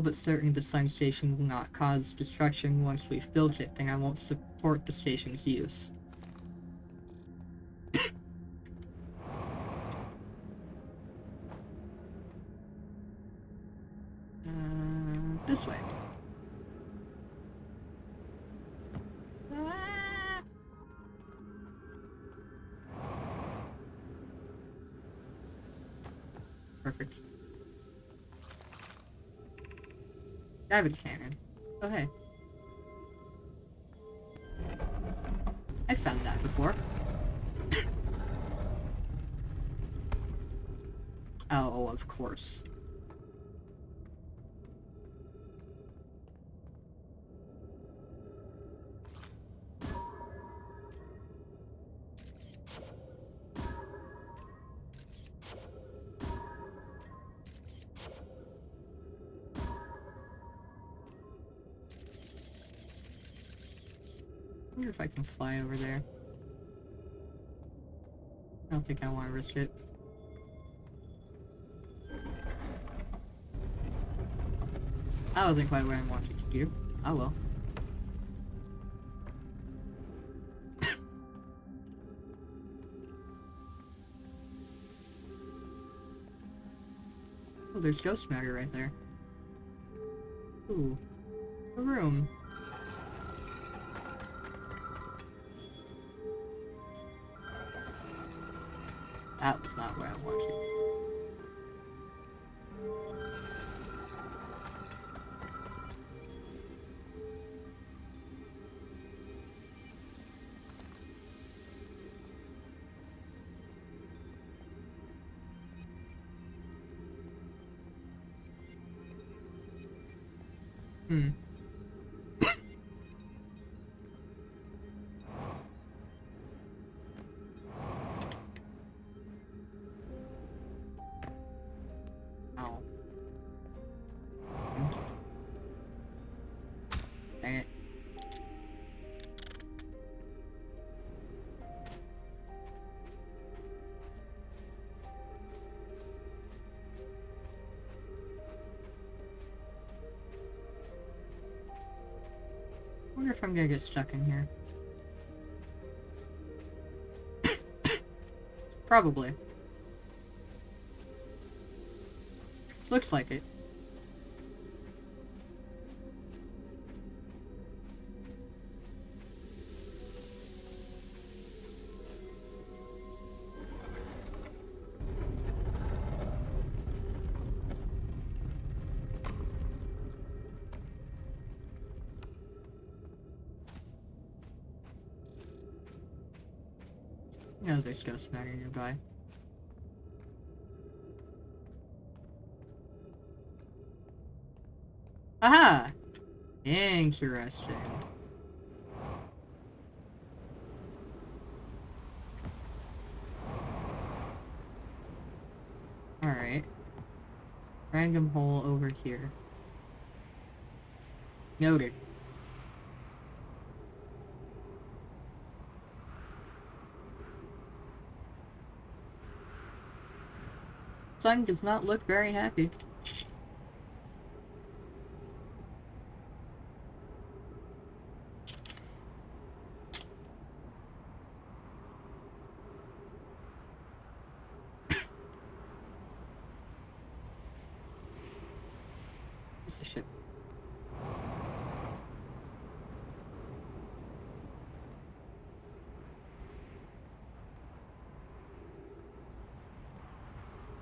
but certain the sun station will not cause destruction once we've built it, then I won't support the station's use. This way. Perfect. David cannon. Oh hey. I found that before. Oh, of course. wonder if I can fly over there. I don't think I want to risk it. That wasn't quite what I wanted to do. Oh well. Oh, there's ghost matter right there. Ooh. A room. That was not what I wanted. Hmm. Ow. Dang it. I wonder if I'm gonna get stuck in here. Probably. Looks like it. No, there's ghost matter nearby. Aha! Interesting. Alright. Random hole over here. Noted. Sun does not look very happy. Piece of shit.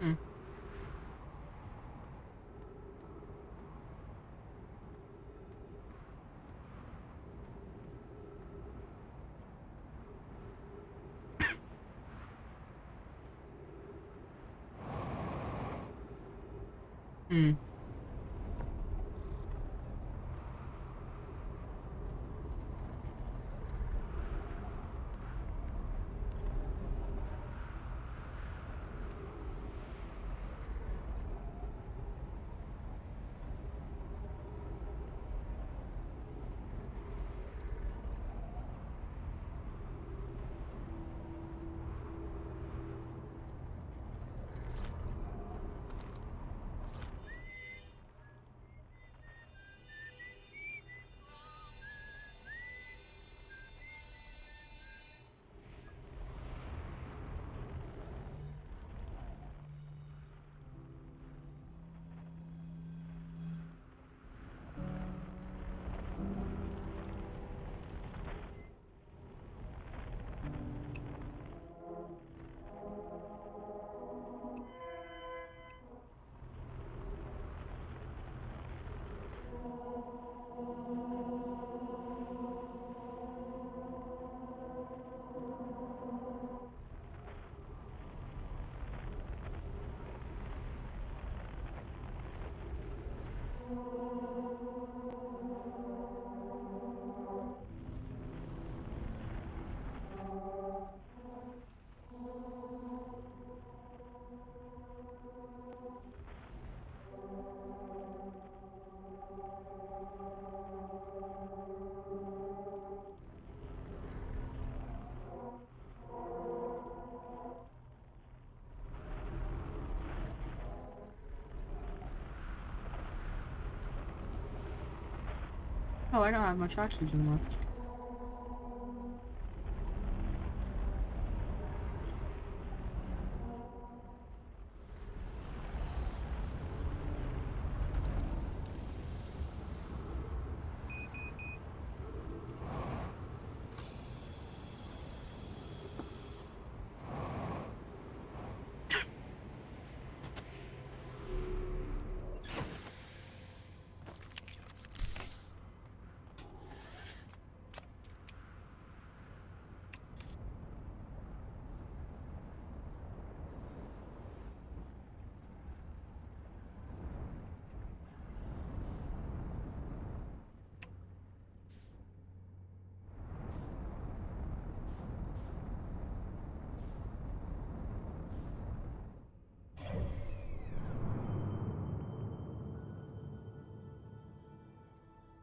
Hmm. Hmm. Oh, I don't have much oxygen left.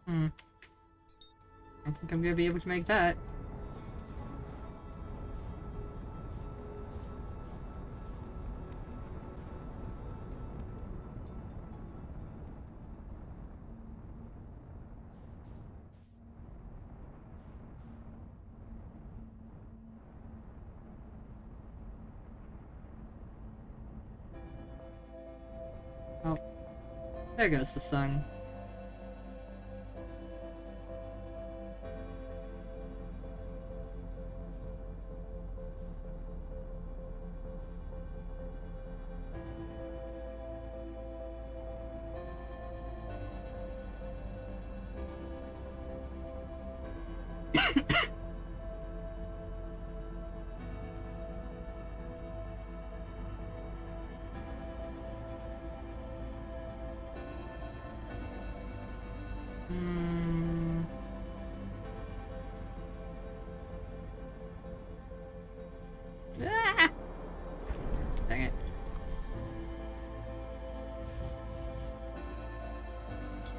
Hmm. I think I'm gonna be able to make that. Oh, there goes the sun. Hmm. Ah! Dang it.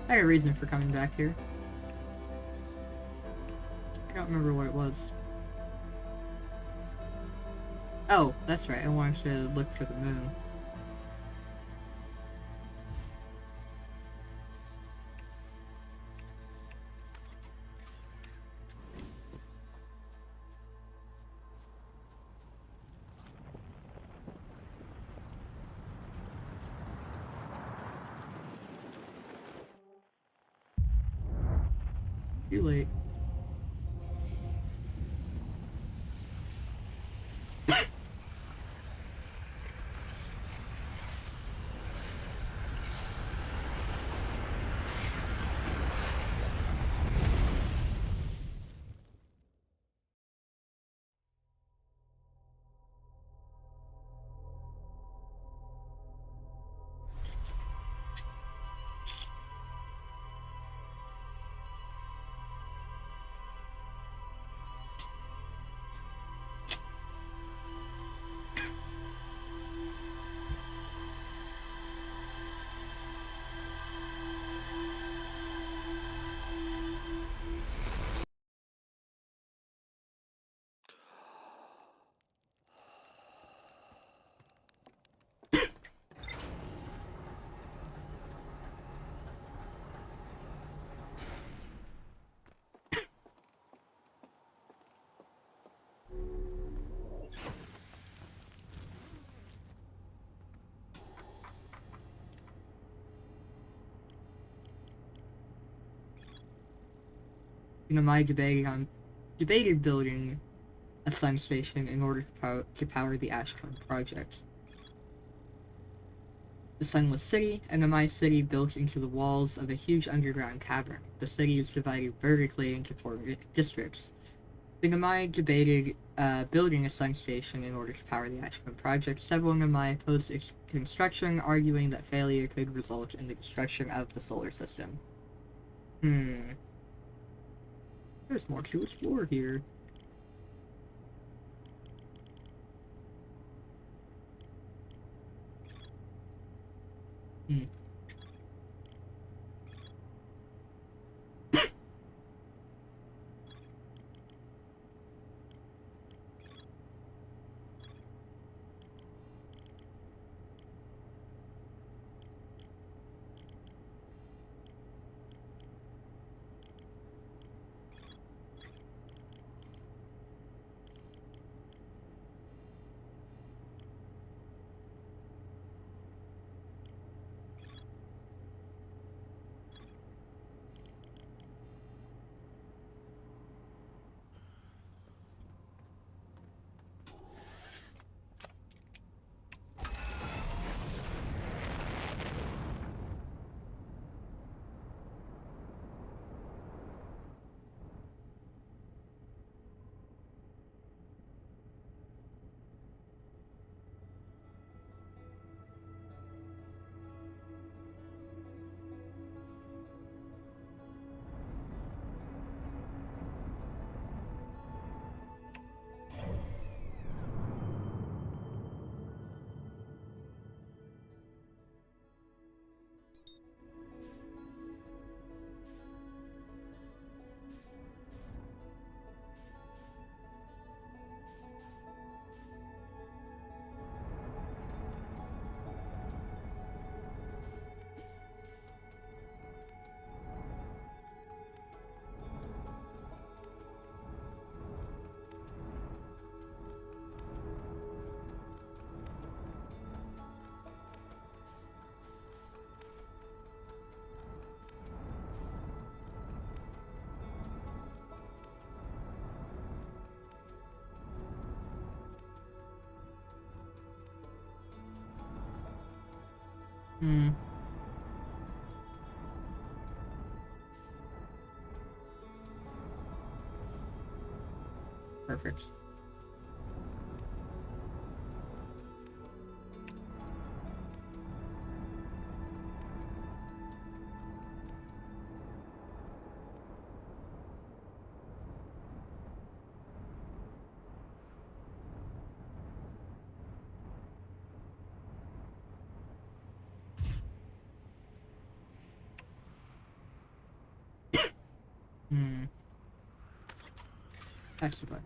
I had a reason for coming back here. I don't remember what it was. Oh, that's right. I wanted to look for the moon. Too late. My debated building a sun station in order to power the Ashton project. The Sunless City, an Amai city built into the walls of a huge underground cavern. The city is divided vertically into four districts. The Namai debated building a sun station in order to power the Ashton project. Several Namai opposed its construction, arguing that failure could result in the destruction of the solar system. There's more to explore here. Hmm. Hmm. Perfect. Hmm. That's the button.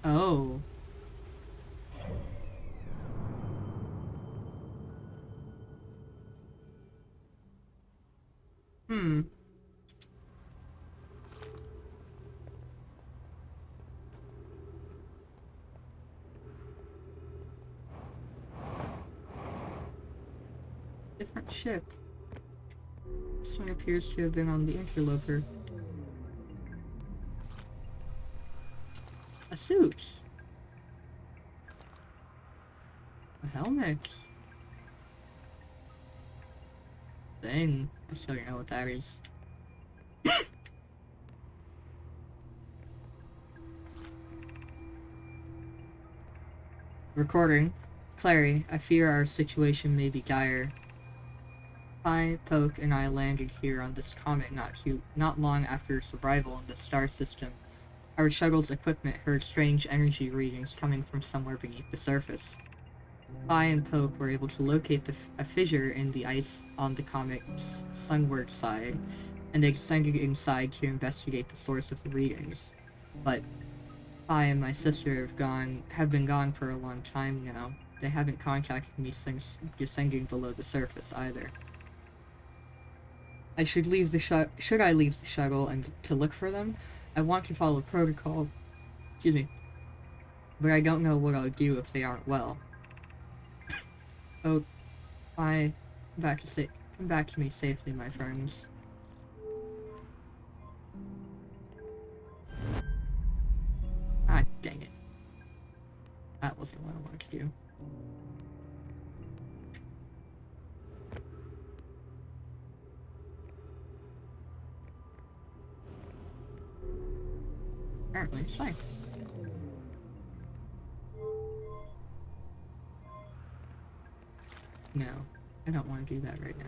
Oh. Hmm. Different ship. This one appears to have been on the interloper. A suit. A helmet. Dang. I still don't know what that is. Recording. Clary, I fear our situation may be dire. Pi, Poke, and I landed here on this comet not long after its arrival in the star system. Our shuttle's equipment heard strange energy readings coming from somewhere beneath the surface. Pi and Poke were able to locate a fissure in the ice on the comet's sunward side, and they descended inside to investigate the source of the readings. But I and my sister have been gone for a long time now. They haven't contacted me since descending below the surface either. Should I leave the shuttle and to look for them? I want to follow protocol, excuse me, but I don't know what I'll do if they aren't well. Oh, bye. Come back to me safely, my friends. Ah, dang it. That wasn't what I wanted to do. Apparently, it's fine. No, I don't want to do that right now.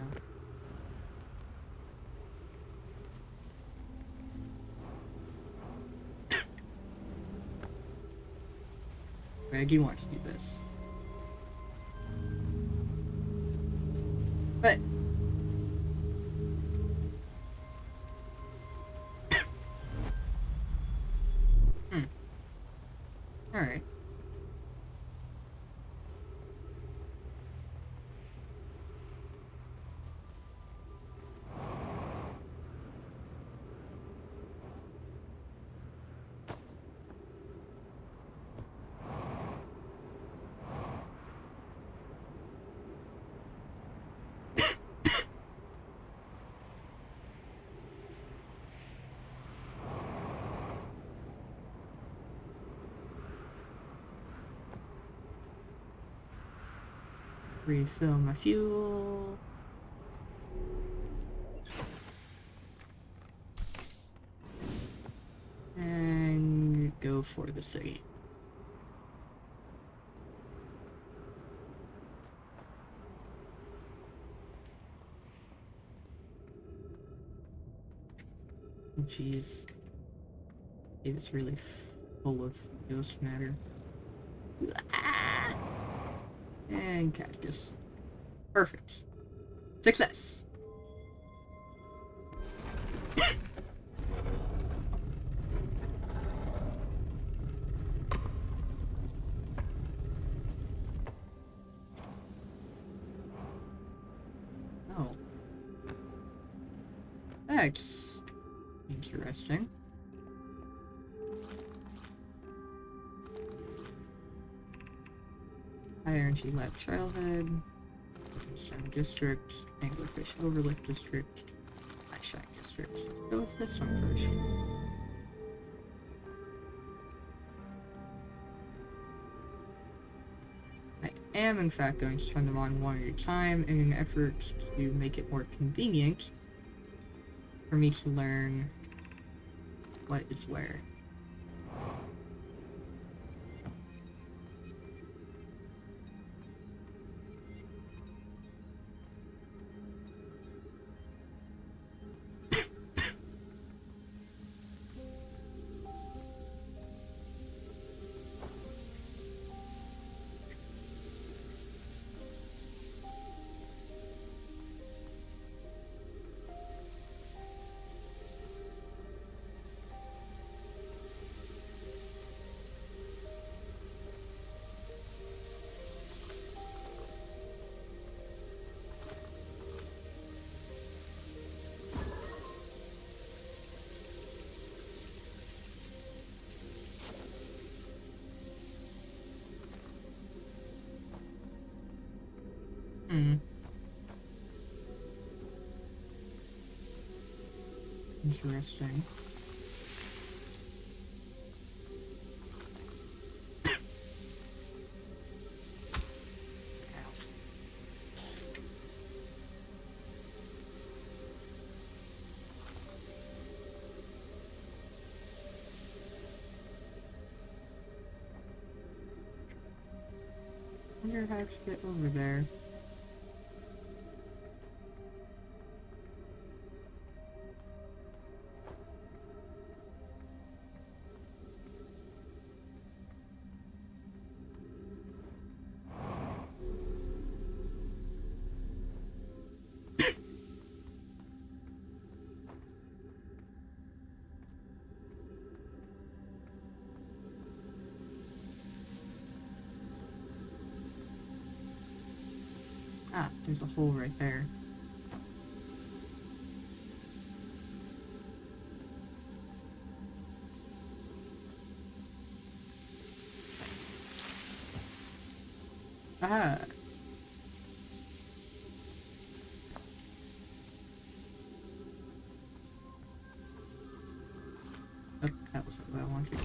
But I do want to do this. But alright. Refill my fuel. And go for the city. jeez. It is really full of ghost matter. Ah! And cactus. Perfect. Success! Oh. That's interesting. High Energy Lab Trailhead. Stone District. Anglerfish Overlook District. High Shack District. Let's go with this one first. I am in fact going to turn them on one at a time in an effort to make it more convenient for me to learn what is where. Interesting. I wonder how to get over there. Ah, there's a hole right there. Ah! Oh, that wasn't what I wanted.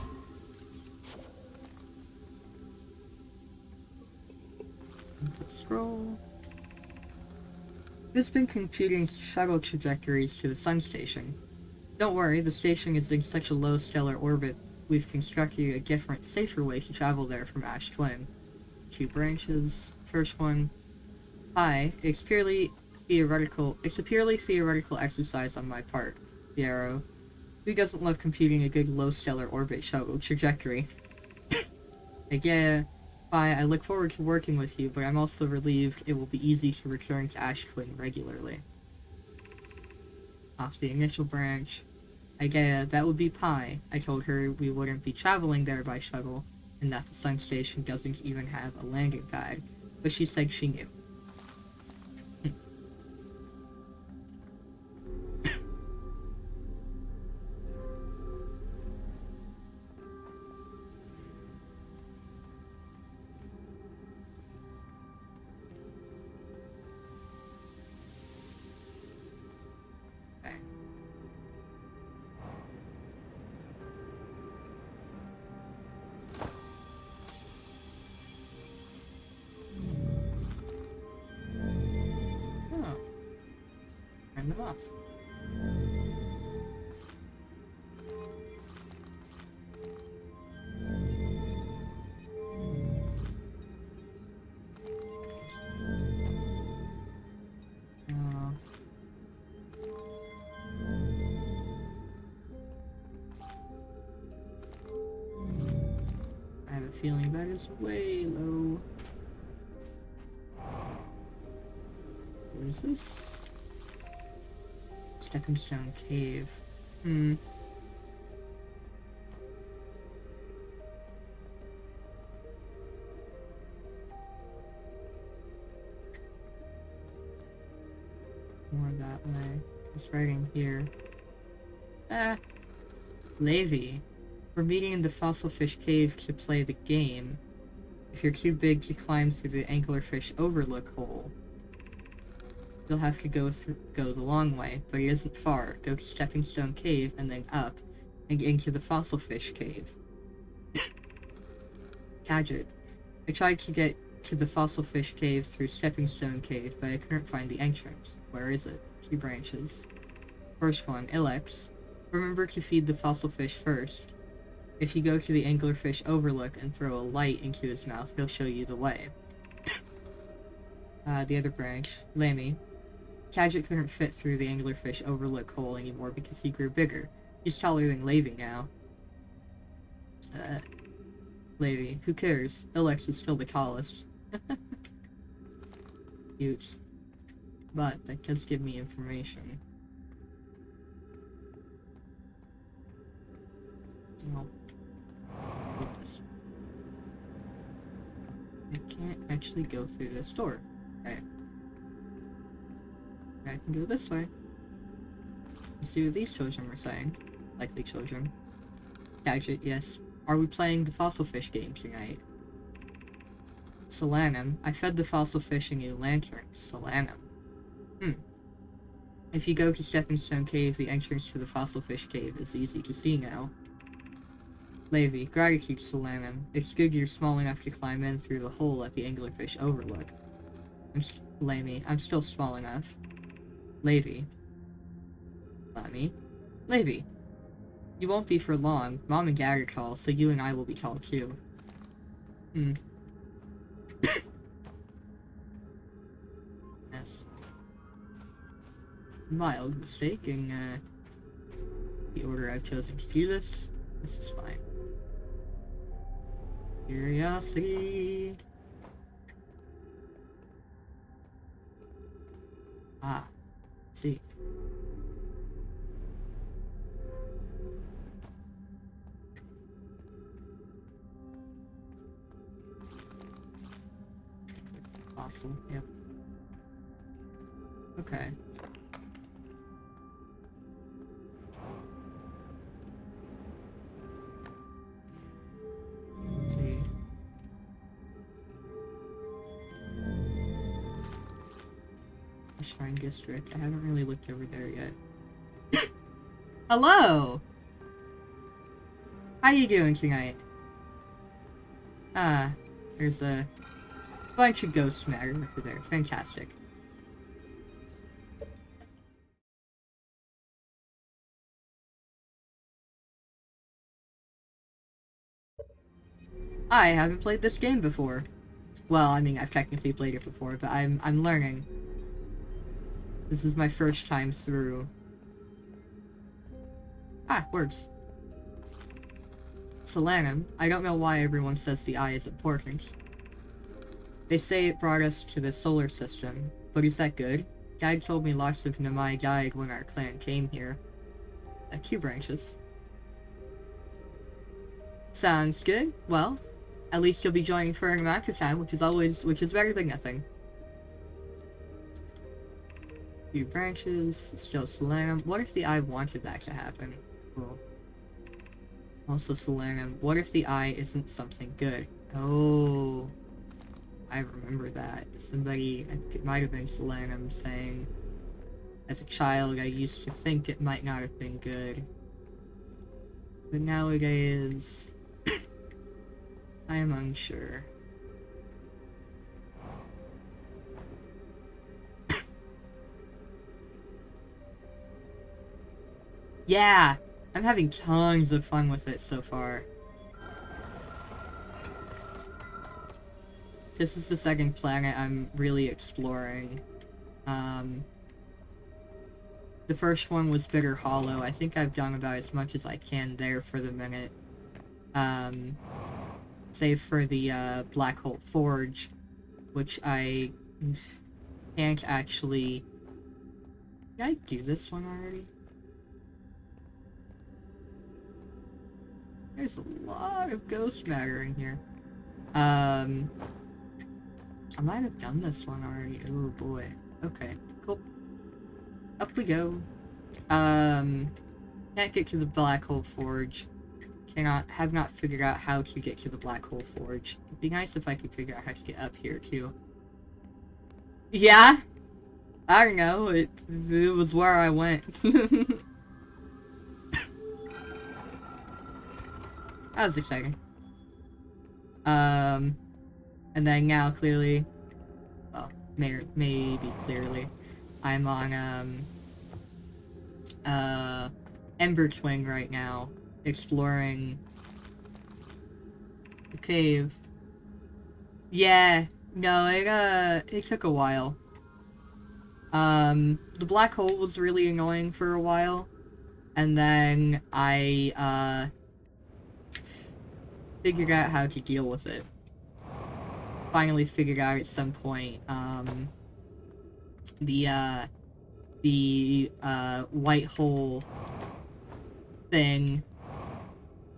Input scroll. It's been computing shuttle trajectories to the sun station. Don't worry, the station is in such a low stellar orbit, we've constructed a different, safer way to travel there from Ash Twin. 2 branches. First one. Hi, it's a purely theoretical exercise on my part, the arrow. Who doesn't love computing a good low stellar orbit shuttle trajectory? Again, Bye, I look forward to working with you, but I'm also relieved it will be easy to return to Ash Twin regularly. Off the initial branch. Again, that would be Pi. I told her we wouldn't be traveling there by shuttle, and that the sun station doesn't even have a landing pad, but she said she knew. Oh. Turn them off. feeling that is way low. What is this? Stepping Stone Cave. Hmm. More that way. It's right in here. Levy. We're meeting in the Fossil Fish Cave to play the game. If you're too big to climb through the Anglerfish Overlook hole, you'll have to go the long way, but it isn't far. Go to Stepping Stone Cave and then up, and get into the Fossil Fish Cave. Gadget. I tried to get to the Fossil Fish Cave through Stepping Stone Cave, but I couldn't find the entrance. Where is it? 2 branches. First one, Ilex. Remember to feed the fossil fish first. If you go to the Anglerfish Overlook and throw a light into his mouth, he'll show you the way. The other branch, Lammy. Gadget couldn't fit through the Anglerfish Overlook hole anymore because he grew bigger. He's taller than Levy now. Levy, who cares? Ilex is still the tallest. Cute. But that does give me information. Oh. Goodness. I can't actually go through this door. Okay. I can go this way. Let's see what these children were saying. Likely children. Gadget, yes. Are we playing the fossil fish game tonight? Solanum. I fed the fossil fish a new lantern. Solanum. If you go to Stepping Stone Cave, the entrance to the fossil fish cave is easy to see now. Levy, gratitude, Solanum. It's good you're small enough to climb in through the hole at the Anglerfish Overlook. Lammy, I'm still small enough. Levy. Lammy. Levy. You won't be for long. Mom and Dad are tall, so you and I will be tall too. Yes. Mild mistake in the order I've chosen to do this. This is fine. Curiosity. Ah, see. Fossil, yep. Okay. Let's see. Shrine District. I haven't really looked over there yet. Hello! How you doing tonight? There's a bunch of ghost matter over there. Fantastic. I haven't played this game before. Well, I mean, I've technically played it before, but I'm learning. This is my first time through. Ah, words. Solanum. I don't know why everyone says the eye is important. They say it brought us to the solar system, but is that good? Dad told me lots of Namai died when our clan came here. 2 branches. Sounds good. Well, at least you'll be joining for an amount of time, which is better than nothing. 2 branches, still Solanum. What if the eye wanted that to happen? Cool. Also Solanum. What if the eye isn't something good? Oh, I remember that. Somebody, it might have been Solanum, saying, as a child I used to think it might not have been good. But nowadays, I am unsure. Yeah! I'm having tons of fun with it so far. This is the second planet I'm really exploring. The first one was Bitter Hollow. I think I've done about as much as I can there for the minute. Save for the Black Hole Forge, which I can't actually... Did I do this one already? There's a lot of ghost matter in here. I might have done this one already. Oh boy. Okay, cool. Up we go. Can't get to the Black Hole Forge. Have not figured out how to get to the Black Hole Forge. It'd be nice if I could figure out how to get up here too. Yeah? I don't know, it was where I went. That was exciting. And then now clearly, well, maybe clearly, I'm on, Ember Twin right now, exploring the cave. Yeah, no, it took a while. The black hole was really annoying for a while, and then I, figured out how to deal with it. Finally figured out at some point, the white hole thing,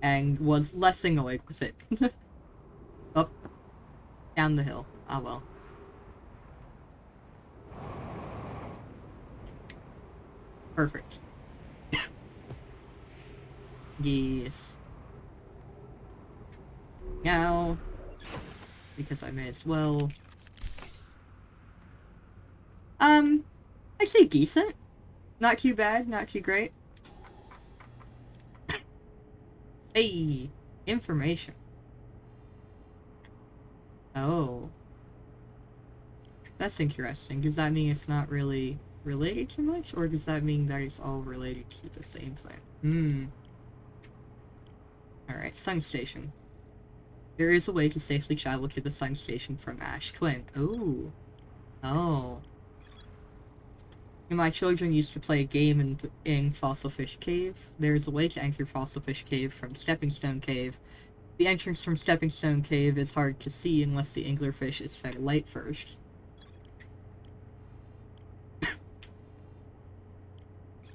and was less annoyed with it. Up, down the hill. Ah well. Perfect. Yes. Now, because I may as well. I'd say decent. Not too bad, not too great. Hey, information. Oh. That's interesting. Does that mean it's not really related to much, or does that mean that it's all related to the same thing? Alright, Sun Station. There is a way to safely travel to the Sun Station from Ash Twin. Ooh. Oh. My children used to play a game in Fossilfish Cave. There is a way to enter Fossilfish Cave from Stepping Stone Cave. The entrance from Stepping Stone Cave is hard to see unless the anglerfish is fed light first.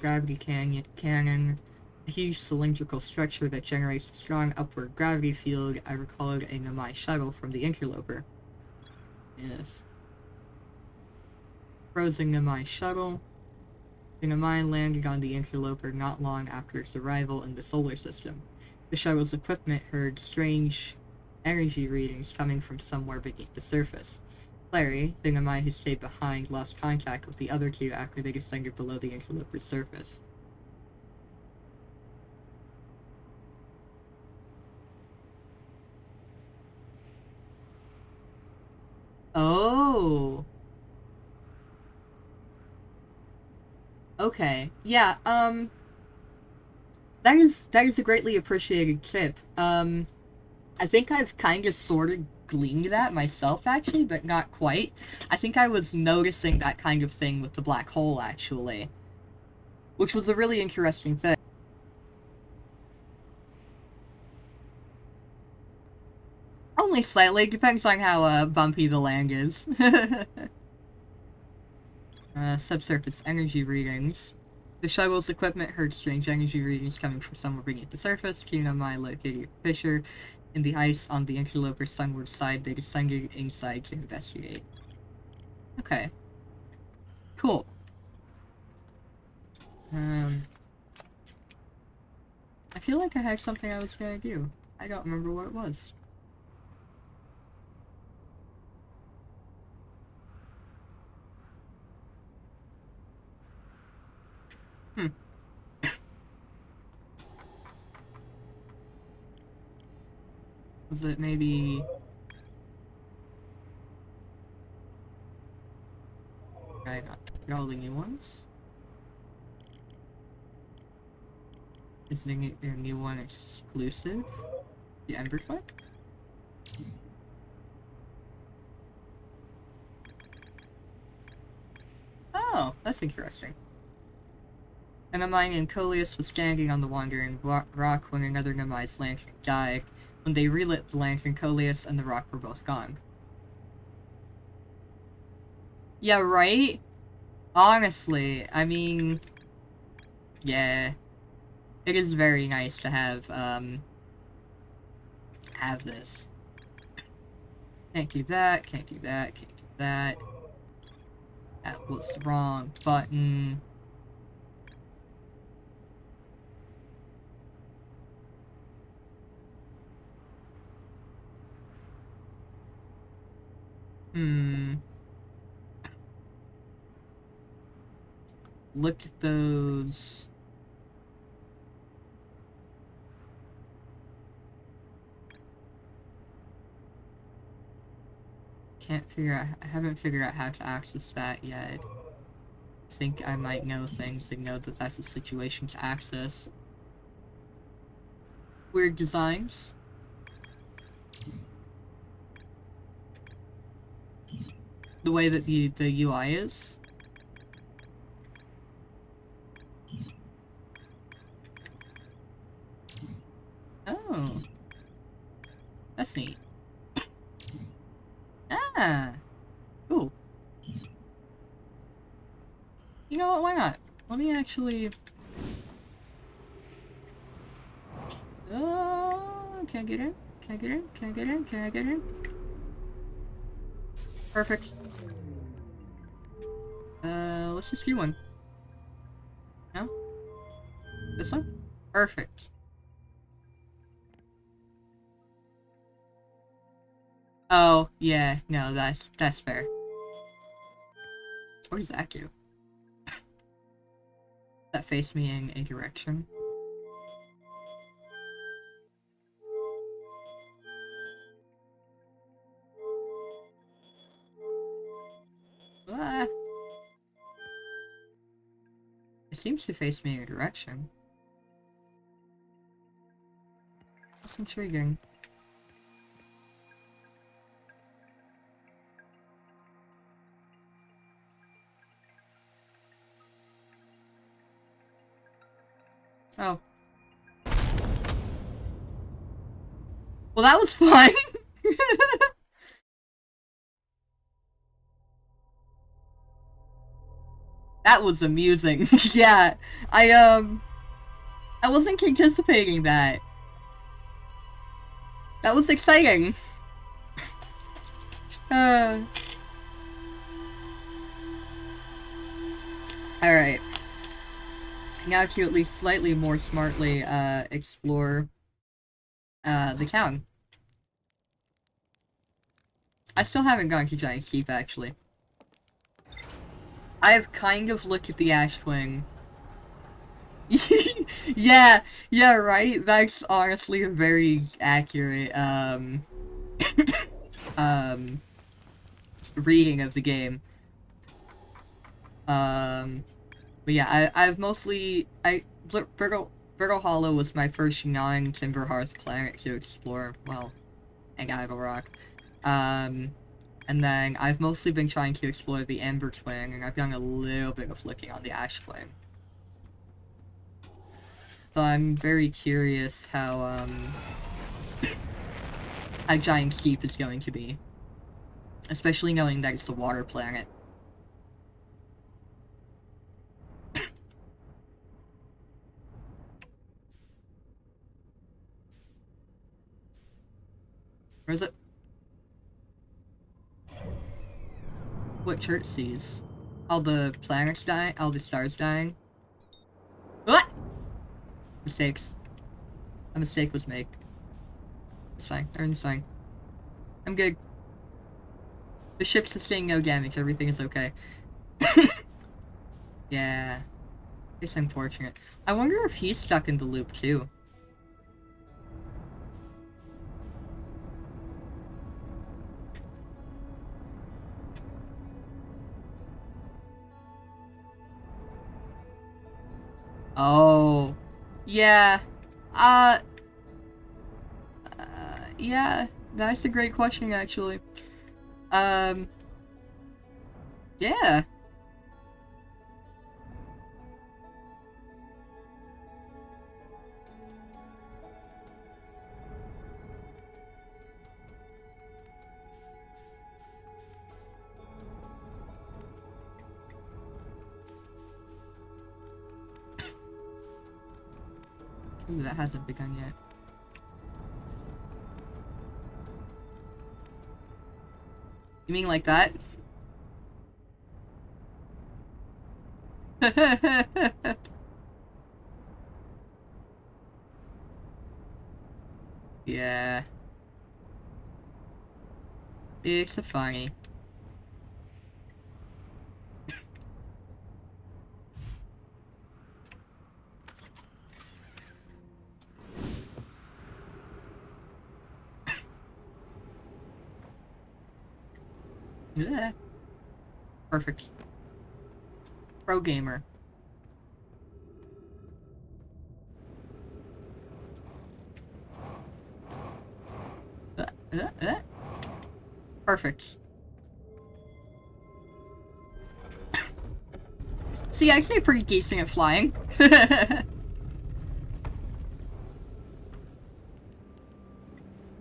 Gravity cannon. A huge cylindrical structure that generates a strong upward gravity field. I recall it in my shuttle from the interloper. Yes. Frozen in my shuttle. Namai landed on the interloper not long after its arrival in the solar system. The shuttle's equipment heard strange energy readings coming from somewhere beneath the surface. Larry, the Namai who stayed behind, lost contact with the other two after they descended below the interloper's surface. Oh! Okay. Yeah, that is a greatly appreciated tip. I think I've kind of sort of gleaned that myself, actually, but not quite. I think I was noticing that kind of thing with the black hole, actually. Which was a really interesting thing. Only slightly, depends on how, bumpy the land is. Subsurface energy readings. The shuttle's equipment heard strange energy readings coming from somewhere beneath the surface. Kinamai located a fissure in the ice on the interloper's sunward side. They descended inside to investigate. Okay. Cool. I feel like I had something I was gonna do. I don't remember what it was. Was it maybe... I got all the new ones? Is the new one exclusive? The Ember Twin? Oh, that's interesting. And Namai and Coleus was standing on the wandering rock when another Namai's lantern died. When they relit the lantern, Coleus and the rock were both gone. Yeah, right? Honestly, I mean... Yeah. It is very nice to have this. Can't do that, can't do that, can't do that. That was the wrong button. Look at those. I haven't figured out how to access that yet. I think I might know things and know that that's a situation to access. Weird designs. The way that the UI is. Oh. That's neat. Ah. Cool. You know what, why not? Let me actually... can I get in? Can I get in? Can I get in? Can I get in? Perfect. Let's just do one. No? This one? Perfect. Oh, yeah, no, that's fair. What does that do? That face me in a direction. Ah. It seems to face me in a direction. That's intriguing. Oh. Well, that was fun! That was amusing. Yeah, I wasn't anticipating that. That was exciting. Alright. Now to at least slightly more smartly, explore, the town. I still haven't gone to Giant's Keep, actually. I've kind of looked at the Ash Twin. Yeah, yeah, right? That's honestly a very accurate, reading of the game. But yeah, I've mostly, Brittle Hollow was my first non-Timber Hearth planet to explore, well, and Idle Rock. And then I've mostly been trying to explore the Ember Twin, and I've done a little bit of looking on the Ash Twin. So I'm very curious how Giant's Keep is going to be. Especially knowing that it's a water planet. Where is it? What church sees? All the planets dying? All the stars dying? What? Mistakes. A mistake was made. It's fine. Everything's fine. I'm good. The ship sustained no damage. Everything is okay. Yeah. It's unfortunate. I wonder if he's stuck in the loop too. Oh. Yeah. Uh, yeah. That's a great question, actually. Yeah. Ooh, that hasn't begun yet. You mean like that? Yeah. It's a funny. Yeah. Perfect. Pro gamer. Uh. Perfect. See, I say pretty decent at flying.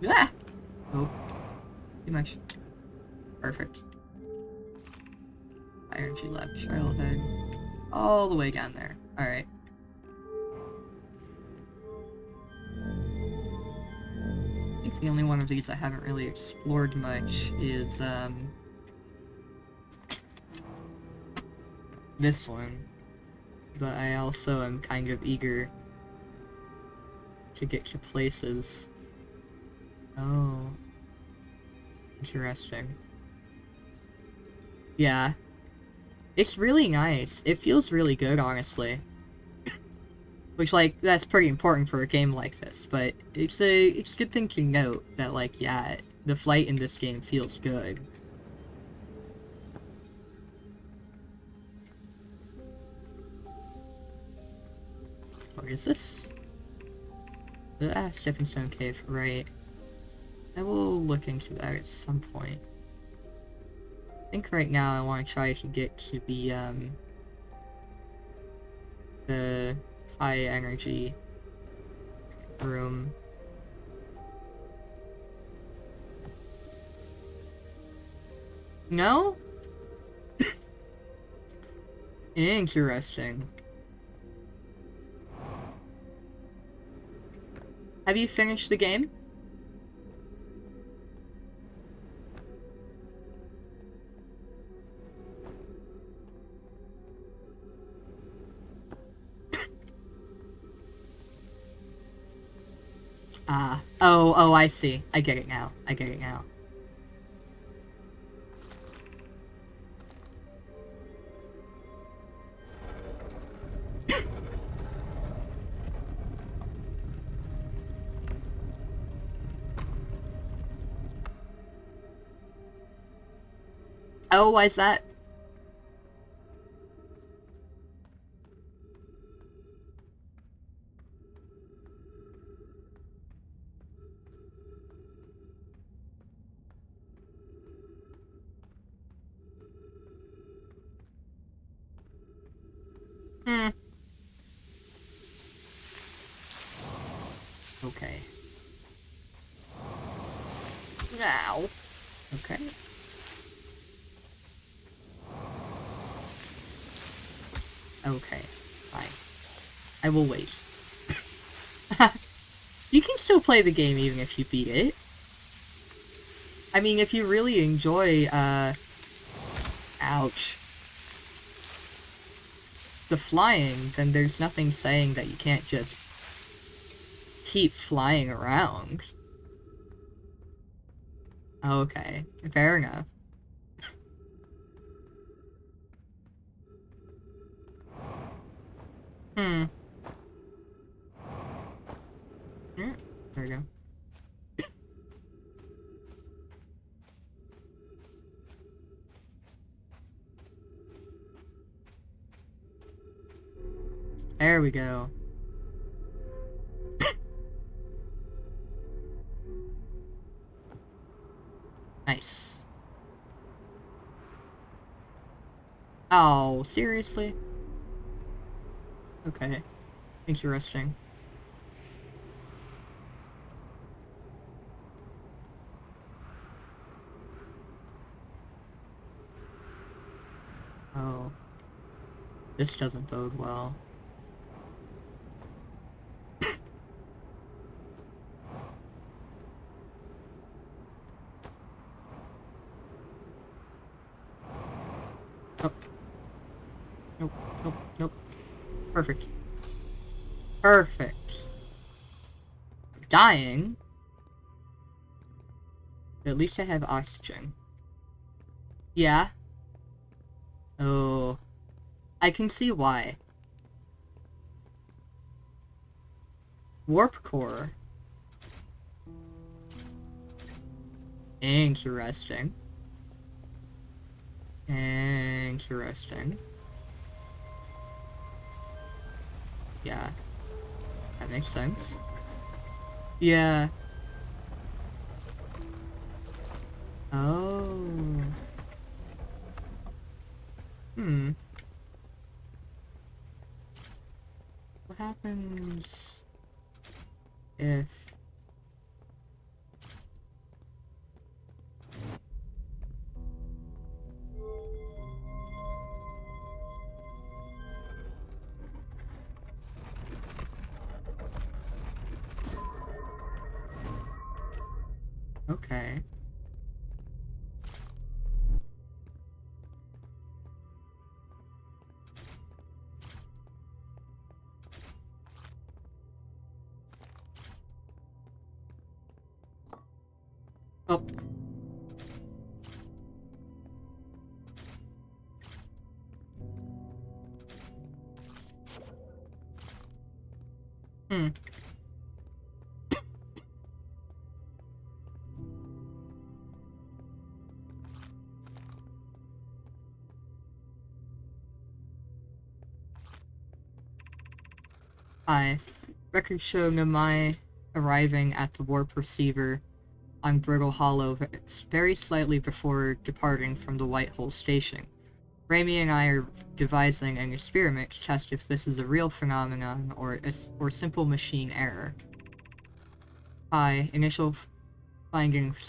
Yeah. Oh, too much. Perfect. Energy left, trailhead. All the way down there. Alright. I think the only one of these I haven't really explored much is, this one. But I also am kind of eager to get to places. Oh. Interesting. Yeah. It's really nice. It feels really good, honestly. Which, like, that's pretty important for a game like this, but it's a good thing to note that, like, yeah, the flight in this game feels good. What is this? Stepping Stone Cave, right. I will look into that at some point. I think right now I want to try to get to the high energy room. No? Interesting. Have you finished the game? Ah. Oh, I see. I get it now. I get it now. Oh, why is that? Hmm. Okay. Now. Okay. Okay. Fine. I will wait. You can still play the game even if you beat it. I mean, if you really enjoy, ouch, the flying, then there's nothing saying that you can't just keep flying around. Okay, fair enough. Hmm. Yeah, there we go. There we go. Nice. Oh, seriously? Okay. Interesting. Oh. This doesn't bode well. Nope. Nope. Nope. Nope. Perfect. Perfect. I'm dying. But at least I have oxygen. Yeah? Oh. I can see why. Warp core. Interesting. Interesting. Yeah. That makes sense. Yeah. Oh. Hmm. What happens if... Okay. Oh. Hmm. Hi. Record showing of my arriving at the warp receiver on Brittle Hollow very slightly before departing from the White Hole station. Raimi and I are devising an experiment to test if this is a real phenomenon or simple machine error. Hi. Initial things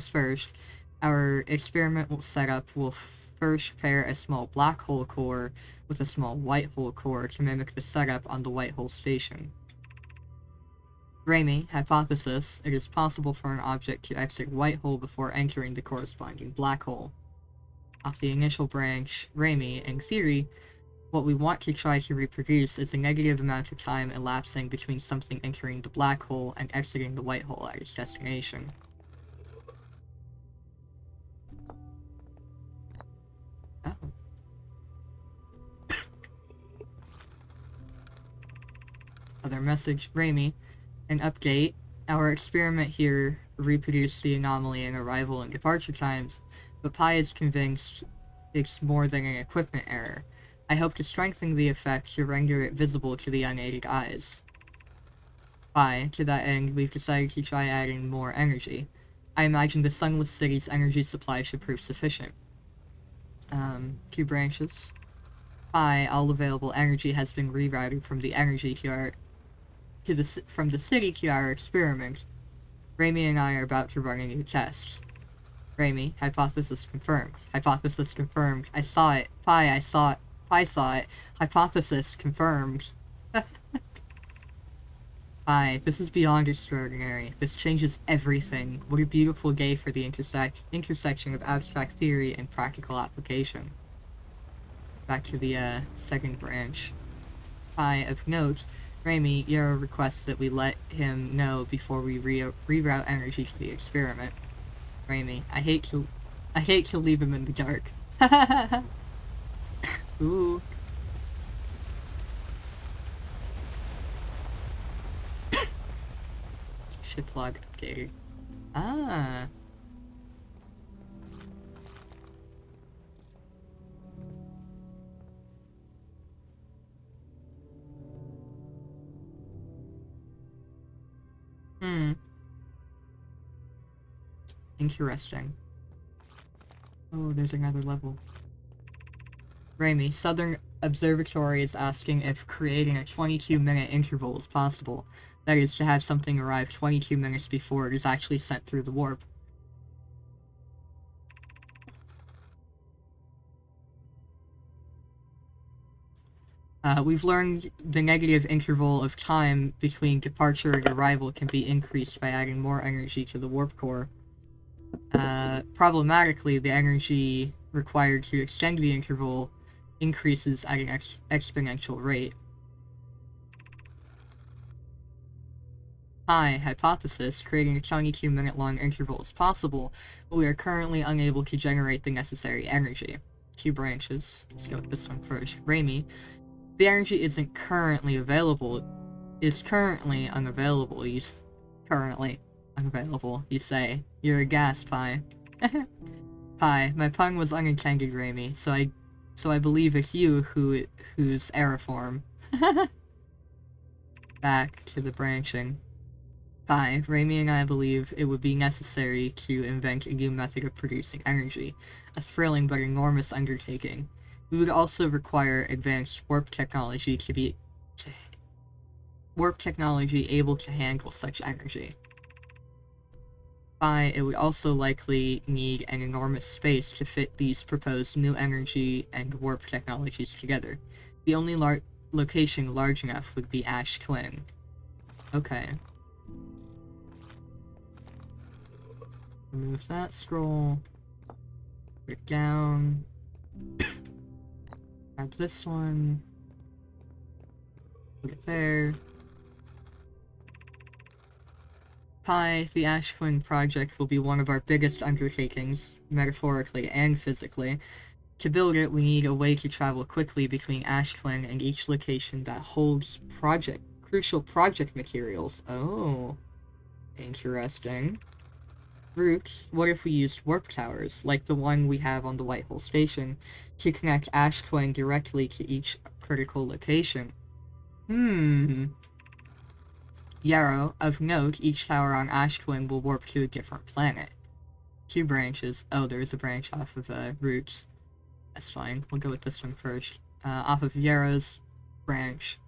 first, our experimental setup will first pair a small black hole core with a small white hole core to mimic the setup on the White Hole station. Raimi, hypothesis, it is possible for an object to exit white hole before entering the corresponding black hole. Off the initial branch, Raimi, in theory, what we want to try to reproduce is a negative amount of time elapsing between something entering the black hole and exiting the white hole at its destination. Oh. Other message, Raimi. An update. Our experiment here reproduced the anomaly in arrival and departure times, but Pi is convinced it's more than an equipment error. I hope to strengthen the effect to render it visible to the unaided eyes. Pi, to that end, we've decided to try adding more energy. I imagine the Sunless City's energy supply should prove sufficient. 2 branches. Pi, all available energy has been rerouted from the energy from the city to our experiment. Raimi and I are about to run a new test. Raimi, hypothesis confirmed. Hypothesis confirmed. I saw it. Pi, I saw it. Pi saw it. Hypothesis confirmed. Pi, this is beyond extraordinary. This changes everything. What a beautiful day for the intersection of abstract theory and practical application. Back to the second branch. Pi, of note, Raimi, Yarrow requests that we let him know before we reroute energy to the experiment. Raimi, I hate to leave him in the dark. Ooh. Ship log updated. Ah. Hmm. Interesting. Oh, there's another level. Raimi, Southern Observatory is asking if creating a 22-minute interval is possible. That is, to have something arrive 22 minutes before it is actually sent through the warp. We've learned the negative interval of time between departure and arrival can be increased by adding more energy to the warp core. Problematically, the energy required to extend the interval increases at an exponential rate. Hypothesis, creating a 22-minute-long interval is possible, but we are currently unable to generate the necessary energy. 2 branches. Let's go with this one first. Raimi, the energy isn't currently available. Is currently unavailable. Currently unavailable, you say. You're a gas, Pi. Pi, my pun was unintended, Raimi, so I believe it's you who's aeriform. Back to the branching. Pi, Raimi and I believe it would be necessary to invent a new method of producing energy, a thrilling but enormous undertaking. We would also require advanced warp technology able to handle such energy. Pi, it would also likely need an enormous space to fit these proposed new energy and warp technologies together. The only location large enough would be Ash Twin. Okay. Remove that scroll. Put it down. Grab this one. Put it there. Pi, the Ash Twin project will be one of our biggest undertakings, metaphorically and physically. To build it, we need a way to travel quickly between Ash Twin and each location that holds crucial project materials. Oh, interesting. Root, what if we used warp towers, like the one we have on the Whitehole Station, to connect Ash Twin directly to each critical location? Yarrow, of note, each tower on Ash Twin will warp to a different planet. 2 branches. Oh, there's a branch off of Roots. That's fine. We'll go with this one first. Off of Yarrow's branch.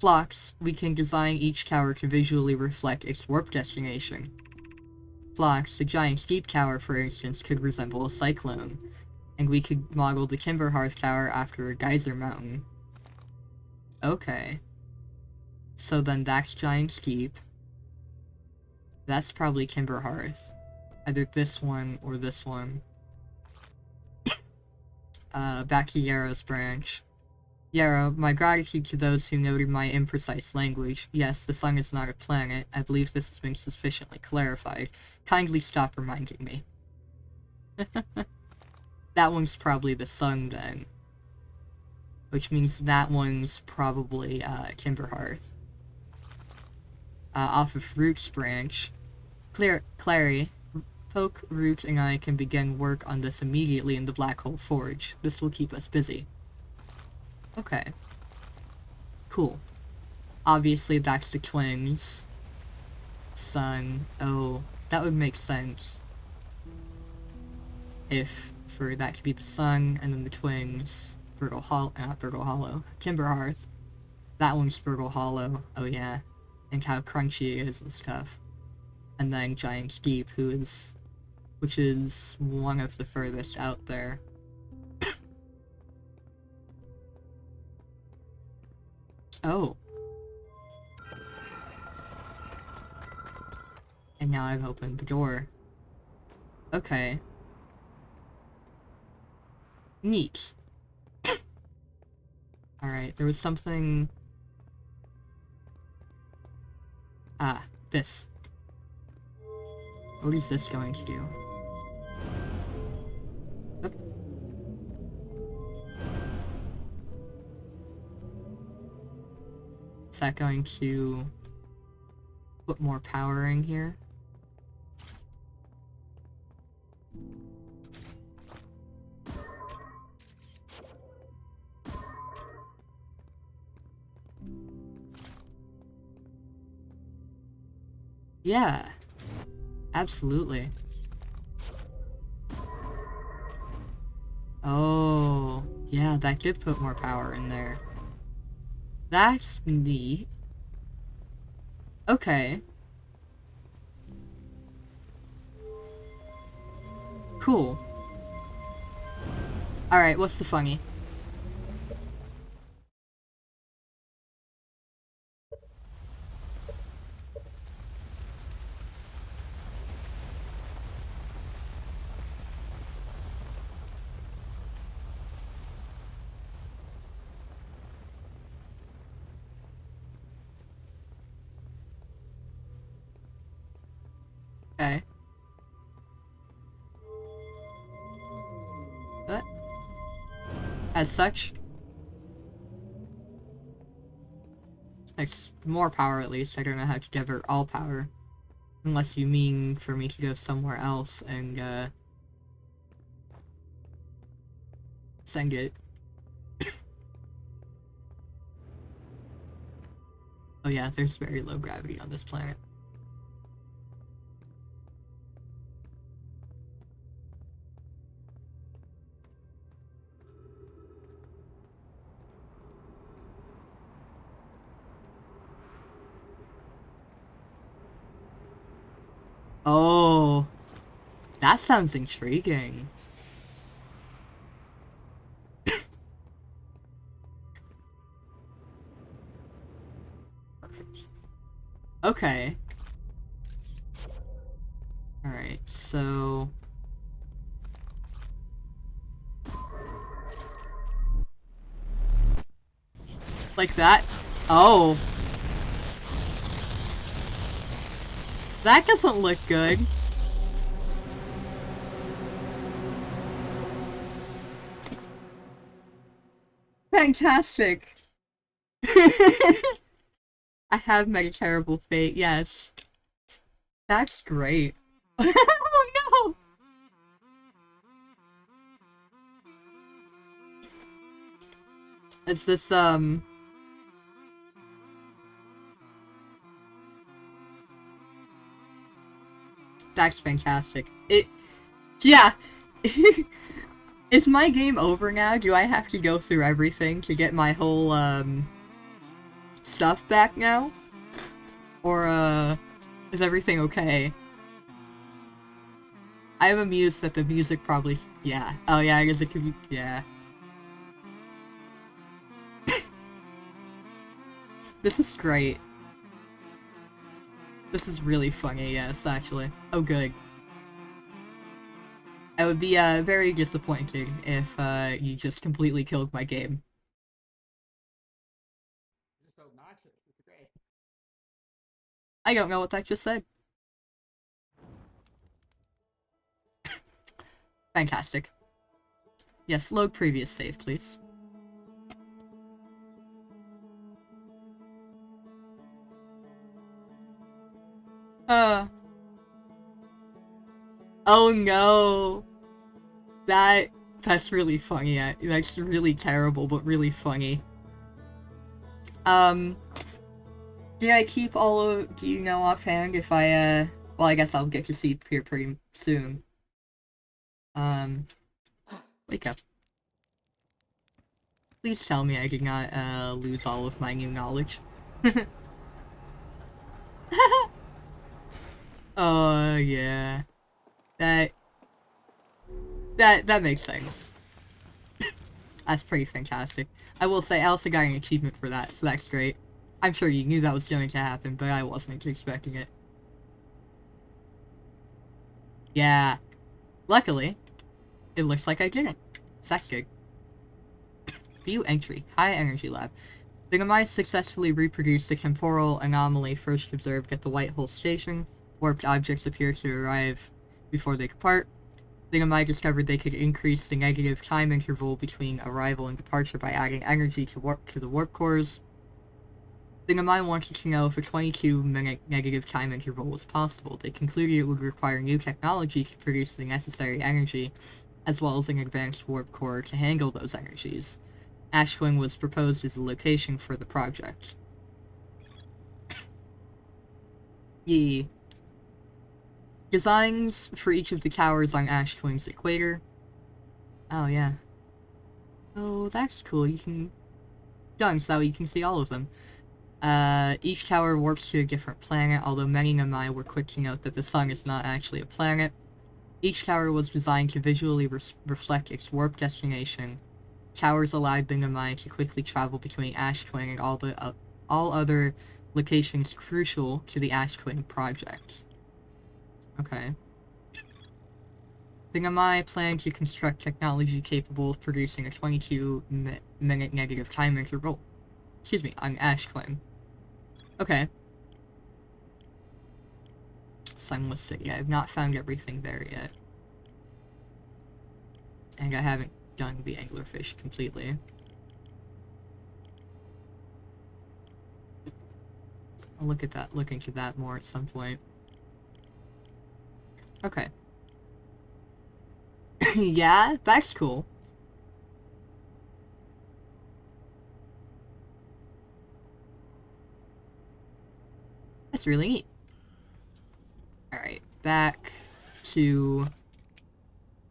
Phlox, we can design each tower to visually reflect its warp destination. Phlox, the giant steep tower, for instance, could resemble a cyclone, and we could model the Timberhearth Tower after a geyser mountain. Okay. So then that's giant steep. That's probably Timberhearth. Either this one or this one. Back to Yarrow's branch. Yarrow, my gratitude to those who noted my imprecise language. Yes, the sun is not a planet. I believe this has been sufficiently clarified. Kindly stop reminding me. That one's probably the sun, then. Which means that one's probably, Timberhearth. Off of Root's branch. Clary, Poke, Root, and I can begin work on this immediately in the Black Hole Forge. This will keep us busy. Okay. Cool. Obviously, that's the twins. Sun. Oh, that would make sense. If for that to be the sun, and then the twins. Not Burgle Hollow. Timberhearth. That one's Burgle Hollow. Oh yeah. And how crunchy it is and stuff. And then Giant Steep, which is one of the furthest out there. Oh. And now I've opened the door. Okay. Neat. Alright, there was something... Ah, this. What is this going to do? Oop. Is that going to put more power in here? Yeah, absolutely. Oh, yeah, that did put more power in there. That's neat. Okay. Cool. Alright, what's the funny? Okay. But, as such, it's more power at least. I don't know how to divert all power. Unless you mean for me to go somewhere else and, send it. Oh yeah, there's very low gravity on this planet. Oh, that sounds intriguing. Okay. Alright, so... like that? Oh. That doesn't look good. Fantastic. I have met a terrible fate, yes. That's great. Oh no! Is this, that's fantastic. Yeah! Is my game over now? Do I have to go through everything to get my whole, stuff back now? Or, is everything okay? I am amused that the music probably... yeah. Oh yeah, I guess it could be... yeah. This is great. This is really funny, yes, actually. Oh, good. I would be, very disappointed if, you just completely killed my game. You're so obnoxious. It's great. I don't know what that just said. Fantastic. Yes, load previous save, please. Uh... Oh no! That's really funny. That's really terrible, but really funny. Did I keep all of... do you know offhand if I, well, I guess I'll get to see it here pretty soon. Wake up. Please tell me I did not, lose all of my new knowledge. Oh, yeah. That makes sense. That's pretty fantastic. I will say, I also got an achievement for that, so that's great. I'm sure you knew that was going to happen, but I wasn't expecting it. Yeah. Luckily, it looks like I didn't. So that's good. View entry. High energy lab. The Namai successfully reproduced the temporal anomaly first observed at the White Hole Station. Warped objects appear to arrive before they depart. The Namai discovered they could increase the negative time interval between arrival and departure by adding energy to the warp cores. The Namai wanted to know if a 22-minute negative time interval was possible. They concluded it would require new technology to produce the necessary energy, as well as an advanced warp core to handle those energies. Ashwing was proposed as a location for the project. Yee. Designs for each of the towers on Ashwing's equator. Oh, yeah. Oh, that's cool. You can... done, so you can see all of them. Each tower warps to a different planet, although many Namai were quick to note that the sun is not actually a planet. Each tower was designed to visually reflect its warp destination. Towers allowed the Namai to quickly travel between Ash Twin and all other locations crucial to the Ash Twin project. Okay. The Namai planned to construct technology capable of producing a 22-minute negative time interval. Excuse me, on Ash Twin. Okay. Sunless City. I have not found everything there yet. And I haven't done the anglerfish completely. I'll look into that more at some point. Okay. Yeah, that's cool. That's really neat. Alright, back to...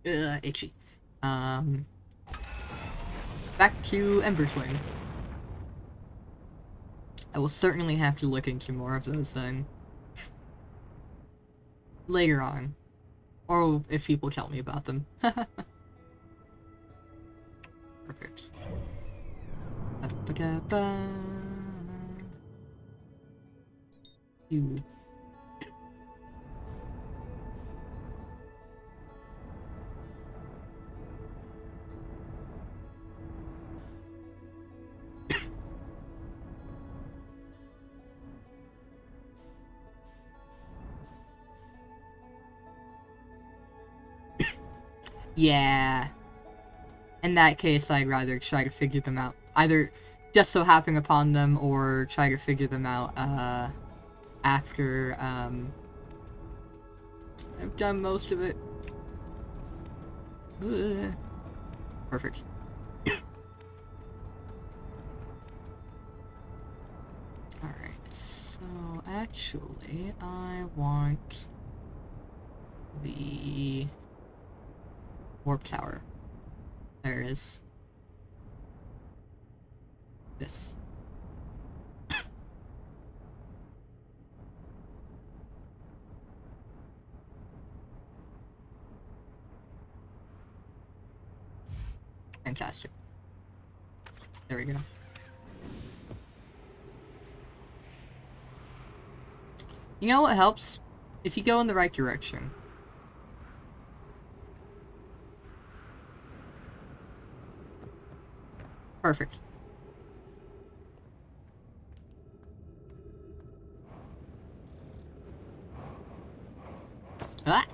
itchy. Back to Emberswing. I will certainly have to look into more of those then. Later on. Or if people tell me about them. Perfect. Ba-ba-da-ba. You. Yeah. In that case, I'd rather try to figure them out. Either just so happen upon them, or try to figure them out, after, I've done most of it. Ugh. Perfect. Alright, so actually, I want the warp tower. There it is. This. Fantastic. There we go. You know what helps? If you go in the right direction. Perfect. Ah!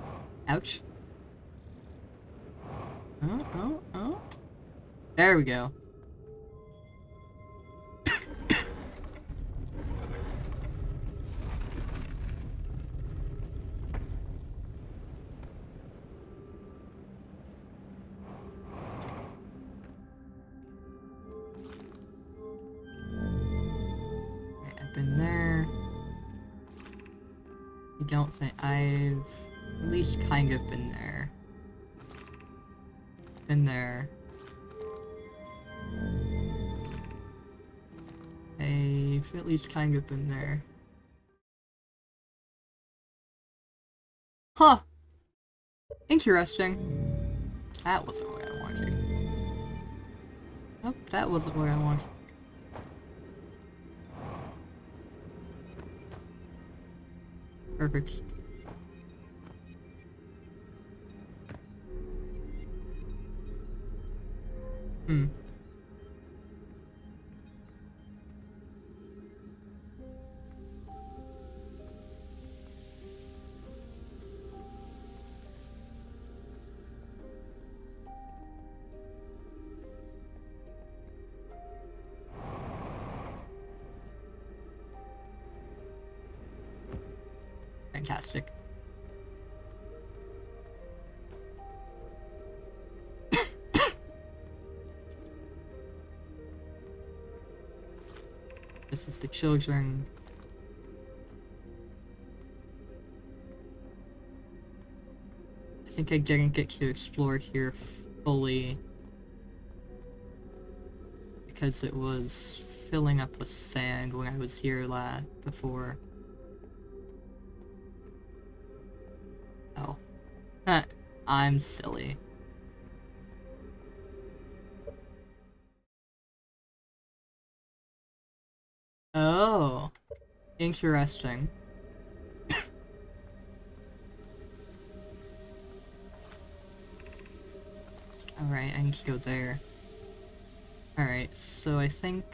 Ouch. Oh. There we go. I've been there. I don't think I've at least kind of been there. Been there. I've at least kind of been there. Huh. Interesting. That wasn't what I wanted. Nope, that wasn't what I wanted. Perfect. Hmm. Fantastic. This is the children. I think I didn't get to explore here fully because it was filling up with sand when I was here before. Oh. I'm silly. Oh. Interesting. Alright, I need to go there. Alright, so I think...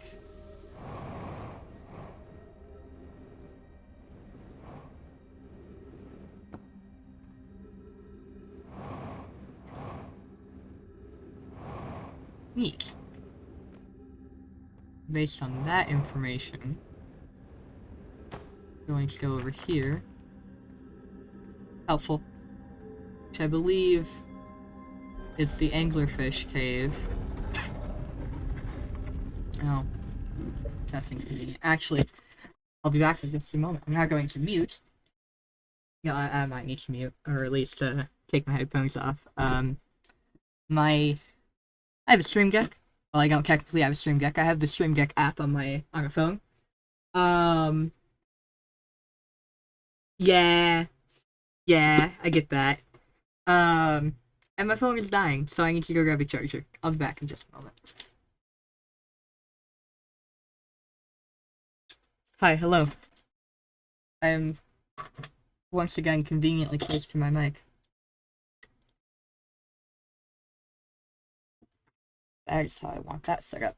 Neat. Based on that information, I'm going to go over here. Helpful. Which I believe is the anglerfish cave. Oh. That's inconvenient. Actually, I'll be back in just a moment. I'm not going to mute. Yeah, I might need to mute, or at least take my headphones off. I have a Stream Deck. Well, I don't technically have a Stream Deck. I have the Stream Deck app on my phone. Yeah, I get that. And my phone is dying, so I need to go grab a charger. I'll be back in just a moment. Hi, hello. I am once again conveniently close to my mic. That is how I want that set up.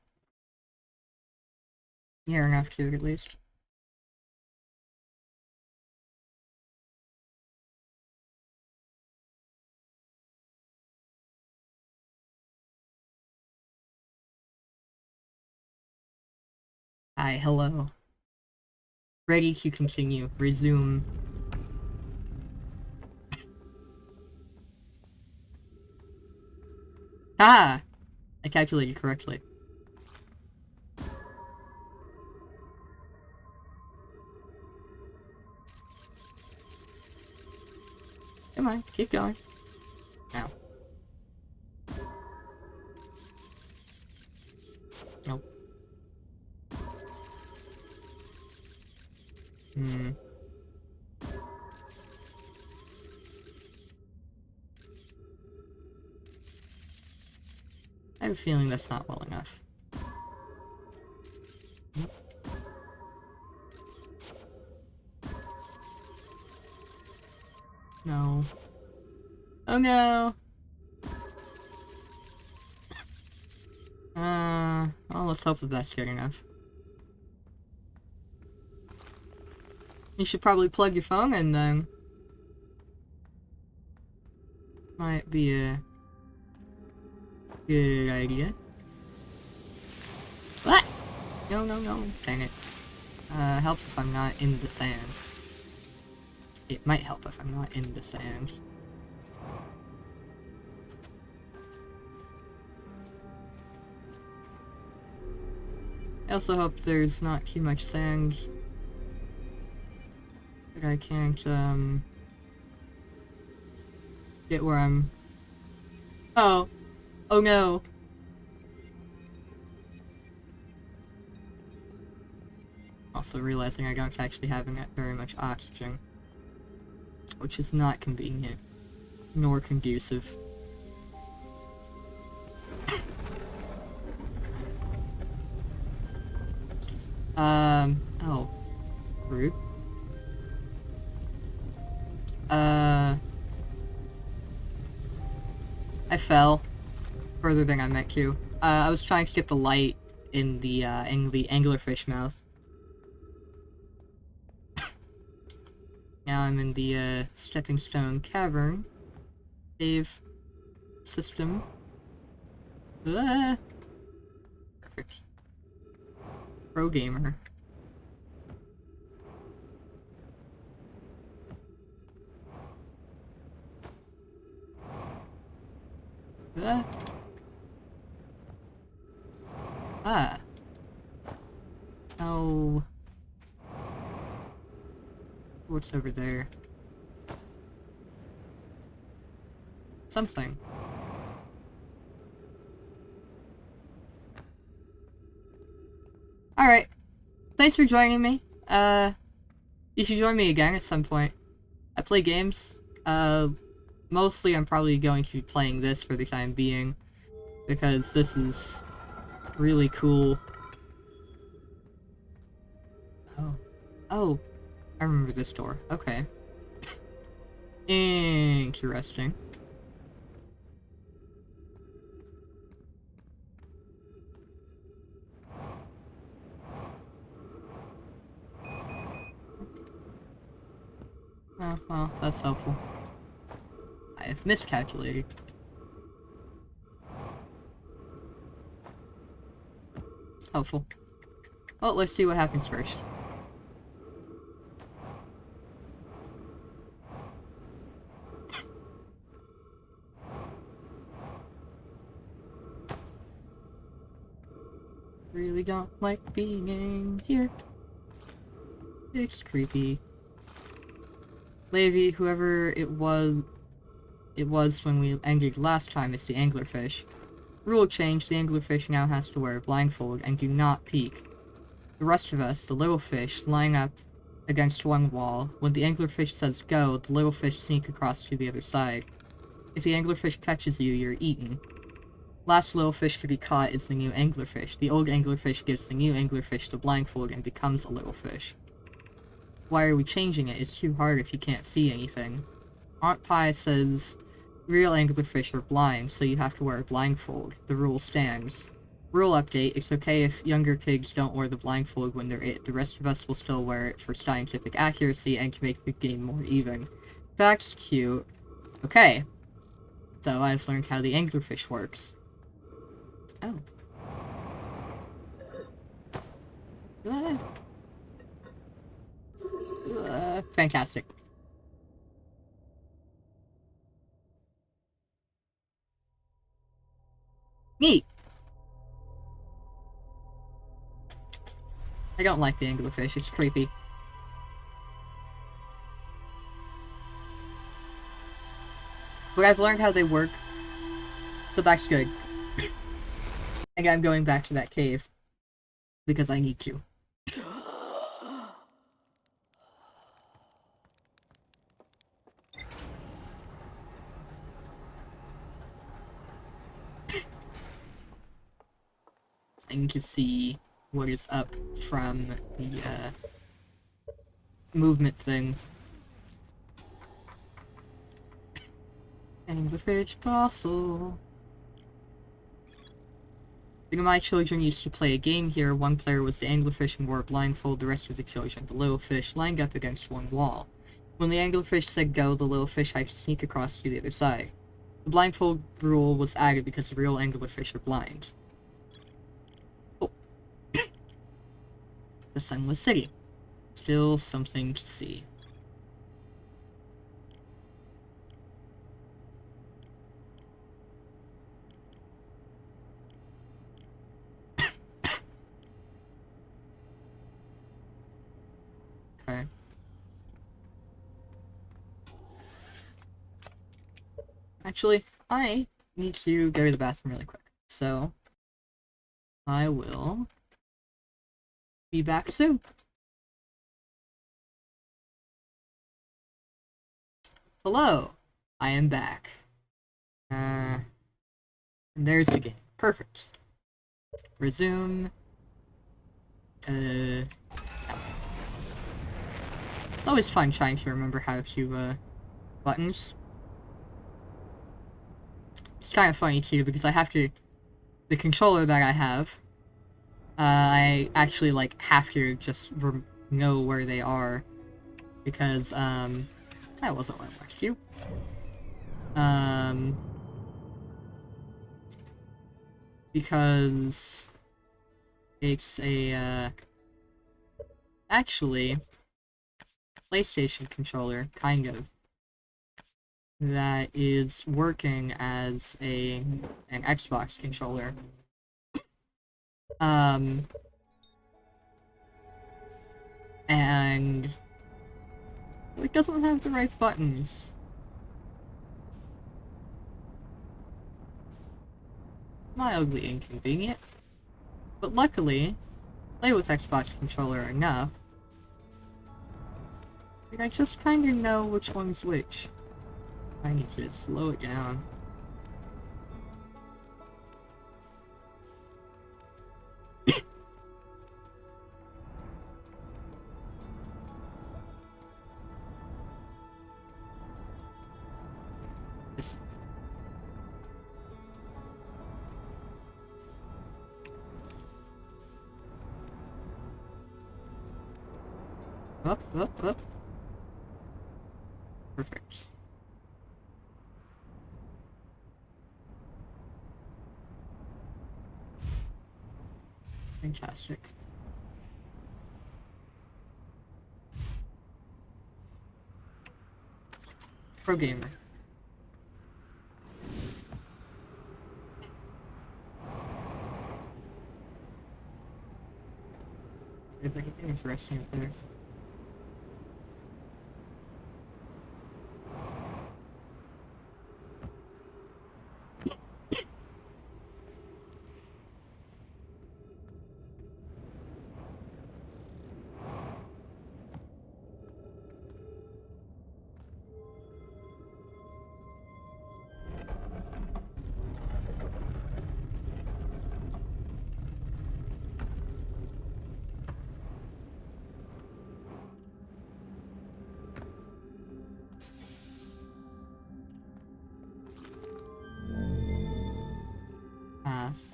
Near enough to, at least. Hi, hello. Ready to continue. Resume. Ah! I calculated correctly. Come on, keep going. Now. Nope. I have a feeling that's not well enough. No. Oh no! Well, let's hope that that's good enough. You should probably plug your phone and then... might be a... good idea. What? No. Dang it. Helps if I'm not in the sand. It might help if I'm not in the sand. I also hope there's not too much sand that I can't, get where I'm... Oh! Oh no! Also realizing I don't actually have very much oxygen. Which is not convenient. Nor conducive. Oh. Rude. I fell. Further than I meant to. I was trying to get the light in the anglerfish mouth. Now I'm in the, stepping stone cavern. Cave system. Perfect. Pro gamer. Oh. What's over there? Something. Alright. Thanks for joining me. You should join me again at some point. I play games. Mostly I'm probably going to be playing this for the time being. Because this is really cool. Oh, I remember this door. Okay. Interesting. Oh, well, that's helpful. I have miscalculated. Helpful. Well, let's see what happens first. Really don't like being in here. It's creepy. Levy, whoever it was when we ended last time, is the anglerfish. Rule change, the anglerfish now has to wear a blindfold and do not peek. The rest of us, the little fish, line up against one wall. When the anglerfish says go, the little fish sneak across to the other side. If the anglerfish catches you, you're eaten. Last little fish to be caught is the new anglerfish. The old anglerfish gives the new anglerfish the blindfold and becomes a little fish. Why are we changing it? It's too hard if you can't see anything. Aunt Pie says real anglerfish are blind, so you have to wear a blindfold. The rule stands. Rule update, it's okay if younger pigs don't wear the blindfold when they're it. The rest of us will still wear it for scientific accuracy and to make the game more even. That's cute. Okay. So I've learned how the anglerfish works. Oh. Fantastic. Neat! I don't like the anglerfish, it's creepy. But I've learned how they work, so that's good. And I'm going back to that cave, because I need to. I need to see what is up from the, movement thing. Anglerfish fossil. One of my children used to play a game here. One player was the anglerfish and wore a blindfold. The rest of the children, the little fish, lined up against one wall. When the anglerfish said go, the little fish had to sneak across to the other side. The blindfold rule was added because the real anglerfish are blind. Oh. The Sunless City. Still something to see. Okay. Actually, I need to go to the bathroom really quick. So, I will be back soon. Hello! I am back. And there's the game. Perfect. Resume. It's always fun trying to remember how to, buttons. It's kind of funny, too, because I have to... The controller that I have, I actually, like, have to just know where they are. Because, that wasn't what I wanted to do. Because... It's a, actually... PlayStation controller, kind of, that is working as an Xbox controller. And it doesn't have the right buttons. Mildly inconvenient. But luckily, play with Xbox controller enough. I just kinda know which one's which. I need to slow it down. Just... Up. Perfect. Fantastic. Pro gamer. If anything interesting up there. Pass.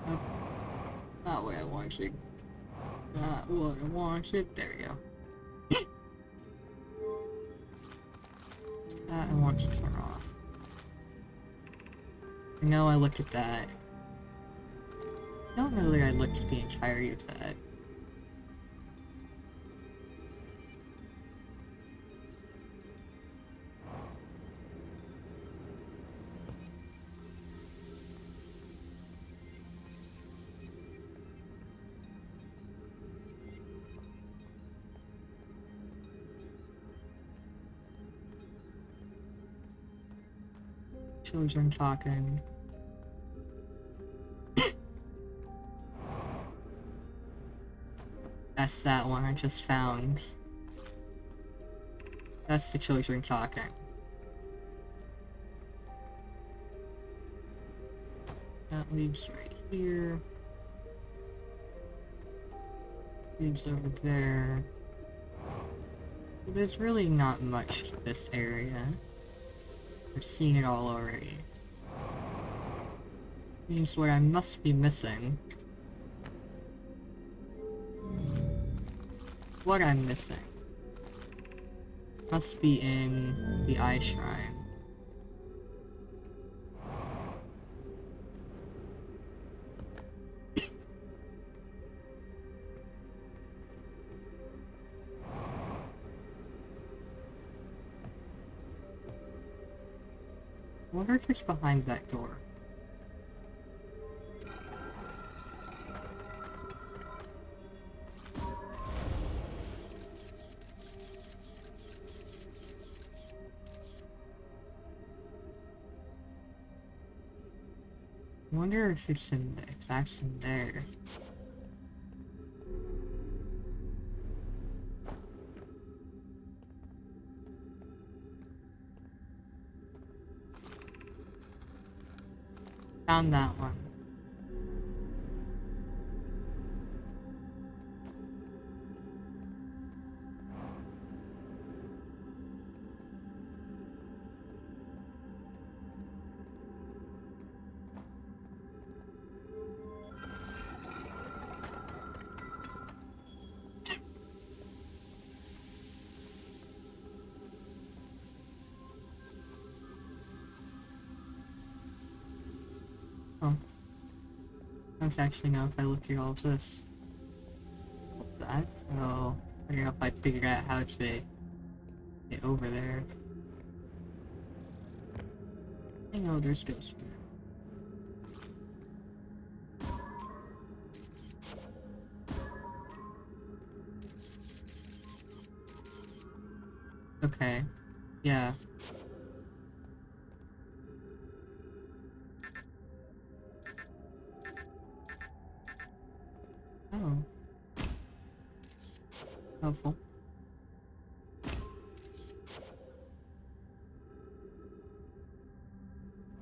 Oh, not what I wanted. Not what I wanted. There we go. That I want to turn off. I know I looked at that. I don't know that I looked at the entirety of that. Children talking. That's that one I just found. That's the children talking. That leaves right here. Leaves over there. There's really not much to this area. I've seen it all already. Means what I must be missing. What I'm missing must be in the Eye Shrine. I wonder if it's behind that door. I wonder if it's in there, if that's in there. Found that one. Oh. I don't actually know if I look through all of this. What's that? Oh, I don't know if I figured out how to get over there. I know there's ghosts. Okay. Yeah. Oh. Helpful.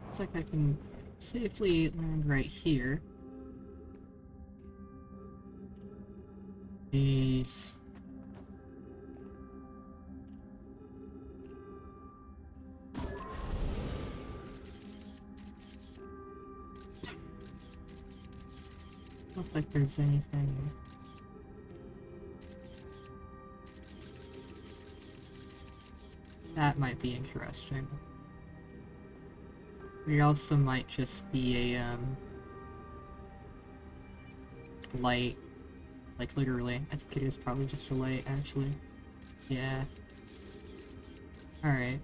Looks like I can safely land right here. These. Looks like there's anything. That might be interesting. It also might just be a, light. Like, literally. I think it is probably just a light, actually. Yeah. Alright.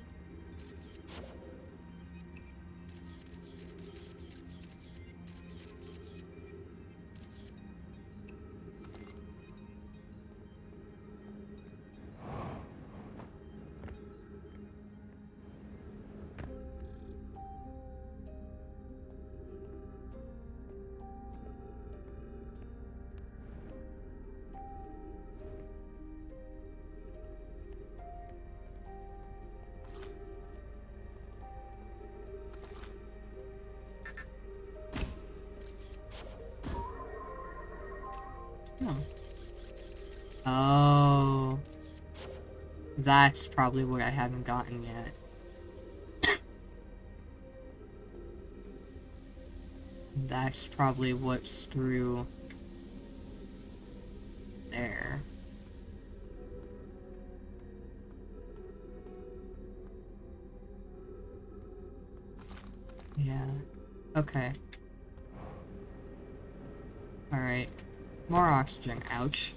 Oh. Oh. That's probably what I haven't gotten yet. That's probably what's through there. Yeah. Okay. Alright. More oxygen. Ouch.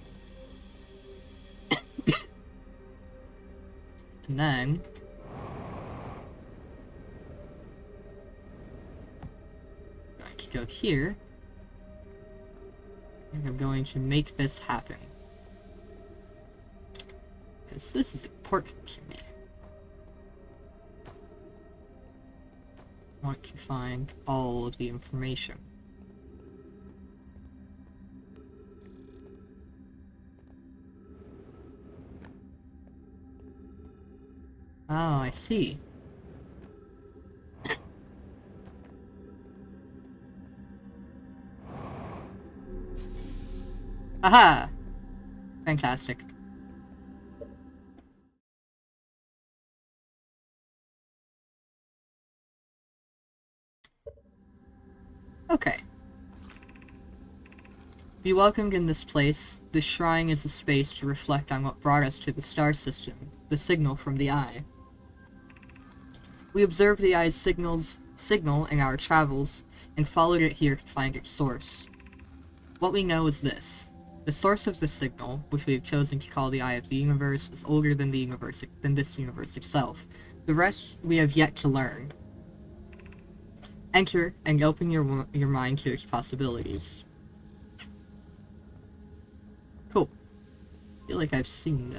And then... going to go here. And I'm going to make this happen. Because this is important to me. I want to find all of the information. Oh, I see. Aha! Fantastic. Okay. Be welcomed in this place. This shrine is a space to reflect on what brought us to the star system, the signal from the eye. We observed the eye's signal in our travels, and followed it here to find its source. What we know is this. The source of the signal, which we have chosen to call the eye of the universe, is older than this universe itself. The rest we have yet to learn. Enter, and open your mind to its possibilities. Cool. I feel like I've seen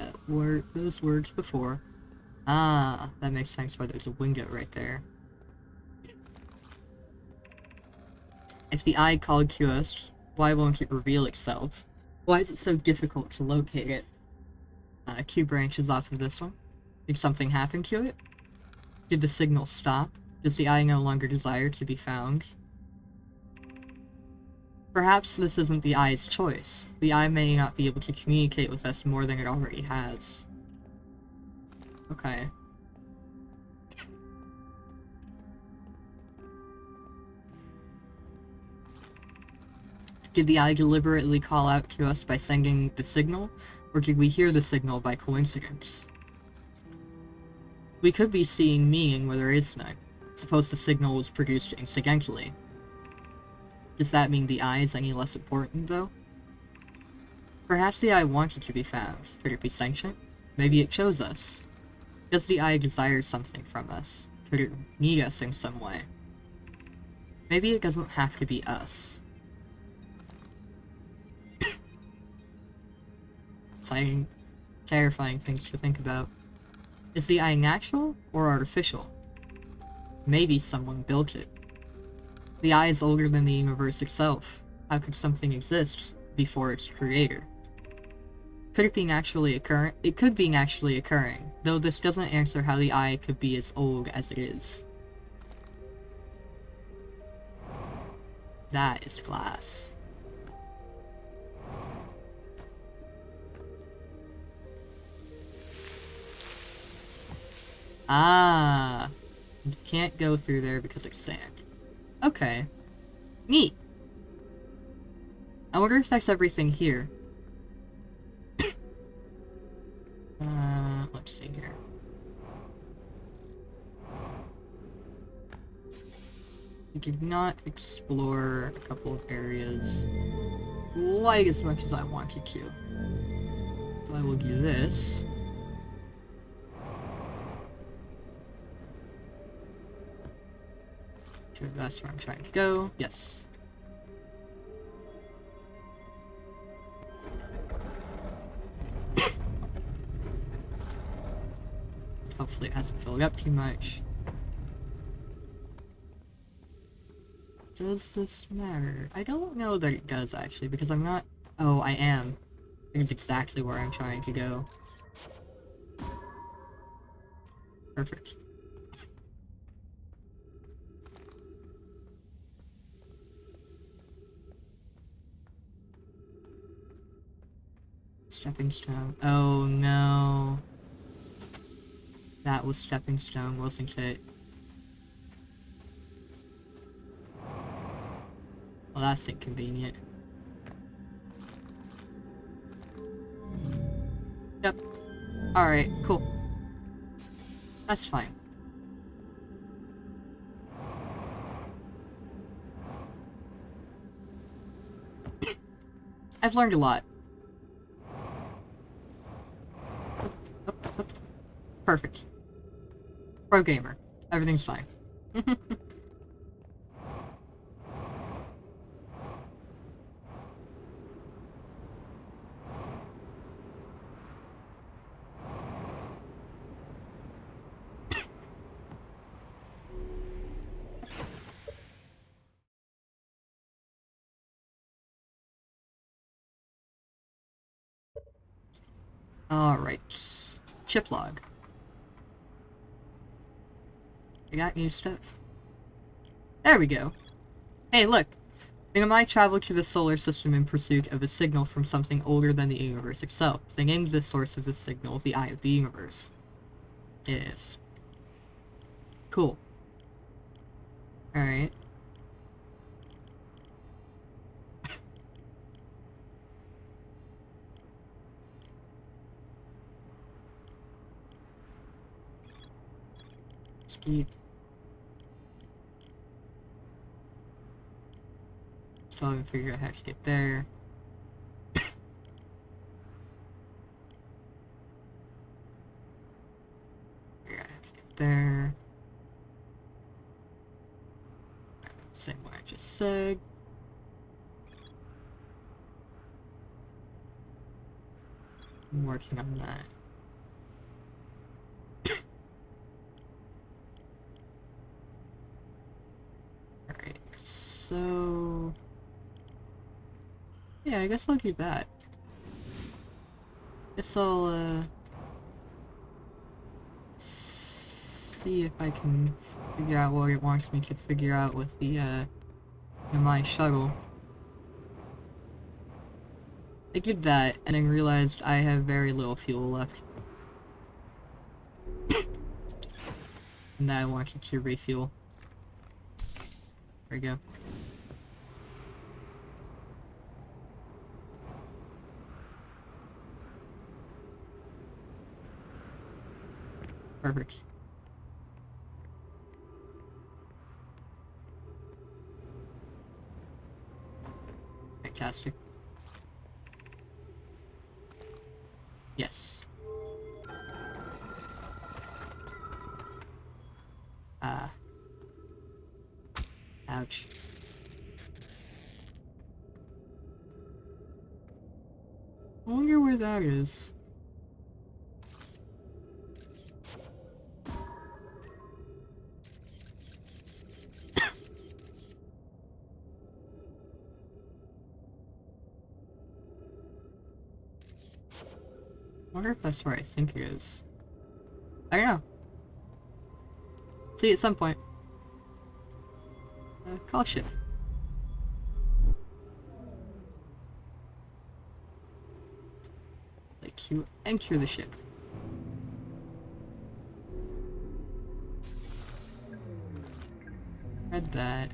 those words before. Ah, that makes sense why there's a window right there. If the eye called to us, why won't it reveal itself? Why is it so difficult to locate it? 2 branches off of this one. Did something happen to it? Did the signal stop? Does the eye no longer desire to be found? Perhaps this isn't the eye's choice. The eye may not be able to communicate with us more than it already has. Okay. Did the eye deliberately call out to us by sending the signal, or did we hear the signal by coincidence? We could be seeing meaning where there is none. Suppose the signal was produced incidentally. Does that mean the eye is any less important, though? Perhaps the eye wanted to be found. Could it be sentient? Maybe it chose us. Does the eye desire something from us? Could it need us in some way? Maybe it doesn't have to be us. Exciting, terrifying things to think about. Is the eye natural or artificial? Maybe someone built it. The eye is older than the universe itself. How could something exist before its creator? Could it be naturally occurring? It could be naturally occurring, though this doesn't answer how the eye could be as old as it is. That is glass. Ah, you can't go through there because it's sand. Okay. Neat. I wonder if that's everything here. Let's see here. We did not explore a couple of areas. quite as much as I wanted to. So I will do this. That's where I'm trying to go. Yes. Hopefully it hasn't filled up too much. Does this matter? I don't know that it does, actually, because I'm not... Oh, I am. It's exactly where I'm trying to go. Perfect. Stepping stone. Oh, no. That was stepping stone, wasn't it? Well, that's inconvenient. Yep. Alright, cool. That's fine. I've learned a lot. Up. Perfect. Pro gamer. Everything's fine. Alright. Chip log. I got new stuff. There we go. Hey, look! Thing and I traveled to the solar system in pursuit of a signal from something older than the universe itself. They named the source of this signal the Eye of the Universe. Yes. Cool. Alright. Speed. Still haven't figured out how to get there. Figure out how to get there. Same way I just said. I'm working on that. Alright, so... yeah, I guess I'll do that. Guess I'll, see if I can figure out what it wants me to figure out with the, my shuttle. I did that, and then realized I have very little fuel left. And that I wanted to refuel. There we go. Perfect. Fantastic. Yes. Ouch. I wonder where that is. I wonder if that's where I think it is. I don't know. See you at some point. Call ship. Like, you enter the ship. Read that.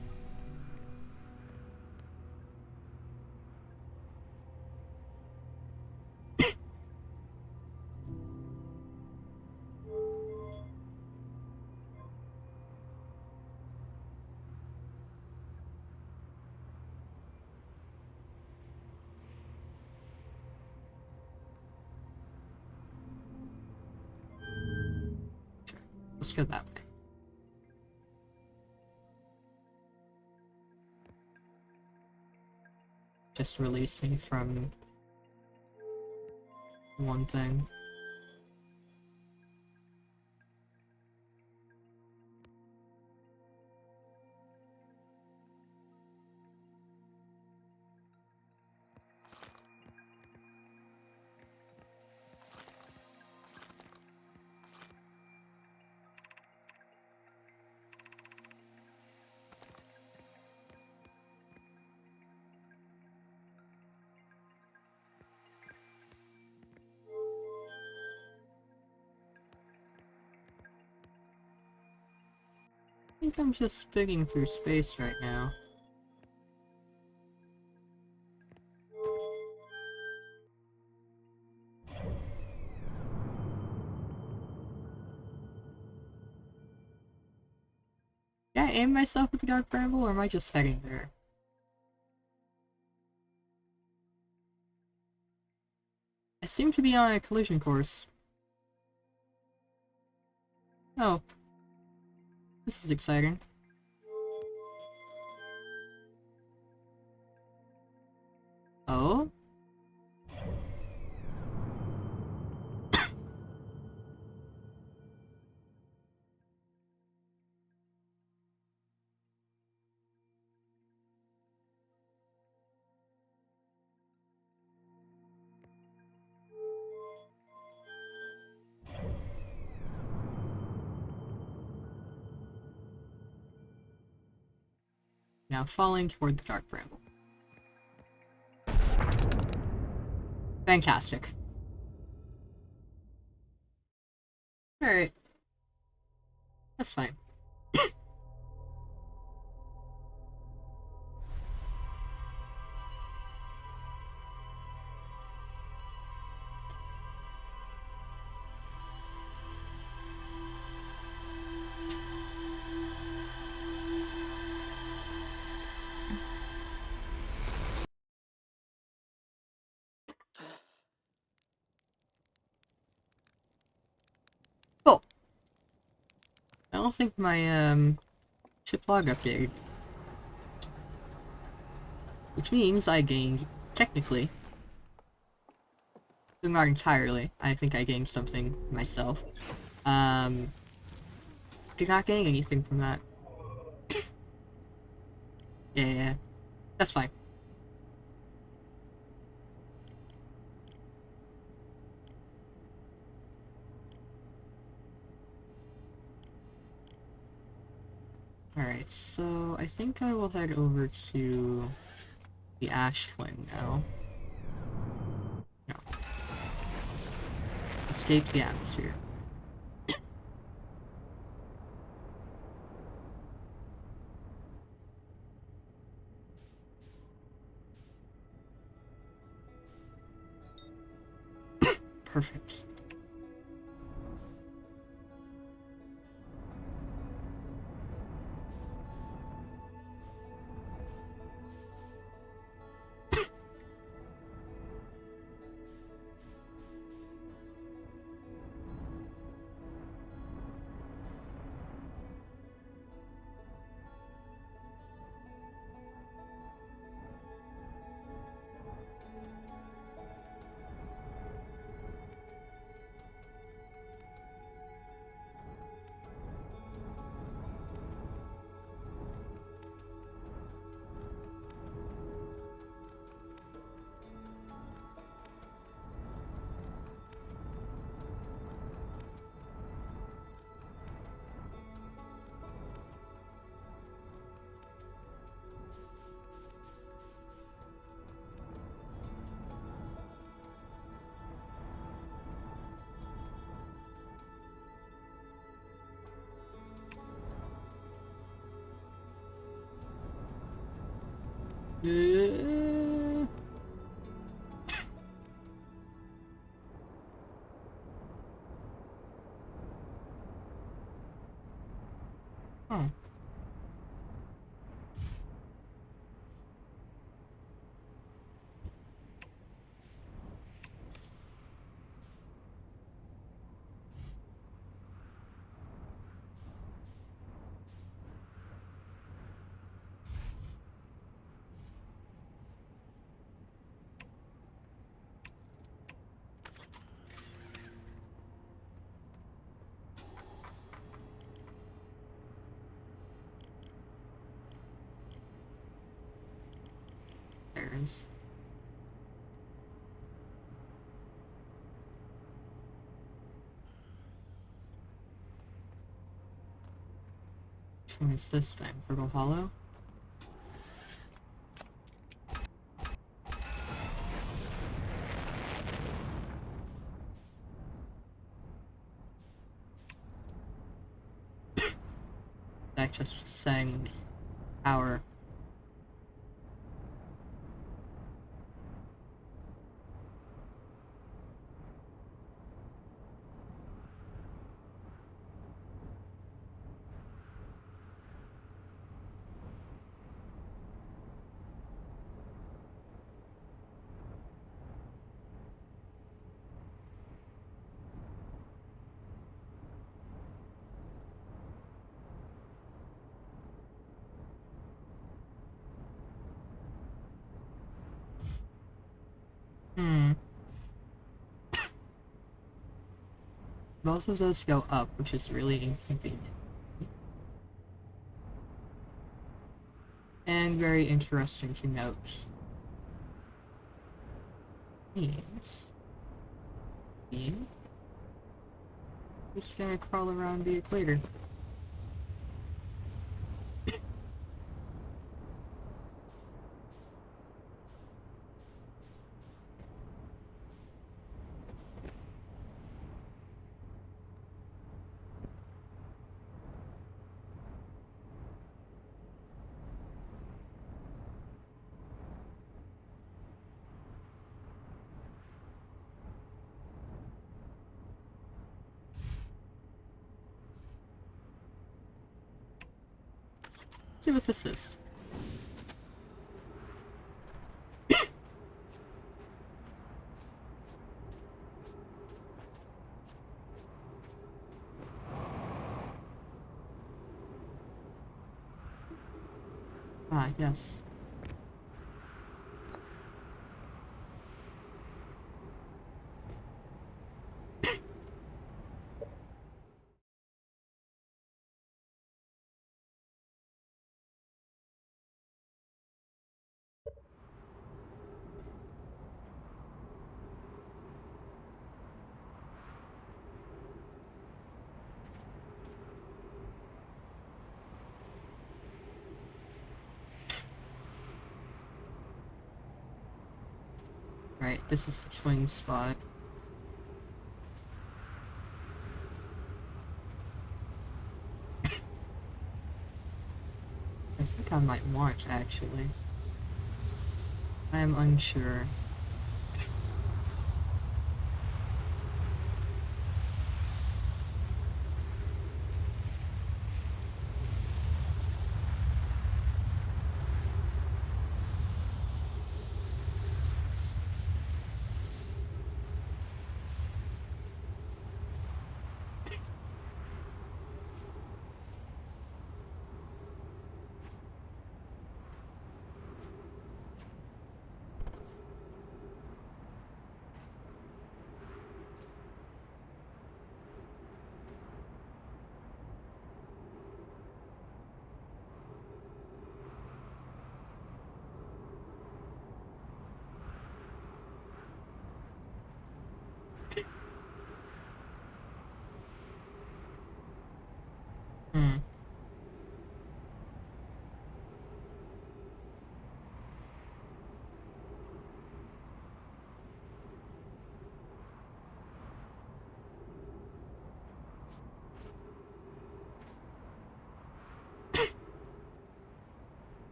Let's go that way. Just release me from one thing. I think I'm just spinning through space right now. Yeah, aim myself with the dark bramble, or am I just heading there? I seem to be on a collision course. Oh. This is exciting. Oh? Now falling toward the dark bramble. Fantastic. Alright. That's fine. Cool. I don't think my, chip log updated. Which means I gained, technically, but not entirely. I think I gained something myself. Did not gain anything from that. Yeah, that's fine. Alright, so I think I will head over to the ash flame now. No. Escape the atmosphere. Perfect. Uh... Oh. cameras. Which one is this time? Purple Hollow? That just sang power. Both of those go up, which is really inconvenient. And very interesting to note. Means... Just gonna crawl around the equator. See what this is. Ah, yes. Right, this is the twin spot. I think I might watch, actually. I am unsure. Hmm.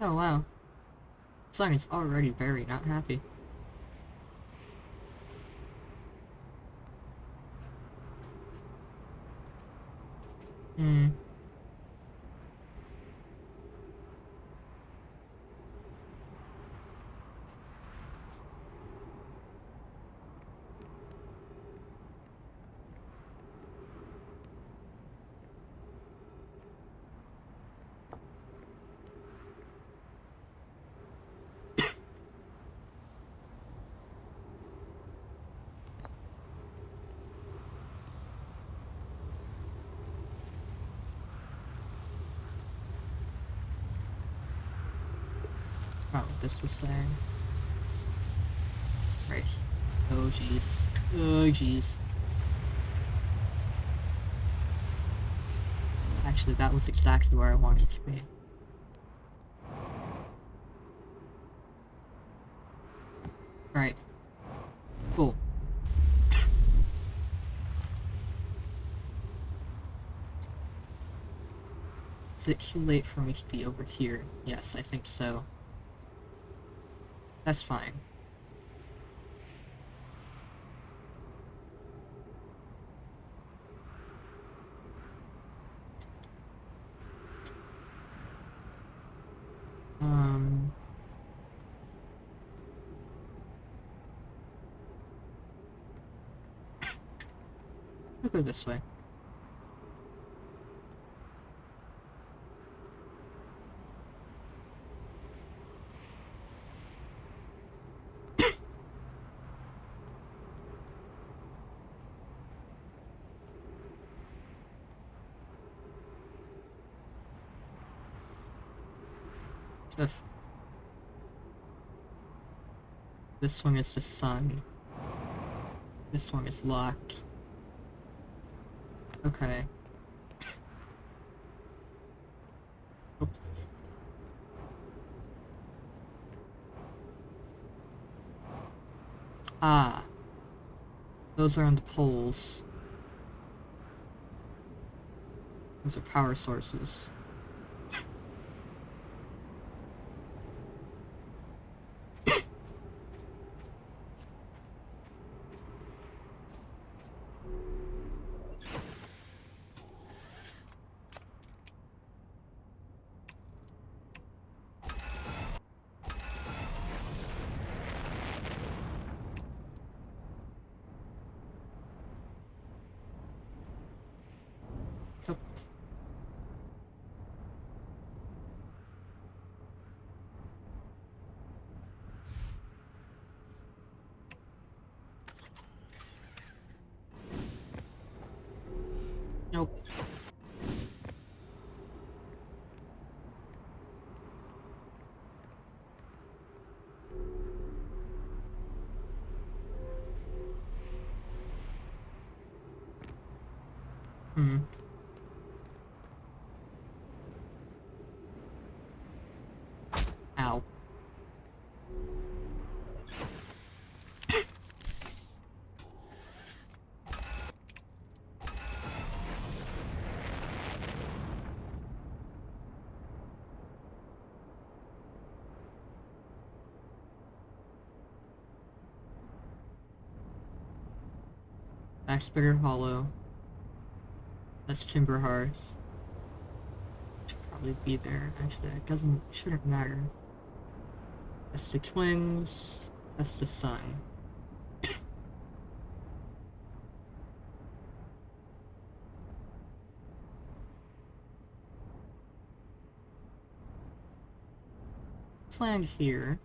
Oh wow. Song is already very not happy. Hmm. Not what this was saying. Right. Oh jeez. Oh jeez. Actually, that was exactly where I wanted to be. Right. Cool. Is it too late for me to be over here? Yes, I think so. That's fine. I'll go this way. Ugh. This one is the sun. This one is locked. Okay. Oh. Ah. Those are on the poles. Those are power sources. Oh. Nope. Hmm. Ow. That's Bitter Hollow. That's Timber Hearth. Should probably be there. Actually, it shouldn't matter. That's the twins. That's the sun. Let's land here.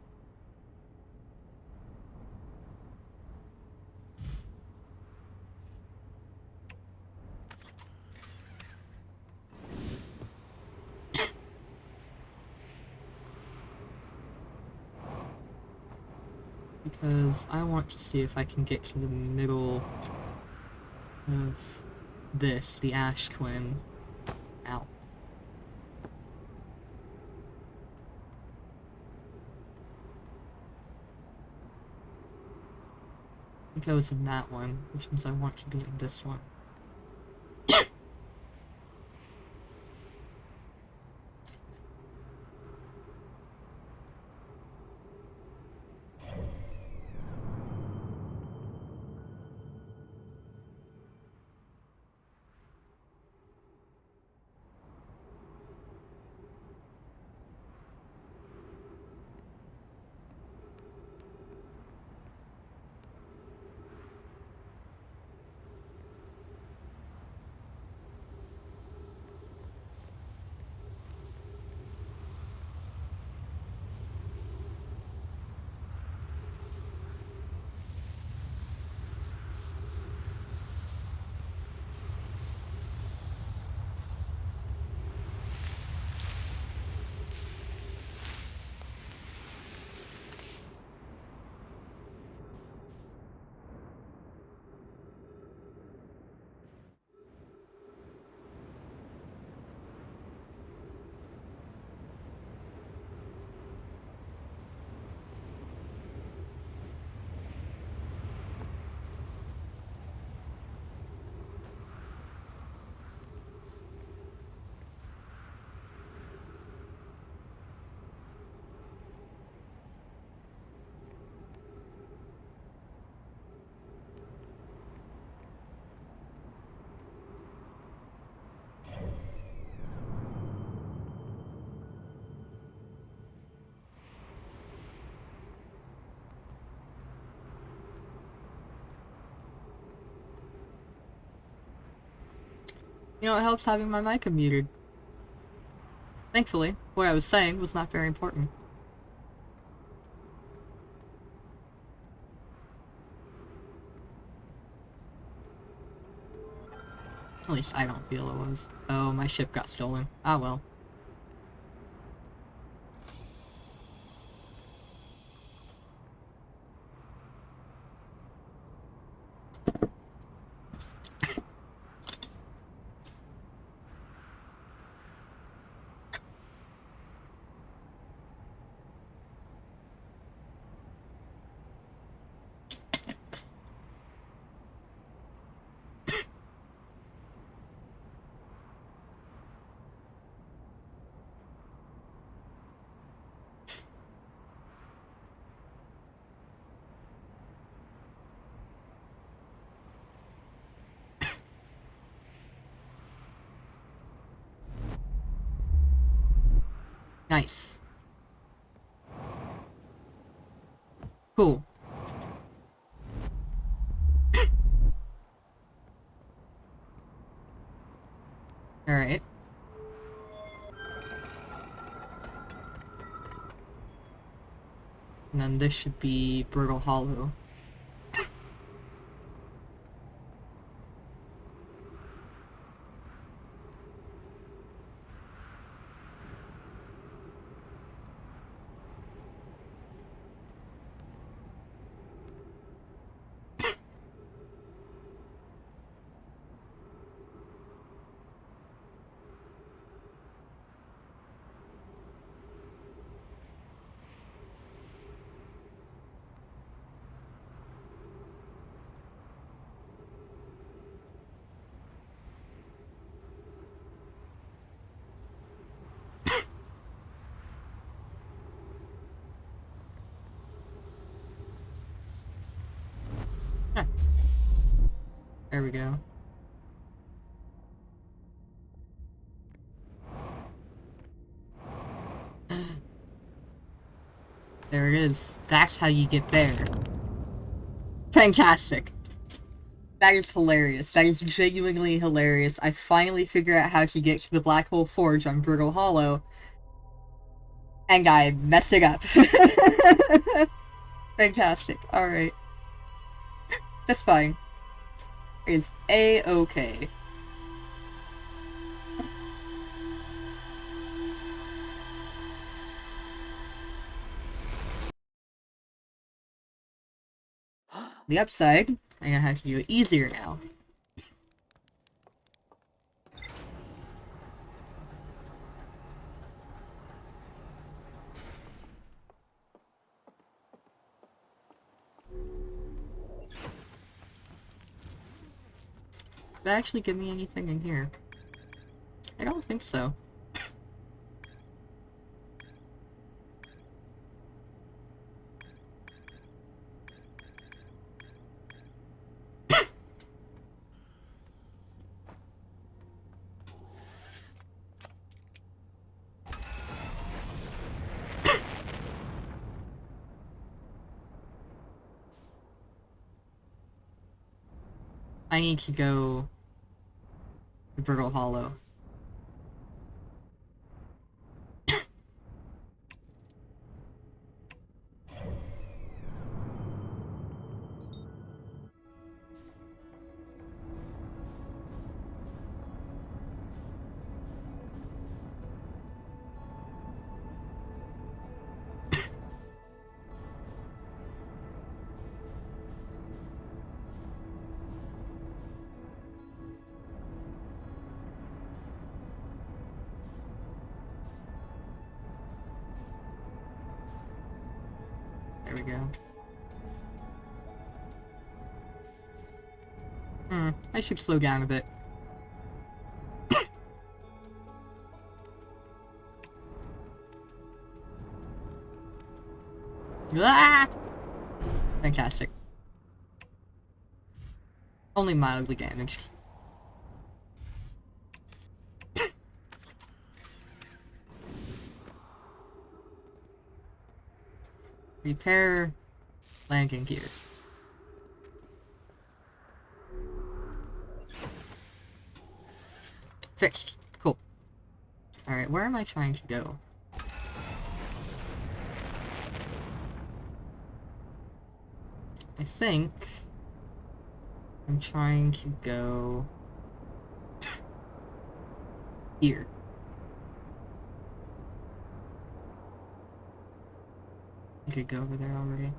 Because I want to see if I can get to the middle of this, the Ash Twin. Ow. I think I was in that one, which means I want to be in this one. You know, it helps having my mic unmuted. Thankfully, what I was saying was not very important. At least I don't feel it was. Oh, my ship got stolen. Ah well. Nice. Cool. Alright. And then this should be Brutal Hollow. Huh. There we go. There it is. That's how you get there. Fantastic. That is hilarious. That is genuinely hilarious. I finally figured out how to get to the Black Hole Forge on Brutal Hollow. And I messed it up. Fantastic. Alright. That's fine. It's A-okay. The upside, I know how to do it easier now. Did that actually give me anything in here? I don't think so. I need to go to Brutal Hollow. There we go. I should slow down a bit. Ah! Fantastic. Only mildly damaged. Repair landing gear. Fixed. Cool. Alright, where am I trying to go? I think I'm trying to go here. I could go over there already.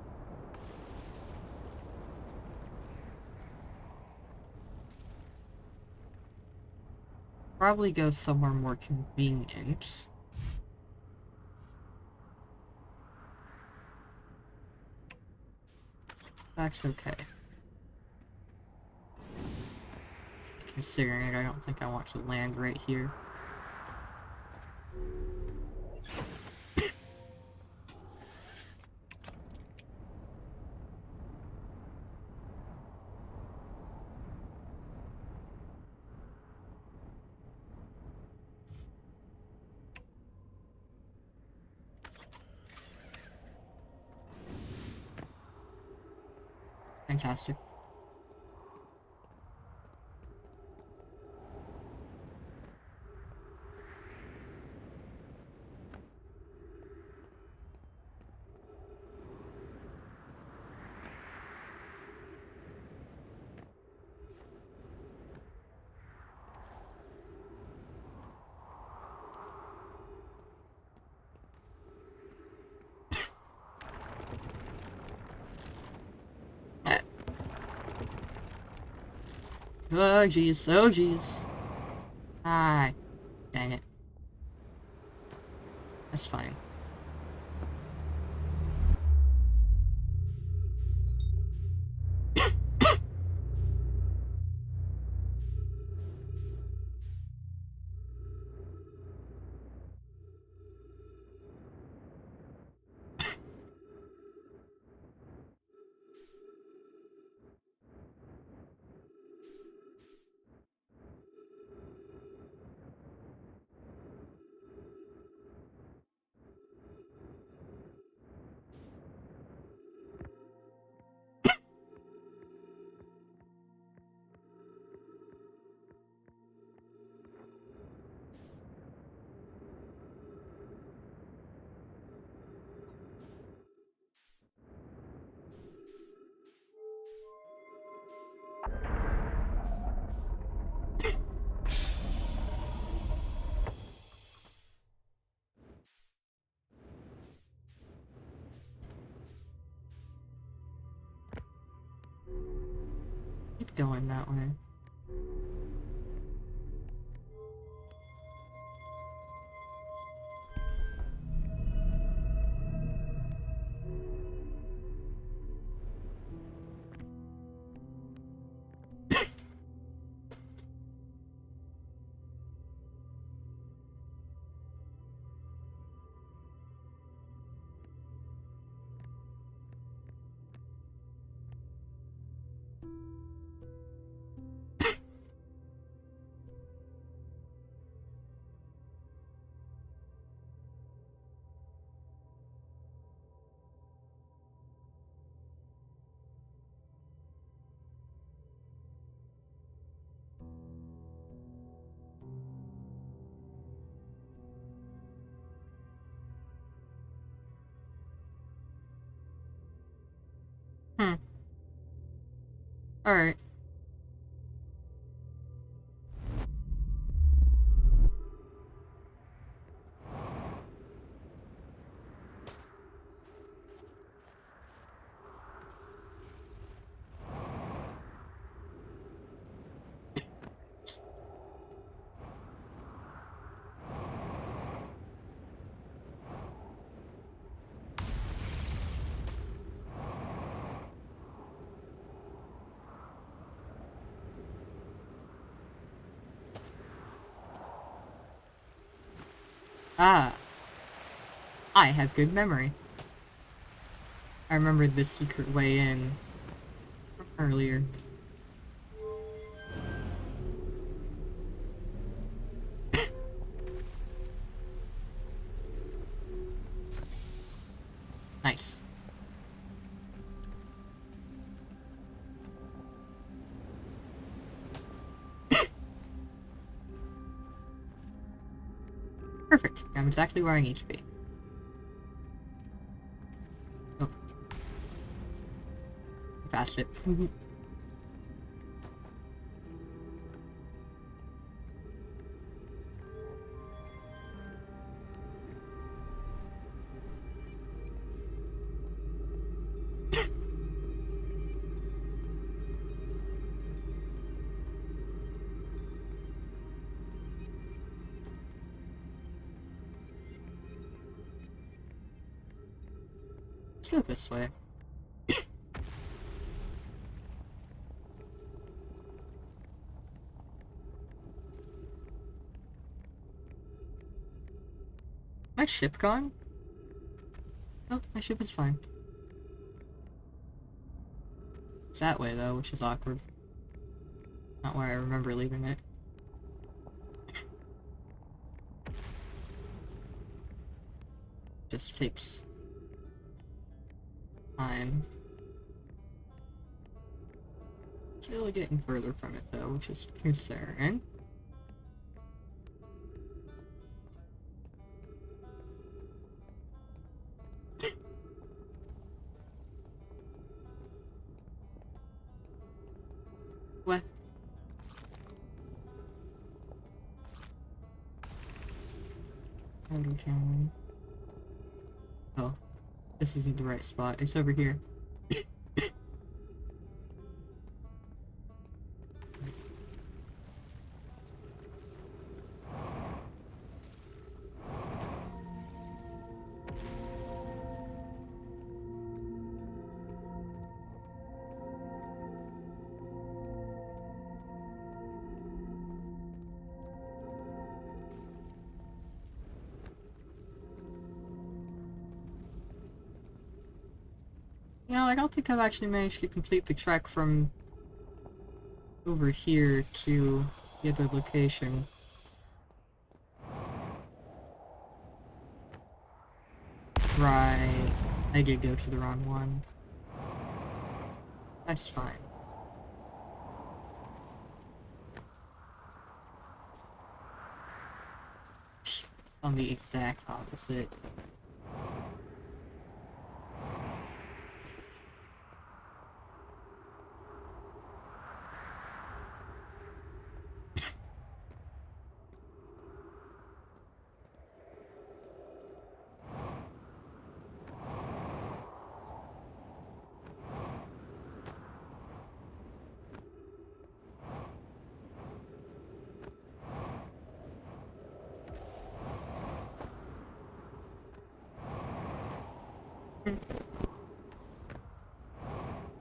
Probably go somewhere more convenient. That's okay. Considering it, I don't think I want to land right here. Fantastic. Oh jeez, oh jeez. Ah, dang it. That's fine. Keep going that way. Hmm. Alright. Ah, I have good memory. I remembered the secret way in from earlier. Nice. I'm exactly where I need to be. Oh. Passed it. Let's go this way. My ship gone? Oh, my ship is fine. It's that way though, which is awkward. Not where I remember leaving it. Just takes time. Still getting further from it though, which is concerning. What? Oh, this isn't the right spot. It's over here. You know, I don't think I've actually managed to complete the trek from over here to the other location. Right. I did go to the wrong one. That's fine. It's on the exact opposite.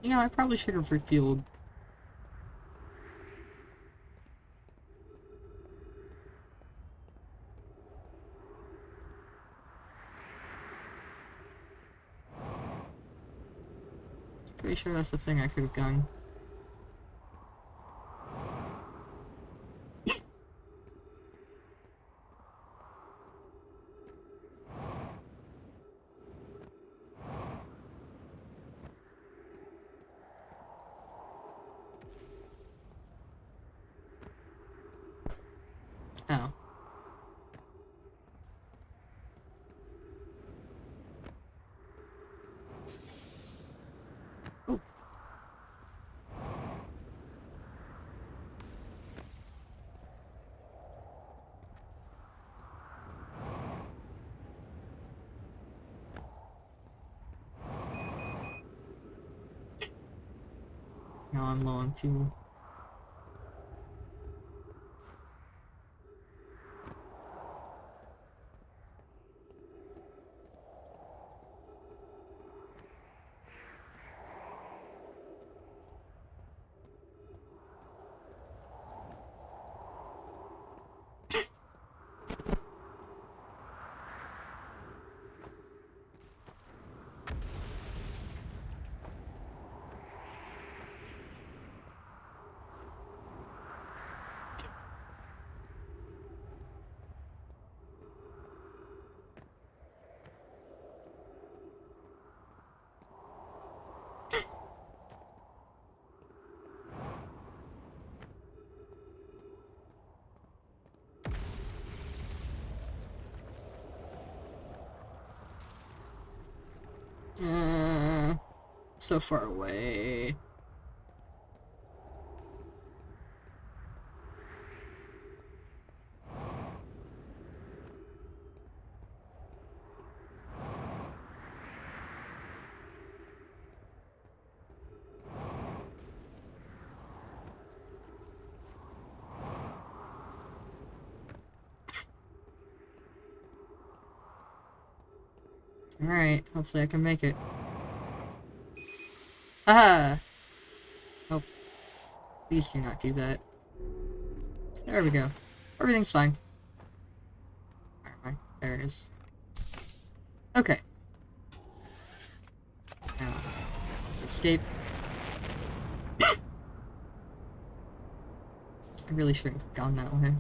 You know, I probably should have refueled. Pretty sure that's the thing I could have done. Oh. Oh. Now I'm low on fuel. So far away. Alright, hopefully I can make it. Ah! Oh, please do not do that. There we go. Everything's fine. Alright, there it is. Okay. Now, escape. I really shouldn't have gone that way.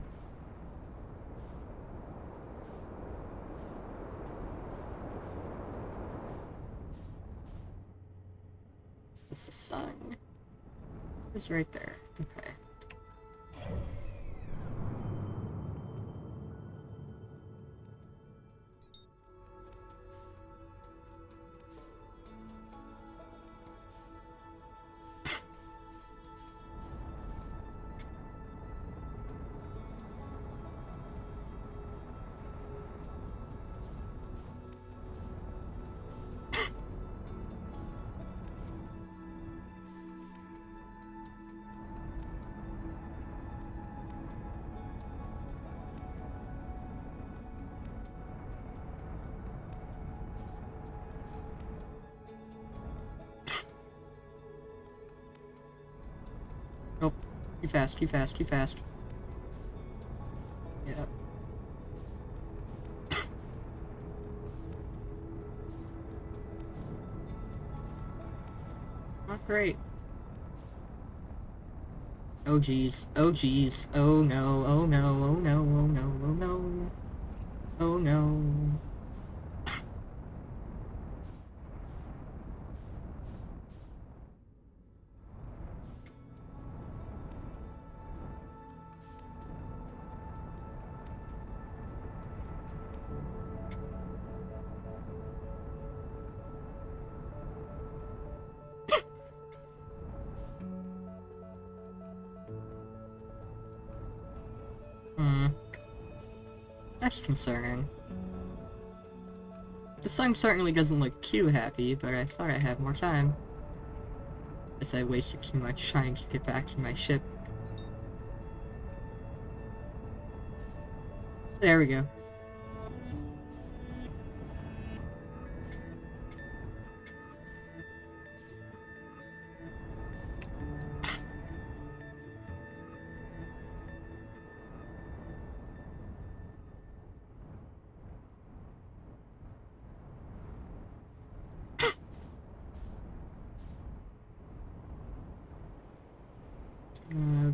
It's the sun. It's right there. Okay. Nope. Too fast, too fast, too fast. Yep. Not great. Oh geez. Oh geez. Oh no. Oh no. Oh no. Oh no. Oh no. Oh no. Hmm. That's concerning. The sun certainly doesn't look too happy, but I thought I had more time. Guess I wasted too much trying to get back to my ship. There we go.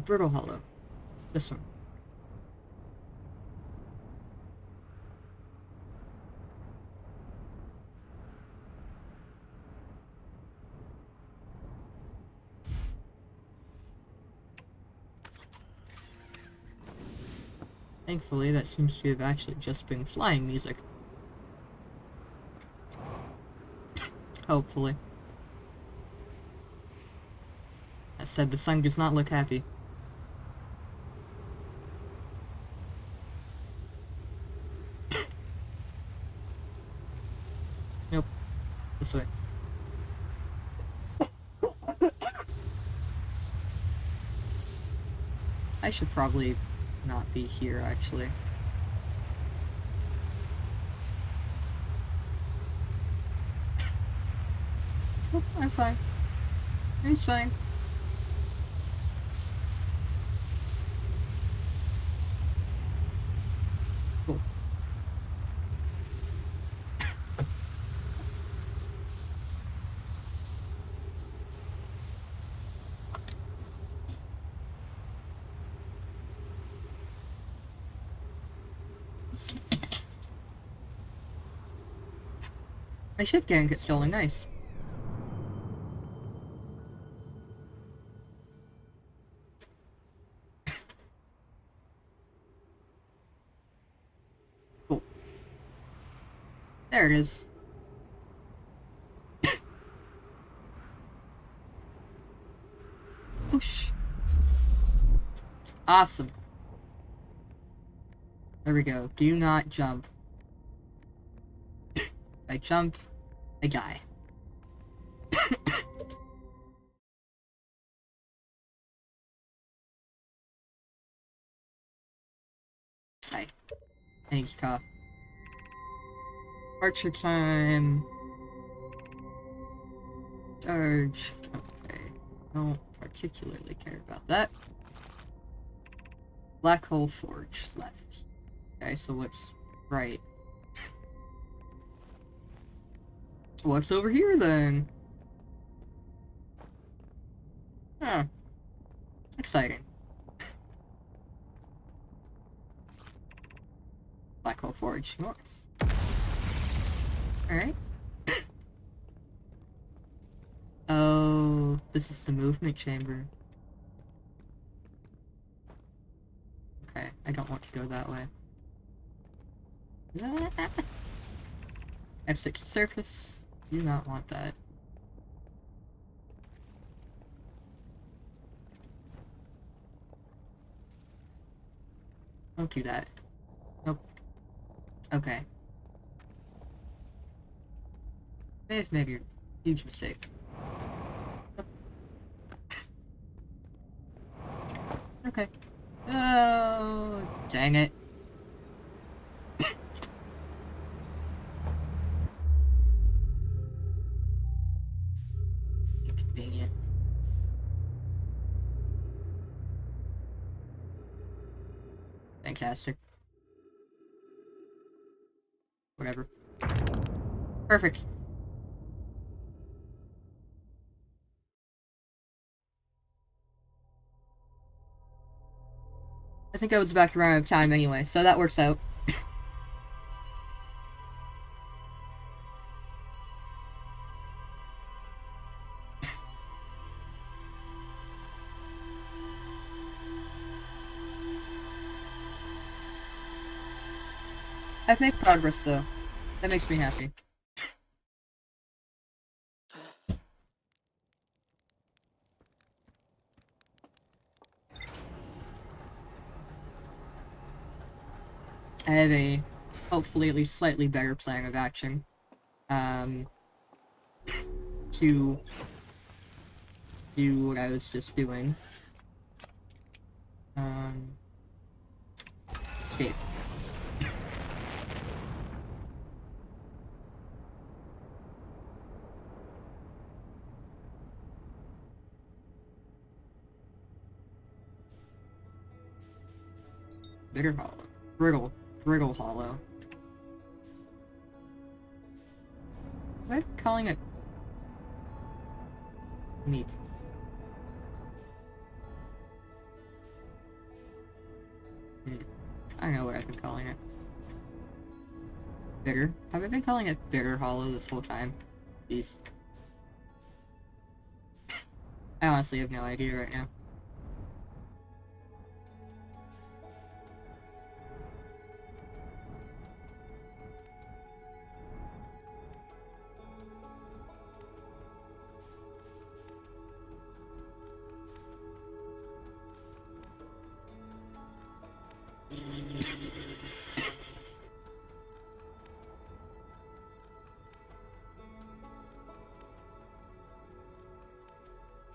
Brittle Hollow. This one. Thankfully, that seems to have actually just been flying music. Hopefully. That said, the sun does not look happy. Nope. This way. I should probably not be here, actually. Oh, I'm fine. It's fine. Cool. My ship didn't get stolen, nice. Cool. There it is. Whoosh. Awesome. There we go. Do not jump. I jump, I die. Hi. Thanks, Ka. Archer time. Charge. Okay. Don't particularly care about that. Black hole forge left. Okay, so what's right? What's over here then? Huh. Exciting. Black hole forge north. Alright. Oh, this is the movement chamber. Okay, I don't want to go that way. F6 surface. Do not want that. Don't do that. Nope. Okay. May have made a huge mistake. Okay. Oh, dang it. Inconvenient. Fantastic. Whatever. Perfect. I think I was about to run out of time anyway, so that works out. I've made progress though. That makes me happy. I have a, hopefully at least slightly better plan of action. To do what I was just doing. Escape. Bitter Hollow. Brittle Hollow. Am I calling it meat? I know what I've been calling it. Bitter? Have I been calling it Bitter Hollow this whole time? Jeez. I honestly have no idea right now.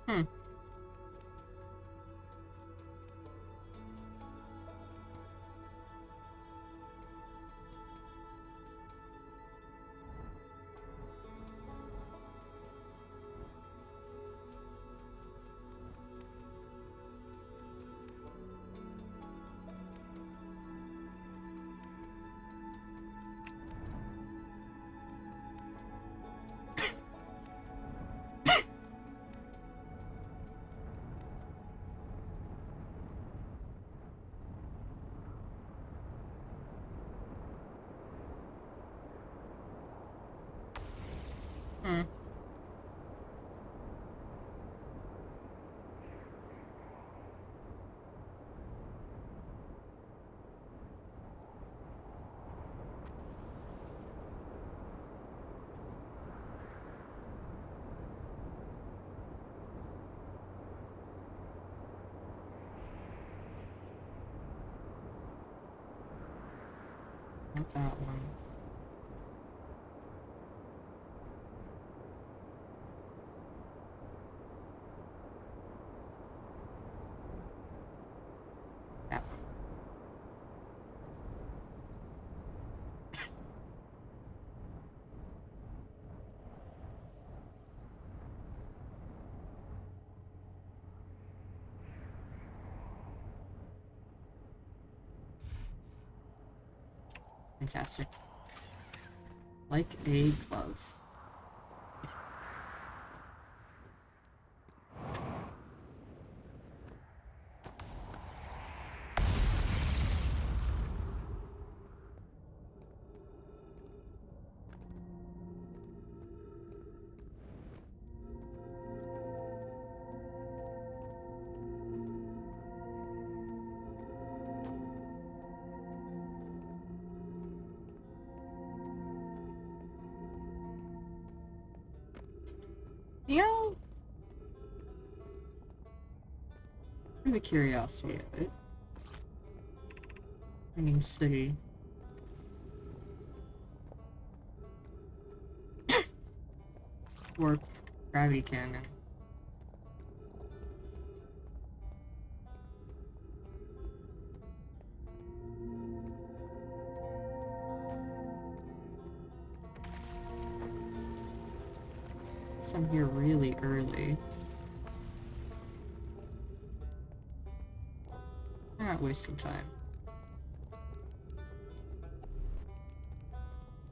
Hmm. Hmm. Not that one. That one. Fantastic. Like a glove. You know, for the curiosity of it, Hanging City. Or Gravity Canyon. So I'm here really early. I'm not wasting time.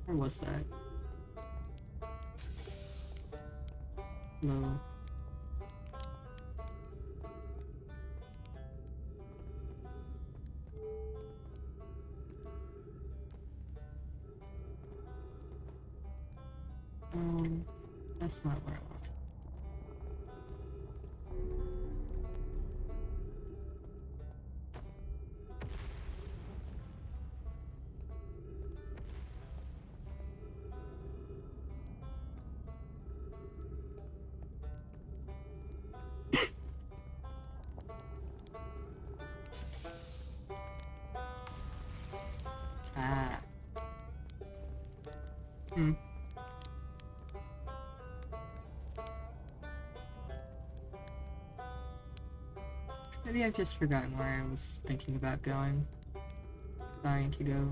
Where was that? No. That's not where I want. Ah. Maybe I've just forgotten where I was thinking about going. Trying to go.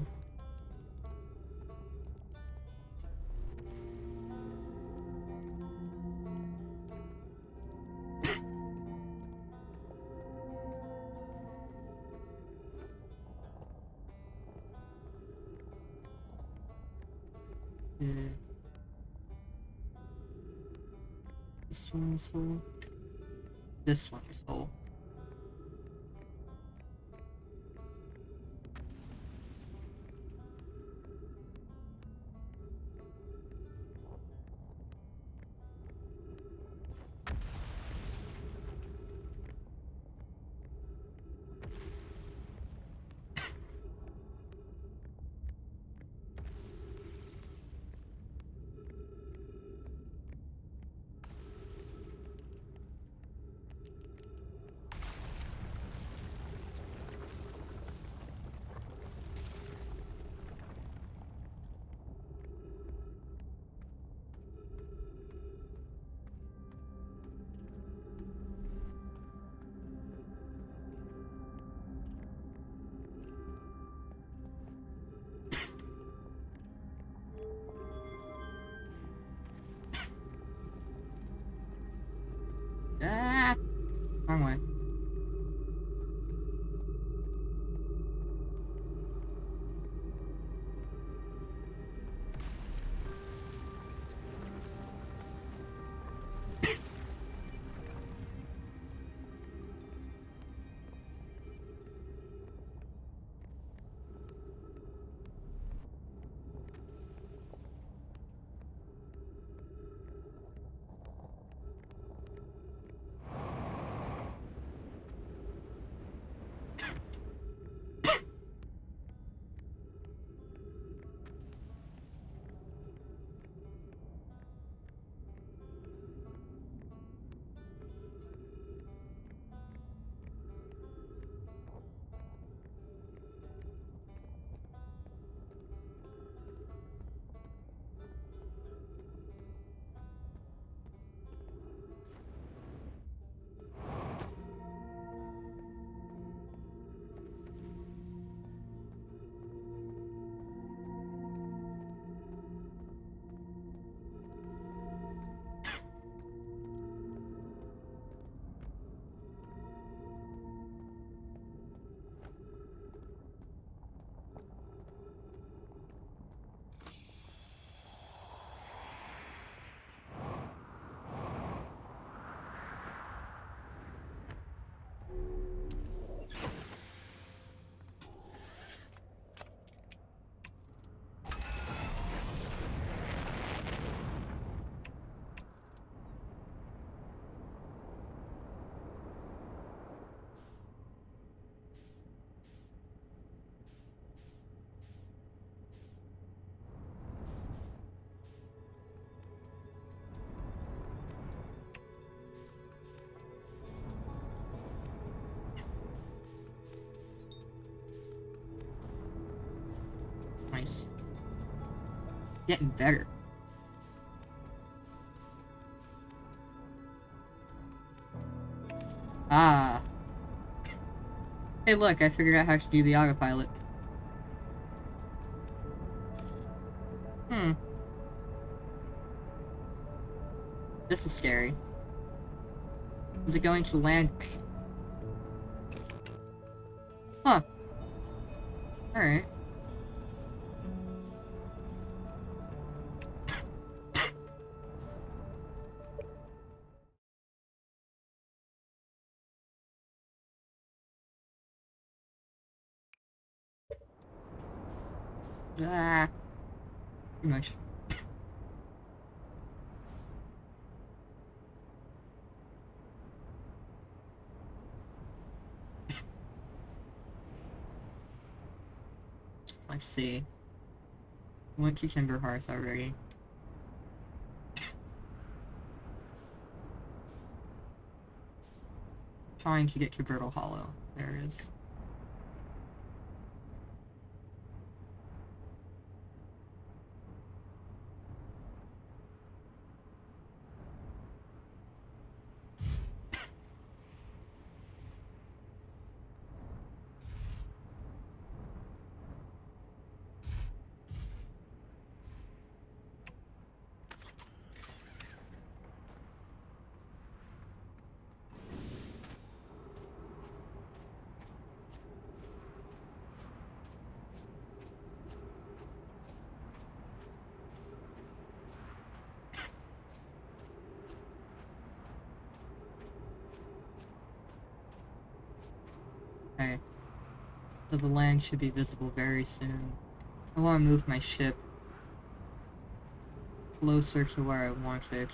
Yeah. This one is whole. This one is whole. Getting better. Ah. Hey look, I figured out how to do the autopilot. Hmm. This is scary. Is it going to land me? Huh. Alright. Ah. Too much. Let's see. Went to Timber Hearth already. Trying to get to Brittle Hollow. There it is. Okay. So the land should be visible very soon. I want to move my ship closer to where I want it.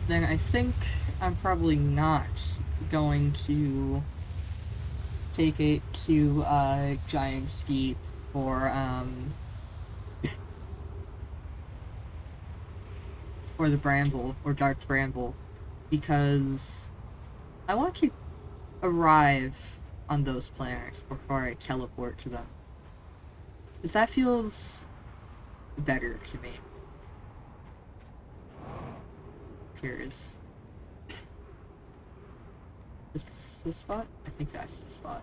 Then I think I'm probably not going to take it to Giant's Deep for the Bramble or Dark Bramble, because I want to arrive on those planets before I teleport to them. Because that feels better to me. Here it is. Is this the spot? I think that's the spot.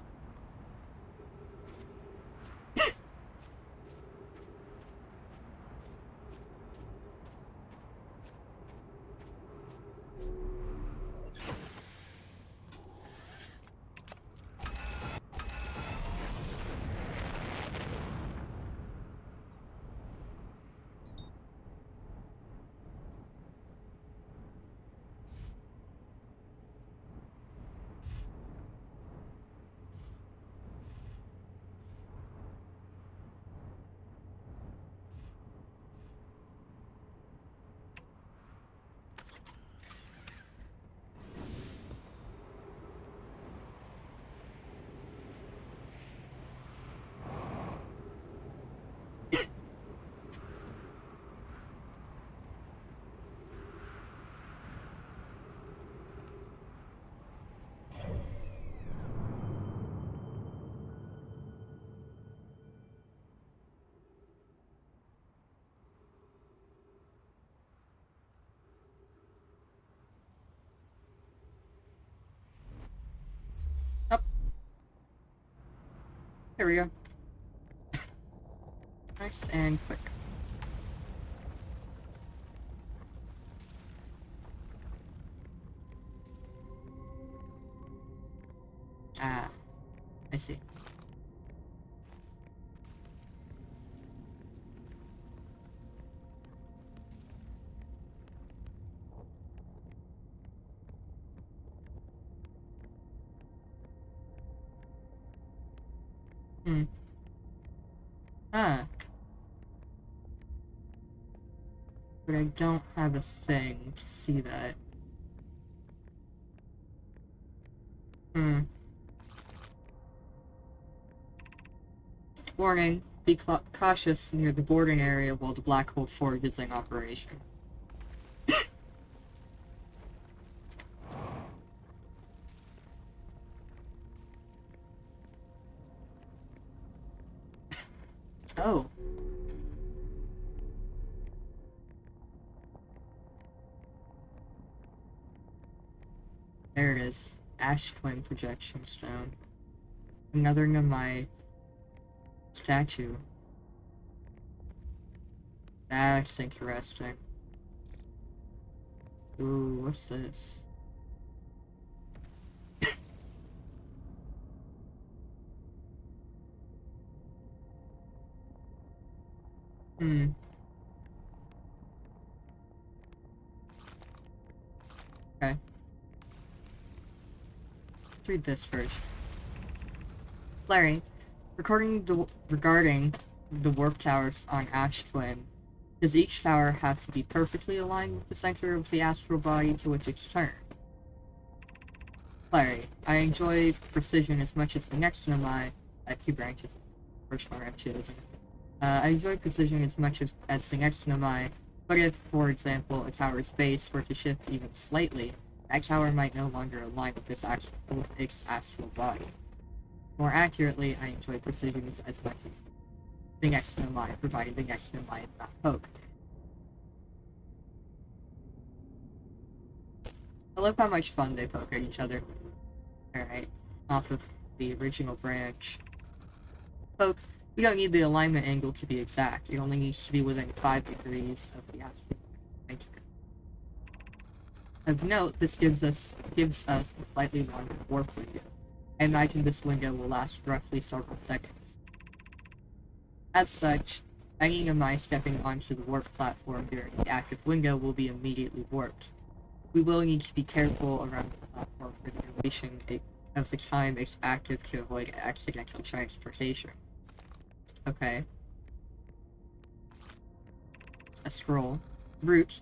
Oh, there we go. Nice and quick. Ah, I see. Hmm. Huh. But I don't have a thing to see that. Hmm. Warning. Be cautious near the boarding area while the black hole forge is in operation. Oh. There it is. Ash Twin projection stone. Another Namai statue. That's interesting. Ooh, what's this? Hmm. Okay. Let's read this first. Larry, regarding the warp towers on Ash Twin, does each tower have to be perfectly aligned with the center of the astral body to which it's turned? Larry, I enjoy precision as much as the next Namai at 2 branches. First one I have chosen. I enjoy precision as much as the next Namai, but if, for example, a tower's base were to shift even slightly, that tower might no longer align with its astral body. More accurately, I enjoy precision as much as the next Namai, provided the next Namai is not poke. I love how much fun they poke at each other. Alright, off of the original branch. Poke, we don't need the alignment angle to be exact. It only needs to be within 5 degrees of the astral center. Of note, this gives us a slightly longer warp window. I imagine this window will last roughly several seconds. As such, any Namai stepping onto the warp platform during the active window will be immediately warped. We will need to be careful around the platform for the duration of the time it's active to avoid accidental transportation. Okay. A scroll. Root.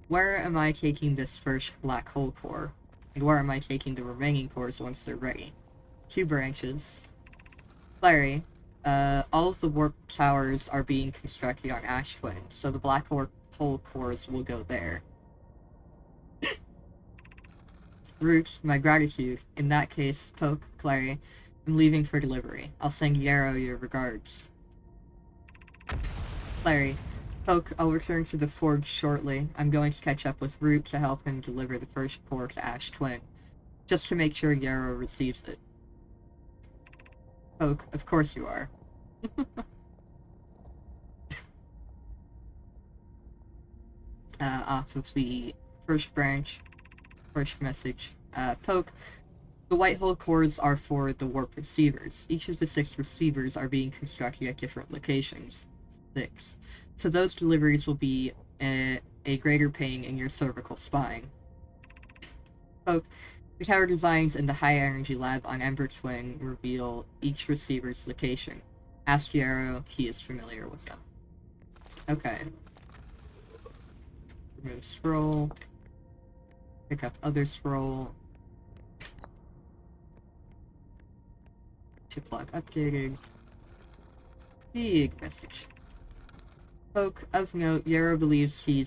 Where am I taking this first black hole core? And where am I taking the remaining cores once they're ready? 2 branches. Larry, all of the warp towers are being constructed on Ash Twin, so the black hole cores will go there. Root, my gratitude. In that case, Poke, Clary, I'm leaving for delivery. I'll send Yarrow your regards. Clary, Poke, I'll return to the forge shortly. I'm going to catch up with Root to help him deliver the first core to Ash Twin, just to make sure Yarrow receives it. Poke, of course you are. Off of the first branch, first message. Poke, the white hole cores are for the warp receivers. Each of the 6 receivers are being constructed at different locations. 6. So those deliveries will be a greater pain in your cervical spine. Poke, the tower designs in the high energy lab on Ember Twin reveal each receiver's location. Ask Yarrow, he is familiar with them. Okay. Remove scroll. Pick up other scroll. Chip lock updated. Big message. Poke, of note, Yarrow believes he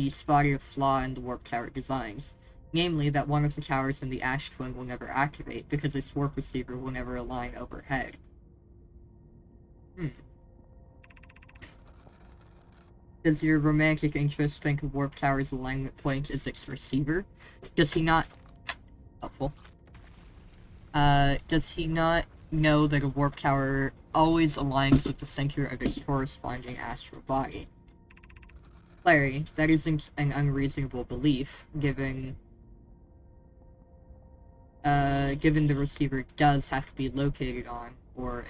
spotted a flaw in the warp tower designs. Namely, that one of the towers in the Ash Twin will never activate because its warp receiver will never align overhead. Does your romantic interest think of warp tower's alignment point as its receiver? Does he not... Helpful. Does he not know that a warp tower always aligns with the center of its corresponding astral body? Larry, that isn't an unreasonable belief, given the receiver does have to be located on, or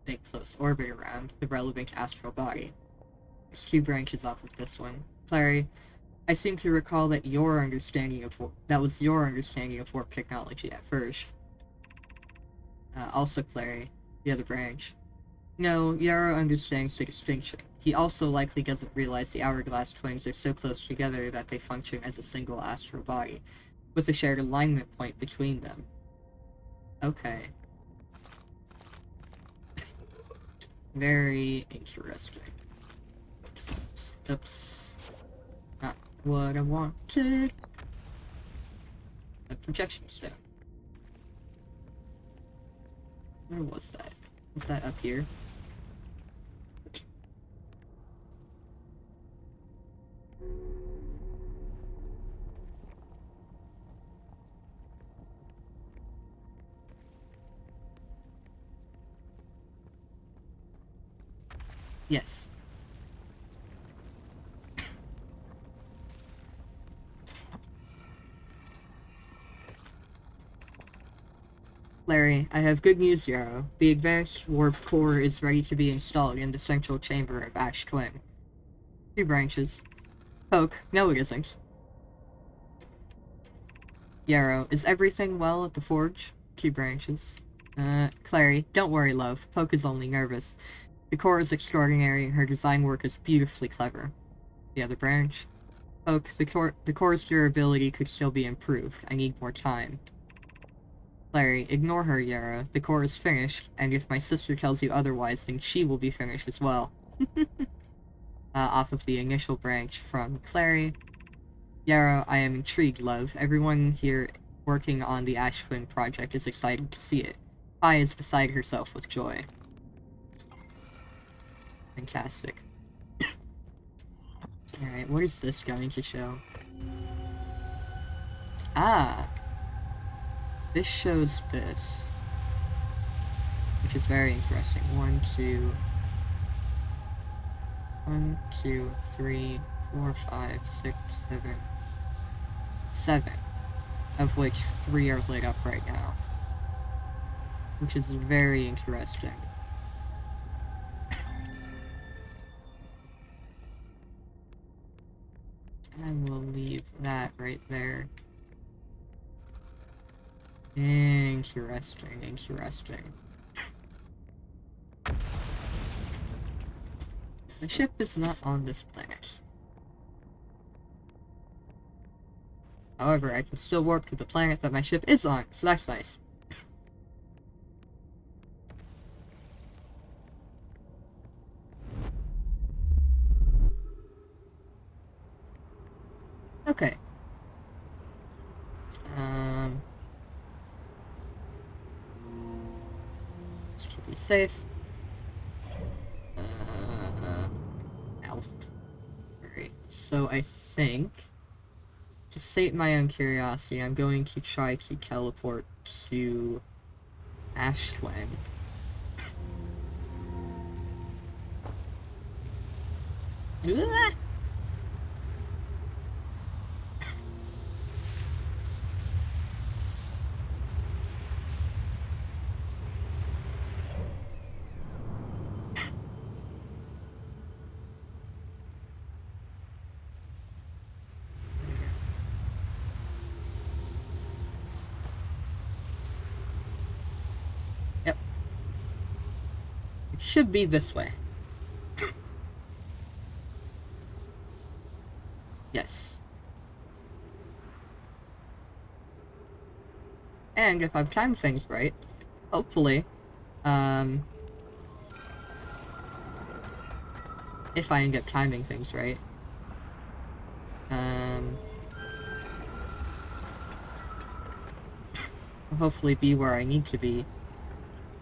in close orbit around, the relevant astral body. There's 2 branches off of this one. Larry, I seem to recall that that was your understanding of warp technology at first. Also, Clary, The other branch. No, Yarrow understands the distinction. He also likely doesn't realize the hourglass twins are so close together that they function as a single astral body, with a shared alignment point between them. Okay. Very interesting. Oops. Not what I wanted. A projection stone. Where was that? Was that up here? Yes. Larry, I have good news, Yarrow. The advanced warp core is ready to be installed in the central chamber of Ash Twin. 2 branches. Poke, no it isn't. Yarrow, is everything well at the forge? 2 branches. Clary, don't worry, love. Poke is only nervous. The core is extraordinary and her design work is beautifully clever. The other branch. Poke, the core's durability could still be improved. I need more time. Larry, ignore her, Yarrow. The core is finished, and if my sister tells you otherwise, then she will be finished as well. Off of the initial branch from Clary. Yarrow, I am intrigued, love. Everyone here working on the Ash Twin project is excited to see it. Pi is beside herself with joy. Fantastic. Alright, what is this going to show? Ah! This shows this. Which is very interesting. 1, 2... 1, 2, 3, 4, 5, 6, 7... 7. Of which 3 are lit up right now. Which is very interesting. And we'll leave that right there. Interesting, interesting. The ship is not on this planet. However, I can still warp to the planet that my ship is on, so that's nice. Okay. This should be safe. Ow. Alright, so I think, to sate my own curiosity, I'm going to try to teleport to Ashland. Yep. It should be this way. Yes. And if I've timed things right, hopefully, if I end up timing things right, I'll hopefully be where I need to be,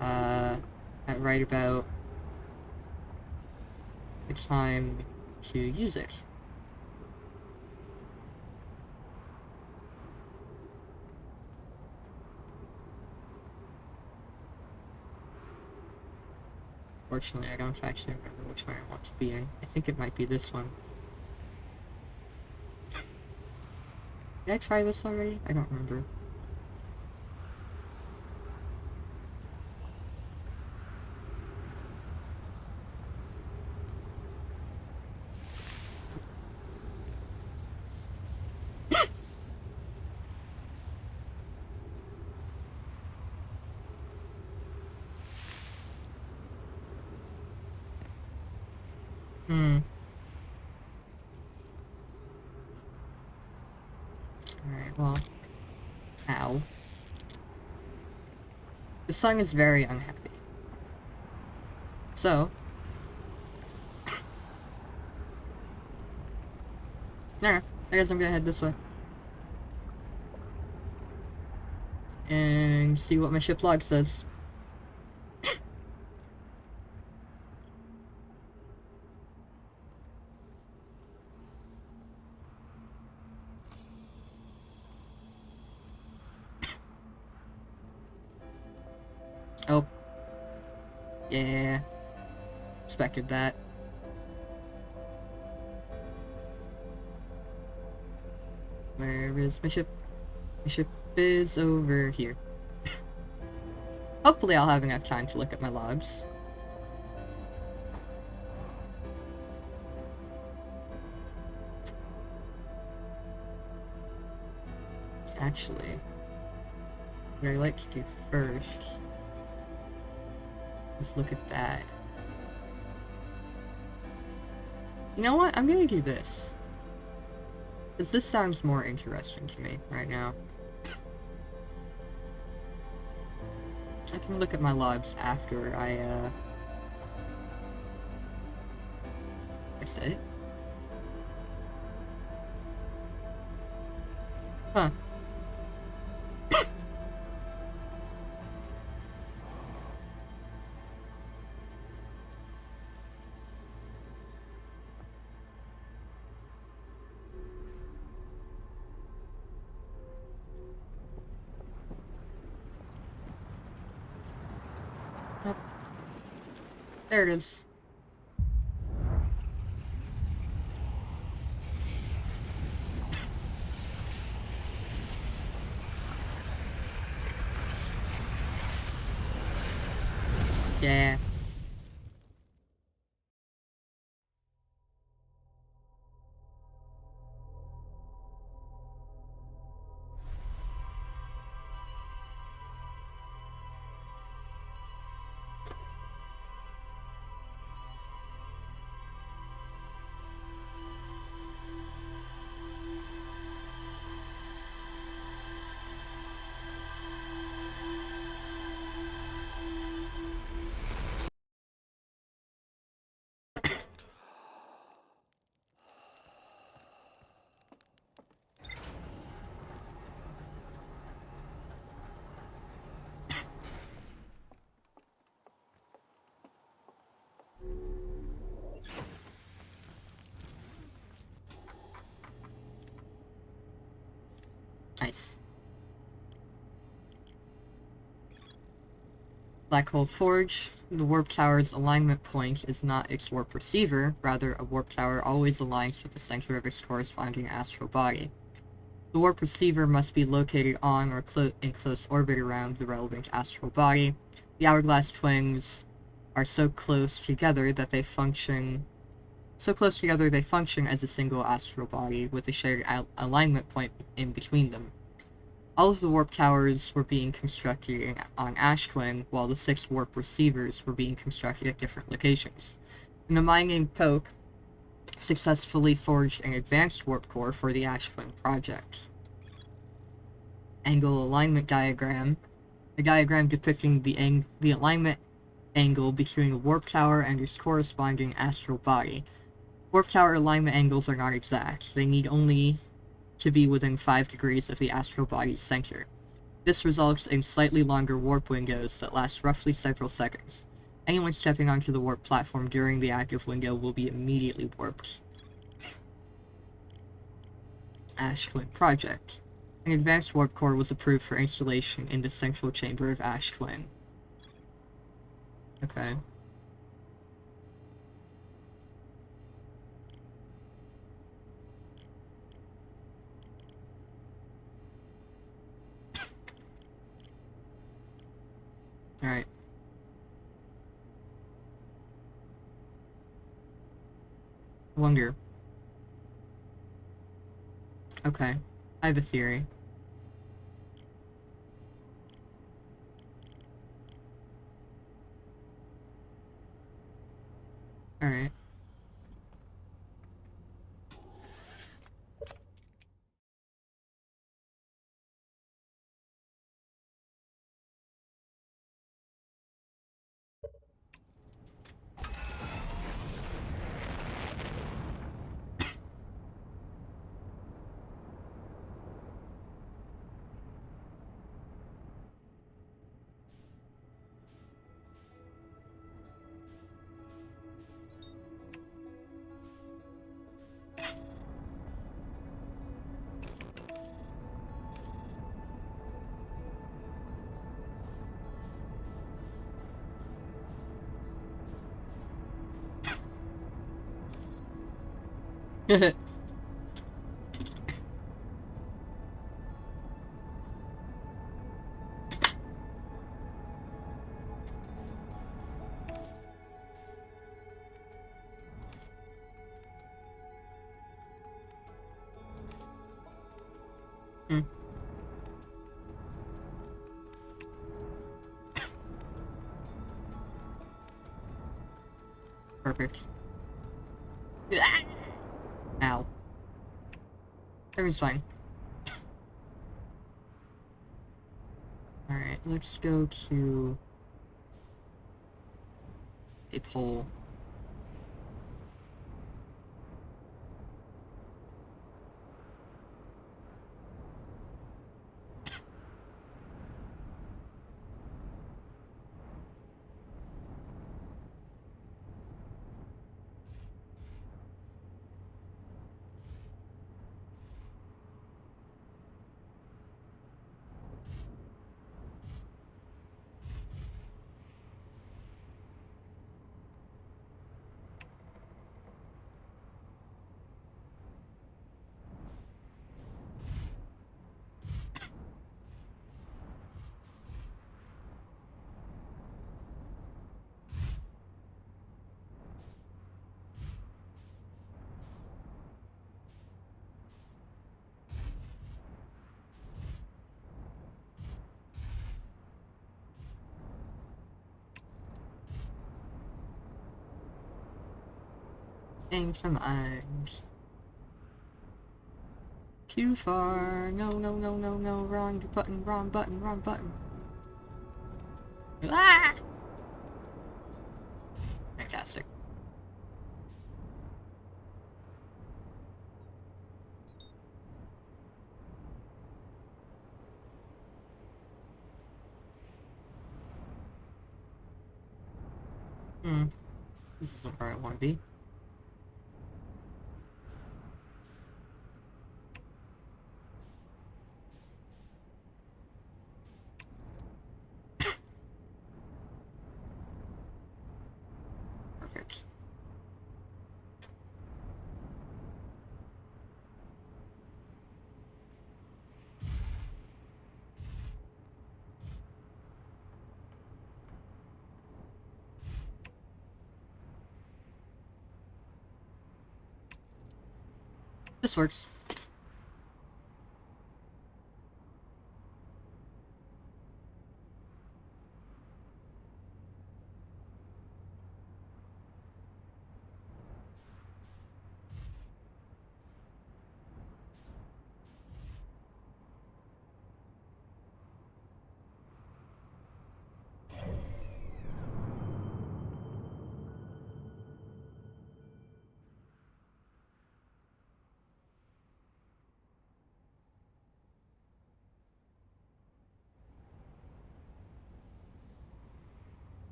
at right about the time to use it. Fortunately, I don't actually remember which one I want to be in. I think it might be this one. Did I try this already? I don't remember. Hmm. Alright, well. Ow. The sun is very unhappy. So. Nah, I guess I'm gonna head this way. And see what my ship log says. Oh. Yeah. Expected that. Where is my ship? My ship is over here. Hopefully I'll have enough time to look at my logs. Actually, what I'd like to do first is look at that. You know what? I'm gonna do this. Because this sounds more interesting to me right now. I can look at my logs after I say it. Huh. Yep. There it is. Yeah. Nice. Black Hole Forge. The warp tower's alignment point is not its warp receiver, rather a warp tower always aligns with the center of its corresponding astral body. The warp receiver must be located on or in close orbit around the relevant astral body. The hourglass twins are so close together they function as a single astral body with a shared alignment point in between them. All of the warp towers were being constructed on Ash Twin, while the 6 warp receivers were being constructed at different locations. And the mining Poke successfully forged an advanced warp core for the Ash Twin project. Angle alignment diagram. A diagram depicting the alignment angle between a warp tower and its corresponding astral body. Warp tower alignment angles are not exact. They need only to be within 5 degrees of the astral body's center. This results in slightly longer warp windows that last roughly several seconds. Anyone stepping onto the warp platform during the active window will be immediately warped. Ash Twin Project. An advanced warp core was approved for installation in the central chamber of Ash Twin. Okay. Alright. Wonder. Okay. I have a theory. Alright. Hmm. Perfect. Ow. Everything's fine. Alright, let's go to a pole. Aim from eyes. Too far. No, no, no, no, no. Wrong button, wrong button, wrong button. Ah! Fantastic. Hmm. This isn't where I want to be. Perfect. This works.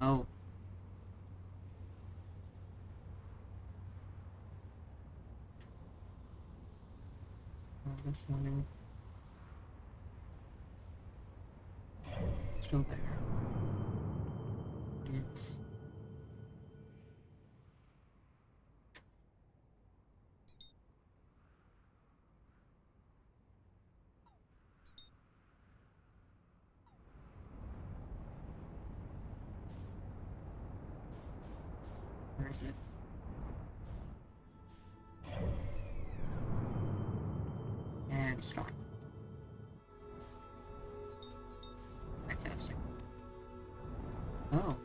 Oh. Oh, that's not it. Still there. Yes. Where is it? And it's gone. Fantastic. Oh.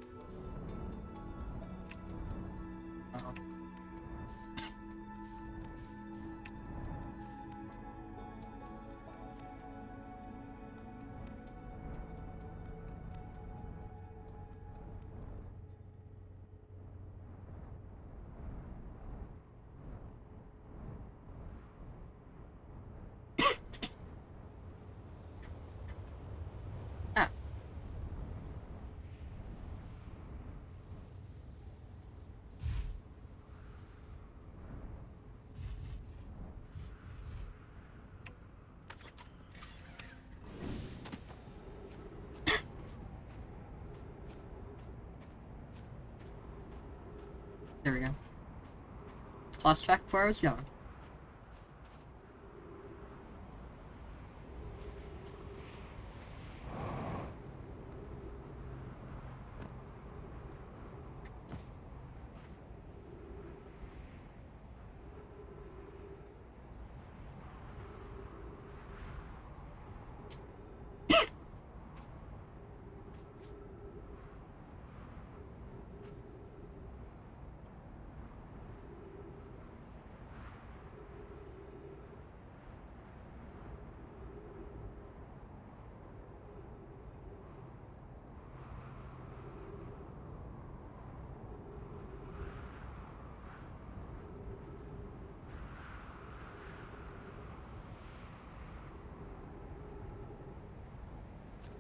Oh. Ah. There we go. lost track of where I was going.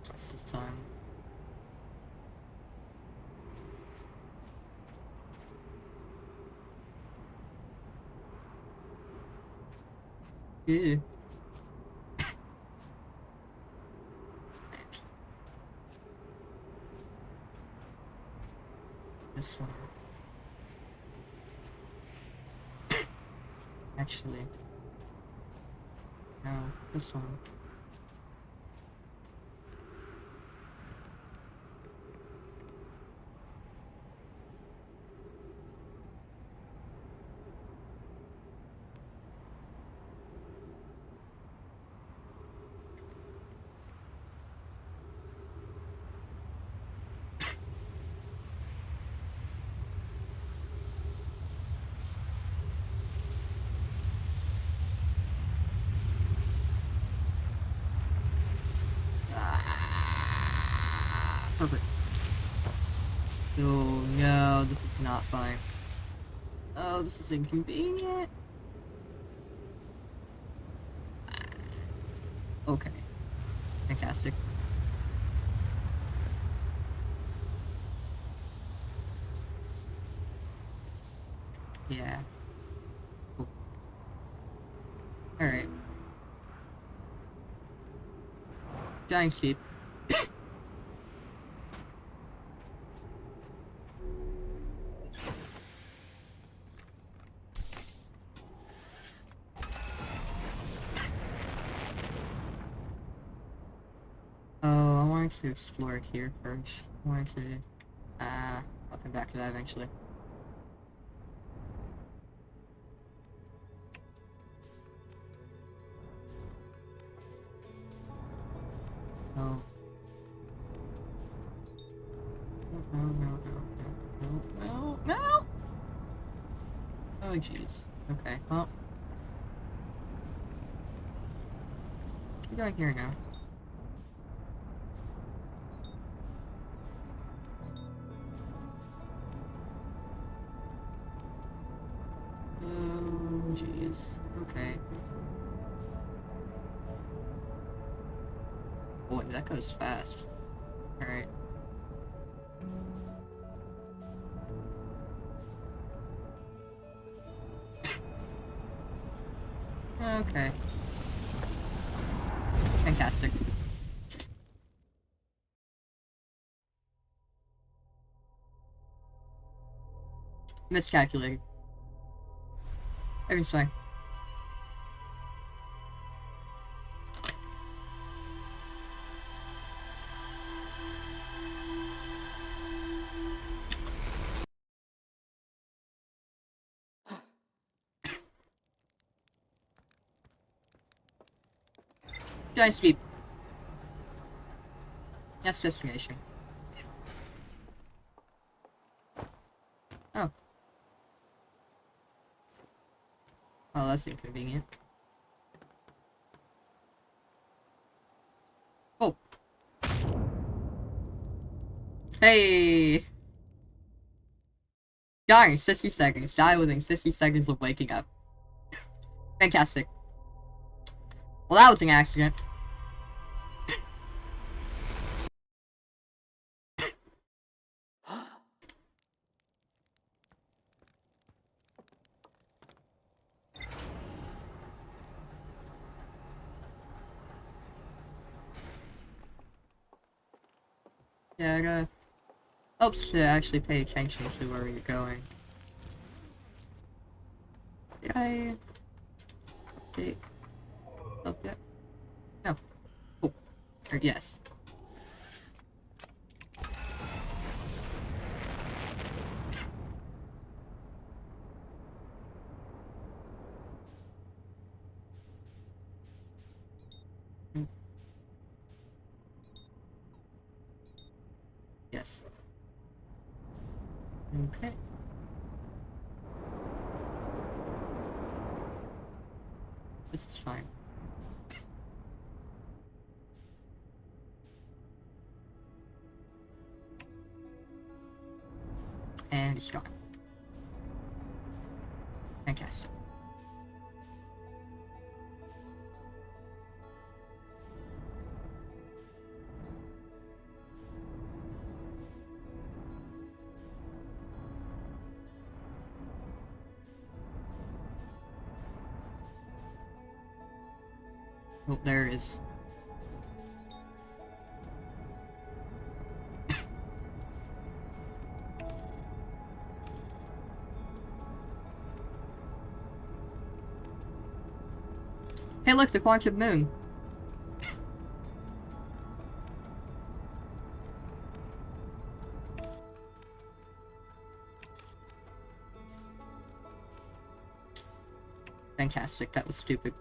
What's this time? Ew. This one. Actually. No, this one. Ah, perfect. Oh no, this is not fine. Oh, this is inconvenient. Okay. Fantastic. Yeah. Cool. Alright. Dying speed. Oh, I wanted to explore it here first. I wanted to... I'll come back to that eventually. Oh. No, no, no, no, no, no, no! Oh, jeez. Okay, well. Keep going here now. Oh, jeez. Okay. Boy, that goes fast. Alright. Okay. Fantastic. Miscalculated. Everything's fine. Giant sweep. That's destination. Oh. Oh, that's inconvenient. Oh. Hey! Dying 60 seconds. Die within 60 seconds of waking up. Fantastic. Well, that was an accident. Yeah, I gotta... helps to actually pay attention to where you're going. Did I update up yet? No. Oh. Or yes. Yes. Okay. This is fine. And it's gone. Fantastic. Oh, there it is. Hey look, the quantum moon. Fantastic, that was stupid.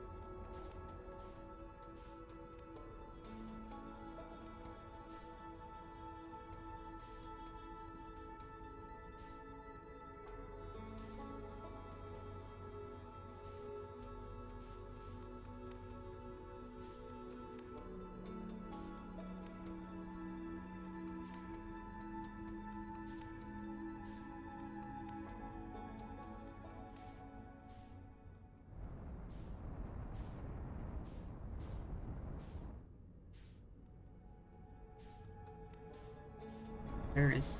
There it is.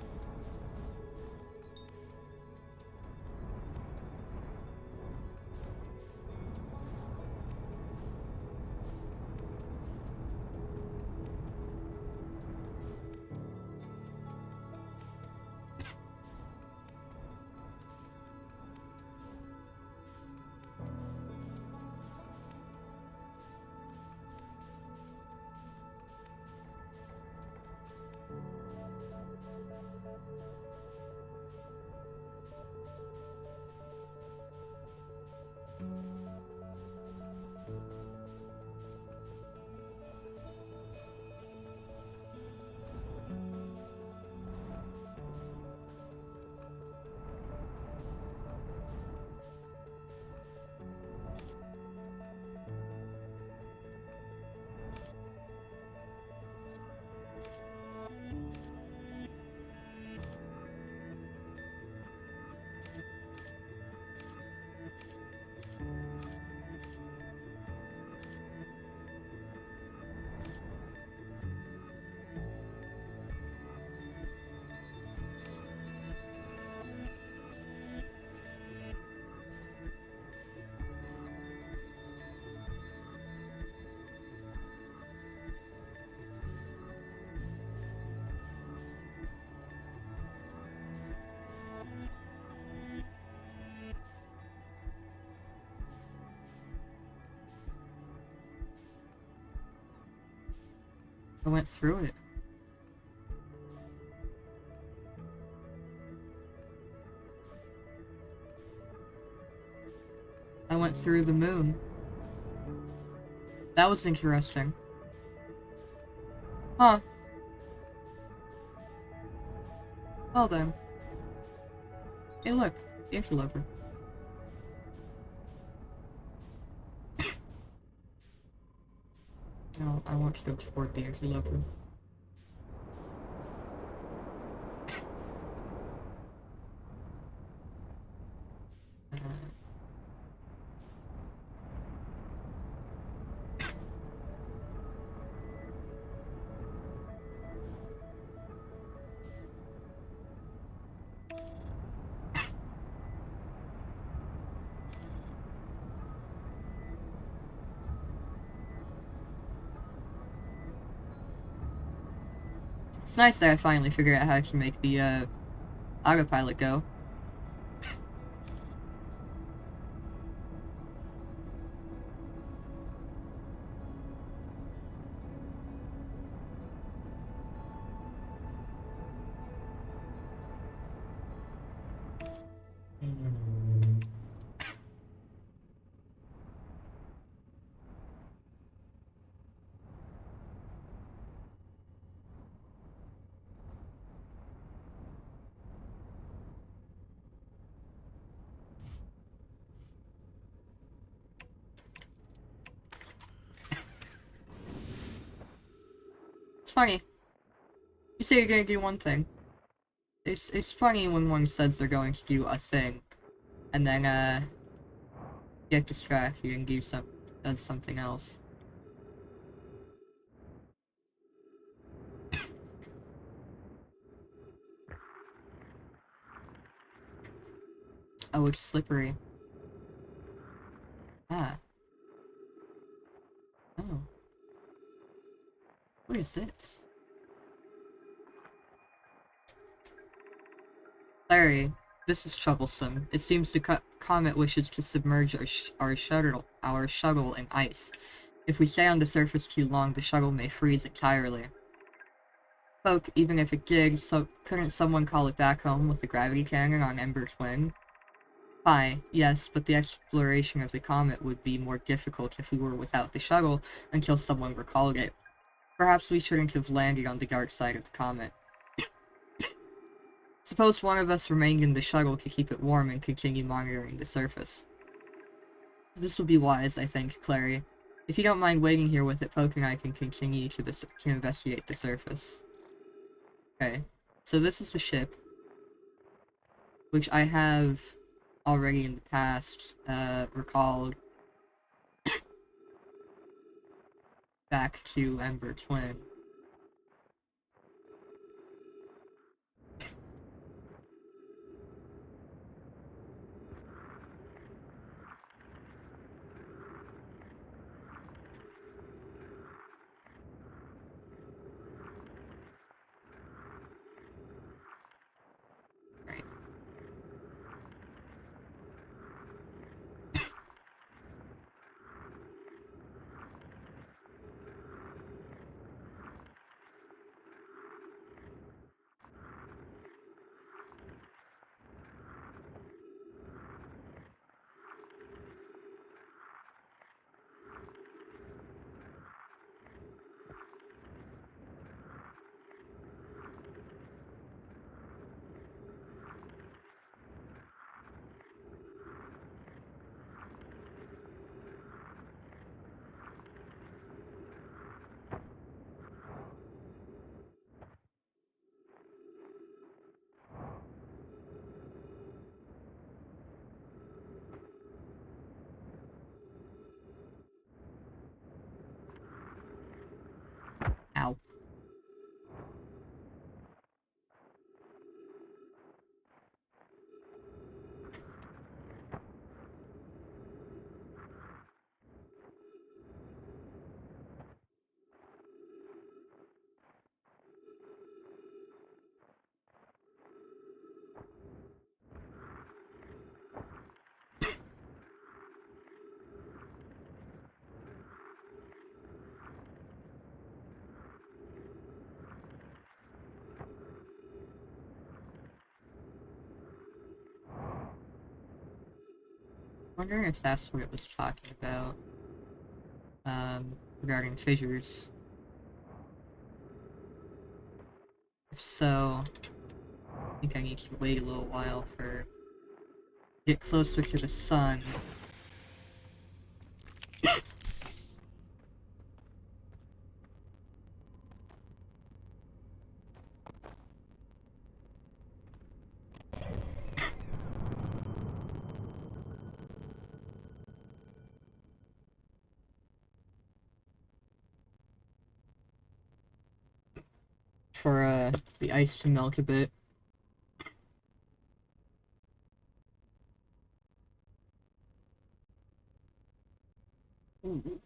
I went through it. I went through the moon. That was interesting. Huh. Well then. Hey look, the interloper. No, I want to export the interloper. It's nice that I finally figured out how to make the autopilot go. funny. You say you're gonna do one thing. It's funny when one says they're going to do a thing, and then get distracted and does something else. Oh, it's slippery. Ah. Oh. What is this? Larry, this is troublesome. It seems the comet wishes to submerge our shuttle in ice. If we stay on the surface too long, the shuttle may freeze entirely. Folk, even if it did, couldn't someone call it back home with the gravity cannon on Ember Twin? Fine, yes, but the exploration of the comet would be more difficult if we were without the shuttle until someone recalled it. Perhaps we shouldn't have landed on the dark side of the comet. Suppose one of us remained in the shuttle to keep it warm and continue monitoring the surface. This would be wise, I think, Clary. If you don't mind waiting here with it, Poke and I can continue to investigate the surface. Okay, so this is the ship, which I have already in the past recalled back to Ember Twin. Right. Ow. Wondering if that's what it was talking about. Regarding fissures. If so, I think I need to wait a little while for get closer to the sun. For the ice to melt a bit. Ooh.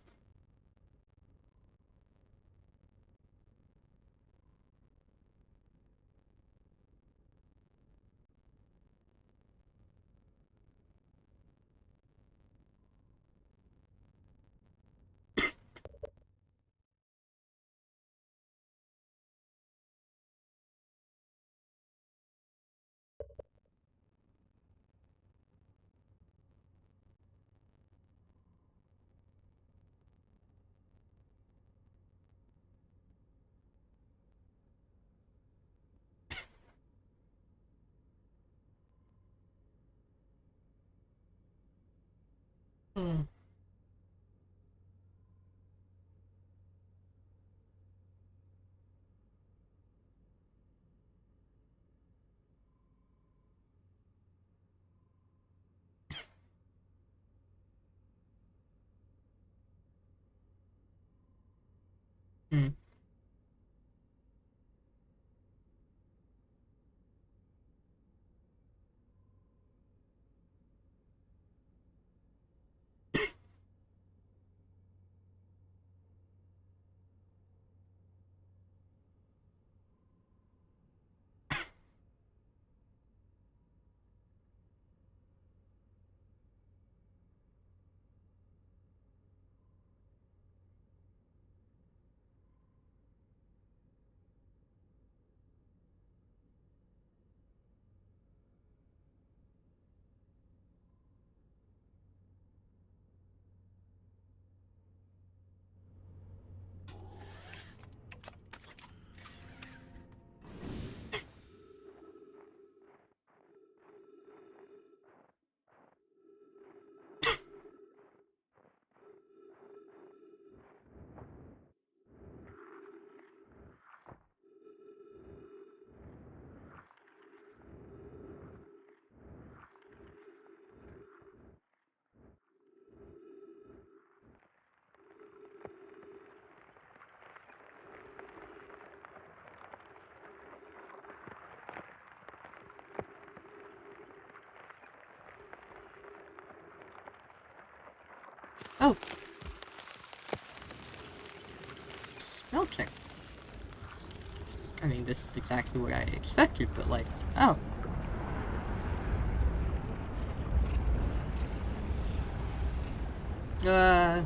Oh! Spell check. I mean, this is exactly what I expected, but like, oh. Uh...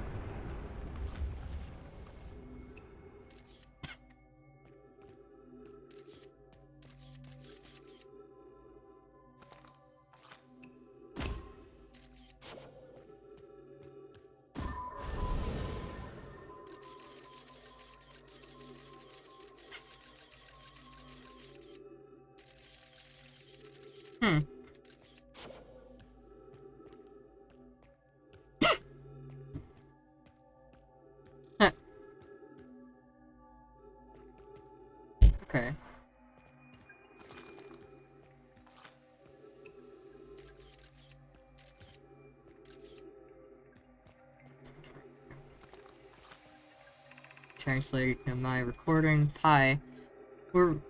Hmm. Huh. Okay. Translate my recording. Hi.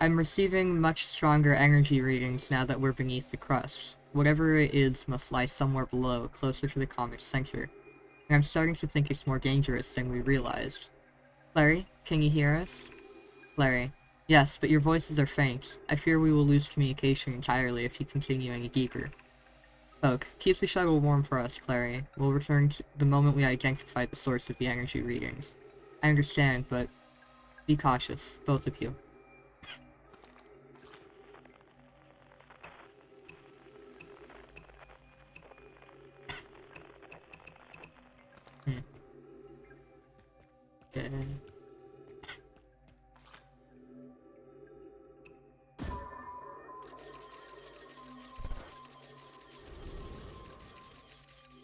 I'm receiving much stronger energy readings now that we're beneath the crust. Whatever it is must lie somewhere below, closer to the comic's center. And I'm starting to think it's more dangerous than we realized. Larry, can you hear us? Larry. Yes, but your voices are faint. I fear we will lose communication entirely if you continue any deeper. Oak, keep the shuttle warm for us, Clary. We'll return to the moment we identify the source of the energy readings. I understand, but be cautious, both of you. Hmm. Okay.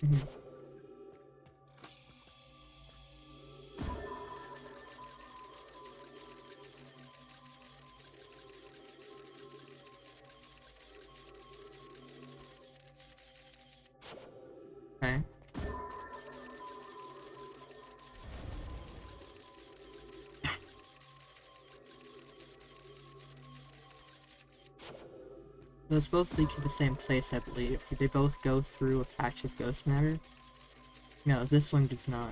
Mhm. Okay. Those both lead to the same place, I believe. They both go through a patch of ghost matter. No, this one does not.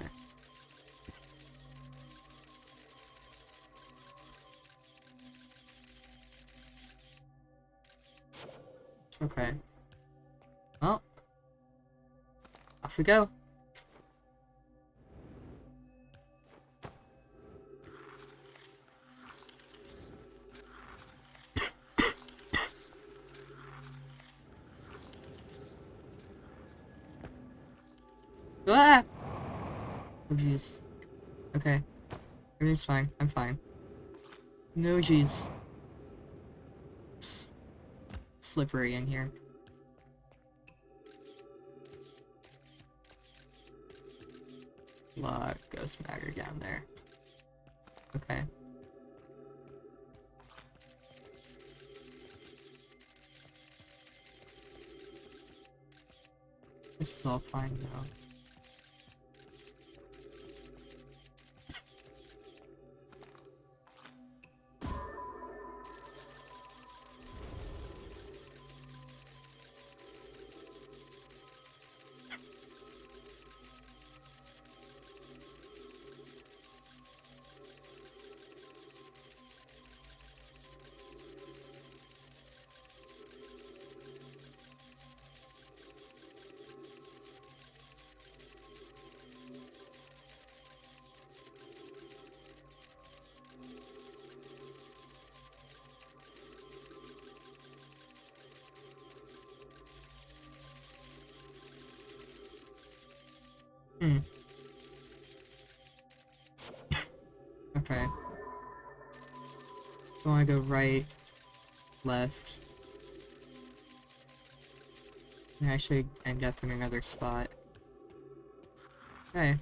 Okay. Well, off we go. Ah! Oh jeez. Okay. Everything's fine. I'm fine. No jeez. It's slippery in here. A lot of ghost matter down there. Okay. This is all fine now. Hmm. Okay. So I wanna go right, left. And I should end up in another spot. Okay.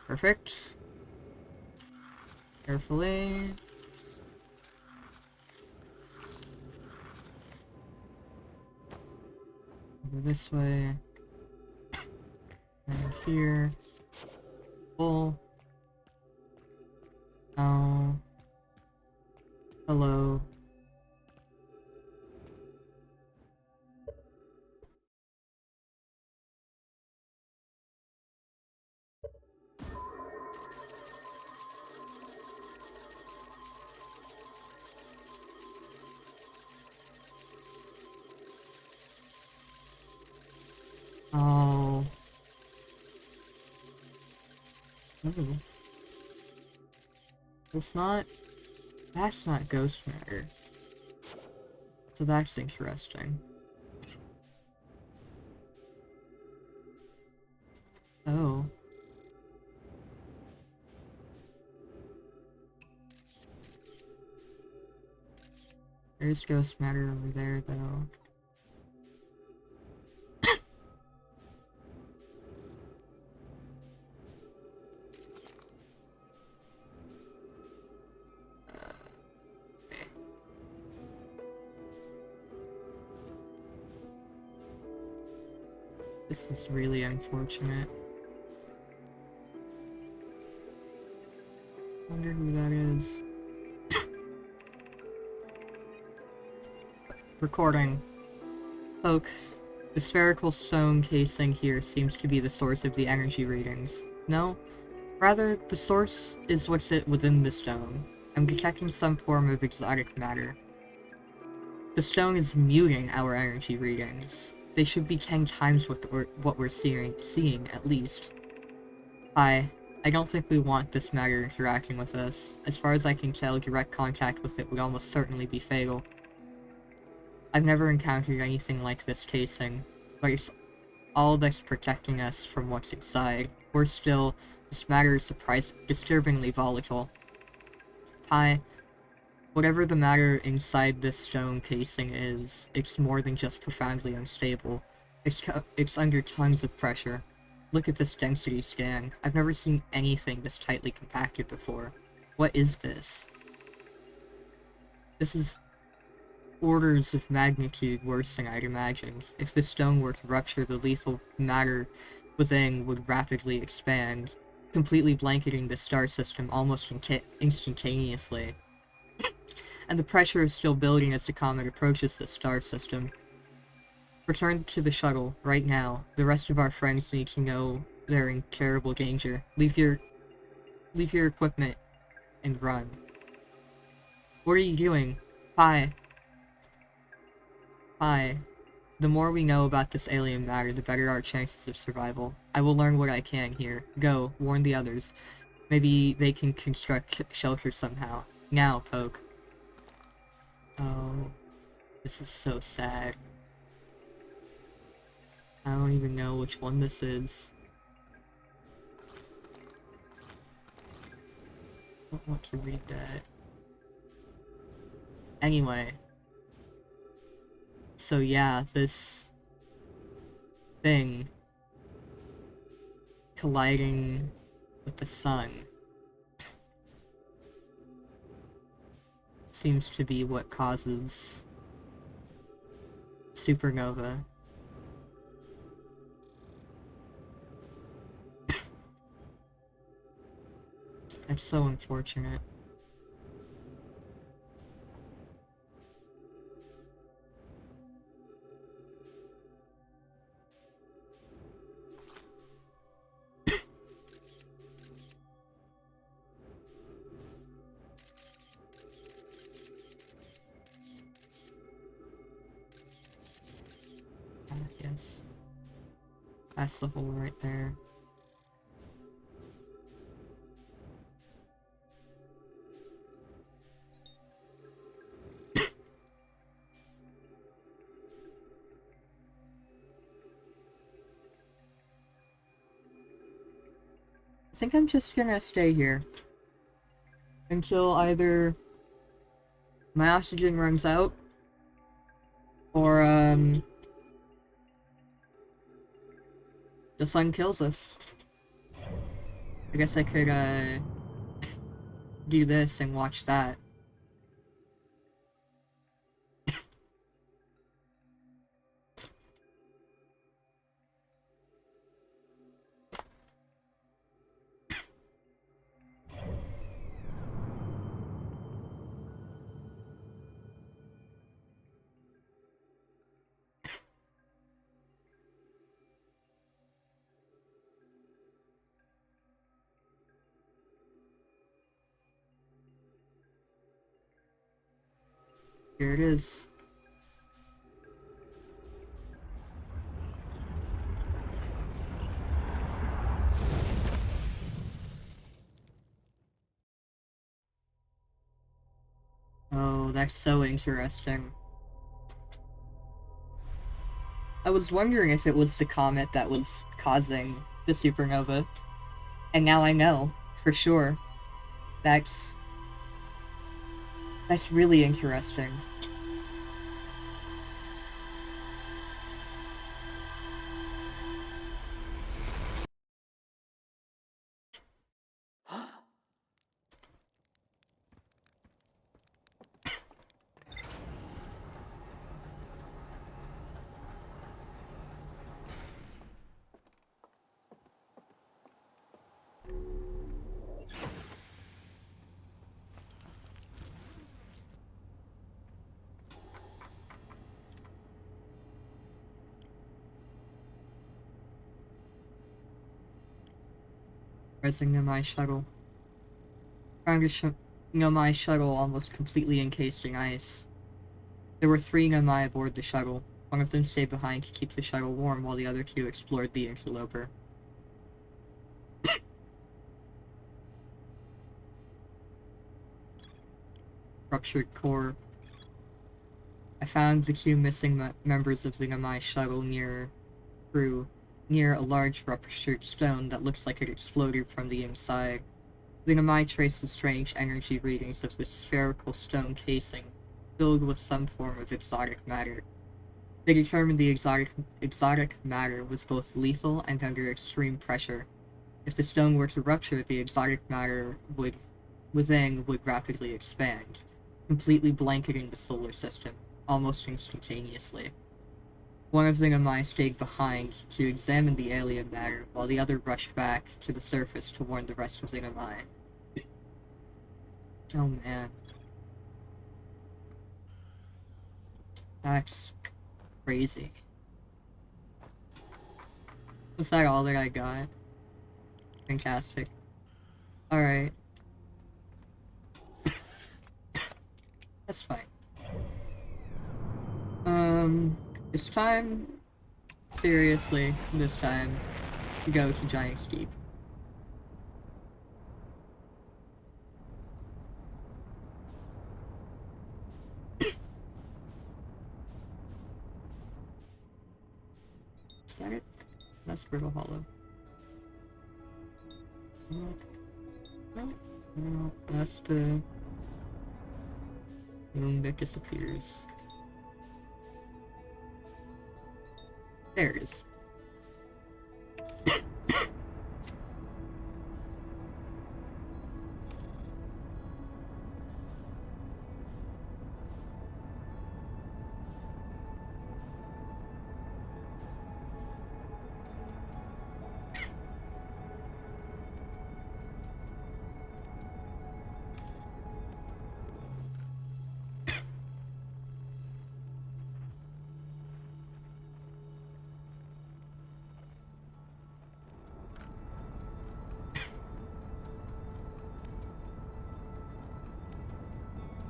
Perfect. Carefully. Over this way. And here. Full. Oh. Hello. Oh. It's not... That's not ghost matter. So that's interesting. Oh. There's ghost matter over there, though. Okay. This is really unfortunate. Wonder who that is. Recording. Oak. The spherical stone casing here seems to be the source of the energy readings. No? Rather, the source is what's within the stone. I'm detecting some form of exotic matter. The stone is muting our energy readings. They should be 10 times what we're seeing, at least. I don't think we want this matter interacting with us. As far as I can tell, direct contact with it would almost certainly be fatal. I've never encountered anything like this casing, but it's all that's protecting us from what's inside. Worse still, this matter is disturbingly volatile. Pi, whatever the matter inside this stone casing is, it's more than just profoundly unstable. It's under tons of pressure. Look at this density scan. I've never seen anything this tightly compacted before. What is this? This is orders of magnitude worse than I'd imagined. If the stone were to rupture, the lethal matter within would rapidly expand, completely blanketing the star system almost instantaneously. And the pressure is still building as the comet approaches the star system. Return to the shuttle, right now. The rest of our friends need to know they're in terrible danger. Leave your equipment and run. What are you doing? Pi. The more we know about this alien matter, the better our chances of survival. I will learn what I can here. Go, warn the others. Maybe they can construct shelter somehow. Now, Poke. Oh, this is so sad. I don't even know which one this is. I don't want to read that. Anyway. So yeah, this thing colliding with the sun seems to be what causes supernova. That's so unfortunate. Yes. That's the hole right there. I think I'm just gonna stay here until either my oxygen runs out or the sun kills us. I guess I could do this and watch that. Here it is. that's so interesting. I was wondering if it was the comet that was causing the supernova. And now I know, for sure. That's really interesting. Pressing my shuttle. Found a Nomai shuttle almost completely encased in ice. There were 3 Nomai aboard the shuttle. One of them stayed behind to keep the shuttle warm while the other 2 explored the interloper. Ruptured core. I found the 2 missing members of the Nomai shuttle near a large ruptured stone that looks like it exploded from the inside. The Nomai traced the strange energy readings of this spherical stone casing, filled with some form of exotic matter. They determined the exotic matter was both lethal and under extreme pressure. If the stone were to rupture, the exotic matter within would rapidly expand, completely blanketing the solar system, almost instantaneously. One of the Nomai stayed behind to examine the alien matter, while the other rushed back to the surface to warn the rest of the Nomai. Oh man. That's crazy. Was that all that I got? Fantastic. Alright. That's fine. It's time, seriously, this time, to go to Giant's Deep. Is that it? That's Brittle Hollow. No, that's the room that disappears. There it is.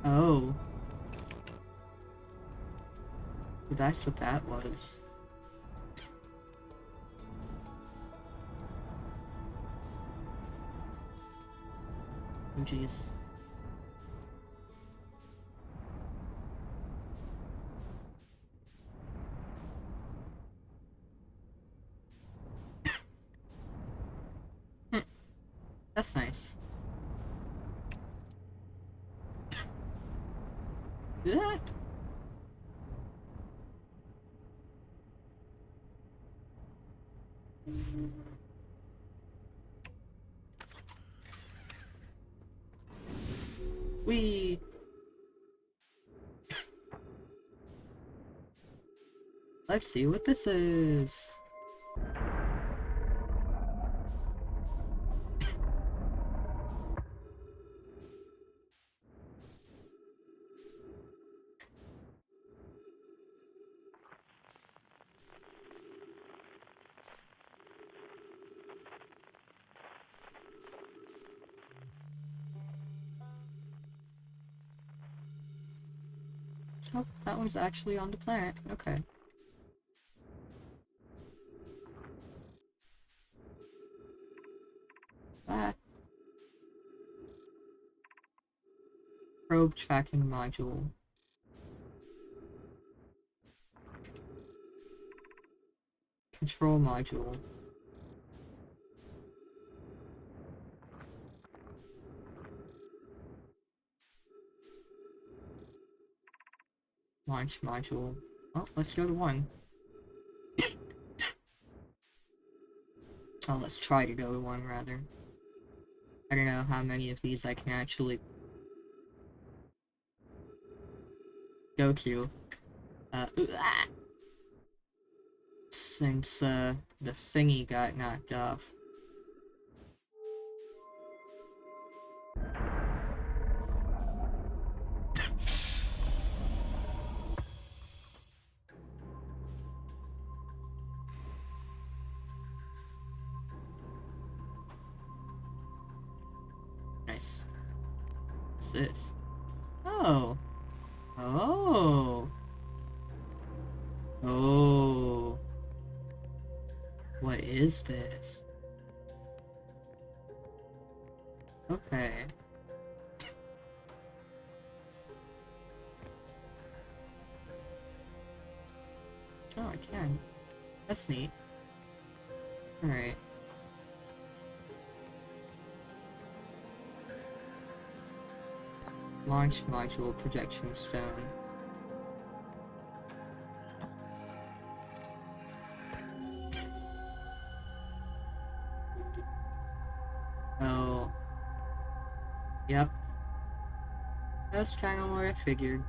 Oh. So that's what that was. Oh jeez. That's nice. Yeah. We. Let's see what this is. Oh, that one's actually on the planet. Okay. Ah. Probe tracking module. Control module. Launch module. Oh, let's go to 1. Oh, let's try to go to 1, rather. I don't know how many of these I can actually go to. Since, the thingy got knocked off. Nice. What's this? Oh! Oh! Oh! What is this? Okay. Oh, I can. That's neat. Alright. Launch module projection stone. Oh. Yep. That's kind of what I figured.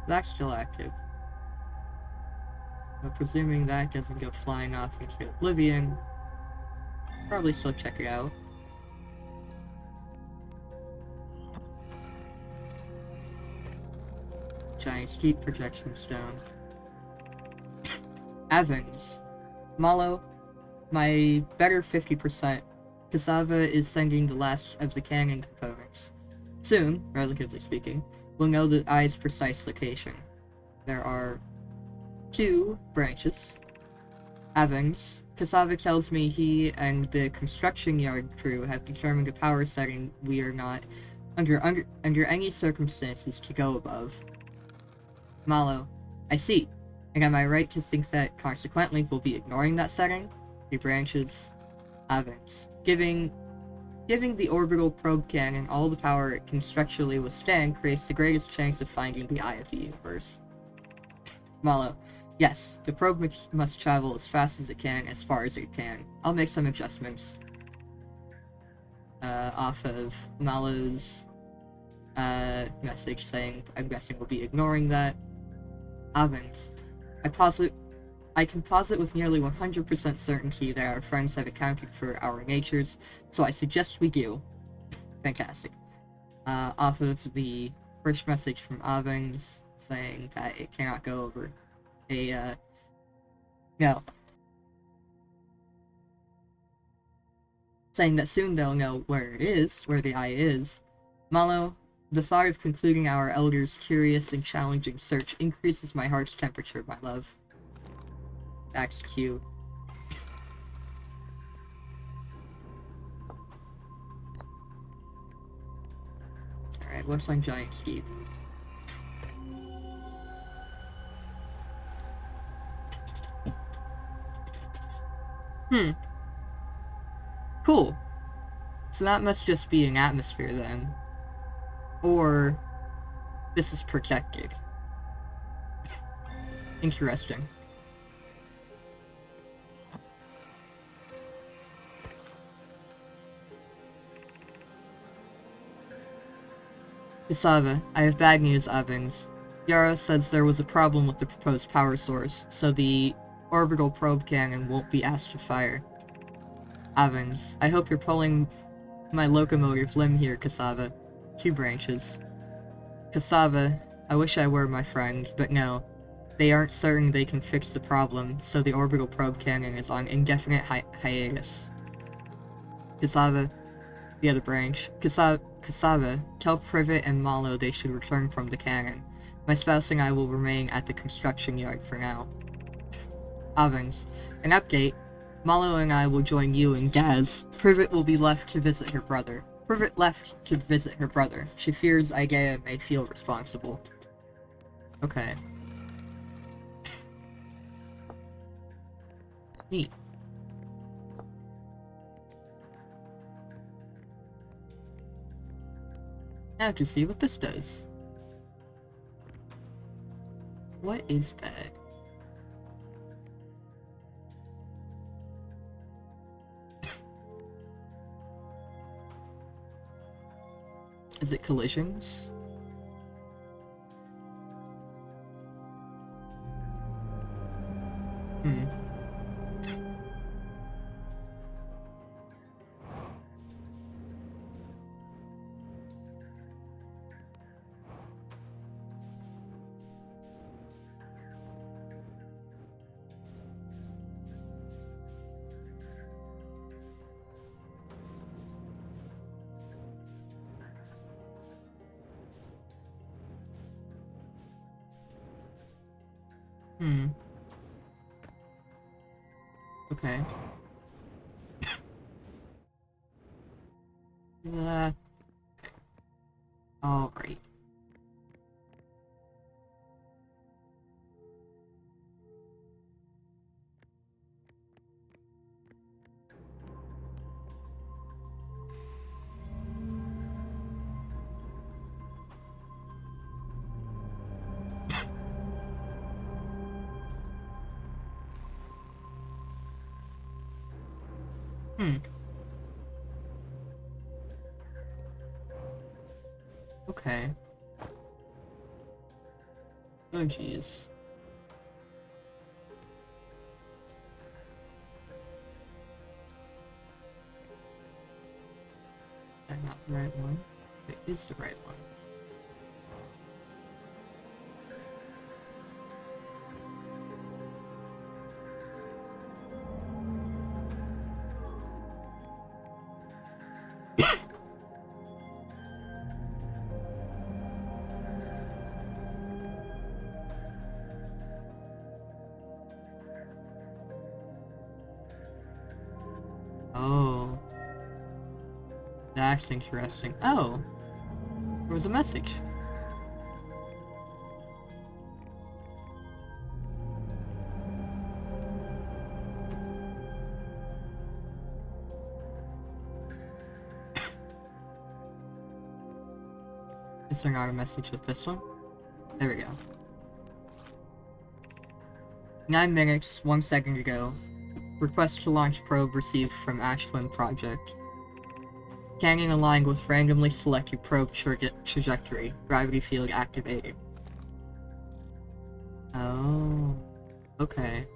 That's still active. But presuming that doesn't go flying off into oblivion, probably still check it out. Giant steep projection stone. Evans. Malo, my better 50%. Cassava is sending the last of the cannon components. Soon, relatively speaking, we'll know the eye's precise location. There are 2 branches. Evans. Cassava tells me he and the construction yard crew have determined a power setting we are not, under any circumstances, to go above. Malo. I see. And am I right to think that, consequently, we'll be ignoring that setting? 3 branches. Evans. Giving the orbital probe cannon all the power it can structurally withstand creates the greatest chance of finding the eye of the universe. Malo. Yes, the probe must travel as fast as it can, as far as it can. I'll make some adjustments. Off of Malo's message saying, I'm guessing we'll be ignoring that. Evans. I can posit with nearly 100% certainty that our friends have accounted for our natures, so I suggest we do. Fantastic. Off of the first message from Evans saying that it cannot go over no. Saying that soon they'll know where it is, where the eye is. Malo, the thought of concluding our elders' curious and challenging search increases my heart's temperature, my love. That's cute. Alright, what's on Giant Steep? Cool. So that must just be an atmosphere then. Or this is protected. Interesting. Cassava, I have bad news, Evans. Yara says there was a problem with the proposed power source, so the orbital probe cannon won't be asked to fire. Evans, I hope you're pulling my locomotive limb here, Cassava. 2 branches. Cassava, I wish I were, my friend, but no. They aren't certain they can fix the problem, so the orbital probe cannon is on indefinite hiatus. Cassava, the other branch. Cassava, tell Privet and Malo they should return from the cannon. My spouse and I will remain at the construction yard for now. Evans, an update. Malo and I will join you and Gaz. Privet will be left to visit her brother. Privet left to visit her brother. She fears Igea may feel responsible. Okay. Neat. Now to see what this does. What is that? Is it collisions? Hmm. Hmm. Okay. Uh, alright. Hmm. Okay. Oh jeez. That's not the right one. It is the right one. Oh. That's interesting. Oh. There was a message. Is there not a message with this one? There we go. 9 minutes, 1 second ago. Request to launch probe received from Ashland Project. Canyon aligned with randomly selected probe trajectory. Gravity field activated. Oh. Okay.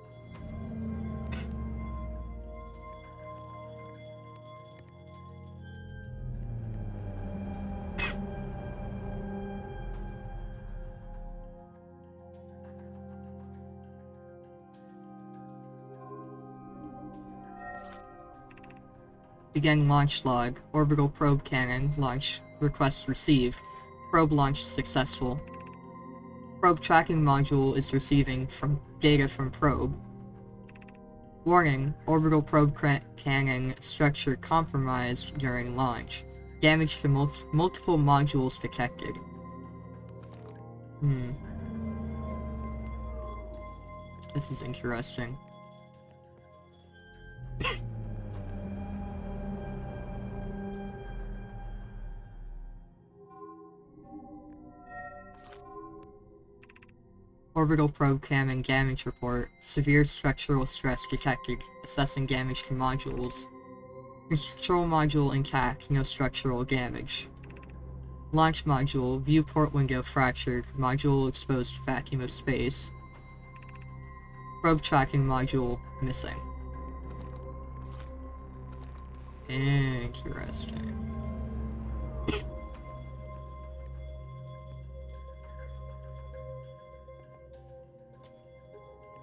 Begin launch log. Orbital probe cannon. Launch request received. Probe launch successful. Probe tracking module is receiving data from probe. Warning, orbital probe cannon structure compromised during launch. Damage to multiple modules detected. Hmm. This is interesting. Orbital probe cannon damage report. Severe structural stress detected. Assessing damage to modules. Control module intact, no structural damage. Launch module, viewport window fractured, module exposed to vacuum of space. Probe tracking module missing. Interesting.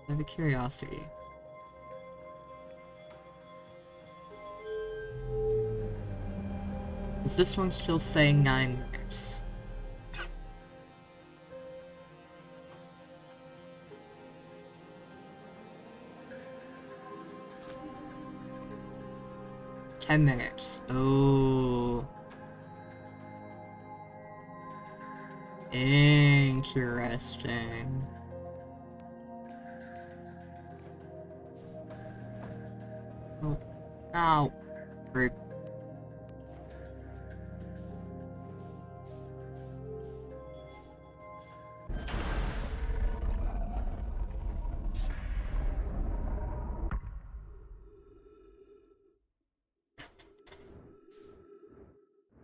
Out of curiosity. Is this one still saying 9 minutes? "10 minutes. Oh. Interesting. Ow. Rude.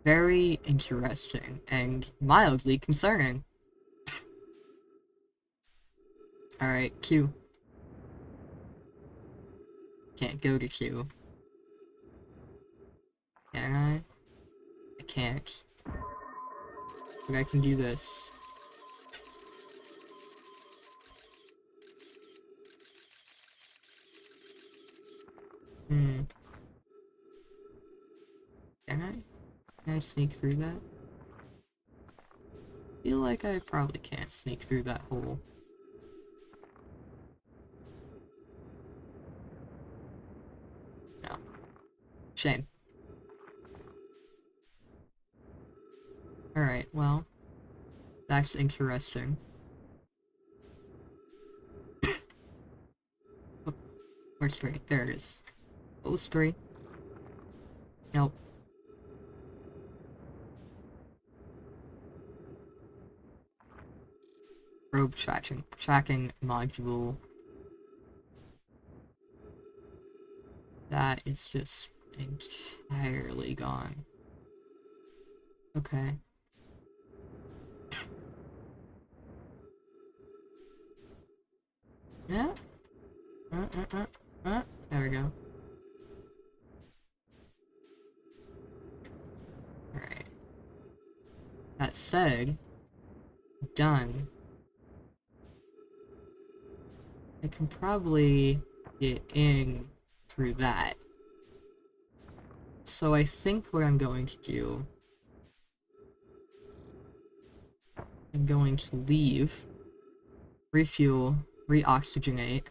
Very interesting and mildly concerning. Alright, Q. Can't go to Q. Can I? I can't. But I can do this. Hmm. Can I? Can I sneak through that? I feel like I probably can't sneak through that hole. No. Shame. Alright, well. That's interesting. Oh, where's 3? There it is. What was 3? Nope. Probe tracking module. That is just entirely gone. Okay. Yeah. There we go. Alright. That said, done. I can probably get in through that. So I think what I'm going to do, I'm going to leave, refuel, reoxygenate.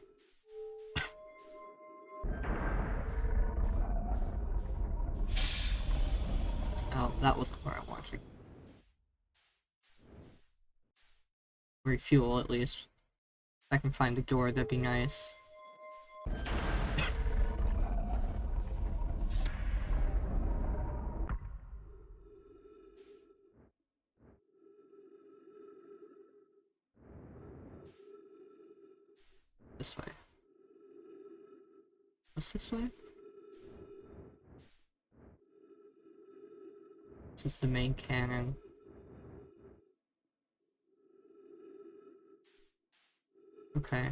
Oh, that wasn't where I wanted. Refuel, at least. If I can find the door, that'd be nice. This way. What's this way? This is the main cannon. Okay.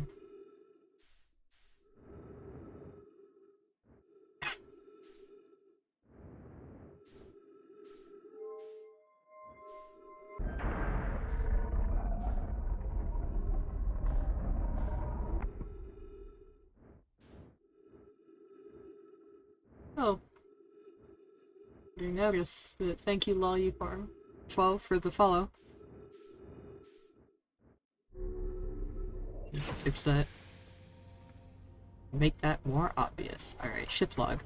Oh. Didn't notice, but thank you, Lollyfarm 12 for the follow. Fix that. Make that more obvious. Alright, ship log.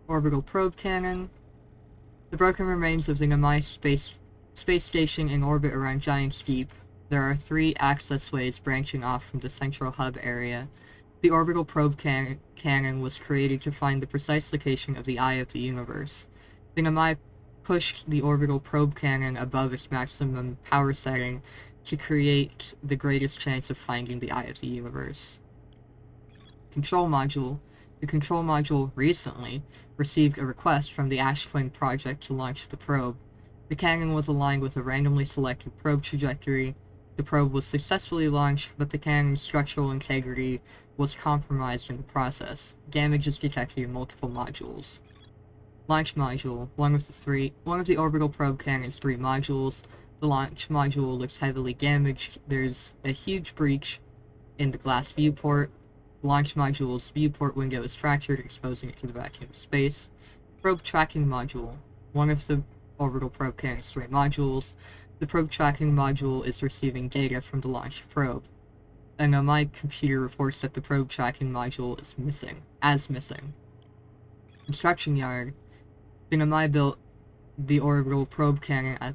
Orbital probe cannon. The broken remains of the Namai space station in orbit around Giant's Deep. There are 3 access ways branching off from the central hub area. The orbital probe cannon was created to find the precise location of the eye of the universe. The Namai pushed the orbital probe cannon above its maximum power setting to create the greatest chance of finding the eye of the universe. Control module. The control module recently received a request from the Ash Twin project to launch the probe. The cannon was aligned with a randomly selected probe trajectory. The probe was successfully launched, but the cannon's structural integrity was compromised in the process. Damage is detected in multiple modules. Launch module. One of the orbital probe cannon's 3 modules. The launch module looks heavily damaged. There's a huge breach in the glass viewport. Launch module's viewport window is fractured, exposing it to the vacuum of space. Probe tracking module. One of the orbital probe cannon's 3 modules. The probe tracking module is receiving data from the launch probe. And my computer reports that the probe tracking module is missing. Construction yard. Namai built the orbital probe cannon at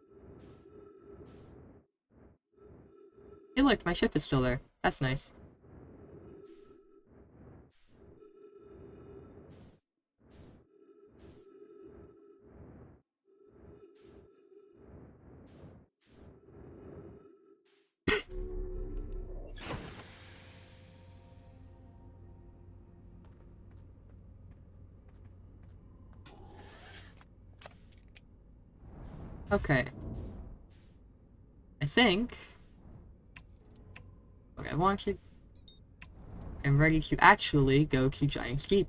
Hey look, my ship is still there. That's nice. Okay. I think what I want to am ready to actually go to Giant's Deep.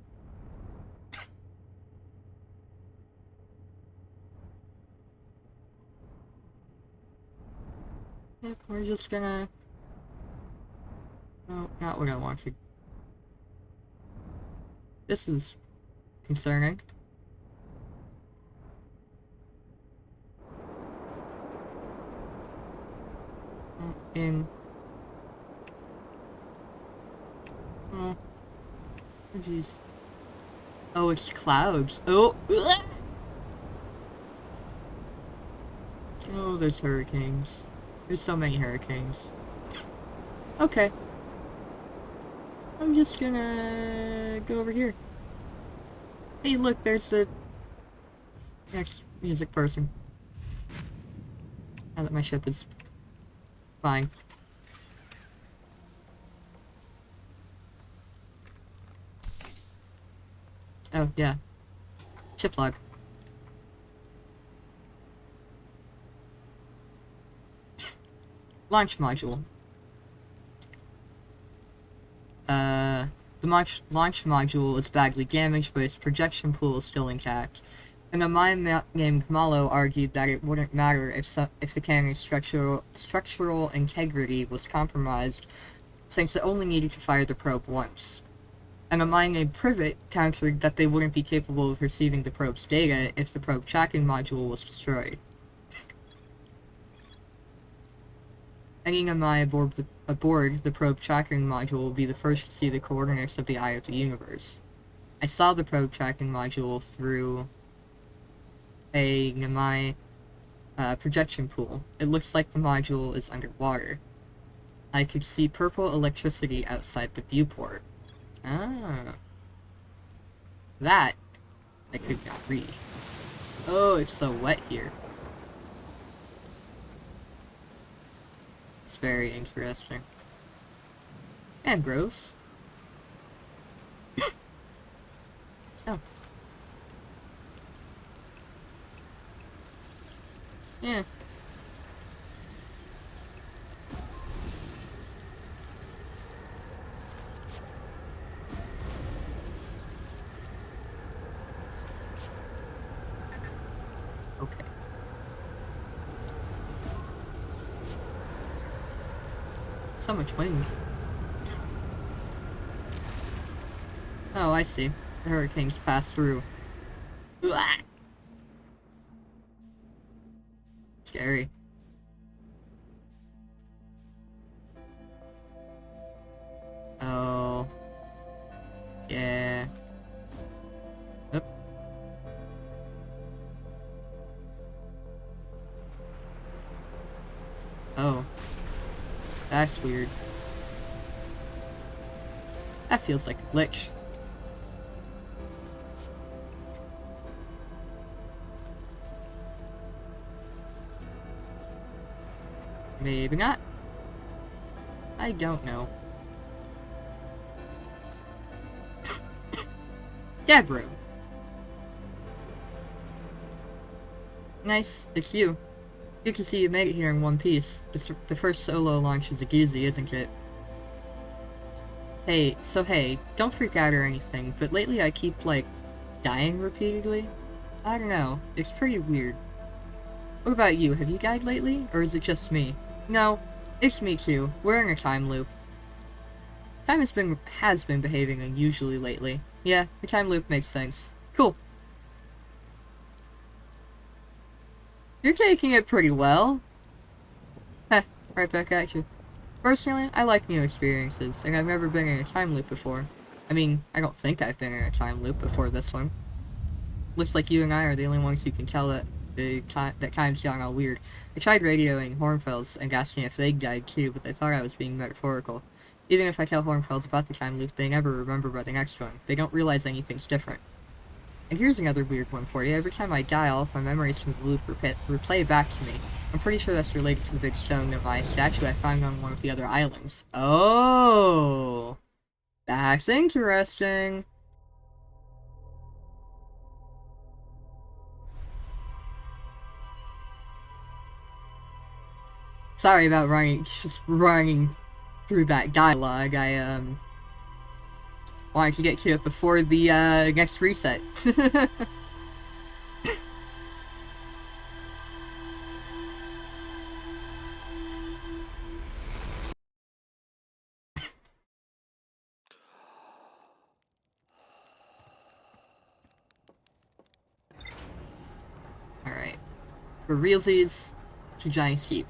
Yep, we're just gonna... No, not what I wanted. This is concerning. In... Oh, jeez. Oh, it's clouds. Oh! Oh, there's hurricanes. There's so many hurricanes. Okay. I'm just gonna go over here. Hey, look, there's the next music person. Now that my ship is fine. Oh, yeah. Ship log. Launch module. The launch module is badly damaged, but its projection pool is still intact. And a mine named Malo argued that it wouldn't matter if the cannon's structural integrity was compromised, since it only needed to fire the probe once. And a mine named Privet countered that they wouldn't be capable of receiving the probe's data if the probe tracking module was destroyed. Any Namai aboard the probe tracking module will be the first to see the coordinates of the Eye of the Universe. I saw the probe tracking module through a Namai projection pool. It looks like the module is underwater. I could see purple electricity outside the viewport. Ah. That I could not read. Oh, it's so wet here. It's very interesting. And gross. Oh. Yeah. Okay. So much wind. Oh, I see. The hurricanes pass through. Uah! Scary. Oh. Yeah. Oop. Oh. That's weird. That feels like a glitch. Maybe not. I don't know. Deborah. Nice, it's you. Good to see you made it here in one piece. The first solo launch is a doozy, isn't it? Hey, don't freak out or anything, but lately I keep, like, dying repeatedly. I don't know, it's pretty weird. What about you, have you died lately, or is it just me? No, it's me too. We're in a time loop. Time has been behaving unusually lately. Yeah, the time loop makes sense. Cool. You're taking it pretty well. Heh, right back at you. Personally, I like new experiences, and I've never been in a time loop before. I mean, I don't think I've been in a time loop before this one. Looks like you and I are the only ones who can tell that That time's gone all weird. I tried radioing Hornfels and asking if they died too, but they thought I was being metaphorical. Even if I tell Hornfels about the time loop, they never remember about the next one. They don't realize anything's different. And here's another weird one for you. Every time I die, all of my memories from the loop replay back to me. I'm pretty sure that's related to the big stone of my statue I found on one of the other islands. Oh! That's interesting. Sorry about just running through that dialogue. I, wanted to get to it before the, next reset. Alright. For realsies, to Giant's Keep.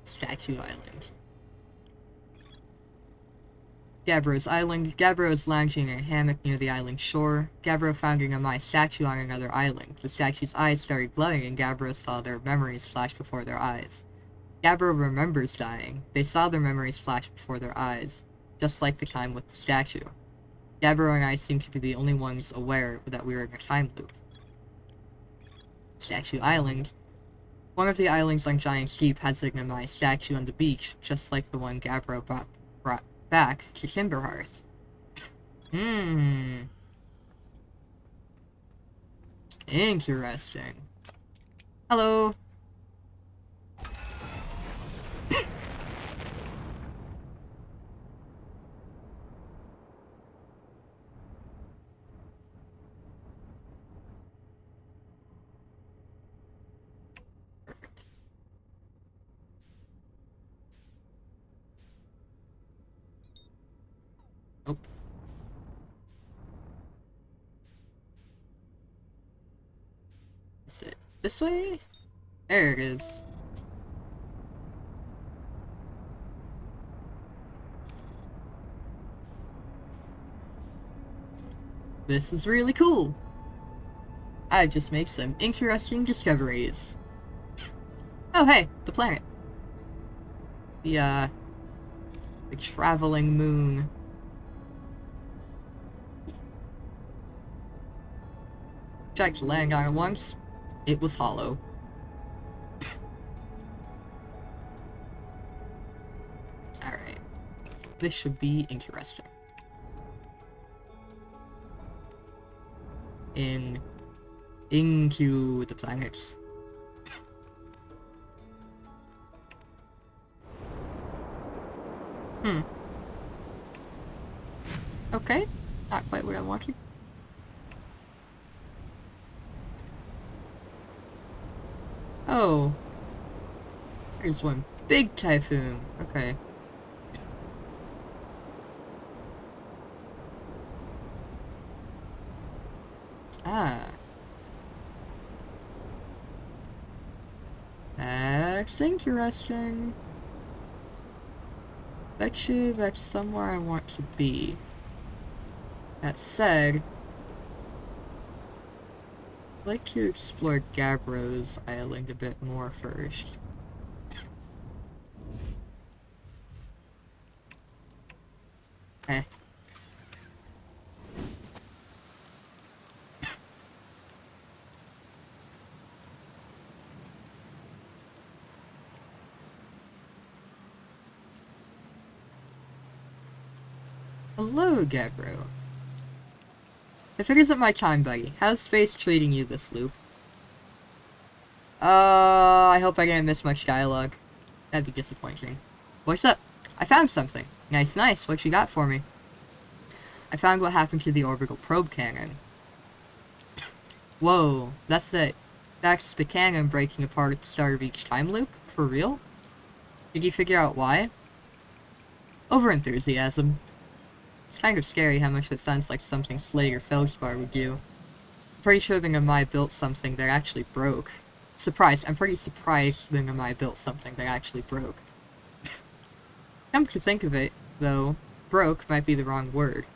Statue Island. Gabbro's Island. Gabbro is lounging in a hammock near the island shore. Gabbro found an Amai statue on another island. The statue's eyes started glowing and Gabbro saw their memories flash before their eyes. Gabbro remembers dying. They saw their memories flash before their eyes, just like the time with the statue. Gabbro and I seem to be the only ones aware that we are in a time loop. Statue Island. One of the islands on Giant's Deep has an Amai statue on the beach, just like the one Gabbro brought back to Timberhearth. Interesting. Hello. Perfect. Nope. Is it this way? There it is. This is really cool. I've just made some interesting discoveries. Oh hey, the planet. The traveling moon. Tried to land on it once. It was hollow. Alright. This should be interesting. Into the planet. Okay. Not quite what I wanted. Oh. There's one big typhoon. Okay. Ah. That's interesting. Bet you that's somewhere I want to be. That said, I'd like to explore Gabbro's Island a bit more first. Eh. Hello, Gabbro. If it isn't my time, buddy, how's space treating you this loop? I hope I didn't miss much dialogue. That'd be disappointing. What's up? I found something. Nice, nice. What you got for me? I found what happened to the orbital probe cannon. Whoa, that's the cannon breaking apart at the start of each time loop? For real? Did you figure out why? Over-enthusiasm. It's kind of scary how much it sounds like something Slade or Feldspar would do. I'm pretty sure the Namai built something that actually broke. I'm pretty surprised the Namai built something that actually broke. Come to think of it, though, broke might be the wrong word,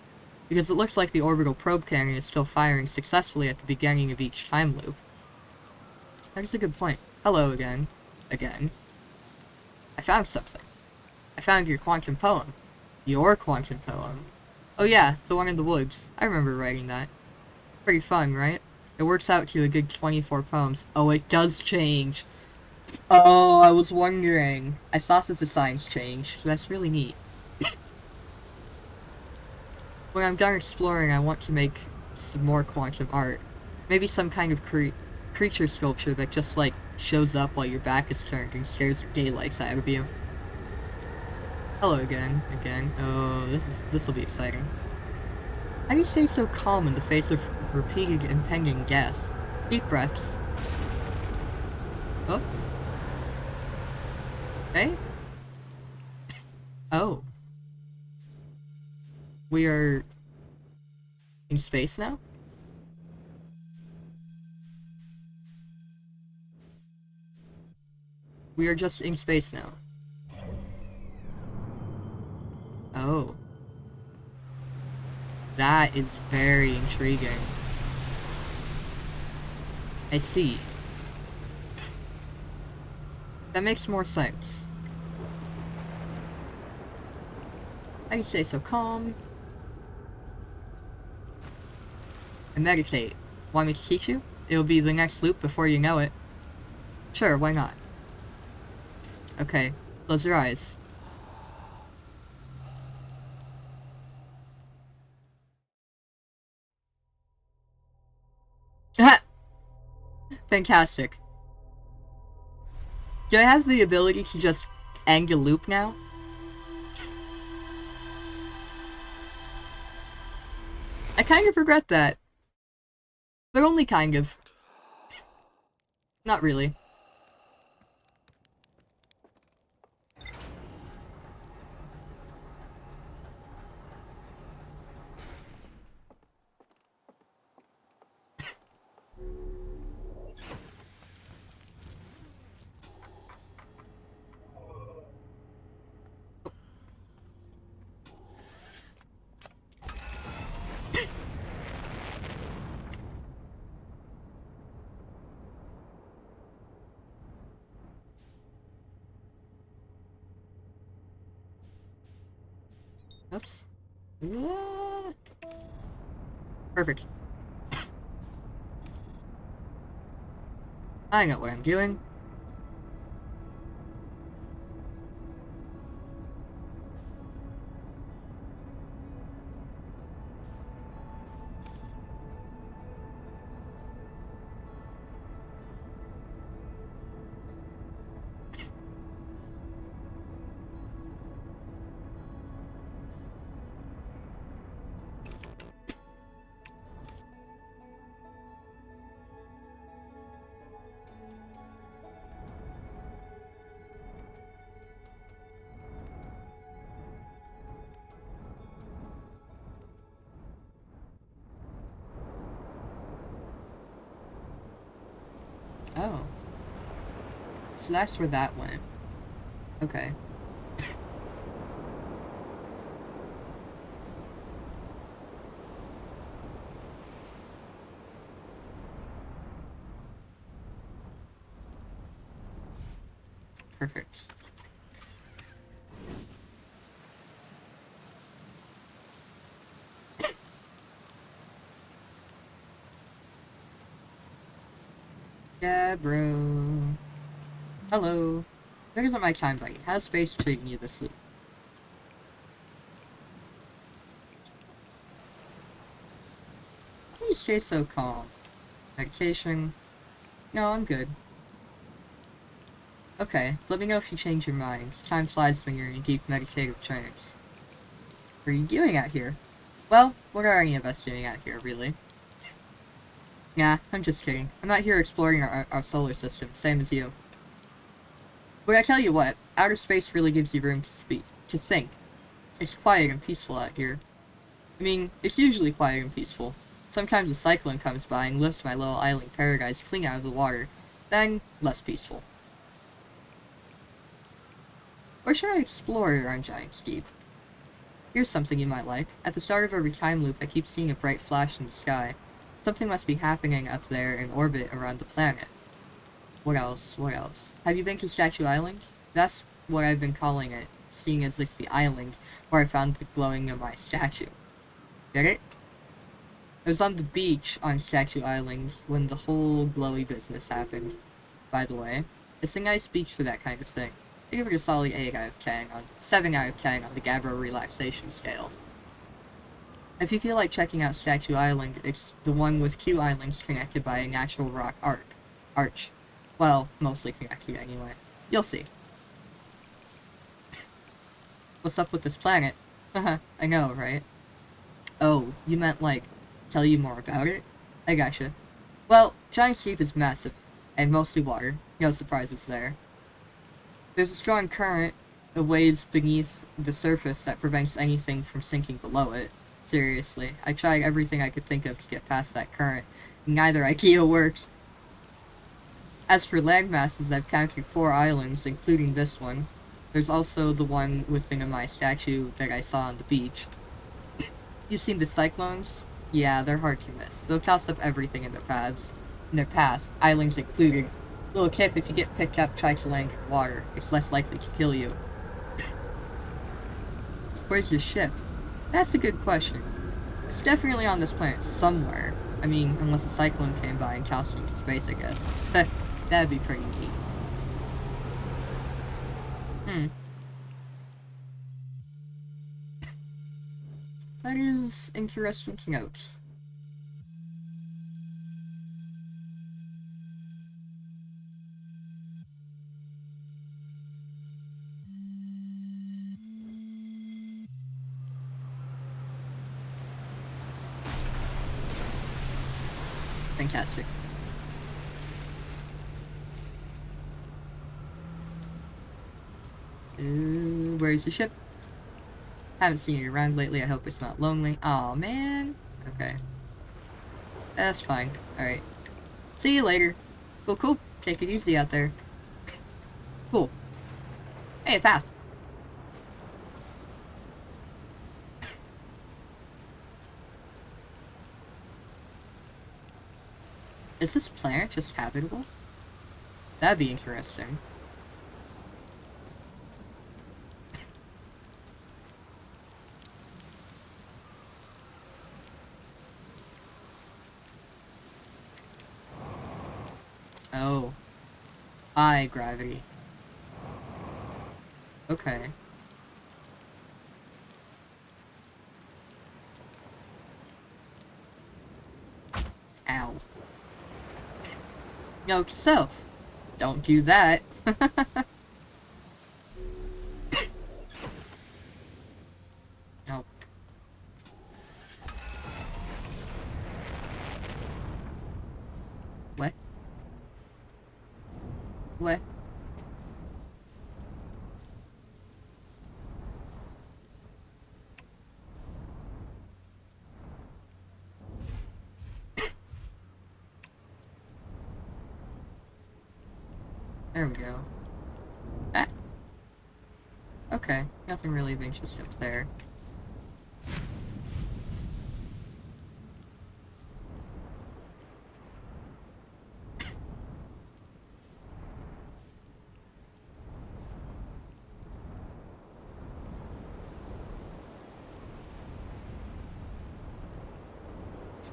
because it looks like the orbital probe cannon is still firing successfully at the beginning of each time loop. That is a good point. Hello again. Again. I found something. I found your quantum poem. Your quantum poem. Oh yeah, the one in the woods. I remember writing that. Pretty fun, right? It works out to a good 24 poems. Oh, it does change. Oh, I was wondering. I thought that the signs changed. So that's really neat. When I'm done exploring, I want to make some more quantum art. Maybe some kind of creature sculpture that just, like, shows up while your back is turned and scares the daylights out of you. Hello again. Oh, this will be exciting. How do you stay so calm in the face of repeated impending death? Deep breaths. Oh. Hey? Oh. We are in space now? We are just in space now. Oh. That is very intriguing. I see. That makes more sense. How do you stay so calm? And meditate. Want me to teach you? It'll be the next loop before you know it. Sure, why not? Okay, close your eyes. Fantastic. Do I have the ability to just end a loop now? I kind of regret that. But only kind of. Not really. Oops. Perfect. I know what I'm doing. Oh. So that's where that went. Okay. Perfect. Yeah, bro. Hello. There isn't my time, buddy. How's space treating you this week? Why do you stay so calm? Meditation? No, I'm good. Okay, let me know if you change your mind. Time flies when you're in a deep meditative trance. What are you doing out here? Well, what are any of us doing out here, really? Nah, I'm just kidding. I'm out here exploring our solar system, same as you. But I tell you what, outer space really gives you room to to think. It's quiet and peaceful out here. I mean, it's usually quiet and peaceful. Sometimes a cyclone comes by and lifts my little island paradise clean out of the water. Then, less peaceful. Or should I explore around Giant's Deep? Here's something you might like. At the start of every time loop, I keep seeing a bright flash in the sky. Something must be happening up there in orbit around the planet. What else? What else? Have you been to Statue Island? That's what I've been calling it, seeing as it's the island where I found the glowing of my statue. Get it? It was on the beach on Statue Island when the whole glowy business happened, by the way. It's a nice beach for that kind of thing. I give it a solid 8 out of 10 on 7 out of 10 on the Gabbro relaxation scale. If you feel like checking out Statue Island, it's the one with 2 islands connected by a natural rock arch. Well, mostly connected anyway. You'll see. What's up with this planet? Haha, I know, right? Oh, you meant like, tell you more about it? I gotcha. Well, Giant's Deep is massive, and mostly water. No surprises there. There's a strong current of waves beneath the surface that prevents anything from sinking below it. Seriously, I tried everything I could think of to get past that current. Neither idea works. As for land masses, I've counted 4 islands, including this one. There's also the one within my statue that I saw on the beach. You've seen the cyclones? Yeah, they're hard to miss. They'll toss up everything in their path, islands included. Little tip, if you get picked up, try to land in water. It's less likely to kill you. Where's your ship? That's a good question. It's definitely on this planet somewhere. I mean, unless a cyclone came by and tossed it into space, I guess. That'd be pretty neat. That is interesting to note. Fantastic. Where's the ship? Haven't seen it around lately. I hope it's not lonely. Aw, man. Okay. That's fine. Alright. See you later. Cool, cool. Take it easy out there. Cool. Hey, it passed. Is this planet just habitable? That'd be interesting. Oh. High gravity. Okay. Ow. Note to self. Don't do that. Nope. What? What? There we go. Ah. Okay, nothing really of interest up there.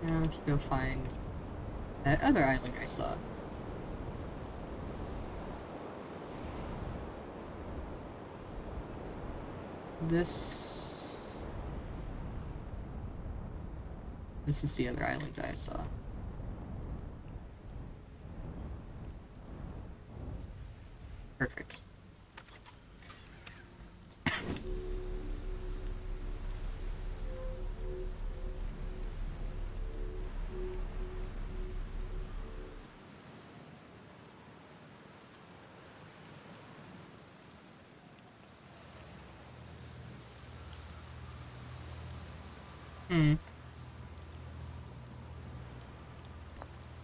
Now let's go find that other island I saw. This is the other island I saw. Perfect.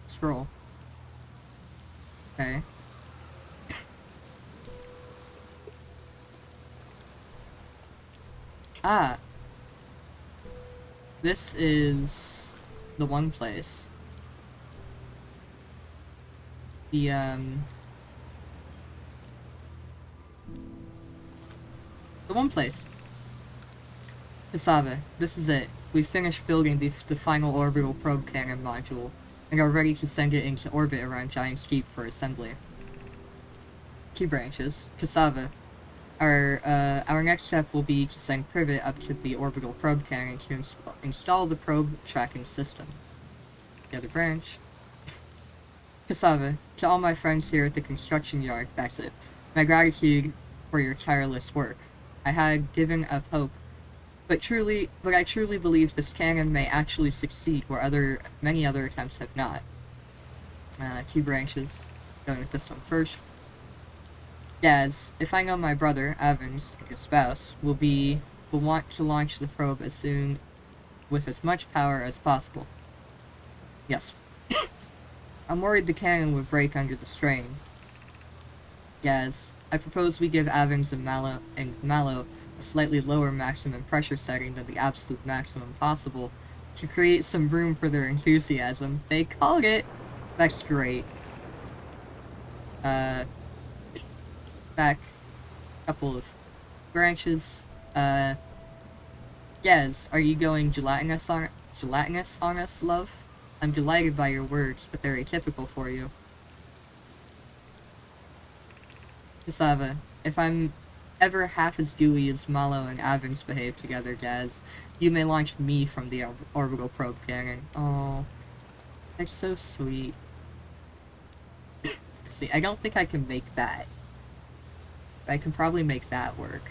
Scroll. Okay. Ah, this is the one place. The, the one place. Cassava, this is it. We finished building the final orbital probe cannon module, and are ready to send it into orbit around Giant's Deep for assembly. Key branches. Cassava, our next step will be to send Privet up to the orbital probe cannon to install the probe tracking system. The other branch. Cassava, to all my friends here at the construction yard, that's it. My gratitude for your tireless work. I had given up hope, but I truly believe this cannon may actually succeed where many other attempts have not. Two branches. Going with this one first. Daz, if I know my brother, Evans, his spouse, will want to launch the probe as soon with as much power as possible. Yes. I'm worried the cannon would break under the strain. Gaz, I propose we give Evans and Mallow a slightly lower maximum pressure setting than the absolute maximum possible to create some room for their enthusiasm. They called it! That's great. Back a couple of branches. Gaz, are you going gelatinous on us, love? I'm delighted by your words, but they're atypical for you. Cassava, if I'm ever half as gooey as Mallow and Evans behave together, Gaz, you may launch me from the orbital probe cannon. Oh, that's so sweet. See, I don't think I can make that. But I can probably make that work.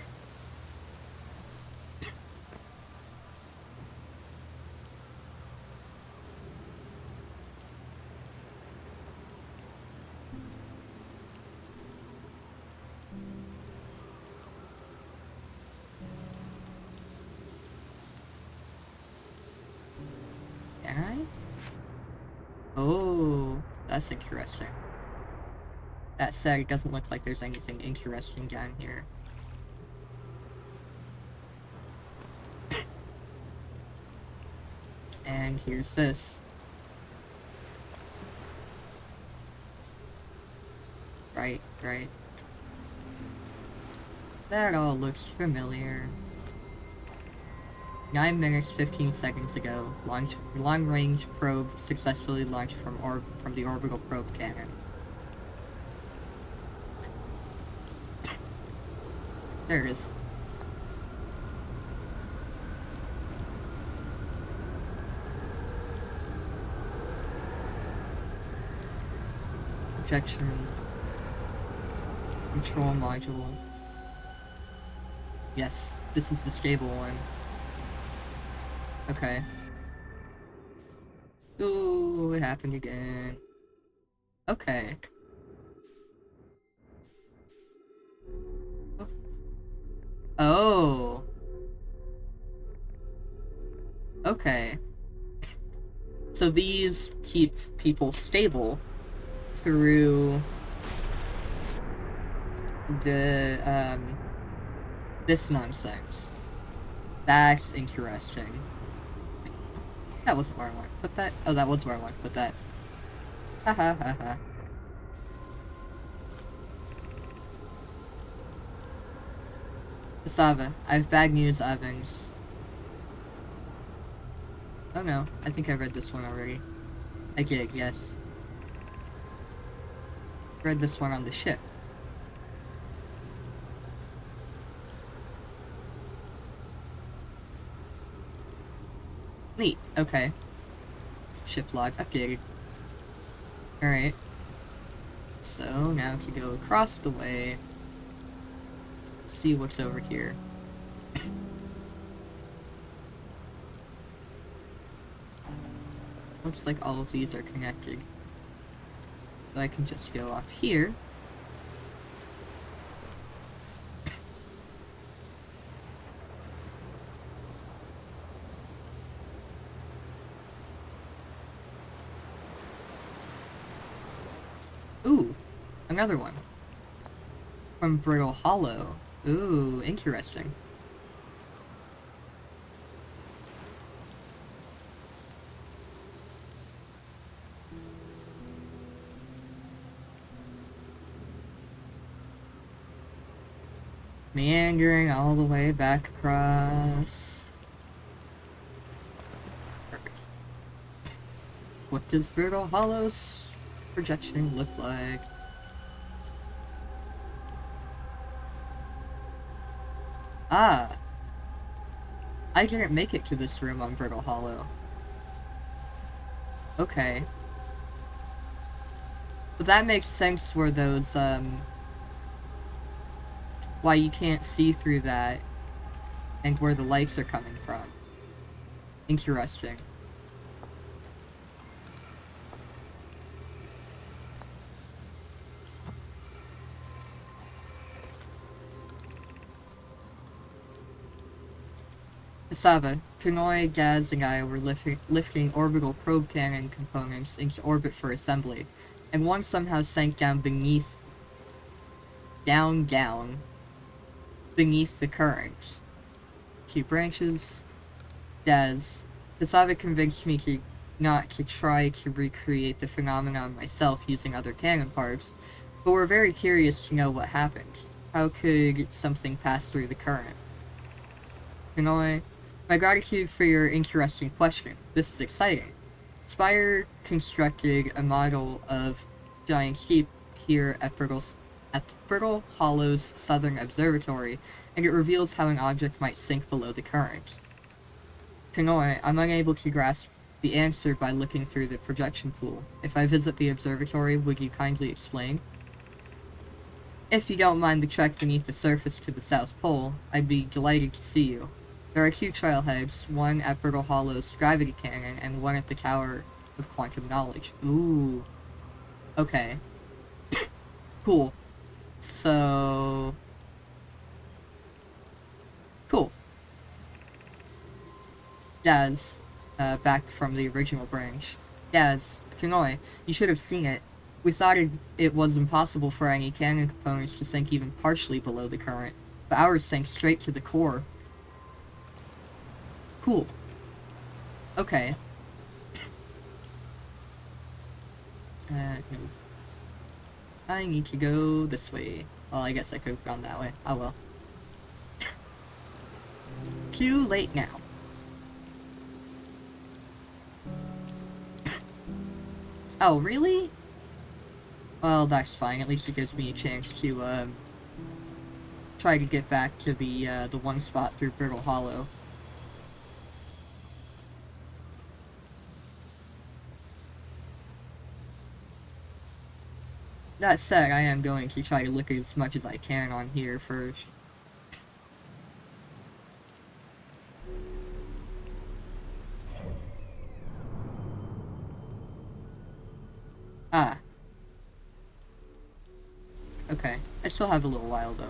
Can I? Oh, that's interesting. That said, it doesn't look like there's anything interesting down here. And here's this. Right. That all looks familiar. 9 minutes 15 seconds ago, long-range probe successfully launched from the orbital probe cannon. There it is. Projection. Control module. Yes, this is the stable one. Okay. Ooh, it happened again. Okay. Oh. Okay. So these keep people stable through the, this nonsense. That's interesting. That wasn't where I wanted to put that. Oh, that was where I wanted to put that. Ha ha ha ha. Cassava, I have bad news, Evans. Oh no, I think I read this one already. I did, yes. Read this one on the ship. Neat, okay. Ship log updated. Alright. So, now to go across the way, see what's over here. Looks like all of these are connected. So I can just go off here. Ooh, another one. From Brittle Hollow. Ooh, interesting. meandering all the way back across. Perfect. What does Brittle Hollow's projection look like? Ah, I didn't make it to this room on Brittle Hollow. Okay. But that makes sense where those, why you can't see through that, and where the lights are coming from. Interesting. Cassava, Pinoy, Gaz, and I were lifting orbital probe cannon components into orbit for assembly, and one somehow sank down beneath the current. 2 branches. Daz. Cassava convinced me not to try to recreate the phenomenon myself using other cannon parts, but we're very curious to know what happened. How could something pass through the current? Pinoy, my gratitude for your interesting question. This is exciting. Spire constructed a model of giant sheep here at Brittle Hollow's southern observatory, and it reveals how an object might sink below the current. Pinoy, I'm unable to grasp the answer by looking through the projection pool. If I visit the observatory, would you kindly explain? If you don't mind the trek beneath the surface to the South Pole, I'd be delighted to see you. There are 2 trailheads, one at Brittle Hollow's gravity cannon, and one at the Tower of Quantum Knowledge. Ooh. Okay. Cool. So... Cool. Daz, back from the original branch. Daz, Pinoy, you should have seen it. We thought it was impossible for any cannon components to sink even partially below the current, but ours sank straight to the core. Cool. Okay. No. I need to go this way. Well, I guess I could have gone that way. Oh well. Too late now. Oh, really? Well, that's fine. At least it gives me a chance to, try to get back to the one spot through Brittle Hollow. That said, I am going to try to look as much as I can on here first. Ah. Okay. I still have a little while, though.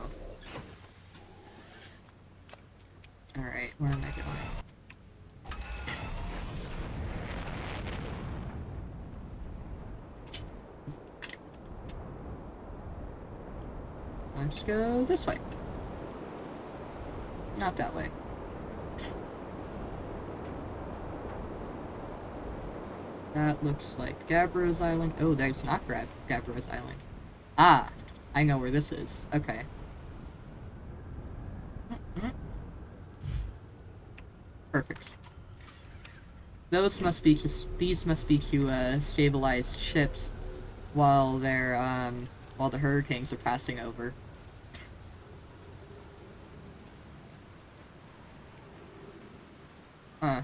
Alright, where am I going? Let's go this way. Not that way. That looks like Gabbro's Island. Oh, that's not Gabbro's Island. Ah, I know where this is. Okay. Perfect. These must be to stabilize ships while while the hurricanes are passing over. Huh.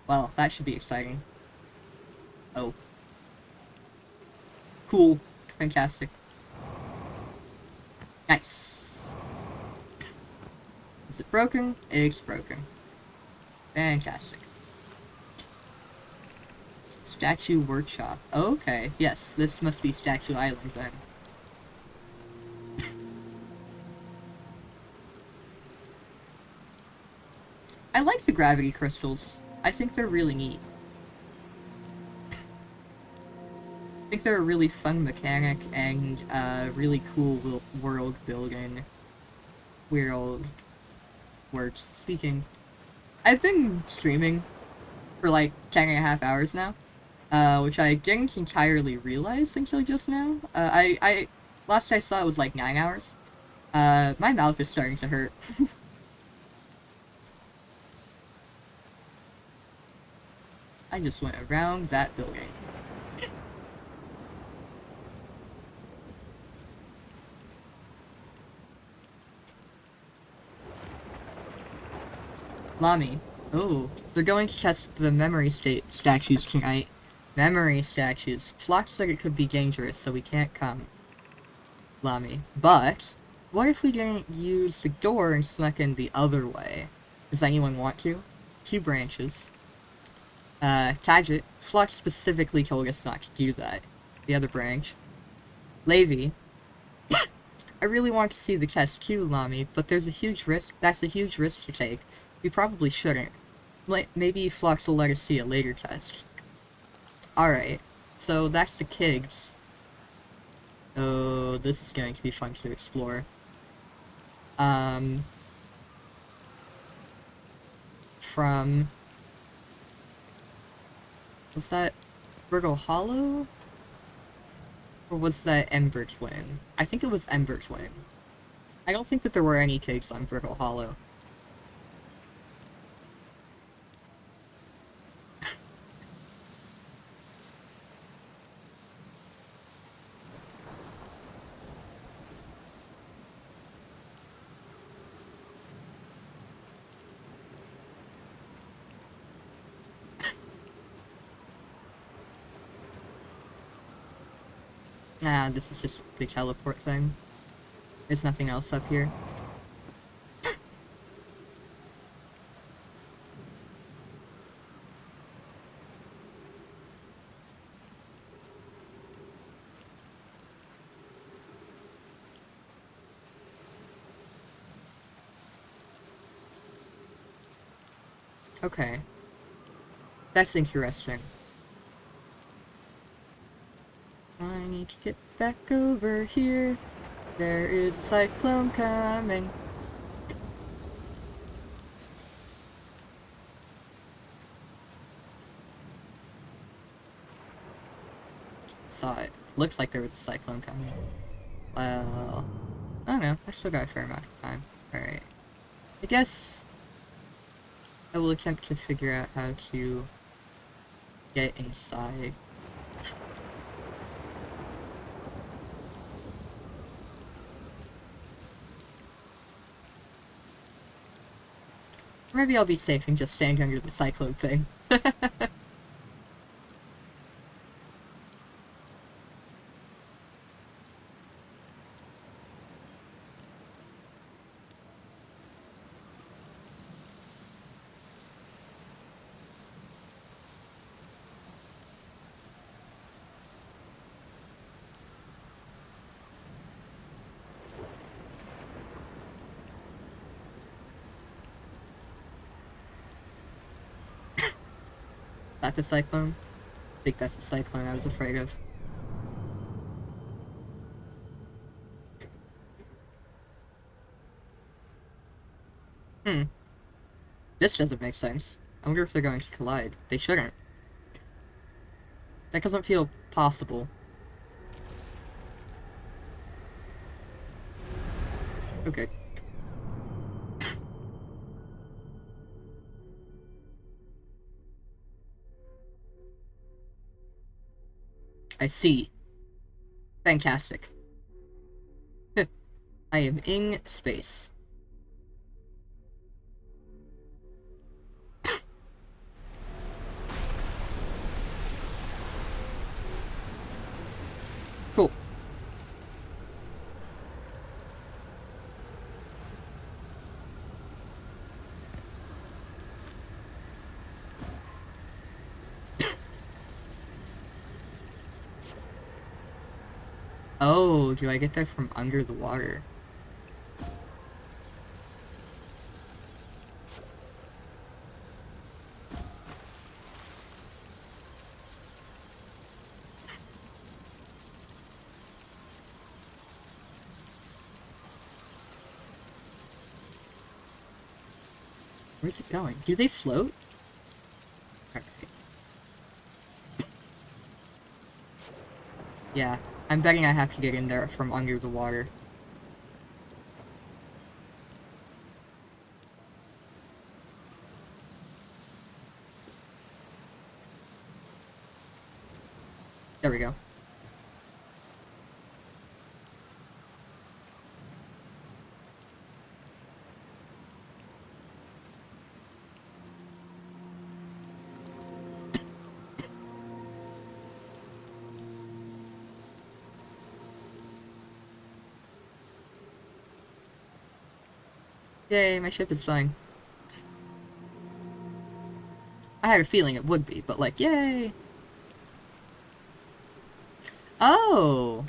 Well, that should be exciting. Oh. Cool. Fantastic. Nice. Is it broken? It's broken. Fantastic. Statue Workshop. Oh, okay. Yes, this must be Statue Island then. I like the gravity crystals. I think they're really neat. I think they're a really fun mechanic and really cool world building. World words. Speaking. I've been streaming for like 10.5 hours now, which I didn't entirely realize until just now. Last I saw it was like 9 hours. My mouth is starting to hurt. I just went around that building. Lami. Oh, they're going to test the memory state statues tonight. Memory statues. Flock said it could be dangerous, so we can't come. Lami. But, what if we didn't use the door and snuck in the other way? Does anyone want to? 2 branches. Tagit. Flock specifically told us not to do that. The other branch. Levi. I really want to see the test too, Lami, but there's a huge risk. That's a huge risk to take. We probably shouldn't. Maybe Flux will let us see a later test. Alright, so that's the Kigs. Oh, this is going to be fun to explore. From... Was that Virgo Hollow? Or was that Ember Twin? I think it was Ember Twin. I don't think that there were any Kigs on Virgo Hollow. Ah, this is just the teleport thing. There's nothing else up here. Okay. That's interesting. I need to get back over here. There is a cyclone coming. Saw it. Looks like there was a cyclone coming. Well, I don't know. I still got a fair amount of time. Alright. I guess I will attempt to figure out how to get inside. Maybe I'll be safe and just stand under the cyclone thing. Is that the cyclone? I think that's the cyclone I was afraid of. Hmm. This doesn't make sense. I wonder if they're going to collide. They shouldn't. That doesn't feel possible. Okay. I see. Fantastic. I am in space. Cool. Oh, do I get that from under the water? Where's it going? Do they float? Alright. Yeah, I'm betting I have to get in there from under the water. There we go. Yay, my ship is fine. I had a feeling it would be, but like, yay! Oh!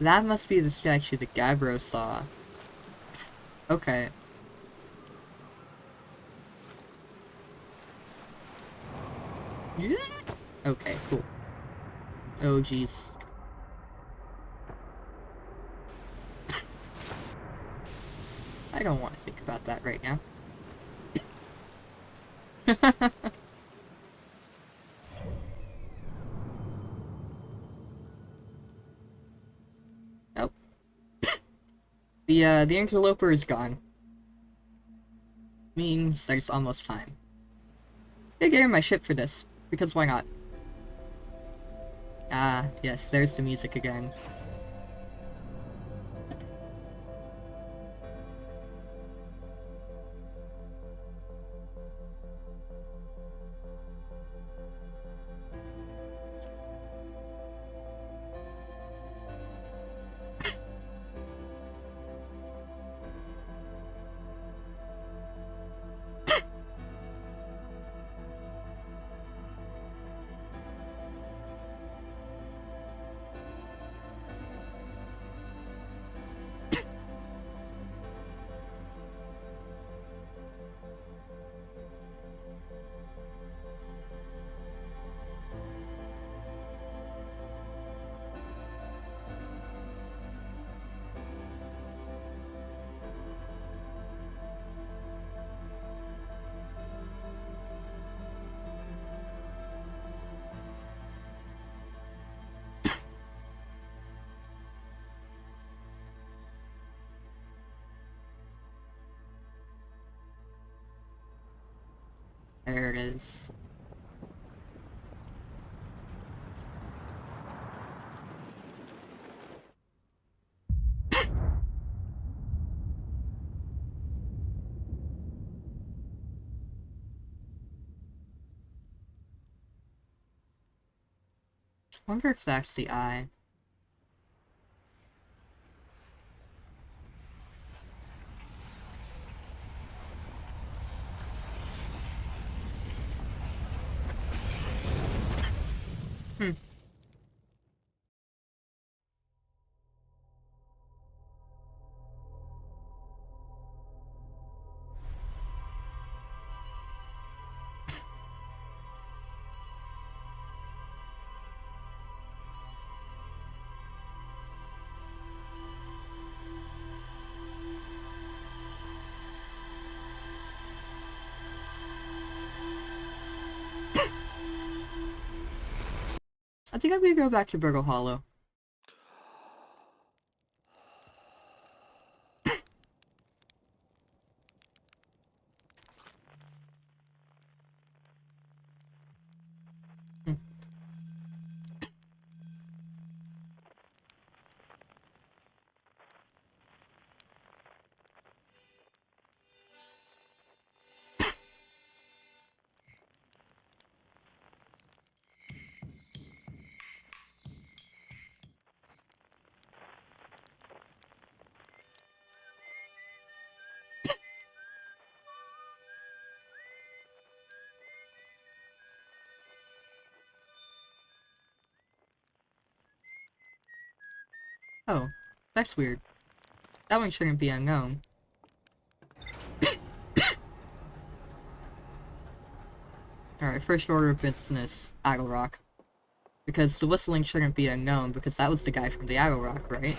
That must be the statue that Gabbro saw. Okay. Yeah. Okay, cool. Oh, jeez. I don't want to think about that right now. Nope. The interloper is gone. Means that it's almost time. I get in my ship for this, because why not? Ah, yes, there's the music again. There it is. Wonder if that's the eye. Hmm. I think I'm gonna go back to Burgle Hollow. Hmm. Oh, that's weird. That one shouldn't be unknown. Alright, first order of business, Aggle Rock. Because the whistling shouldn't be unknown, because that was the guy from the Aggle Rock, right?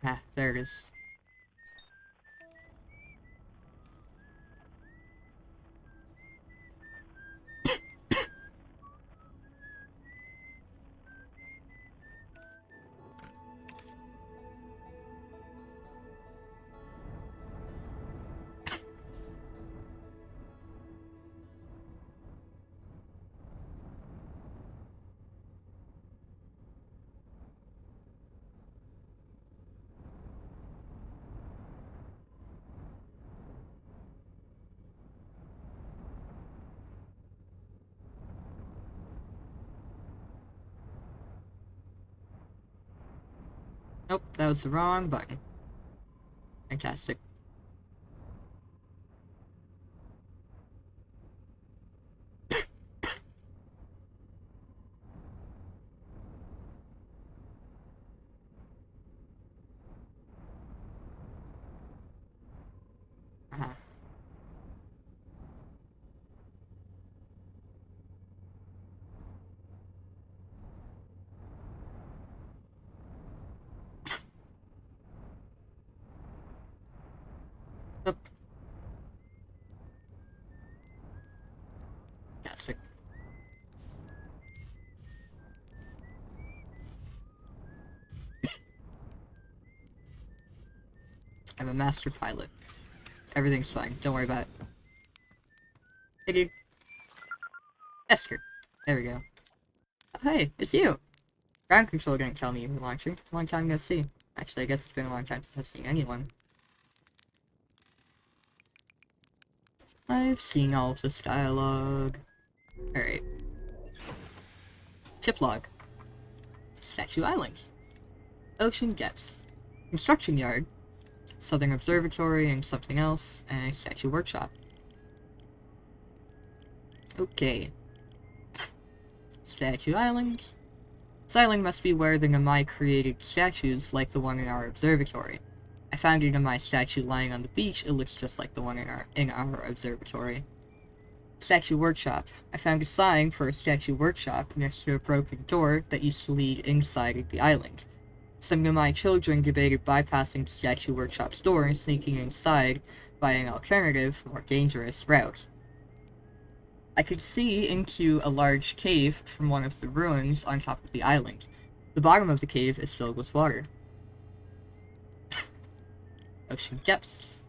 Ah, there it is. Nope, that was the wrong button. Fantastic. Uh-huh. Nope. Fantastic. I'm a master pilot. Everything's fine. Don't worry about it. Thank you. Esther. There we go. Oh, hey, it's you! Ground control didn't tell me you were launching. It's a long time no see. Actually, I guess it's been a long time since I've seen anyone. I've seen all of this dialogue. Alright. Ship log. Statue Island. Ocean depths. Construction yard. Southern Observatory and something else. And a statue workshop. Okay. Statue Island. This island must be where the Namai created statues like the one in our observatory. I found a Namai statue lying on the beach. It looks just like the one in our observatory. Statue workshop. I found a sign for a statue workshop next to a broken door that used to lead inside the island. Some Namai children debated bypassing the statue workshop's door and sneaking inside by an alternative, more dangerous route. I could see into a large cave from one of the ruins on top of the island. The bottom of the cave is filled with water. Ocean depths.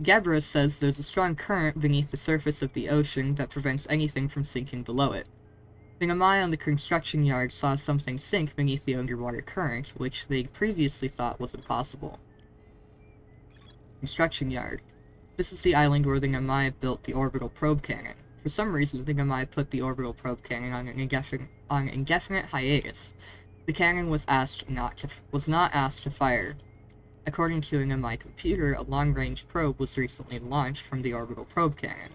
Gabriel says there's a strong current beneath the surface of the ocean that prevents anything from sinking below it. The Namai on the construction yard saw something sink beneath the underwater current, which they previously thought was impossible. Construction yard. This is the island where the Namai built the orbital probe cannon. For some reason, the Namai put the orbital probe cannon on an indefinite hiatus. The cannon was not asked to fire. According to a Namai computer, a long-range probe was recently launched from the orbital probe cannon.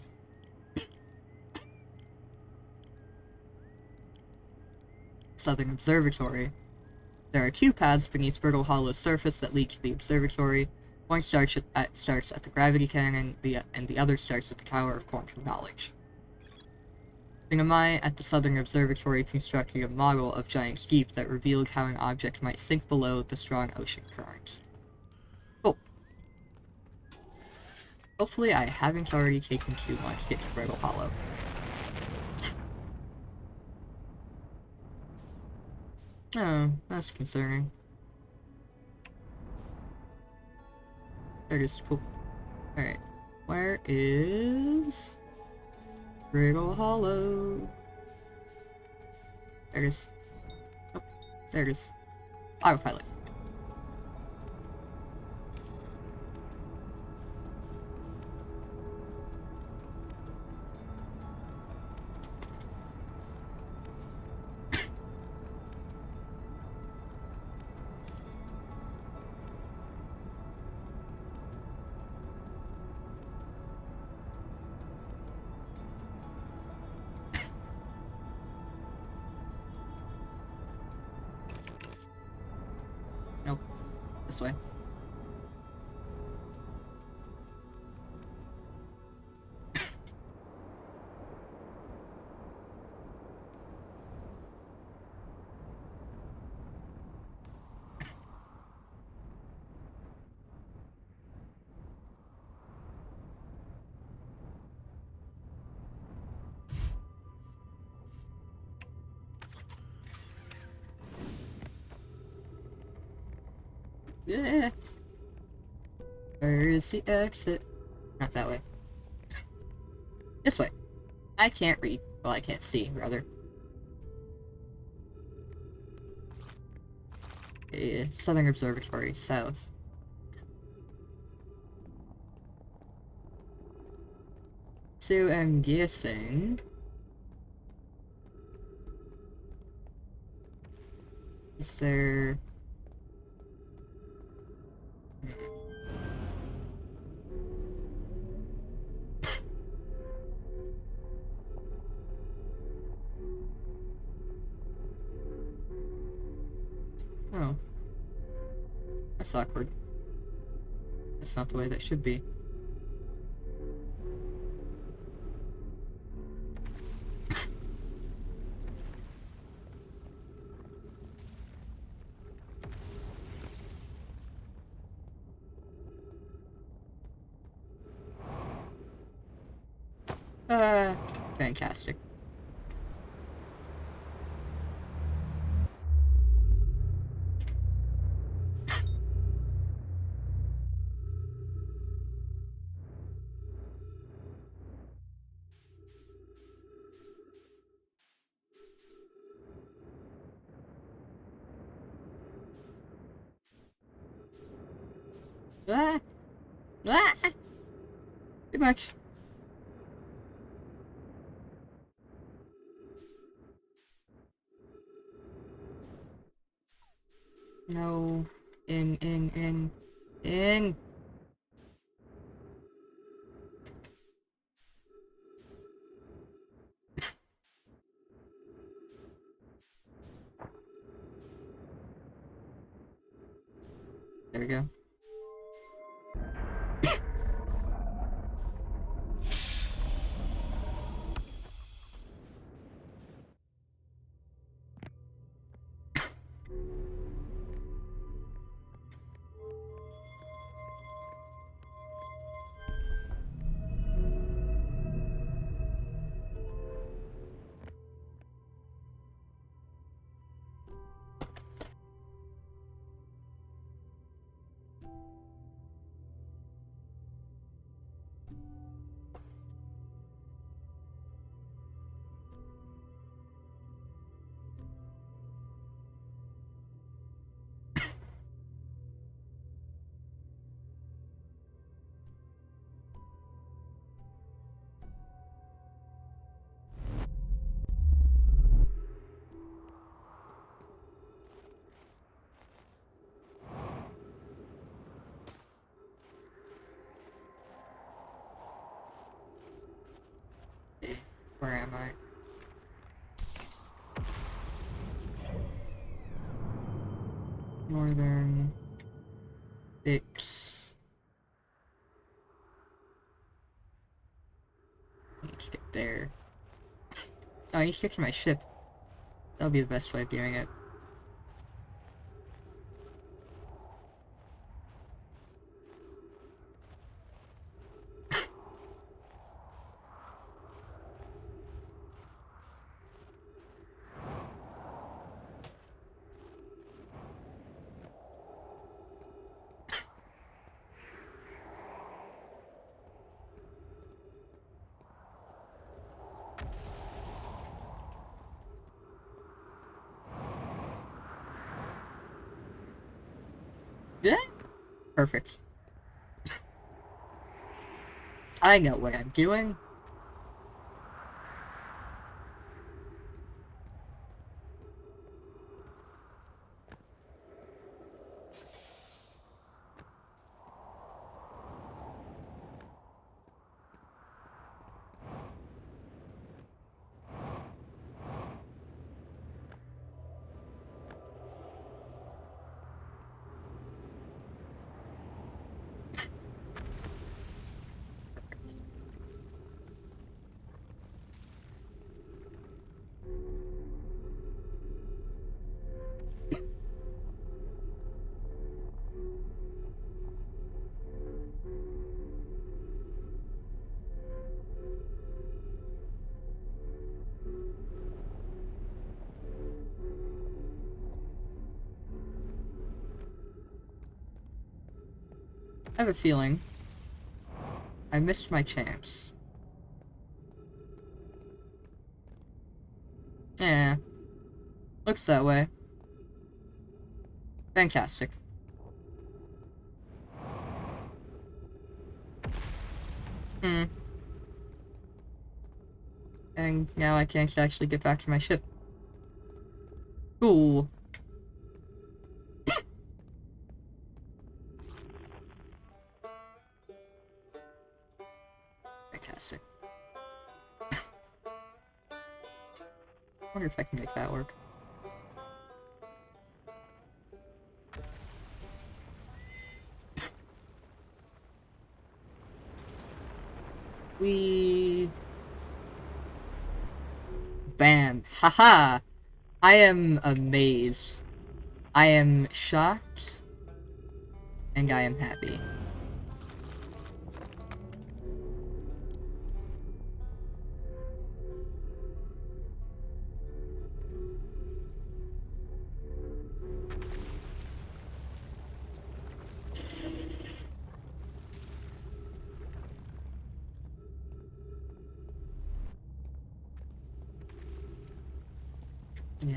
Southern Observatory. There are two paths beneath Brittle Hollow's surface that lead to the observatory. One starts at the gravity cannon, and the other starts at the Tower of Quantum Knowledge. The Namai at the Southern Observatory constructed a model of Giant's Deep that revealed how an object might sink below the strong ocean current. Cool. Hopefully I haven't already taken too long to get to Brittle Hollow. Oh, that's concerning. There it is. Cool. Alright. Where is Brittle Hollow? There it is. Oh, there it is. Autopilot. Nope. This way. Yeah. Where is the exit? Not that way. This way. I can't read. Well, I can't see, rather. Southern Observatory, south. So I'm guessing... Is there... Oh. That's awkward. That's not the way that should be. Fantastic. Ah! Ah! Too much. No. In. There we go. Where am I? Northern... Fix... Let's get there. Oh, I need to fix my ship. That'll be the best way of doing it. Yeah? Perfect. I know what I'm doing. I have a feeling I missed my chance. Yeah, looks that way. Fantastic. Hmm. And now I can't actually get back to my ship. Cool. Fantastic. I wonder if I can make that work. Bam. Haha! I am amazed. I am shocked. And I am happy. Yeah.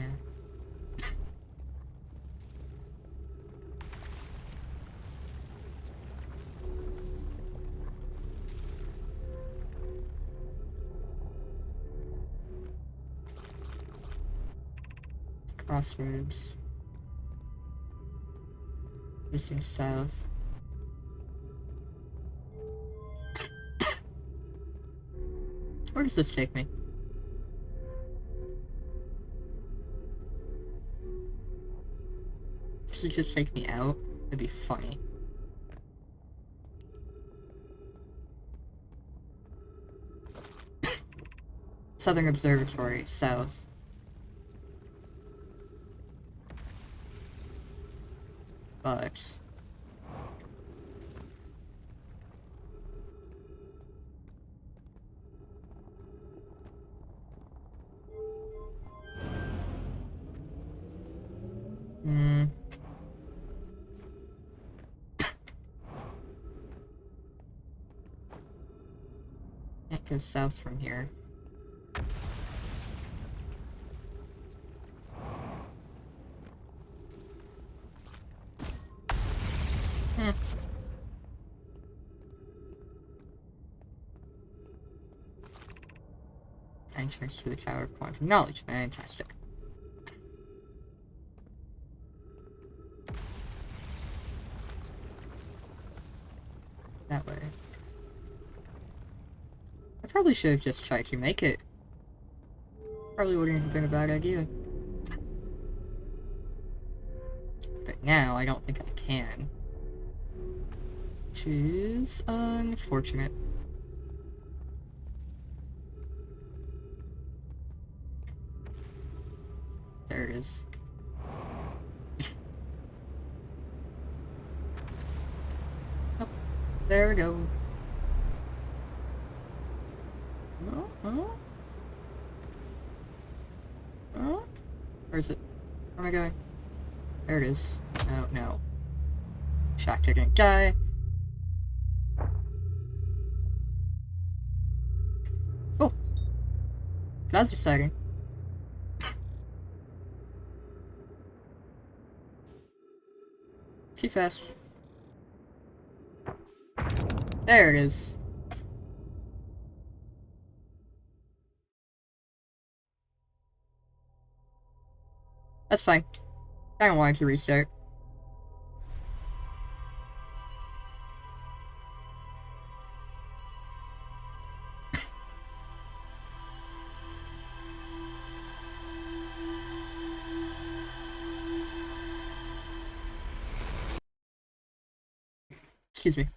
Crossroads. Facing south. Where does this take me? Does it just take me out? That'd be funny. Southern Observatory, south. But... Hmm... Can't go south from here. Hmm. Entrance to the Tower of Quantum Knowledge. Fantastic. That way. I probably should have just tried to make it. Probably wouldn't have been a bad idea. But now, I don't think I can. Which is unfortunate. There it is. Oh, there we go. Oh, oh. Oh. Where is it? Where am I going? There it is. Oh, no. Shocked I didn't die. Oh! That's exciting. Too fast. There it is. That's fine. I don't want it to restart. Excuse me.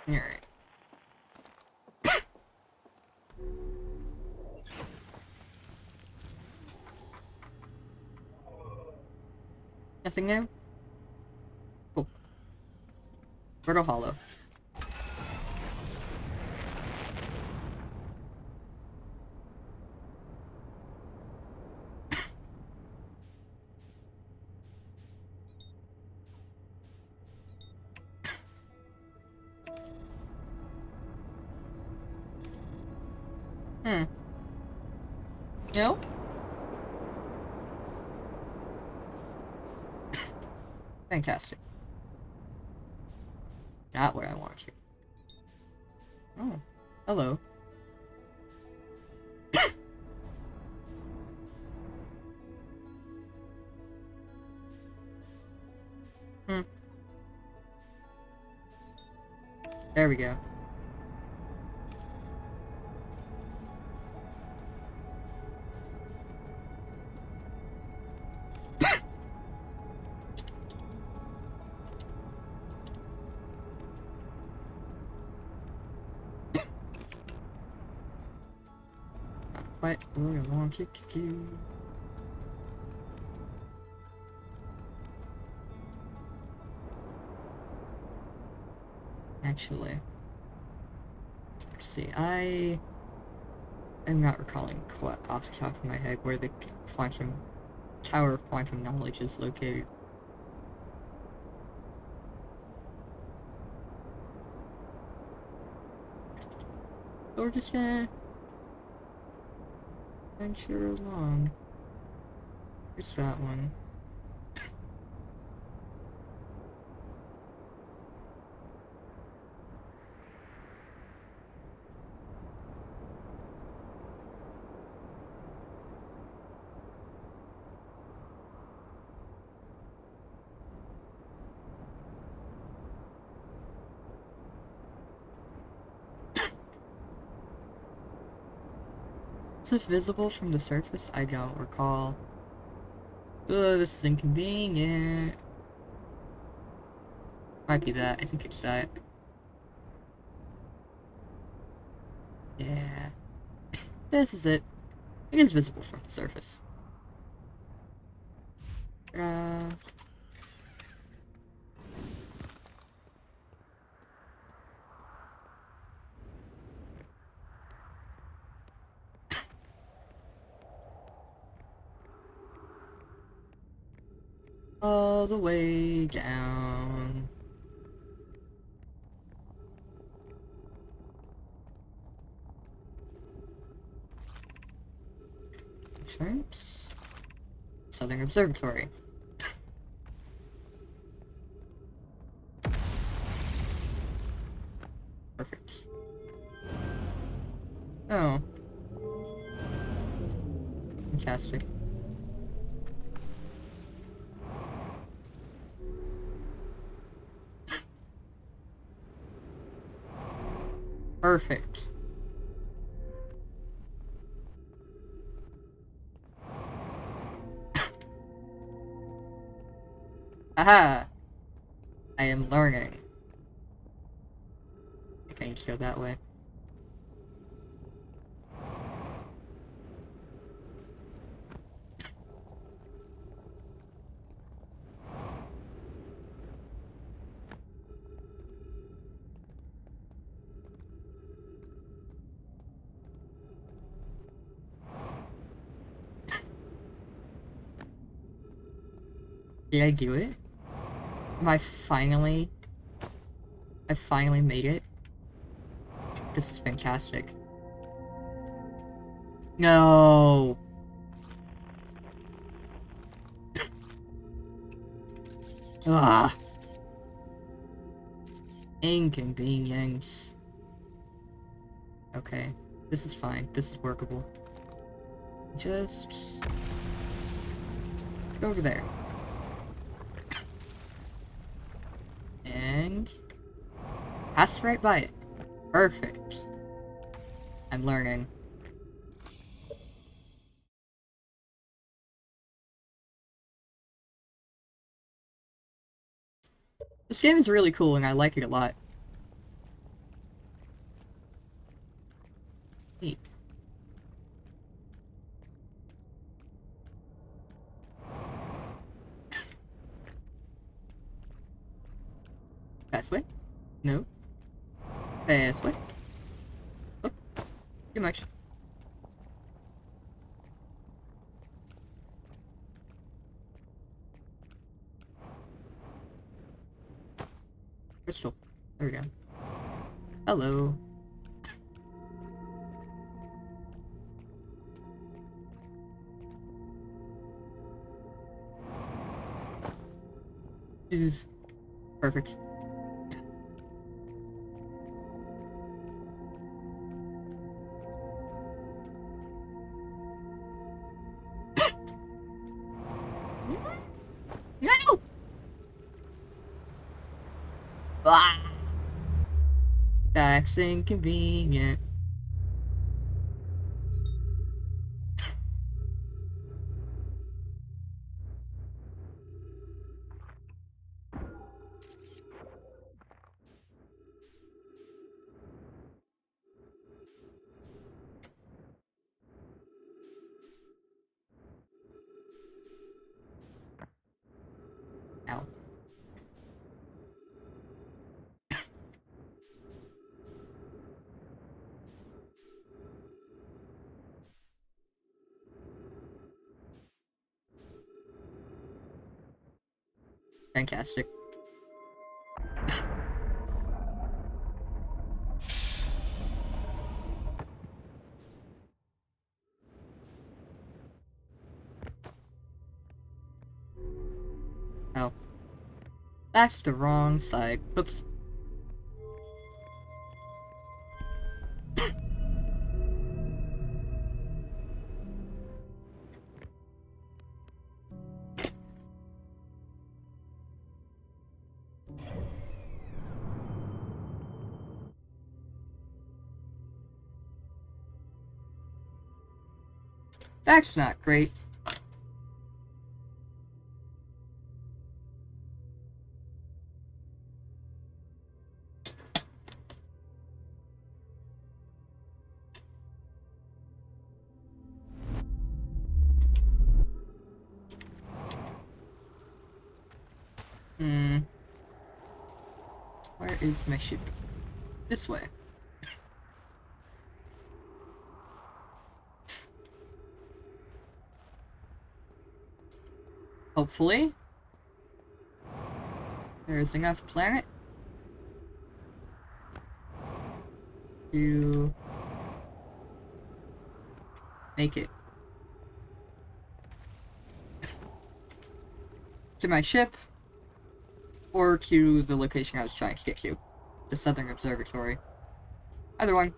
Alright. Nothing new? Cool. Brittle Hollow. No? Fantastic. Not what I want to. Oh. Hello. There we go. What do I want it to do? Actually, let's see. I am not recalling off the top of my head where the quantum Tower of Quantum Knowledge is located. So we're just gonna venture along. Here's that one. Is it visible from the surface? I don't recall. Ugh, this is inconvenient. Might be that. I think it's that. Yeah. This is it. It is visible from the surface. All the way down. Insurance? Southern Observatory. Perfect. Oh. Fantastic. Perfect. Aha! I am learning. I can just go that way. Did I do it? Am I finally... I finally made it? This is fantastic. No! Ah! Inconvenience. Okay. This is fine. This is workable. Just... go over there. And... pass right by it. Perfect. I'm learning. This game is really cool and I like it a lot. Fast way? No. Fast way? Oh, too much. Crystal. There we go. Hello. This is perfect. No! Ah! That's inconvenient. Ow. Fantastic. Oh. That's the wrong side. Oops. That's not great. Hmm. Where is my ship? This way. Hopefully, there's enough planet to make it to my ship or to the location I was trying to get to, the Southern Observatory. Either one.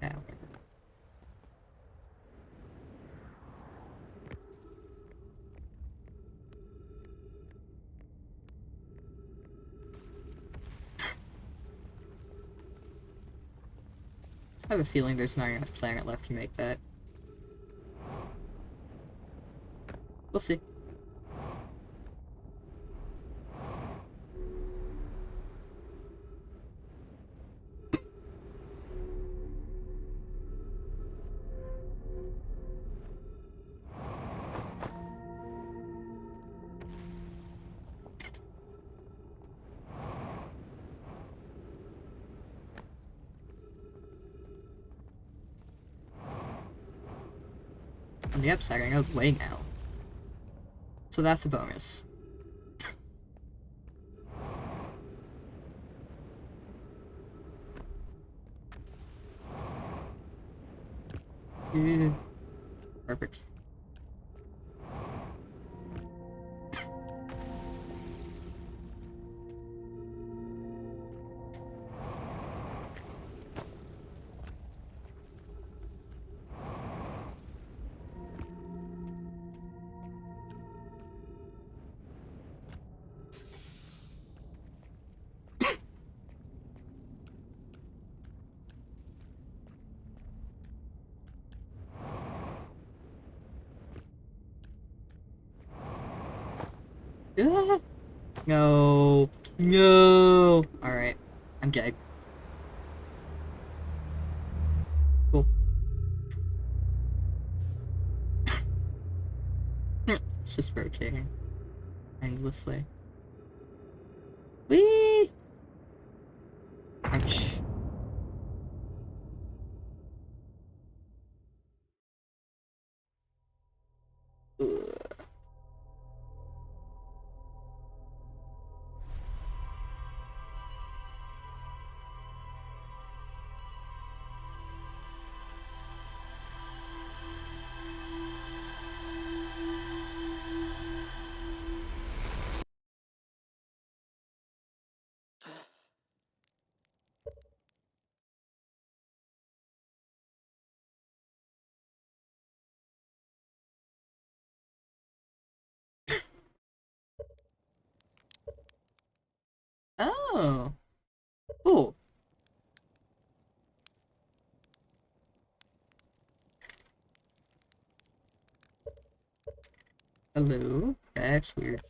Yeah. I have a feeling there's not enough planet left to make that. We'll see. on the upside, I know the way now. So that's a bonus. Perfect. No. No. Alright. I'm dead. Cool. It's just rotating endlessly. Whee! Ouch. Ugh. Oh. Cool. Hello? That's weird.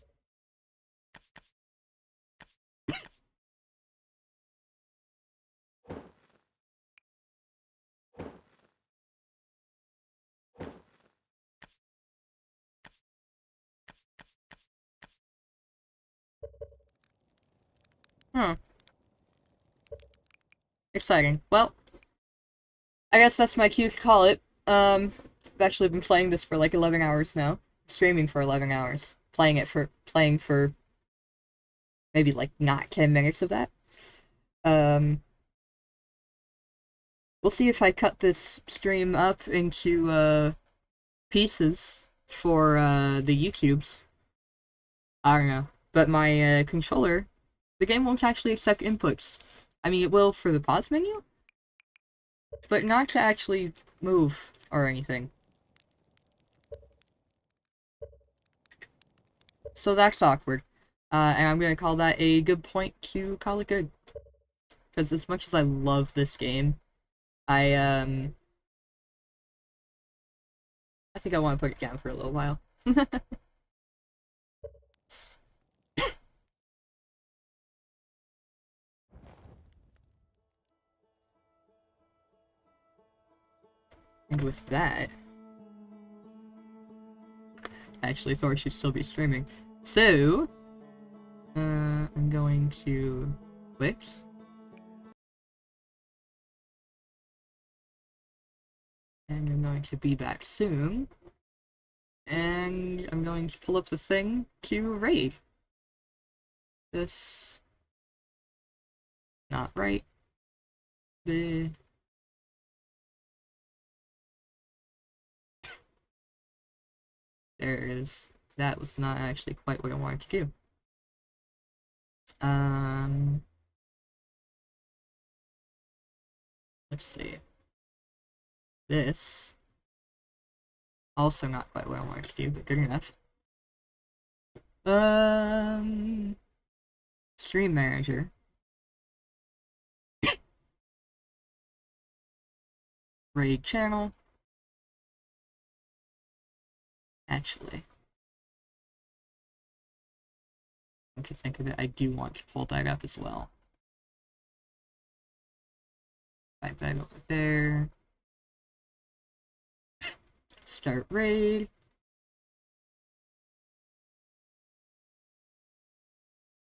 Huh. Exciting. Well, I guess that's my cue to call it. I've actually been playing this for like 11 hours now. Streaming for 11 hours. Playing for maybe like not 10 minutes of that. Um, we'll see if I cut this stream up into, pieces for, the YouTubes. I don't know. But my, controller, the game won't actually accept inputs. I mean, it will for the pause menu, but not to actually move or anything. So that's awkward. And I'm gonna call that a good point to call it good. Because as much as I love this game, I think I want to put it down for a little while. And with that, actually Thor should still be streaming. So, I'm going to quit. And I'm going to be back soon. And I'm going to pull up the thing to raid. This... not right. The... there it is. That was not actually quite what I wanted to do. Let's see. This... also not quite what I wanted to do, but good enough. Stream manager. Raid channel. Actually, come to think of it, I do want to pull that up as well. Type that over there. Start raid.